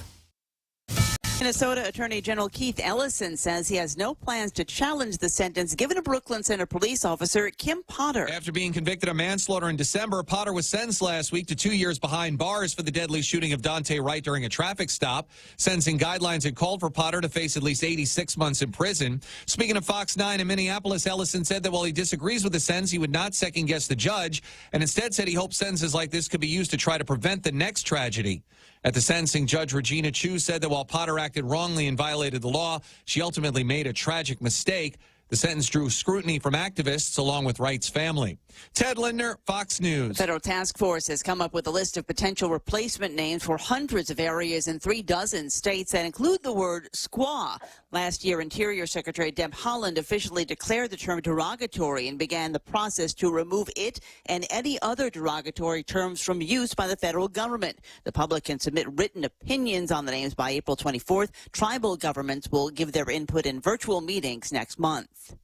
Minnesota Attorney General Keith Ellison says he has no plans to challenge the sentence given to Brooklyn Center police officer Kim Potter. After being convicted of manslaughter in December, Potter was sentenced last week to 2 years behind bars for the deadly shooting of Dante Wright during a traffic stop. Sentencing guidelines had called for Potter to face at least 86 months in prison. Speaking of Fox 9 in Minneapolis, Ellison said that while he disagrees with the sentence, he would not second-guess the judge, and instead said he hopes sentences like this could be used to try to prevent the next tragedy. At the sentencing, Judge Regina Chu said that while Potter acted wrongly and violated the law, she ultimately made a tragic mistake. The sentence drew scrutiny from activists along with Wright's family. Ted Lindner, Fox News. The federal task force has come up with a list of potential replacement names for hundreds of areas in 36 states that include the word squaw. Last year, Interior Secretary Deb Haaland officially declared the term derogatory and began the process to remove it and any other derogatory terms from use by the federal government. The public can submit written opinions on the names by April 24th. Tribal governments will give their input in virtual meetings next month.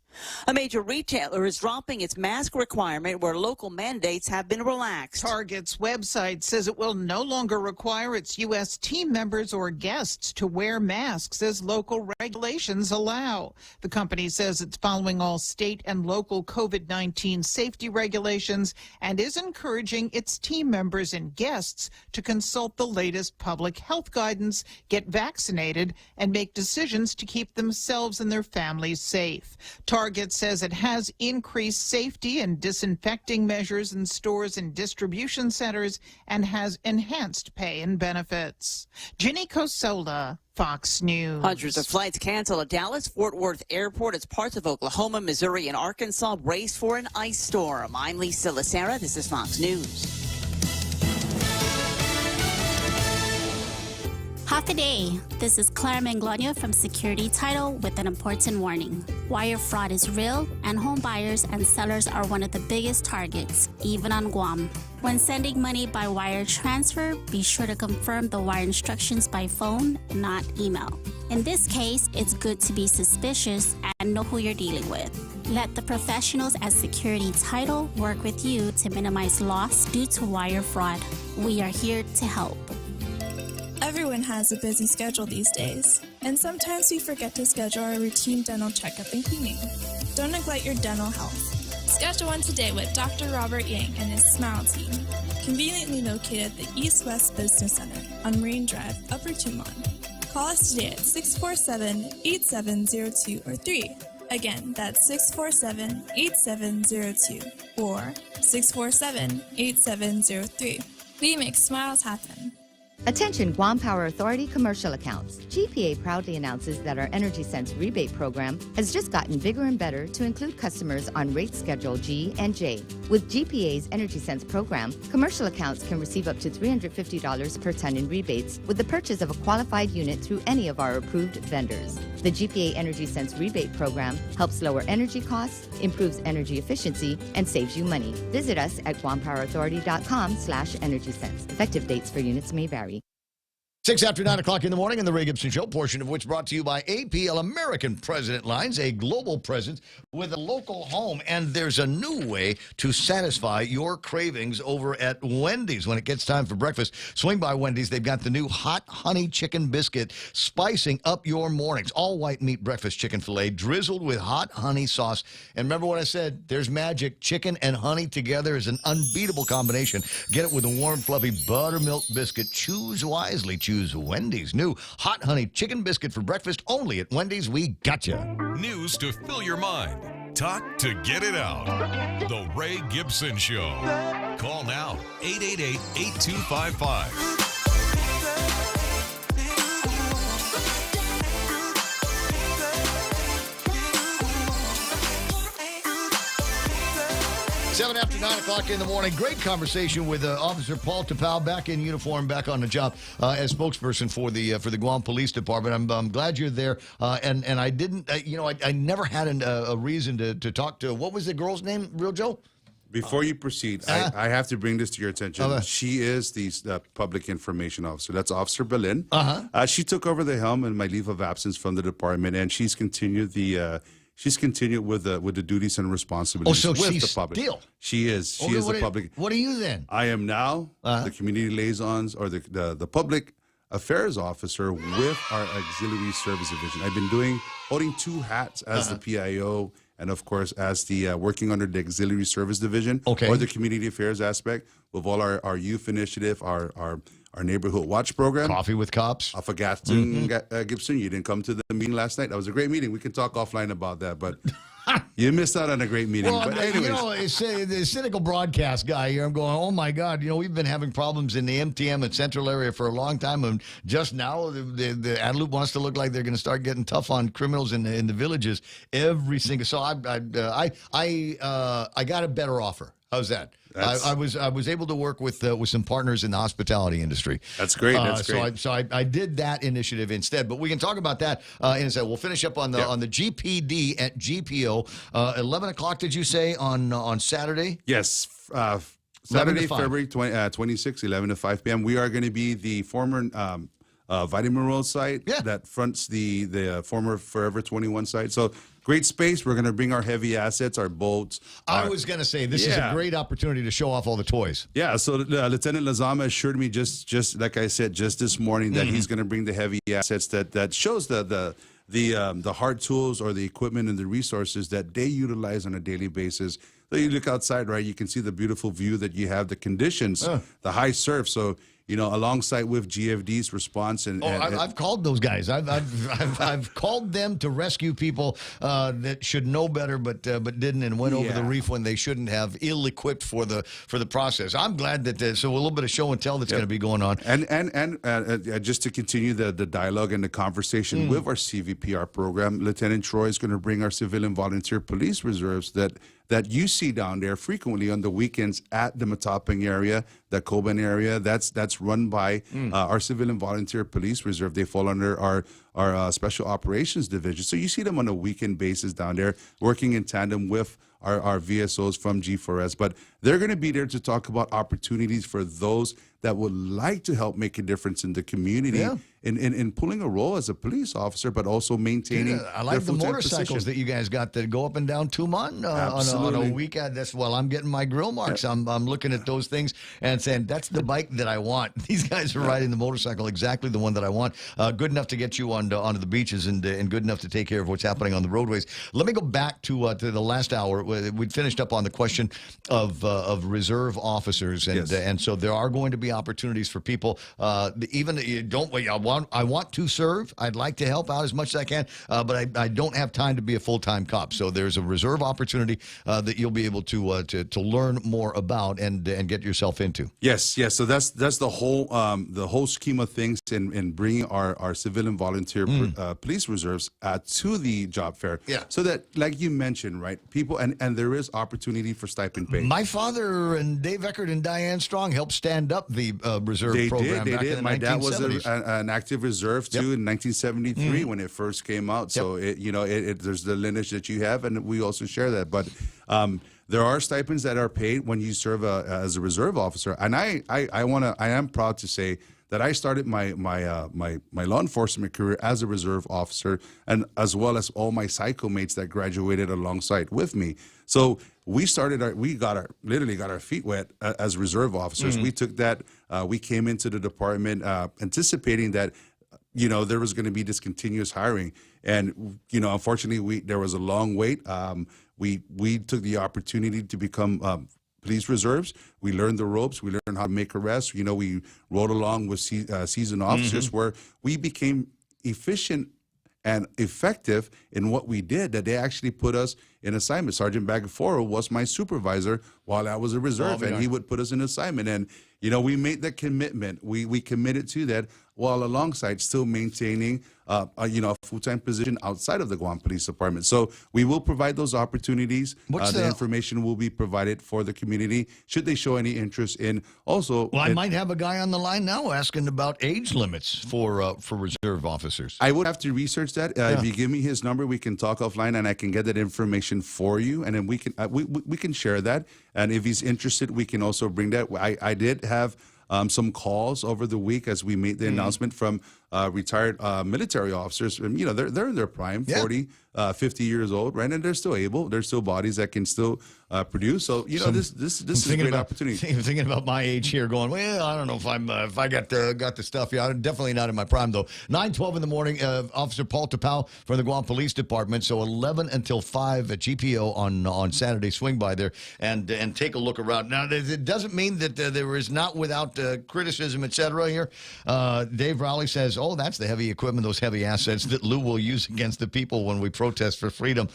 A major retailer is dropping its mask requirement where local mandates have been relaxed. Target's website says it will no longer require its U.S. team members or guests to wear masks as local regulations allow. The company says it's following all state and local COVID-19 safety regulations and is encouraging its team members and guests to consult the latest public health guidance, get vaccinated, and make decisions to keep themselves and their families safe. Target says it has increased safety and disinfecting measures in stores and distribution centers and has enhanced pay and benefits. Ginny Cosola, Fox News. Hundreds of flights canceled at Dallas-Fort Worth Airport as parts of Oklahoma, Missouri, and Arkansas brace for an ice storm. I'm Lisa Lacera. This is Fox News. Half a day. This is Clara Manglona from Security Title with an important warning. Wire fraud is real, and home buyers and sellers are one of the biggest targets, even on Guam. When sending money by wire transfer, be sure to confirm the wire instructions by phone, not email. In this case, it's good to be suspicious and know who you're dealing with. Let the professionals at Security Title work with you to minimize loss due to wire fraud. We are here to help. Everyone has a busy schedule these days, and sometimes we forget to schedule our routine dental checkup and cleaning. Don't neglect your dental health. Schedule one today with Dr. Robert Yang and his Smile team, conveniently located at the East West Business Center on Marine Drive, Upper Tumon. Call us today at 647-8702 or 3. Again, that's 647-8702 or 647-8703. We make smiles happen. Attention Guam Power Authority commercial accounts. GPA proudly announces that our Energy Sense rebate program has just gotten bigger and better to include customers on rate schedule G and J. With GPA's Energy Sense program, commercial accounts can receive up to $350 per ton in rebates with the purchase of a qualified unit through any of our approved vendors. The GPA Energy Sense rebate program helps lower energy costs, improves energy efficiency, and saves you money. Visit us at guampowerauthority.com/energysense. Effective dates for units may vary. 6 after 9 o'clock in the morning, and the Ray Gibson Show, portion of which brought to you by APL American President Lines, a global presence with a local home. And there's a new way to satisfy your cravings over at Wendy's. When it gets time for breakfast, swing by Wendy's. They've got the new hot honey chicken biscuit, spicing up your mornings. All white meat breakfast chicken filet drizzled with hot honey sauce. And remember what I said, there's magic. Chicken and honey together is an unbeatable combination. Get it with a warm, fluffy buttermilk biscuit. Choose wisely. Choose Wendy's new hot honey chicken biscuit for breakfast only at Wendy's. We gotcha. News to fill your mind. Talk to get it out. The Ray Gibson Show. Call now, 888-8255. 7 after 9 o'clock in the morning. Great conversation with Officer Paul Tapau, back in uniform, back on the job as spokesperson for the Guam Police Department. I'm glad you're there. And I didn't, I never had a reason to talk to, what was the girl's name, Real Joe? Before you proceed, I have to bring this to your attention. She is the public information officer. That's Officer Berlin. She took over the helm and my leave of absence from the department, and she's continued with the duties and responsibilities with the public. She is the public. What are you then? I am now the community liaisons or the public affairs officer with our auxiliary service division. I've been holding two hats as the PIO and of course as the working under the auxiliary service division or the community affairs aspect with all our youth initiative, our neighborhood watch program. Coffee with Cops. Off of Gaston, Gibson. You didn't come to the meeting last night. That was a great meeting. We can talk offline about that, but You missed out on a great meeting. Well, but anyways. you know, the cynical broadcast guy here, I'm going, oh, my God, we've been having problems in the MTM and Central area for a long time, and just now the Adelup wants to look like they're going to start getting tough on criminals in the villages every single. So I got a better offer. How's that? I was able to work with some partners in the hospitality industry. That's great. That's great. So I did that initiative instead. But we can talk about that in a second. We'll finish up on the GPD at GPO. 11 o'clock, did you say, on Saturday? Yes. Saturday, February 26, 11 to 5 p.m. We are going to be the former Vitamin Road site that fronts the former Forever 21 site. So great space. We're going to bring our heavy assets, our boats. I was going to say, this is a great opportunity to show off all the toys. Yeah, so Lieutenant Lazama assured me just like I said, just this morning that he's going to bring the heavy assets that shows the hard tools or the equipment and the resources that they utilize on a daily basis. So you look outside, right, you can see the beautiful view that you have, the conditions, the high surf. So, alongside with GFD's response. I've called those guys. I've called them to rescue people that should know better, but didn't, and went over the reef when they shouldn't have, ill-equipped for the process. I'm glad that so a little bit of show and tell that's going to be going on. And just to continue the dialogue and the conversation with our CVPR program, Lieutenant Troy is going to bring our civilian volunteer police reserves that you see down there frequently on the weekends at the Matapang area, the Coban area. That's run by our civilian volunteer police reserve. They fall under our special operations division. So you see them on a weekend basis down there, working in tandem with our VSOs from G4S. But they're going to be there to talk about opportunities for those that would like to help make a difference in the community in pulling a role as a police officer, but also maintaining I like the motorcycles position. that you guys got that go up and down Tumon on a weekend. That's I'm getting my grill marks. I'm looking at those things and saying, that's the bike that I want. These guys are riding the motorcycle, exactly the one that I want. Good enough to get you onto the beaches and good enough to take care of what's happening on the roadways. Let me go back to the last hour. We finished up on the question of reserve officers, and so there are going to be opportunities for people. Even you don't. I want to serve. I'd like to help out as much as I can, but I don't have time to be a full-time cop. So there's a reserve opportunity that you'll be able to learn more about and get yourself into. Yes. So that's the whole scheme of things in bringing our civilian volunteer police reserves to the job fair. Yeah. So that, like you mentioned, right, people and there is opportunity for stipend pay. My father and Dave Eckert and Diane Strong helped stand up the reserve program. They back did. in the My dad 1970s. was an active reserve too in 1973 when it first came out. So there's the lineage that you have, and we also share that. But there are stipends that are paid when you serve as a reserve officer, and I am proud to say that I started my law enforcement career as a reserve officer, and as well as all my psycho mates that graduated alongside with me. So we literally got our feet wet as reserve officers. We took that. We came into the department anticipating that there was going to be this continuous hiring, and unfortunately there was a long wait. We took the opportunity to become police reserves. We learned the ropes. We learned how to make arrests. We rode along with seasoned officers where we became efficient and effective in what we did, that they actually put us in assignment. Sergeant Bagaforo was my supervisor while I was a reserve, and he would put us in assignment. And, we made that commitment. We committed to that while alongside still maintaining a full-time position outside of the Guam Police Department. So we will provide those opportunities. The information will be provided for the community should they show any interest in also. Well, I might have a guy on the line now asking about age limits for reserve officers. I would have to research that. If you give me his number, we can talk offline, and I can get that information for you, and then we can share that. And if he's interested, we can also bring that. I did have some calls over the week as we made the announcement from retired military officers. And, they're in their prime, 40, 50 years old, right? And they're still able. They're still bodies that can still produce. So, this is a great opportunity. I'm thinking about my age here going, well, I don't know if I got the stuff. Yeah, I'm definitely not in my prime, though. 9:12 in the morning, Officer Paul Tapau from the Guam Police Department. So 11 until 5 at GPO on Saturday. Swing by there and take a look around. Now, it doesn't mean that there is not without criticism, et cetera here. Dave Rowley says, that's the heavy equipment, those heavy assets that Lou will use against the people when we protest for freedom.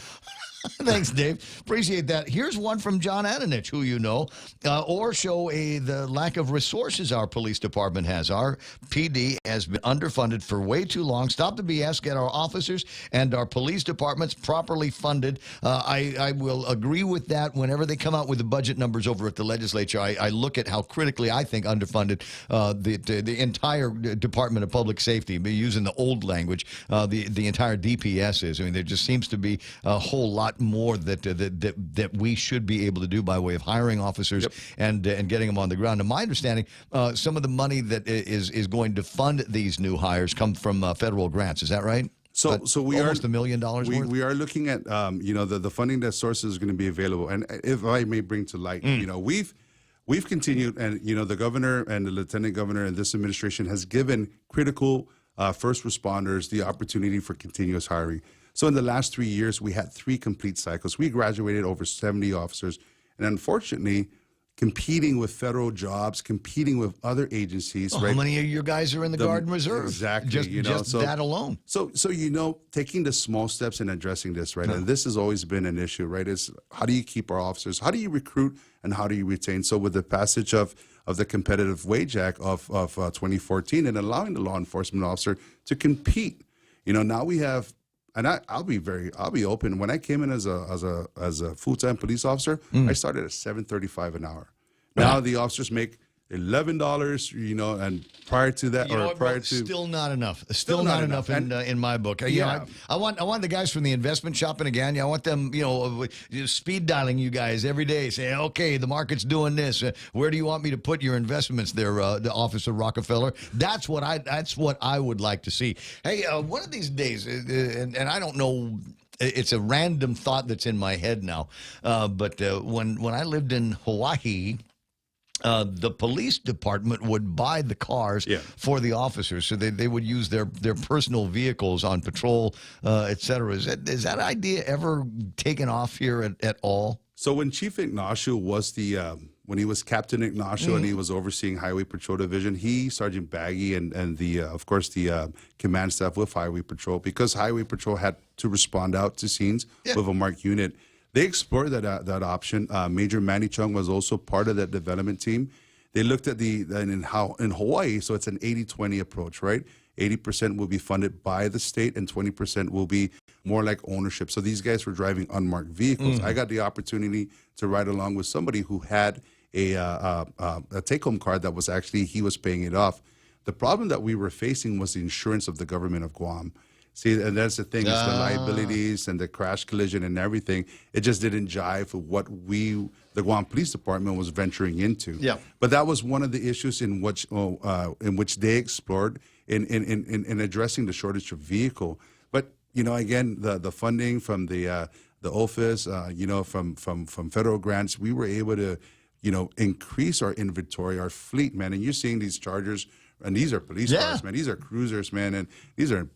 Thanks, Dave. Appreciate that. Here's one from John Adanich, who you know, or show the lack of resources our police department has. Our PD has been underfunded for way too long. Stop the BS. Get our officers and our police departments properly funded. I will agree with that. Whenever they come out with the budget numbers over at the legislature, I look at how critically I think underfunded the entire Department of Public Safety, using the old language, the entire DPS is. I mean, there just seems to be a whole lot more that we should be able to do by way of hiring officers and getting them on the ground. To my understanding, some of the money that is going to fund these new hires come from federal grants. Is that right? So we almost are $1 million worth? We are looking at the funding that sources is going to be available. And if I may bring to light, we've continued, and the governor and the lieutenant governor and this administration has given critical first responders the opportunity for continuous hiring. So in the last 3 years, we had 3 complete cycles. We graduated over 70 officers, and unfortunately, competing with federal jobs, competing with other agencies. Well, right? How many of your guys are in the Guard and Reserve? Exactly. Just that alone. So taking the small steps and addressing this, right? And this has always been an issue, right? Is how do you keep our officers? How do you recruit and how do you retain? So with the passage of the Competitive Wage Act of 2014 and allowing the law enforcement officer to compete, now we have. And I'll be open. When I came in as a full-time police officer, I started at $7.35 an hour. Now the officers make $11, and prior to that, still not enough. Still not enough in my book. I want the guys from the investment shopping again. I want them, speed dialing you guys every day. Say, okay, the market's doing this. Where do you want me to put your investments there, the Officer Rockefeller? That's what I would like to see. Hey, one of these days, and I don't know. It's a random thought that's in my head now. But when I lived in Hawaii. The police department would buy the cars for the officers, so they would use their personal vehicles on patrol, et cetera. Is that idea ever taken off here at all? So when Chief Ignacio was when he was Captain Ignacio and he was overseeing Highway Patrol Division, Sergeant Baggy, and of course the command staff with Highway Patrol, because Highway Patrol had to respond out to scenes with a marked unit. They explored that option. Major Manny Chung was also part of that development team. They looked at in Hawaii, so it's an 80-20 approach, right? 80% will be funded by the state and 20% will be more like ownership. So these guys were driving unmarked vehicles. I got the opportunity to ride along with somebody who had a take-home card that was he was paying it off. The problem that we were facing was the insurance of the government of Guam. See, and that's the thing, it's the liabilities and the crash collision and everything. It just didn't jive with what the Guam Police Department was venturing into. Yeah. But that was one of the issues in which they explored in addressing the shortage of vehicle. But, again, the funding from the office, from federal grants, we were able to, increase our inventory, our fleet, man. And you're seeing these Chargers. And these are police cars, man. These are cruisers, man. And these are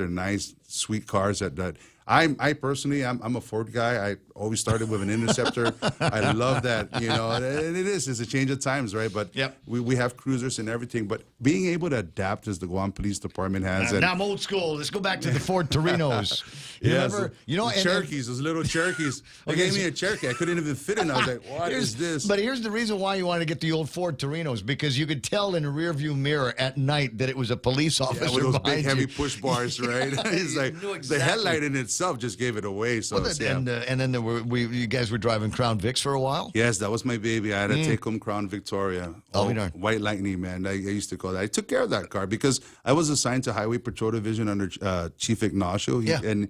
nice, sweet cars that I personally, I'm a Ford guy. I always started with an Interceptor. I love that, and it's a change of times, right? But we have cruisers and everything. But being able to adapt as the Guam Police Department has. Now I'm old school. Let's go back to the Ford Torinos. Remember, Cherokees, those little Cherokees. They gave me a Cherokee. I couldn't even fit in. I was like, what is this? But here's the reason why you wanted to get the old Ford Torinos, because you could tell in a rearview mirror at night that it was a police officer with those behind big, heavy you. push bars, right? It's like the headlight in itself just gave it away. So and then you guys were driving Crown Vics for a while? Yes, that was my baby. I had a take-home Crown Victoria. White Lightning, man. I used to call that. I took care of that car because I was assigned to Highway Patrol Division under Chief Ignacio. And,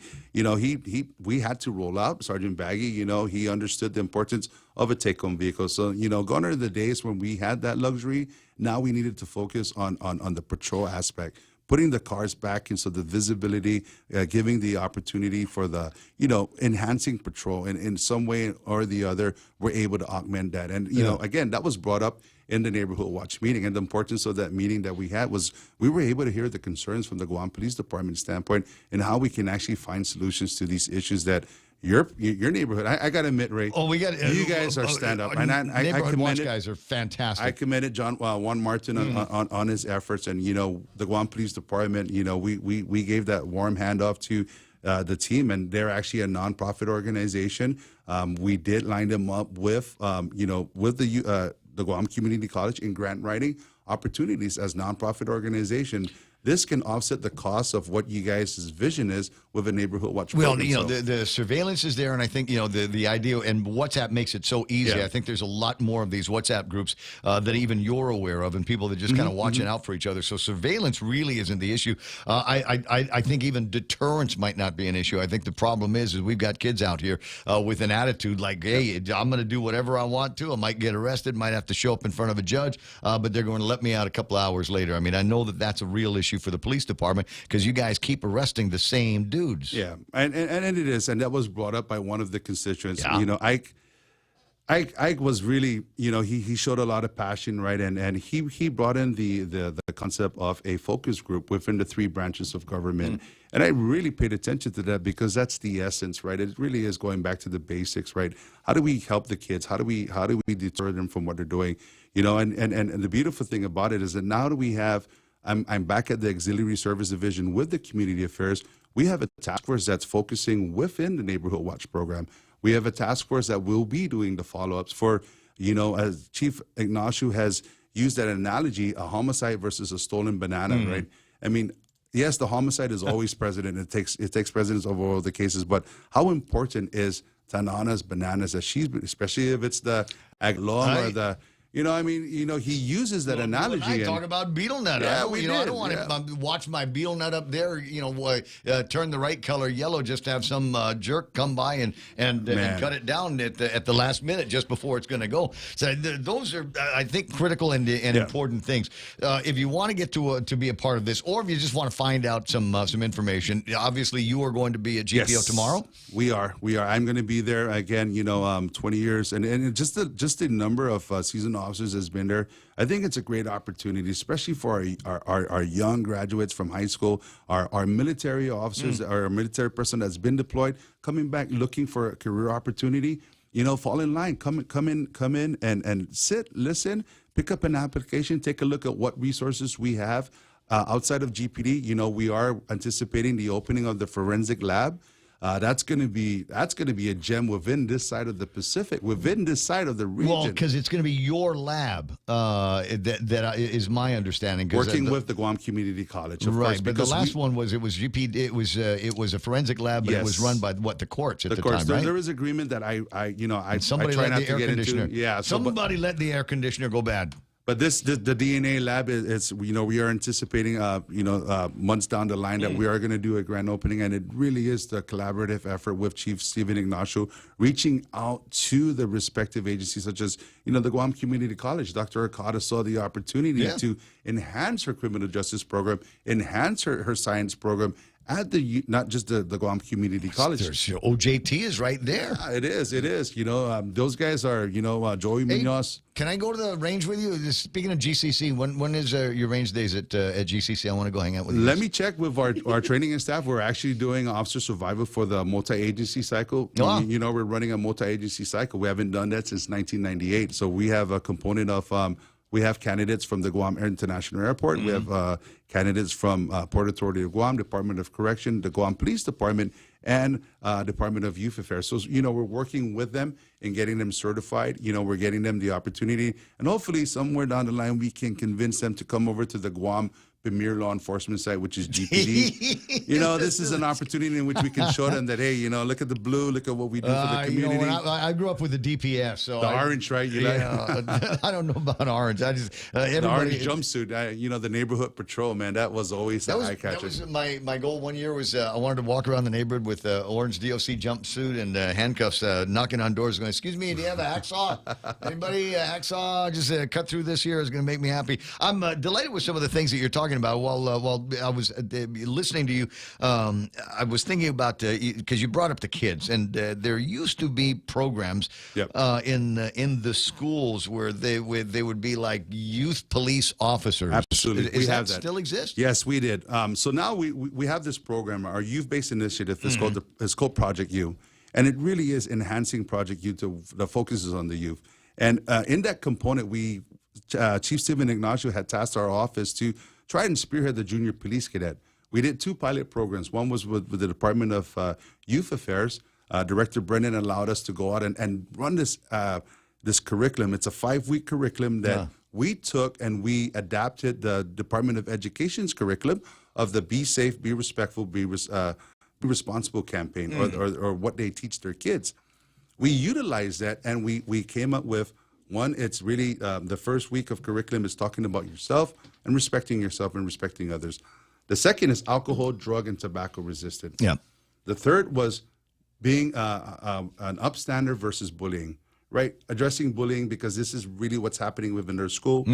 we had to roll out. Sergeant Baggy, he understood the importance of a take-home vehicle. So, gone are the days when we had that luxury. Now we needed to focus on the patrol aspect, putting the cars back into the visibility, giving the opportunity for the, enhancing patrol. And in some way or the other, we're able to augment that. And, again, that was brought up in the neighborhood watch meeting. And the importance of that meeting that we had was we were able to hear the concerns from the Guam Police Department standpoint and how we can actually find solutions to these issues that your neighborhood. I got to admit, Ray. Oh, you guys are stand up, and I commend it. Guys are fantastic. I commended Juan Martin on his efforts, and the Guam Police Department. We gave that warm handoff to the team, and they're actually a nonprofit organization. We did line them up with, with the Guam Community College in grant writing opportunities as nonprofit organization. This can offset the cost of what you guys' vision is with a neighborhood watch program. Well, the surveillance is there, and I think, the idea, and WhatsApp makes it so easy. Yeah. I think there's a lot more of these WhatsApp groups that even you're aware of, and people that just kind of watching out for each other. So surveillance really isn't the issue. I think even deterrence might not be an issue. I think the problem is we've got kids out here with an attitude like, hey, I'm going to do whatever I want to. I might get arrested, might have to show up in front of a judge, but they're going to let me out a couple hours later. I mean, I know that that's a real issue for the police department because you guys keep arresting the same dudes. Yeah, and it is, and that was brought up by one of the constituents. Yeah. Ike was really, he showed a lot of passion, right? And he brought in the concept of a focus group within the 3 branches of government. And I really paid attention to that because that's the essence, right? It really is going back to the basics, right? How do we help the kids? How do we deter them from what they're doing? And the beautiful thing about it is that now that we have, I'm back at the Auxiliary Service Division with the Community Affairs. We have a task force that's focusing within the Neighborhood Watch program. We have a task force that will be doing the follow-ups for, as Chief Ignacio has used that analogy, a homicide versus a stolen banana, right? I mean, yes, the homicide is always present, and it takes precedence over all the cases, but how important is Tanana's bananas that she's, especially if it's the aglom or the... he uses that analogy. I talk about beetle nut. Yeah, I don't want to watch my beetle nut up there, turn the right color yellow just to have some jerk come by and cut it down at the last minute just before it's going to go. So those are, I think, critical and important things. If you want to get to be a part of this, or if you just want to find out some information, obviously you are going to be at GPO tomorrow. We are. I'm going to be there again. 20 years, and just the number of seasoned officers has been there. I think it's a great opportunity, especially for our young graduates from high school, our military officers, our military person that's been deployed, coming back looking for a career opportunity. Fall in line, come in and sit, listen, pick up an application, take a look at what resources we have outside of GPD. We are anticipating the opening of the forensic lab. That's going to be a gem within this side of the Pacific, within this side of the region. Well, because it's going to be your lab. That is my understanding. Working with the Guam Community College, of course. But the last one was GPD. It was a forensic lab, but it was run by the courts at the time, right? There was agreement that I somebody try let not the to air get conditioner. into. Yeah, somebody let the air conditioner go bad. But the DNA lab is we are anticipating months down the line that we are going to do a grand opening, and it really is the collaborative effort with Chief Stephen Ignacio reaching out to the respective agencies such as the Guam Community College. Dr. Okada saw the opportunity to enhance her criminal justice program, enhance her science program at not just the Guam Community College. OJT is right there. Yeah, it is. Those guys are Joey Munoz. Can I go to the range with you? Speaking of GCC, when is your range days at GCC? I want to go hang out with you. Let me check with our training and staff. We're actually doing officer survival for the multi-agency cycle. Oh. We're running a multi-agency cycle. We haven't done that since 1998. So we have a component of we have candidates from the Guam International Airport. We have candidates from Port Authority of Guam, Department of Correction, the Guam Police Department, and Department of Youth Affairs. So, we're working with them and getting them certified. We're getting them the opportunity. And hopefully somewhere down the line, we can convince them to come over to the Guam premier law enforcement site, which is GPD. This is an opportunity in which we can show them that, hey, look at the blue, look at what we do for the community. I grew up with the DPS, so the orange, right? I don't know about orange. I just the orange jumpsuit. The neighborhood patrol, man, that was always the eye catcher. That was my goal one year was I wanted to walk around the neighborhood with orange DOC jumpsuit and handcuffs, knocking on doors, going, "Excuse me, do you have a hacksaw? Anybody hacksaw? Just cut through this here is going to make me happy." I'm delighted with some of the things that you're talking about. While I was listening to you, I was thinking about because you brought up the kids, and there used to be programs in the schools where they would be like youth police officers. Absolutely, we have that that. Still exist? Yes, we did. So now we have this program, our youth-based initiative. It's called Project U, and it really is enhancing Project U the focus is on the youth. And in that component, Chief Stephen Ignacio had tasked our office to try and spearhead the junior police cadet. we did 2 pilot programs. One was with the Department of Youth Affairs. Director Brennan allowed us to go out and run this this curriculum. It's a 5-week curriculum that we took and we adapted the Department of Education's curriculum of the Be Safe, Be Respectful, Be Responsible campaign, or what they teach their kids. We utilized that, and we came up with one. It's really the first week of curriculum is talking about yourself and respecting others. The second is alcohol, drug, and tobacco resistant. Yeah. The third was being an upstander versus bullying, right? Addressing bullying, because this is really what's happening within their school.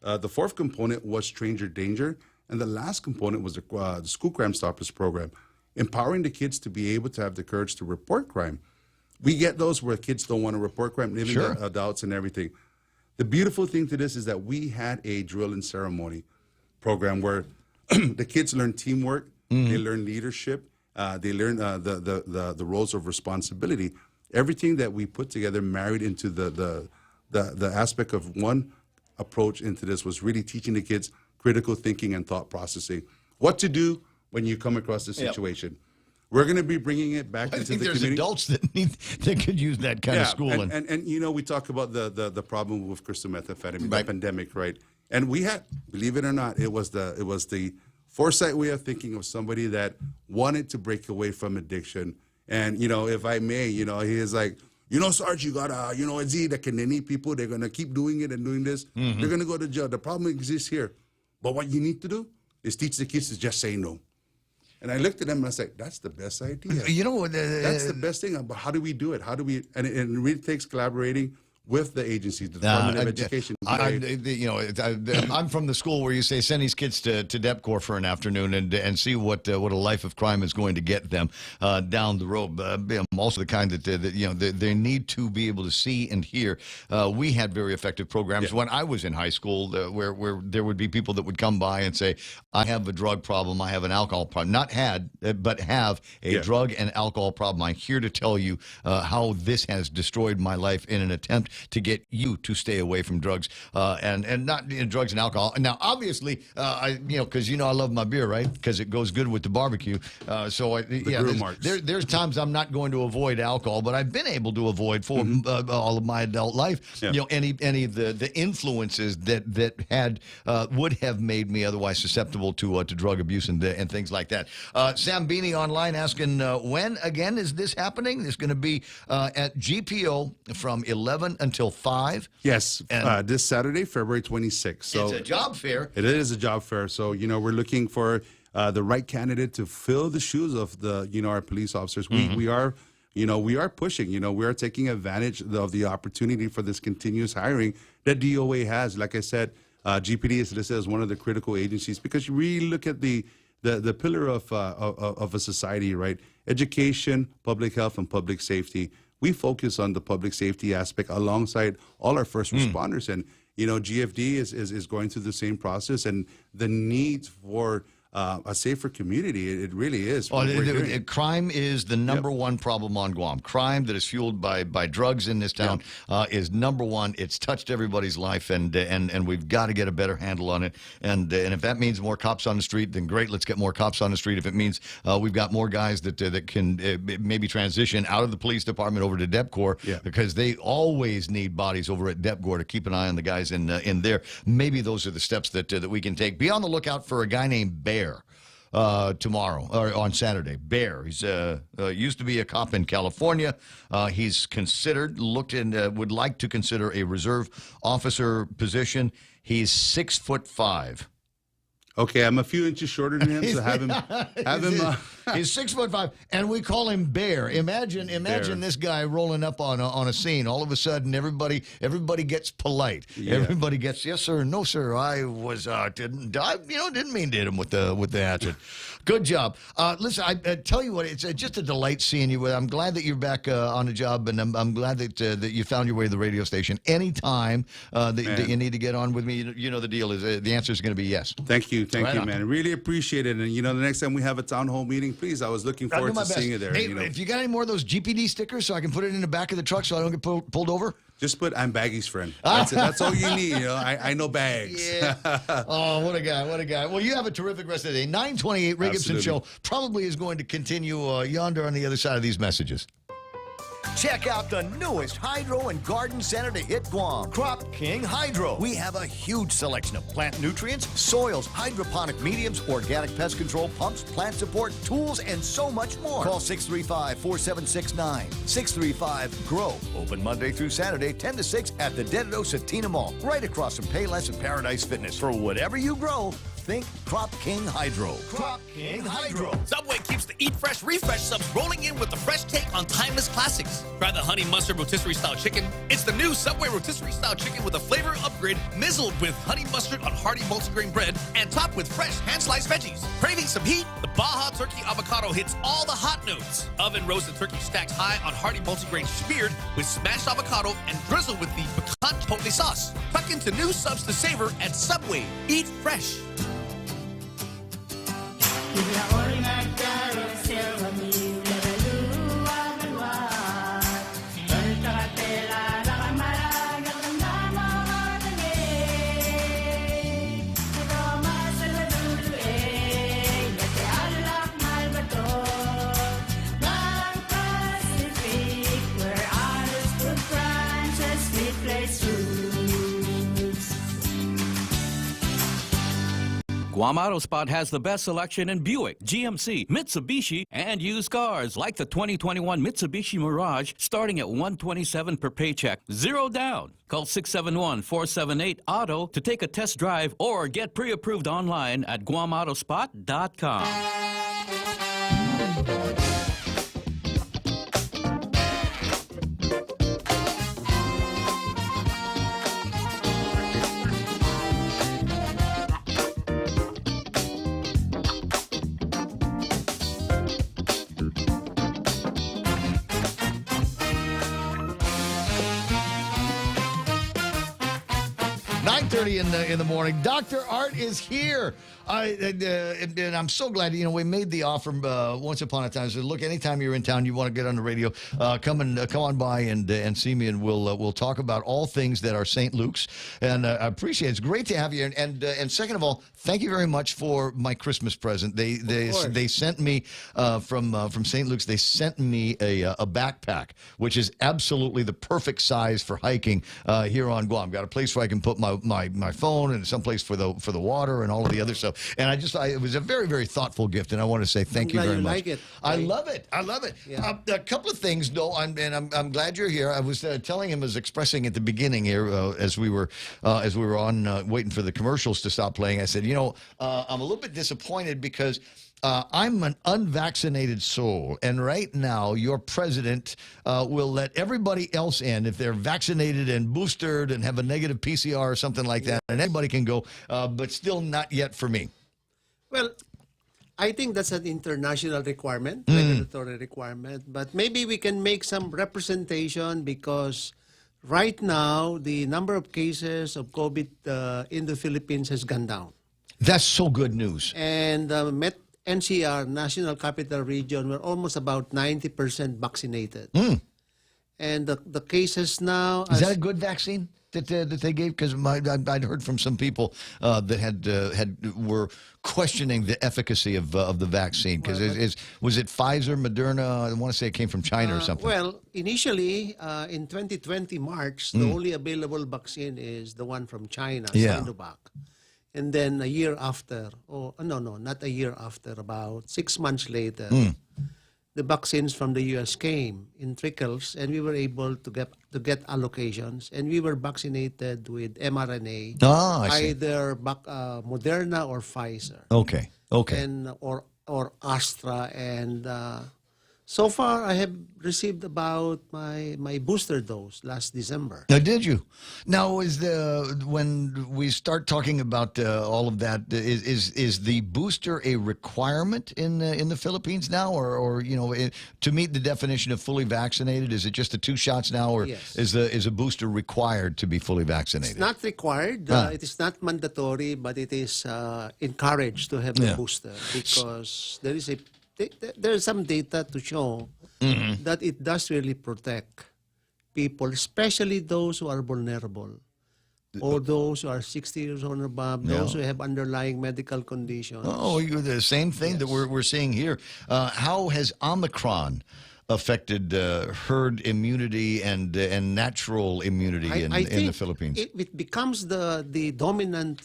The fourth component was stranger danger. And the last component was the School Crime Stoppers program, empowering the kids to be able to have the courage to report crime. We get those where kids don't want to report crime, even the adults and everything. The beautiful thing to this is that we had a drill and ceremony program where the kids learn teamwork, they learn leadership, they learn the roles of responsibility. Everything that we put together married into the aspect of one approach into this was really teaching the kids critical thinking and thought processing. What to do when you come across this situation. We're going to be bringing it back into the community. There's adults that could use that kind of schooling. And you know, we talk about the problem with crystal methamphetamine, the pandemic, right? And we had, believe it or not, it was the foresight way of thinking of somebody that wanted to break away from addiction. And, you know, if I may, you know, he is like, you know, Sarge, you gotta, you know, it's the Canadian people, they're going to keep doing it and doing this. They're going to go to jail. The problem exists here. But what you need to do is teach the kids to just say no. And I looked at them and I said, that's the best idea. You know, that's the best thing. But how do we do it? How do we, and it really takes collaborating with the agencies, the Department of Education. I'm from the school where you say send these kids to DepCorps for an afternoon and see what a life of crime is going to get them down the road. I'm also the kind that they need to be able to see and hear. We had very effective programs when I was in high school where there would be people that would come by and say, I have a drug problem, I have an alcohol problem. Not had, but have a drug and alcohol problem. I'm here to tell you how this has destroyed my life in an attempt to get you to stay away from drugs and not drugs and alcohol. Now, obviously, because I love my beer, right? Because it goes good with the barbecue. There's times I'm not going to avoid alcohol, but I've been able to avoid for all of my adult life. Yeah. Any of the influences that had would have made me otherwise susceptible to drug abuse and things like that. Sam Beanie online asking, when again is this happening? It's going to be at GPO from 11 until 5. Yes, this Saturday, February 26th. So it's a job fair. It is a job fair. So, we're looking for the right candidate to fill the shoes of our police officers. We are pushing, we are taking advantage of the opportunity for this continuous hiring that DOA has. Like I said, GPD is listed as one of the critical agencies because you really look at the pillar of a society, right? Education, public health, and public safety. We focus on the public safety aspect alongside all our first responders. And, GFD is going through the same process, and the need for a safer community, it really is. Crime is the number one problem on Guam. Crime that is fueled by drugs in this town is number one. It's touched everybody's life, and we've got to get a better handle on it. And if that means more cops on the street, then great, let's get more cops on the street. If it means we've got more guys that can maybe transition out of the police department over to DepCorps, because they always need bodies over at DepCorps to keep an eye on the guys in there. Maybe those are the steps that we can take. Be on the lookout for a guy named Bear. Tomorrow or on Saturday. Bear. He's used to be a cop in California. He's would like to consider a reserve officer position. He's 6'5". Okay, I'm a few inches shorter than him, so have him. He's 6'5", and we call him Bear. Imagine Bear. This guy rolling up on a scene. All of a sudden, everybody gets polite. Yeah. Everybody gets yes sir, no sir. I was didn't mean to hit him with the hatchet. Good job. Listen, I tell you what, it's just a delight seeing you. I'm glad that you're back on the job, and I'm glad that you found your way to the radio station. Anytime that you need to get on with me, you know the deal is the answer is going to be yes. Thank you. Thank you, man. Really appreciate it. And, the next time we have a town hall meeting, please, I was looking forward to seeing you there. Hey, if you got any more of those GPD stickers so I can put it in the back of the truck so I don't get pulled over? Just put, I'm Baggy's friend. That's it. That's all you need. I know Bags. Yeah. Oh, what a guy. What a guy. Well, you have a terrific rest of the day. 928 Ray Gibson Show probably is going to continue yonder on the other side of these messages. Check out the newest hydro and garden center to hit Guam, Crop King Hydro. We have a huge selection of plant nutrients, soils, hydroponic mediums, organic pest control pumps, plant support, tools, and so much more. Call 635-4769. 635-GROW. Open Monday through Saturday, 10 to 6 at the Dededo Satina Mall, right across from Payless and Paradise Fitness. For whatever you grow, think Crop King Hydro. Crop King Hydro. Subway keeps the Eat Fresh Refresh subs rolling in with a fresh take on timeless classics. Try the honey mustard rotisserie style chicken. It's the new Subway rotisserie style chicken with a flavor upgrade, mizzled with honey mustard on hearty multigrain bread and topped with fresh hand-sliced veggies. Craving some heat? The Baja Turkey Avocado hits all the hot notes. Oven roasted turkey stacks high on hearty multigrain smeared with smashed avocado and drizzled with the piquant chipotle sauce. Tuck into new subs to savor at Subway. Eat fresh. Guam Auto Spot has the best selection in Buick, GMC, Mitsubishi, and used cars like the 2021 Mitsubishi Mirage starting at $127 per paycheck. Zero down. Call 671-478-AUTO to take a test drive or get pre-approved online at GuamAutospot.com. 9:30 in the morning. Dr. Art is here. And I'm so glad, we made the offer once upon a time. So look, anytime you're in town, you want to get on the radio, come on by and see me, and we'll talk about all things that are St. Luke's. And I appreciate it. It's great to have you. And second of all, thank you very much for my Christmas present. They sent me from St. Luke's. They sent me a backpack, which is absolutely the perfect size for hiking here on Guam. Got a place where I can put my phone, and someplace for the water and all of the other stuff. And I just it was a very, very thoughtful gift, and I want to say thank you very much. Like it. I love it. I love it. Yeah. A couple of things, though, I'm glad you're here. I was telling him, expressing at the beginning here as we were on waiting for the commercials to stop playing. I said, I'm a little bit disappointed because I'm an unvaccinated soul, and right now your president will let everybody else in if they're vaccinated and boosted and have a negative PCR or something like that, and anybody can go, but still not yet for me. Well, I think that's an international requirement, regulatory requirement, but maybe we can make some representation because right now the number of cases of COVID in the Philippines has gone down. That's so good news. And NCR, National Capital Region, we're almost about 90% vaccinated. And the cases now... Is that a good vaccine that they gave? Because I'd heard from some people that were questioning the efficacy of the vaccine. Because was it Pfizer, Moderna? I want to say it came from China or something. Well, initially, in 2020 March, the only available vaccine is the one from China, Sinovac. And then a year after, not a year after, about 6 months later, the vaccines from the U.S. came in trickles, and we were able to get allocations, and we were vaccinated with mRNA, either Moderna or Pfizer. Okay. And or Astra, and So far, I have received about my booster dose last December. Now, did you? Now, when we start talking about all of that, is the booster a requirement in the Philippines now, or to meet the definition of fully vaccinated, is it just the 2 shots now, or Yes. is a booster required to be fully vaccinated? It's not required. It is not mandatory, but it is encouraged to have the Yeah. booster because there is some data to show Mm-hmm. that it does really protect people, especially those who are vulnerable, or those who are 60 years old and above, those who have underlying medical conditions. Oh, the same thing that we're seeing here. How has Omicron affected herd immunity and natural immunity in the Philippines? It becomes the dominant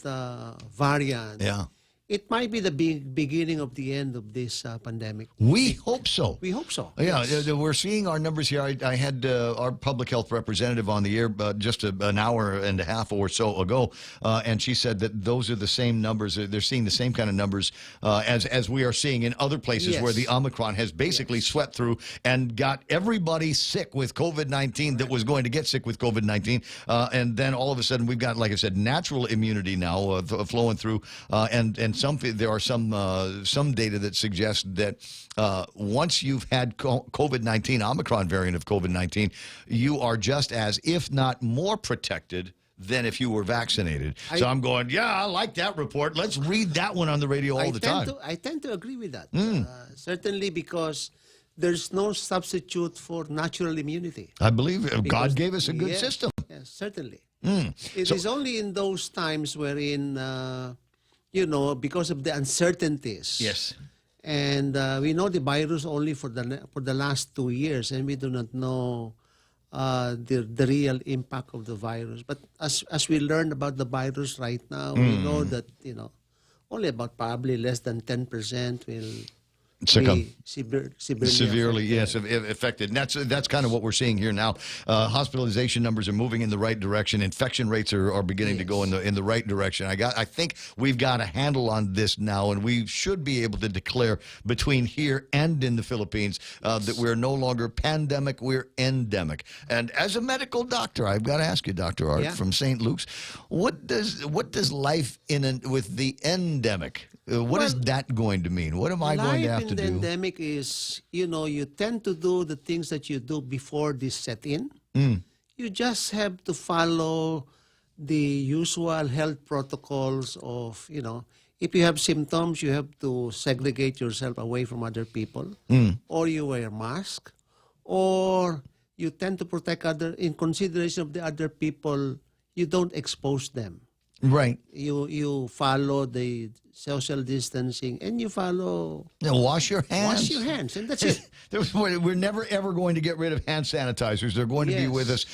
variant. Yeah. It might be the beginning of the end of this pandemic. We hope so. We hope so. Yeah, Yes. we're seeing our numbers here. I had our public health representative on the air just an hour and a half or so ago, and she said that those are the same numbers. They're seeing the same kind of numbers as we are seeing in other places Yes. where the Omicron has basically swept through and got everybody sick with COVID-19 that was going to get sick with COVID-19. And then all of a sudden we've got, like I said, natural immunity now flowing through, and there are some data that suggests that once you've had COVID-19, Omicron variant of COVID-19, you are just as, if not more protected than if you were vaccinated. So I'm going, I like that report. Let's read that one on the radio all the time. I tend to agree with that. Mm. Certainly because there's no substitute for natural immunity. I believe God gave us a good system. Yes, certainly. Mm. It is only in those times wherein, because of the uncertainties. Yes. And we know the virus only for the last 2 years, and we do not know the real impact of the virus. But as we learn about the virus right now, we know that only about probably less than 10% will Succumb. severely affected. And that's kind of what we're seeing here now. Hospitalization numbers are moving in the right direction. Infection rates are beginning to go in the right direction. I think we've got a handle on this now, and we should be able to declare between here and in the Philippines that we're no longer pandemic, we're endemic. And as a medical doctor, I've got to ask you, Dr. Art from St. Luke's, what does life with the endemic? What is that going to mean? What am I going to have to do? Life in the endemic is, you tend to do the things that you do before this set in. Mm. You just have to follow the usual health protocols of, if you have symptoms, you have to segregate yourself away from other people, or you wear a mask, or you tend to protect in consideration of the other people, you don't expose them. Right. You follow the social distancing, and you follow... wash your hands. Wash your hands, and that's it. We're never, ever going to get rid of hand sanitizers. They're going to be with us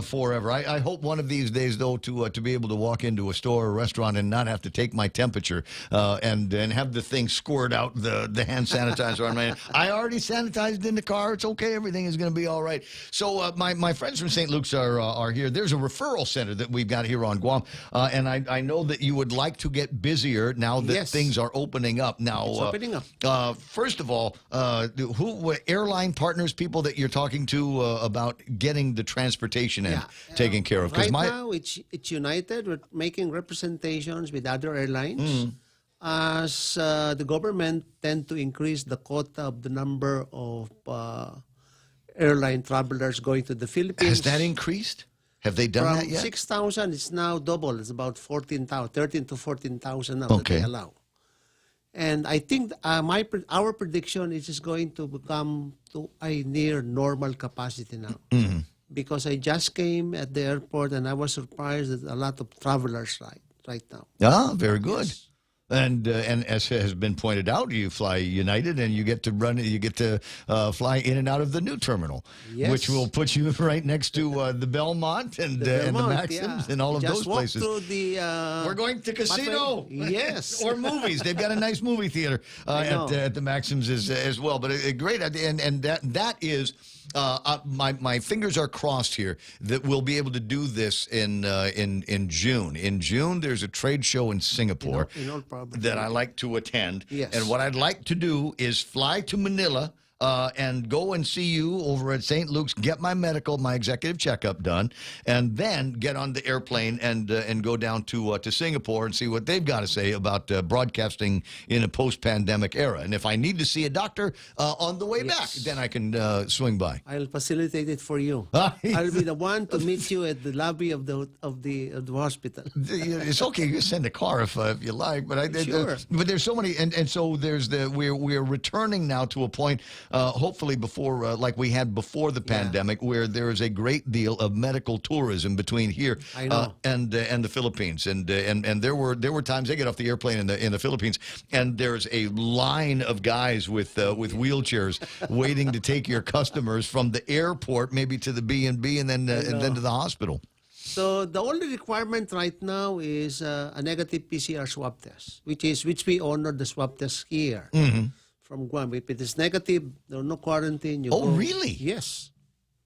forever. I hope one of these days, though, to be able to walk into a store or restaurant and not have to take my temperature and have the thing squirt out the hand sanitizer on my hand. I already sanitized in the car. It's okay. Everything is going to be all right. So my friends from St. Luke's are here. There's a referral center that we've got here on Guam, and I know that you would like to get busier now that things are opening up. Now, it's opening up. First of all, who airline partners, people that you're talking to about getting the transportation taken care of? Right now, it's United. We're making representations with other airlines. As the government tend to increase the quota of the number of airline travelers going to the Philippines. Has that increased? Have they done that yet? 6,000, it's now double. It's about 14,000, 13 to 14,000 now that they allow. And I think our prediction is just going to become to a near normal capacity now. Mm-hmm. Because I just came at the airport and I was surprised that a lot of travelers right now. Ah, very good. Yes. And as has been pointed out, you fly United, and you get to fly in and out of the new terminal, which will put you right next to the Belmont and the Maxims and all of those places. Through the, we're going to casino, yes, or movies. They've got a nice movie theater at the Maxims as well. But a great idea, and that is. My fingers are crossed here that we'll be able to do this in June. In June, there's a trade show in Singapore that I like to attend. Yes. And what I'd like to do is fly to Manila and go and see you over at St. Luke's, get my medical, my executive checkup done, and then get on the airplane and go down to Singapore and see what they've got to say about broadcasting in a post-pandemic era. And if I need to see a doctor on the way back, then I can swing by. I'll facilitate it for you. I'll be the one to meet you at the lobby of the hospital. It's okay. You can send a car if you like, but Sure. but there's so many, and so there's we're returning now to a point, hopefully before like we had before the pandemic, where there is a great deal of medical tourism between here and the Philippines, and there were times they get off the airplane in the Philippines, and there's a line of guys with wheelchairs waiting to take your customers from the airport maybe to the B&B and then to the hospital. So the only requirement right now is a negative PCR swab test, which we honor the swab test here from Guam. If it is negative, there's no quarantine. You go. Really? Yes.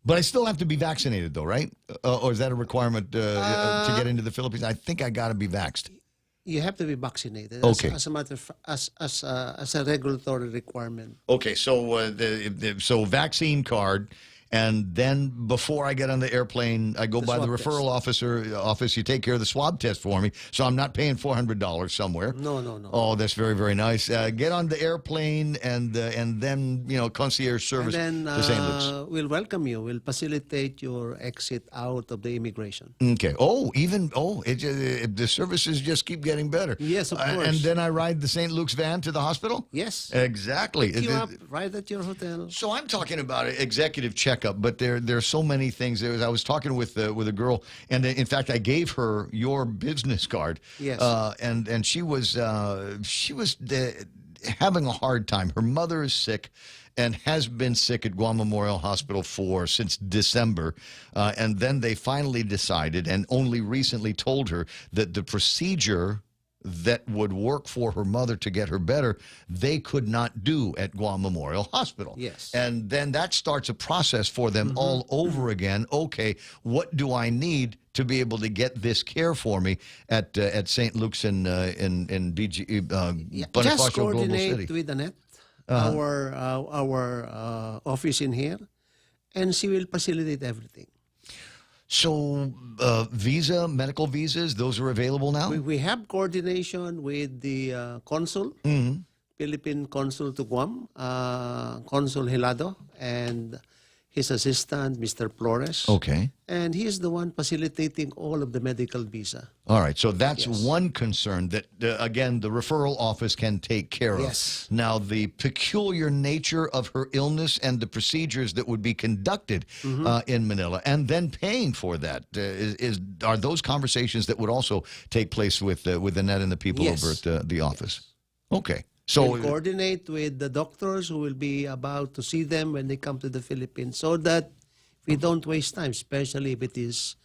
But I still have to be vaccinated, though, right? Or is that a requirement to get into the Philippines? I think I got to be vaxxed. You have to be vaccinated. Okay. As a matter of, as a regulatory requirement. Okay, so so vaccine card. And then before I get on the airplane, I go by the referral office. You take care of the swab test for me, so I'm not paying $400 somewhere. No. Oh, that's very, very nice. Get on the airplane, and then concierge service and then, to St. Luke's. We'll welcome you. We'll facilitate your exit out of the immigration. Okay. The services just keep getting better. Yes, of course. And then I ride the St. Luke's van to the hospital? Yes. Exactly. Pick you up right at your hotel. So I'm talking about an executive checkup, but there are so many things. I was talking with a girl, and in fact, I gave her your business card. Yes. And she was having a hard time. Her mother is sick and has been sick at Guam Memorial Hospital since December. And then they finally decided, and only recently told her, that the procedure that would work for her mother to get her better, they could not do at Guam Memorial Hospital. Yes. And then that starts a process for them all over again. Okay, what do I need to be able to get this care for me at St. Luke's in BG Bonifacio just Global coordinate City? with Annette, our office in here, and she will facilitate everything. So medical visas, those are available now? We have coordination with the consul, Philippine consul to Guam, Consul Hilado, and his assistant, Mr. Flores. Okay. And he is the one facilitating all of the medical visa. All right. So that's one concern that, again, the referral office can take care of. Yes. Now, the peculiar nature of her illness and the procedures that would be conducted in Manila, and then paying for that, are those conversations that would also take place with Annette and the people over at the office? Yes. Okay. So we'll coordinate with the doctors who will be about to see them when they come to the Philippines, so that we don't waste time, especially if it is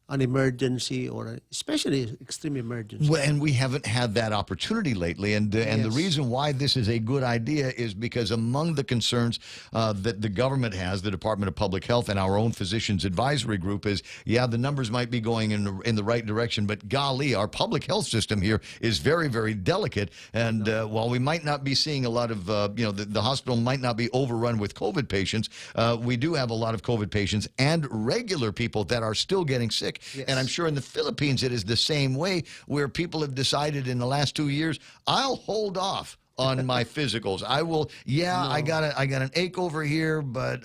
an emergency or especially extreme emergency. Well, and we haven't had that opportunity lately. And the reason why this is a good idea is because among the concerns that the government has, the Department of Public Health and our own Physicians Advisory Group is, the numbers might be going in the right direction, but golly, our public health system here is very, very delicate. And while we might not be seeing a lot of, the hospital might not be overrun with COVID patients, we do have a lot of COVID patients and regular people that are still getting sick. Yes. And I'm sure in the Philippines it is the same way, where people have decided in the last 2 years, I'll hold off on my physicals. I will, I got an ache over here, but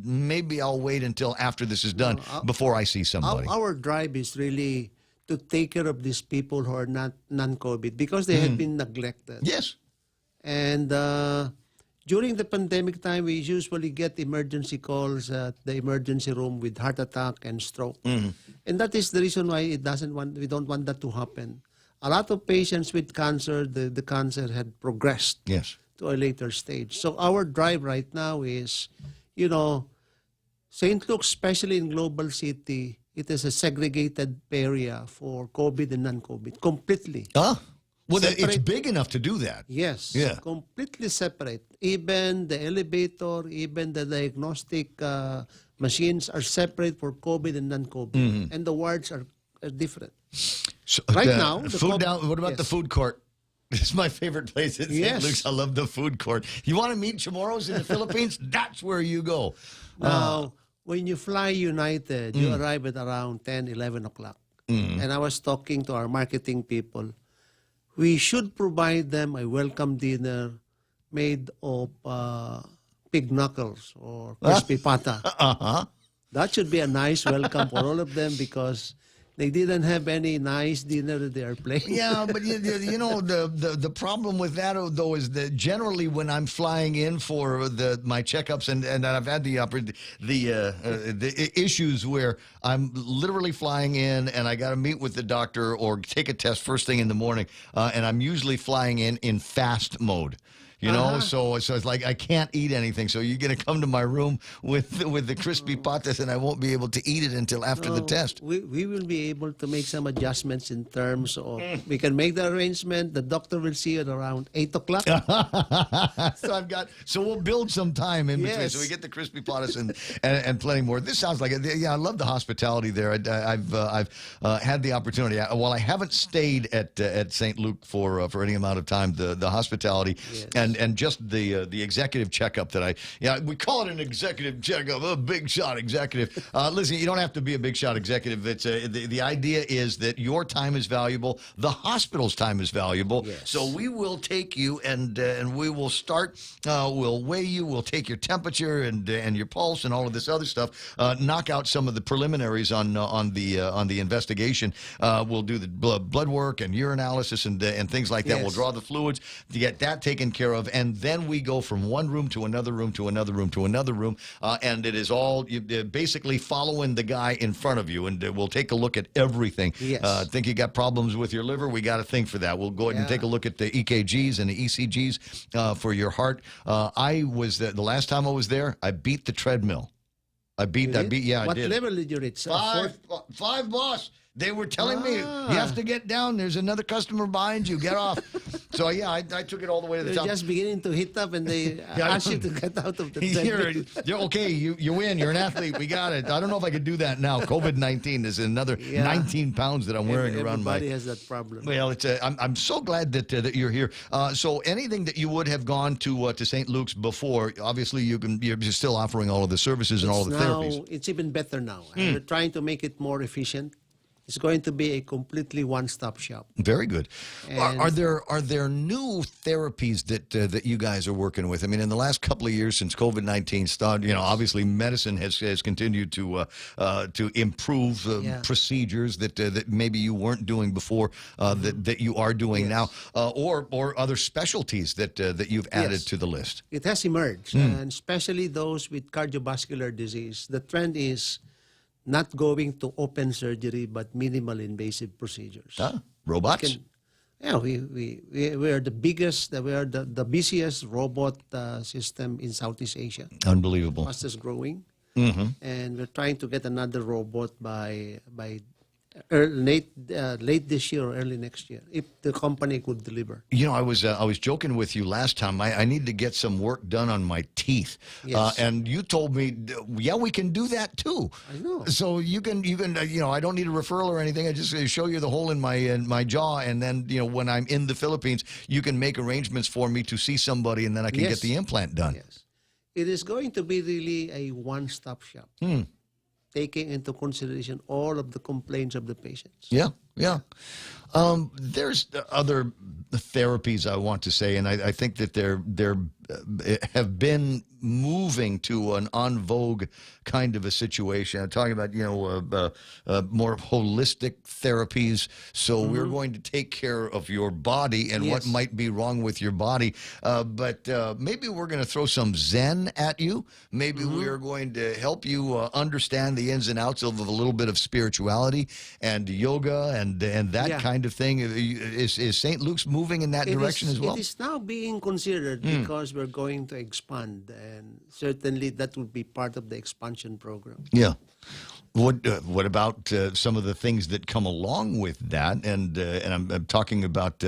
maybe I'll wait until after this is done before I see somebody. Our drive is really to take care of these people who are not non-COVID, because they have been neglected. Yes. And during the pandemic time, we usually get emergency calls at the emergency room with heart attack and stroke. And that is the reason why we don't want that to happen. A lot of patients with cancer, the cancer had progressed to a later stage. So our drive right now is, St. Luke's, especially in Global City, it is a segregated area for COVID and non-COVID, completely. Well, it's big enough to do that. Yes. Yeah. Completely separate. Even the elevator, even the diagnostic machines are separate for COVID and non-COVID. And the wards are different. So, right now, what about the food court? It's my favorite place in St. Yes. Luke's. I love the food court. You want to meet Chamorros in the Philippines? That's where you go. Now, when you fly United, you arrive at around 10, 11 o'clock. And I was talking to our marketing people. We should provide them a welcome dinner made of pig knuckles or crispy pata. That should be a nice welcome for all of them because they didn't have any nice dinner at the airplane. Yeah, but you know the problem with that though is that generally when I'm flying in for my checkups and I've had the issues where I'm literally flying in and I got to meet with the doctor or take a test first thing in the morning, and I'm usually flying in fast mode. You know, so it's like I can't eat anything. So you're going to come to my room with the crispy patas, and I won't be able to eat it until after the test. We will be able to make some adjustments in terms of we can make the arrangement. The doctor will see you at around 8 o'clock. So we'll build some time in between, Yes. so we get the crispy patas and plenty more. This sounds like I love the hospitality there. I've had the opportunity. While I haven't stayed at St. Luke for any amount of time, the hospitality and just the executive checkup that we call it an executive checkup, a big shot executive. Listen, you don't have to be a big shot executive. It's the idea is that your time is valuable, the hospital's time is valuable. Yes. So we will take you and we will start. We'll weigh you. We'll take your temperature and your pulse and all of this other stuff. Knock out some of the preliminaries on the investigation. We'll do the blood work and urinalysis and things like that. Yes. We'll draw the fluids to get that taken care of, and then we go from one room to another room to another room to another room, and it is all basically following the guy in front of you, and we'll take a look at everything. Yes. Think you got problems with your liver? We got a thing for that. We'll go ahead and take a look at the EKGs and the ECGs for your heart. I was the last time I was there, I beat the treadmill. I did. What level did you reach? Five, boss. They were telling me, you have to get down. There's another customer behind you. Get off. So, yeah, I took it all the way to the You're top. just beginning to hit up, and they ask you to get out of the treadmill. You're okay. You win. You're an athlete. We got it. I don't know if I could do that now. COVID-19 is another 19 pounds that I'm wearing around my... Everybody has that problem. Well, I'm so glad that you're here. So anything that you would have gone to St. Luke's before, obviously you're still offering all of the services and all of the therapies. It's even better now. We're trying to make it more efficient. It's going to be a completely one-stop shop. Very good. Are there new therapies that you guys are working with? I mean, in the last couple of years since COVID-19 started, obviously medicine has continued to improve procedures that maybe you weren't doing before that you are doing now, or other specialties that you've added to the list. It has emerged, and especially those with cardiovascular disease. The trend is not going to open surgery, but minimal invasive procedures. Robots? We are the biggest, we are the busiest robot system in Southeast Asia. Unbelievable. Fastest growing. And we're trying to get another robot by late this year or early next year, if the company could deliver. I was joking with you last time. I need to get some work done on my teeth, and you told me, we can do that too. I know. So you can I don't need a referral or anything. I just show you the hole in my jaw, and then when I'm in the Philippines, you can make arrangements for me to see somebody, and then I can get the implant done. Yes, it is going to be really a one-stop shop. Taking into consideration all of the complaints of the patients. Yeah. There's other therapies I want to say, and I think that they're have been moving to an en vogue kind of a situation. I'm talking about more holistic therapies. So we're going to take care of your body and what might be wrong with your body. But maybe we're going to throw some Zen at you. Maybe we're going to help you understand the ins and outs of a little bit of spirituality and yoga and that kind of thing. Is St. Luke's moving in that direction as well? It is now being considered because we're going to expand, and certainly that would be part of the expansion program. Yeah. What about some of the things that come along with that? And I'm talking about.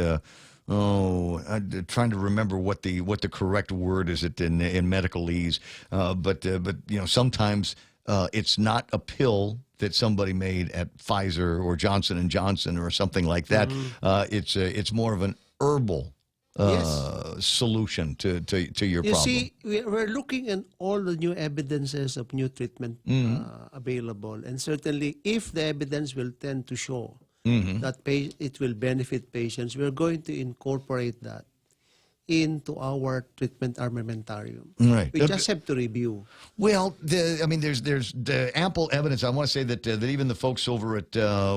I'm trying to remember what the correct word is in medicalese, but sometimes it's not a pill that somebody made at Pfizer or Johnson & Johnson or something like that. It's more of an herbal solution to your You problem. see, we're looking at all the new evidences of new treatment available, and certainly if the evidence will tend to show that it will benefit patients, we're going to incorporate that into our treatment armamentarium. Right. We just have to review. Well, there's the ample evidence. I want to say that that even the folks over at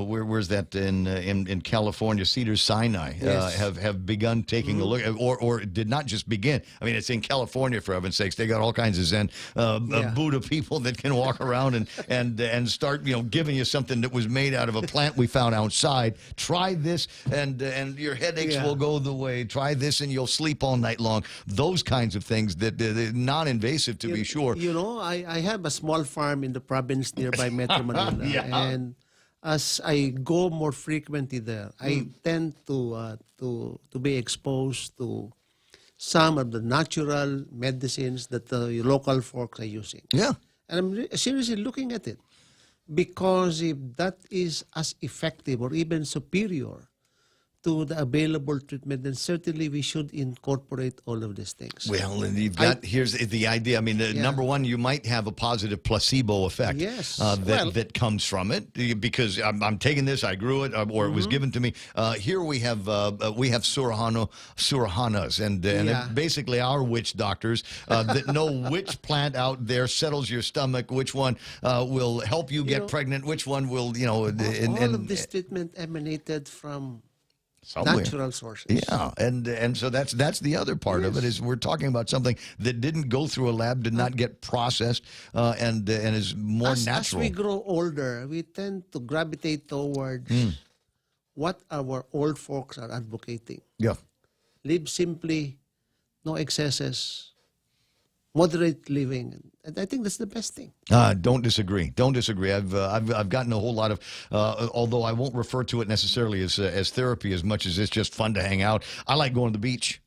where's that in California, Cedars-Sinai, Yes. have begun taking a look, or did not just begin. I mean, it's in California, for heaven's sakes. They got all kinds of Zen Buddha people that can walk around and start giving you something that was made out of a plant we found outside. Try this, and your headaches will go the way. Try this, and you'll sleep all night long. Those kinds of things that non-invasive to be sure. You know, I have a small farm in the province nearby Metro Manila, and as I go more frequently there, I tend to be exposed to some of the natural medicines that the local folks are using. Yeah. And I'm seriously looking at it, because if that is as effective or even superior to the available treatment, then certainly we should incorporate all of these things. Well, and you've got, here's the idea. I mean, number one, you might have a positive placebo effect that comes from it, because I'm taking this, I grew it, or it was given to me. Here we have surahanas, and they're basically our witch doctors that know which plant out there settles your stomach, which one will help you get pregnant, which one will, all of this treatment emanated from somewhere. Natural sources. Yeah, and so that's the other part of it, is we're talking about something that didn't go through a lab, did not get processed, and is more natural. As we grow older, we tend to gravitate towards what our old folks are advocating. Yeah. Live simply, no excesses, moderate living. And I think that's the best thing. Don't disagree. Don't disagree. I've gotten a whole lot of, although I won't refer to it necessarily as therapy as much as it's just fun to hang out. I like going to the beach.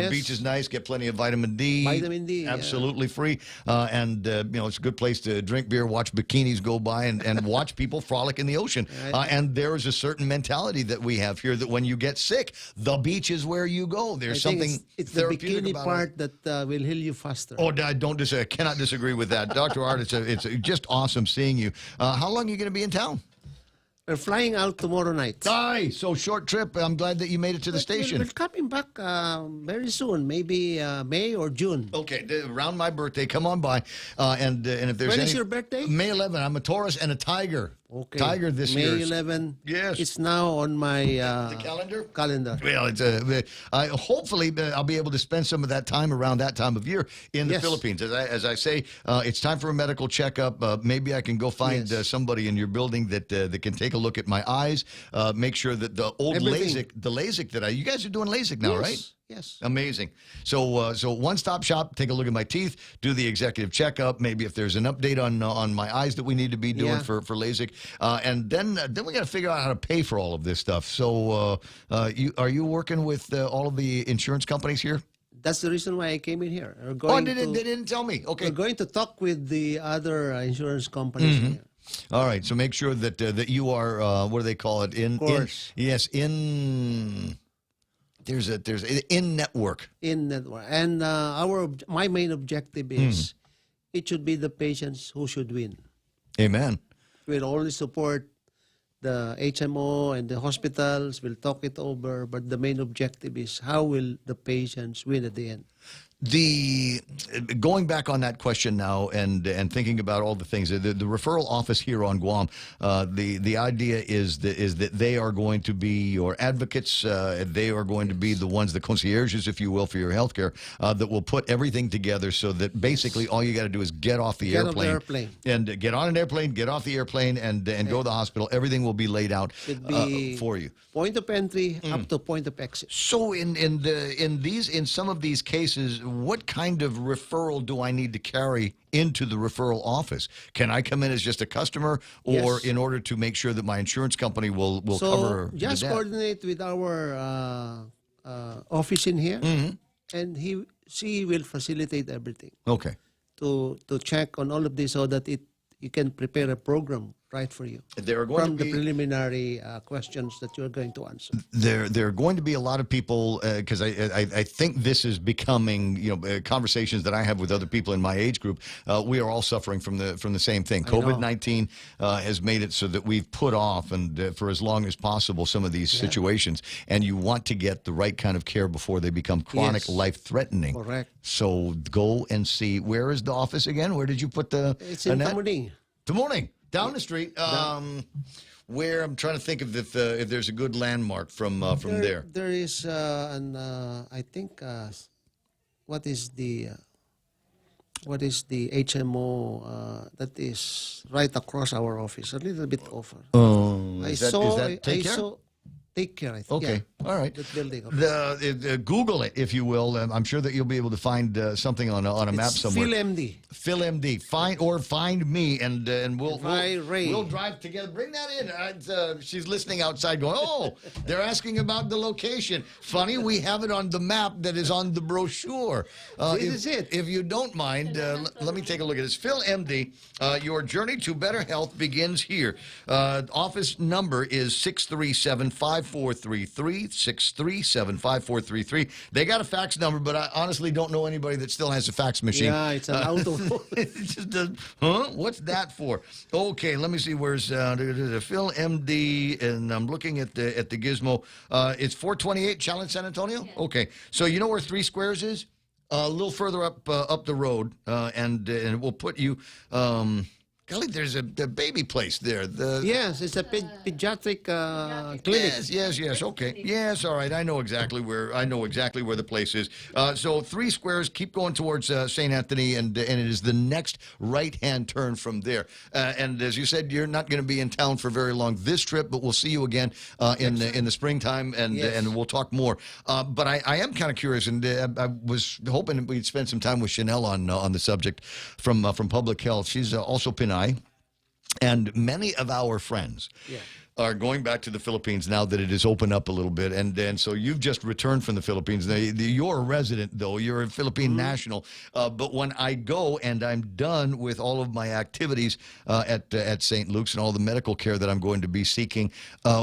Beach is nice. Get plenty of vitamin D. Vitamin D, absolutely free. And it's a good place to drink beer, watch bikinis go by, and watch people frolic in the ocean. And there is a certain mentality that we have here that when you get sick, the beach is where you go. There's something it's the therapeutic bikini about part that will heal you faster. Oh, I cannot disagree with that, Dr. Art. It's just awesome seeing you. How long are you going to be in town? We're flying out tomorrow night. Aye, so short trip. I'm glad that you made it to the station. We're coming back very soon, maybe May or June. Okay, around my birthday, come on by. And if there's When is your birthday? May 11. I'm a Taurus and a Tiger. Okay. Tiger this year. May 11. Yes. It's now on my the calendar. Well, it's hopefully I'll be able to spend some of that time around that time of year in the Philippines. As I say, it's time for a medical checkup. Maybe I can go find somebody in your building that can take a look at my eyes. Make sure that the old LASIK that you guys are doing LASIK now, right? Yes. Amazing. So one-stop shop, take a look at my teeth, do the executive checkup, maybe if there's an update on my eyes that we need to be doing for LASIK. And then we got to figure out how to pay for all of this stuff. So are you working with all of the insurance companies here? That's the reason why I came in here. They didn't tell me. Okay. We're going to talk with the other insurance companies here. All right. So make sure that you are, what do they call it? There's in network. In network. And my main objective is it should be the patients who should win. Amen. We'll only support the HMO and the hospitals. We'll talk it over. But the main objective is how will the patients win at the end. Going back on that question now and thinking about all the things, the referral office here on Guam, the idea is that they are going to be your advocates. They are going to be the ones, the concierges, if you will, for your health care, that will put everything together so that basically all you got to do is get off the airplane. And get on an airplane, get off the airplane, and go to the hospital. Everything will be laid out for you. Point of entry up to point of exit. So in some of these cases, what kind of referral do I need to carry into the referral office? Can I come in as just a customer, or in order to make sure that my insurance company will cover? Just coordinate with our office in here, and she will facilitate everything. Okay. To check on all of this so that you can prepare a program right for you. There are going from to the be preliminary questions that you're going to answer. There are going to be a lot of people because I think this is becoming conversations that I have with other people in my age group. We are all suffering from the same thing. COVID-19 has made it so that we've put off and for as long as possible some of these situations, and you want to get the right kind of care before they become chronic, life-threatening. Correct. So go and see. Where is the office again? Where did you put the? It's in Tamuning. Tamuning. Down the street, where I'm trying to think of if there's a good landmark from there. There is I think what is the HMO that is right across our office, a little bit over. Oh, I is saw that Take Care? Take Care, I think. Okay, yeah, all right. that building. Google it, if you will. I'm sure that you'll be able to find something on a map somewhere. PhilMD. PhilMD. Find me, and we'll drive together. Bring that in. She's listening outside, going, "Oh, they're asking about the location. Funny, we have it on the map that is on the brochure. This is it. If you don't mind, let me take a look at this. PhilMD. Your journey to better health begins here. Office number is 637-5433. 637-5433. They got a fax number, but I honestly don't know anybody that still has a fax machine. Yeah, it's an auto. It just does, what's that for? Okay, let me see. Where's the PhilMD? And I'm looking at the gizmo. It's 428 Challenge, San Antonio. Yeah. Okay, so you know where 3 Squares is? A little further up the road, and we'll put you. Golly, there's a baby place there. Yes, it's a pediatric clinic. Yes. Okay. Yes. All right. I know exactly where the place is. So 3 Squares. Keep going towards St. Anthony, and it is the next right-hand turn from there. And as you said, you're not going to be in town for very long this trip, but we'll see you again in the springtime, and we'll talk more. But I am kind of curious, and I was hoping that we'd spend some time with Chanel on the subject from Public Health. She's also Pinay. And many of our friends are going back to the Philippines now that it has opened up a little bit. And so you've just returned from the Philippines. Now, you're a resident, though. You're a Philippine national. But when I go and I'm done with all of my activities at St. Luke's and all the medical care that I'm going to be seeking,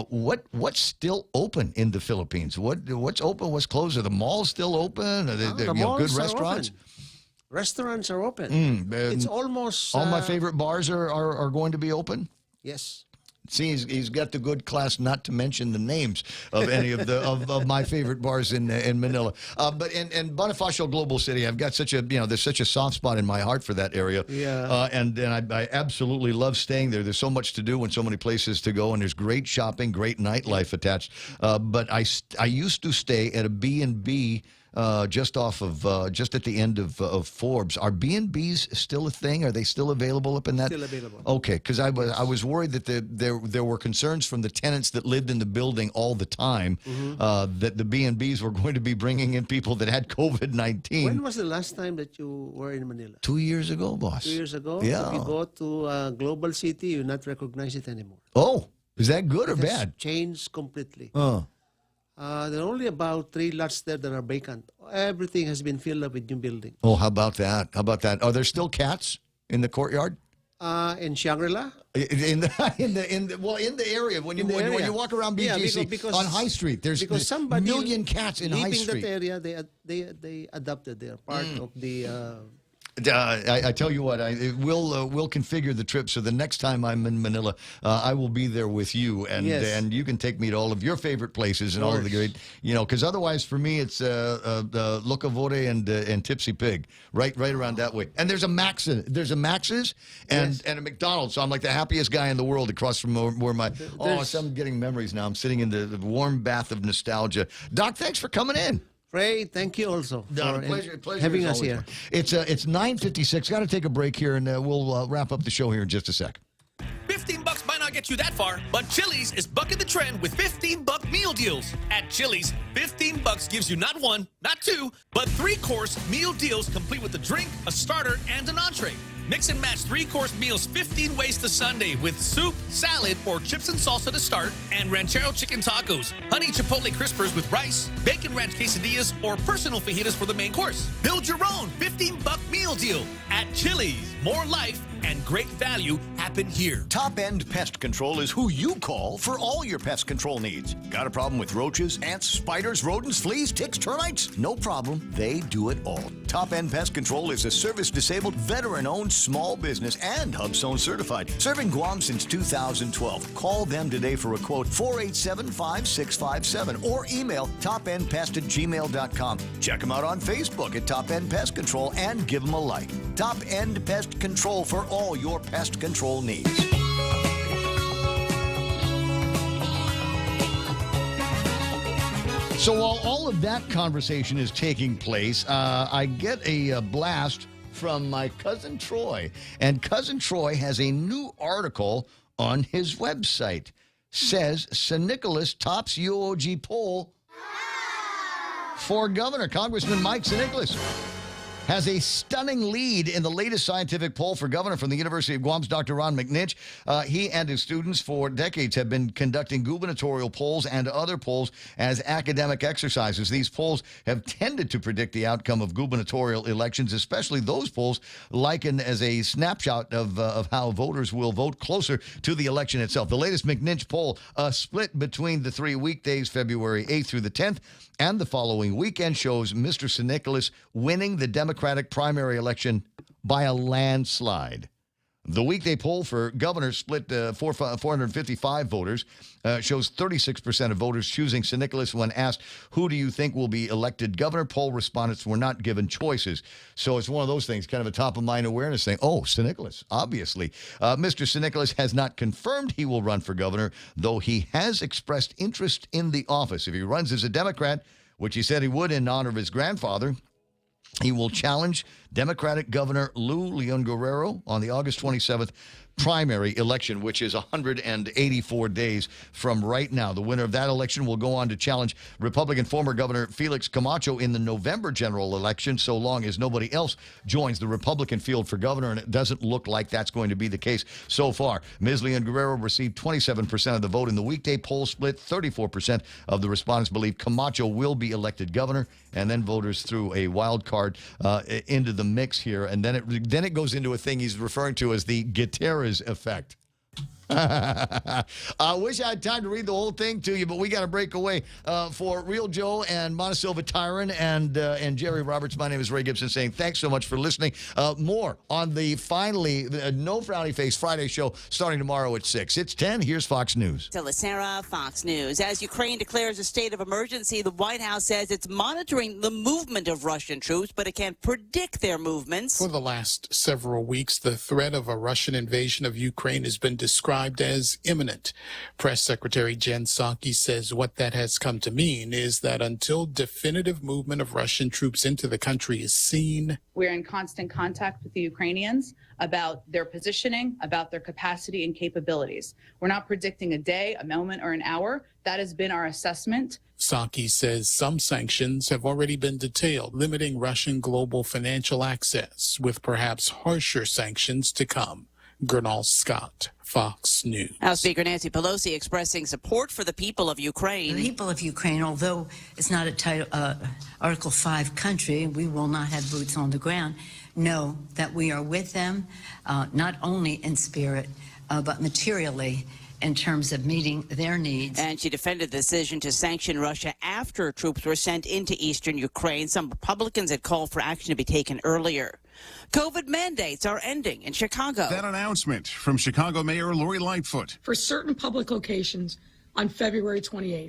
what's still open in the Philippines? What's open? What's closed? Are the malls still open? Are there good restaurants? Restaurants are open. It's almost all my favorite bars are going to be open. Yes. See, he's got the good class not to mention the names of any of the of my favorite bars in Manila. But in Bonifacio Global City, I've got such a there's such a soft spot in my heart for that area. Yeah. And I absolutely love staying there. There's so much to do and so many places to go, and there's great shopping, great nightlife attached. But I used to stay at a B&B. Just at the end of Forbes. Are B&Bs still a thing? Are they still available up in that? Still available. Okay, because I was worried that there were concerns from the tenants that lived in the building all the time that the B&Bs were going to be bringing in people that had COVID-19. When was the last time that you were in Manila? 2 years ago, boss. 2 years ago? Yeah. If you go to Global City, you not recognize it anymore. Oh, is that good or bad? It's changed completely. Oh. There are only about 3 lots there that are vacant. Everything has been filled up with new buildings. Oh, how about that? Are there still cats in the courtyard? In Shangri-La? In the area when you walk around BGC because on High Street, there's a million cats in High Street. Leaving that area, they adopted. They are part of the. I tell you what, we'll configure the trip so the next time I'm in Manila, I will be there with you, and you can take me to all of your favorite places and all of the great, because otherwise for me it's Locavore and Tipsy Pig, right around that way. And there's a Max's and a McDonald's, so I'm like the happiest guy in the world across from where my I'm getting memories now. I'm sitting in the warm bath of nostalgia. Doc, thanks for coming in. Ray, thank you also for pleasure having us here. It's 9:56. Got to take a break here, and we'll wrap up the show here in just a sec. $15 might not get you that far, but Chili's is bucking the trend with $15 meal deals. At Chili's, $15 gives you not 1, not 2, but 3-course meal deals complete with a drink, a starter, and an entree. Mix and match 3-course meals 15 ways to Sunday with soup, salad, or chips and salsa to start, and ranchero chicken tacos, honey chipotle crispers with rice, bacon ranch quesadillas, or personal fajitas for the main course. Build your own $15 meal deal at Chili's. more life and great value happen here. Top End Pest Control is who you call for all your pest control needs. Got a problem with roaches, ants, spiders, rodents, fleas, ticks, termites? No problem. They do it all. Top End Pest Control is a service-disabled, veteran-owned small business and HubZone certified, serving Guam since 2012. Call them today for a quote, 487-5657, or email topendpest@gmail.com. Check them out on Facebook at Top End Pest Control and give them a like. Top End Pest Control for all your pest control needs. So while all of that conversation is taking place, I get a blast from my cousin Troy. And cousin Troy has a new article on his website. Says St. Nicholas tops UOG poll for governor. Congressman Mike St. Nicholas has a stunning lead in the latest scientific poll for governor from the University of Guam's Dr. Ron McNinch. He and his students for decades have been conducting gubernatorial polls and other polls as academic exercises. These polls have tended to predict the outcome of gubernatorial elections, especially those polls likened as a snapshot of how voters will vote closer to the election itself. The latest McNinch poll, split between the 3 weekdays, February 8th through the 10th, and the following weekend, shows Mr. St. Nicholas winning the Democratic primary election by a landslide. The weekday poll for governor split 455 voters, shows 36% of voters choosing St. Nicholas when asked, who do you think will be elected governor? Poll respondents were not given choices. So it's one of those things, kind of a top-of-mind awareness thing. Oh, St. Nicholas, obviously. Mr. St. Nicholas has not confirmed he will run for governor, though he has expressed interest in the office. If he runs as a Democrat, which he said he would in honor of his grandfather, he will challenge Democratic Governor Lou Leon Guerrero on the August 27th primary election, which is 184 days from right now. The winner of that election will go on to challenge Republican former Governor Felix Camacho in the November general election, so long as nobody else joins the Republican field for governor, and it doesn't look like that's going to be the case so far. Ms. Leon Guerrero received 27% of the vote in the weekday poll split. 34% of the respondents believe Camacho will be elected governor, and then voters threw a wild card into the mix here, and then it goes into a thing he's referring to as the Gutierrez effect. I wish I had time to read the whole thing to you, but we got to break away. For Real Joe and Montesilva Tyron and Jerry Roberts, my name is Ray Gibson saying thanks so much for listening. More on the No Frowny Face Friday show starting tomorrow at 6. It's 10. Here's Fox News. Sarah, Fox News. As Ukraine declares a state of emergency, the White House says it's monitoring the movement of Russian troops, but it can't predict their movements. For the last several weeks, the threat of a Russian invasion of Ukraine has been described as imminent. Press Secretary Jen Psaki says what that has come to mean is that until definitive movement of Russian troops into the country is seen, We're in constant contact with the Ukrainians about their positioning, about their capacity and capabilities. We're not predicting a day, a moment, or an hour. That has been our assessment. Psaki says some sanctions have already been detailed, limiting Russian global financial access, with perhaps harsher sanctions to come. Gernal Scott, Fox News. House Speaker Nancy Pelosi expressing support for the people of Ukraine. The people of Ukraine, although it's not a Article 5 country, we will not have boots on the ground, know that we are with them, not only in spirit, but materially, in terms of meeting their needs. And she defended the decision to sanction Russia after troops were sent into eastern Ukraine. Some Republicans had called for action to be taken earlier. COVID mandates are ending in Chicago. That announcement from Chicago Mayor Lori Lightfoot. For certain public locations on February 28th.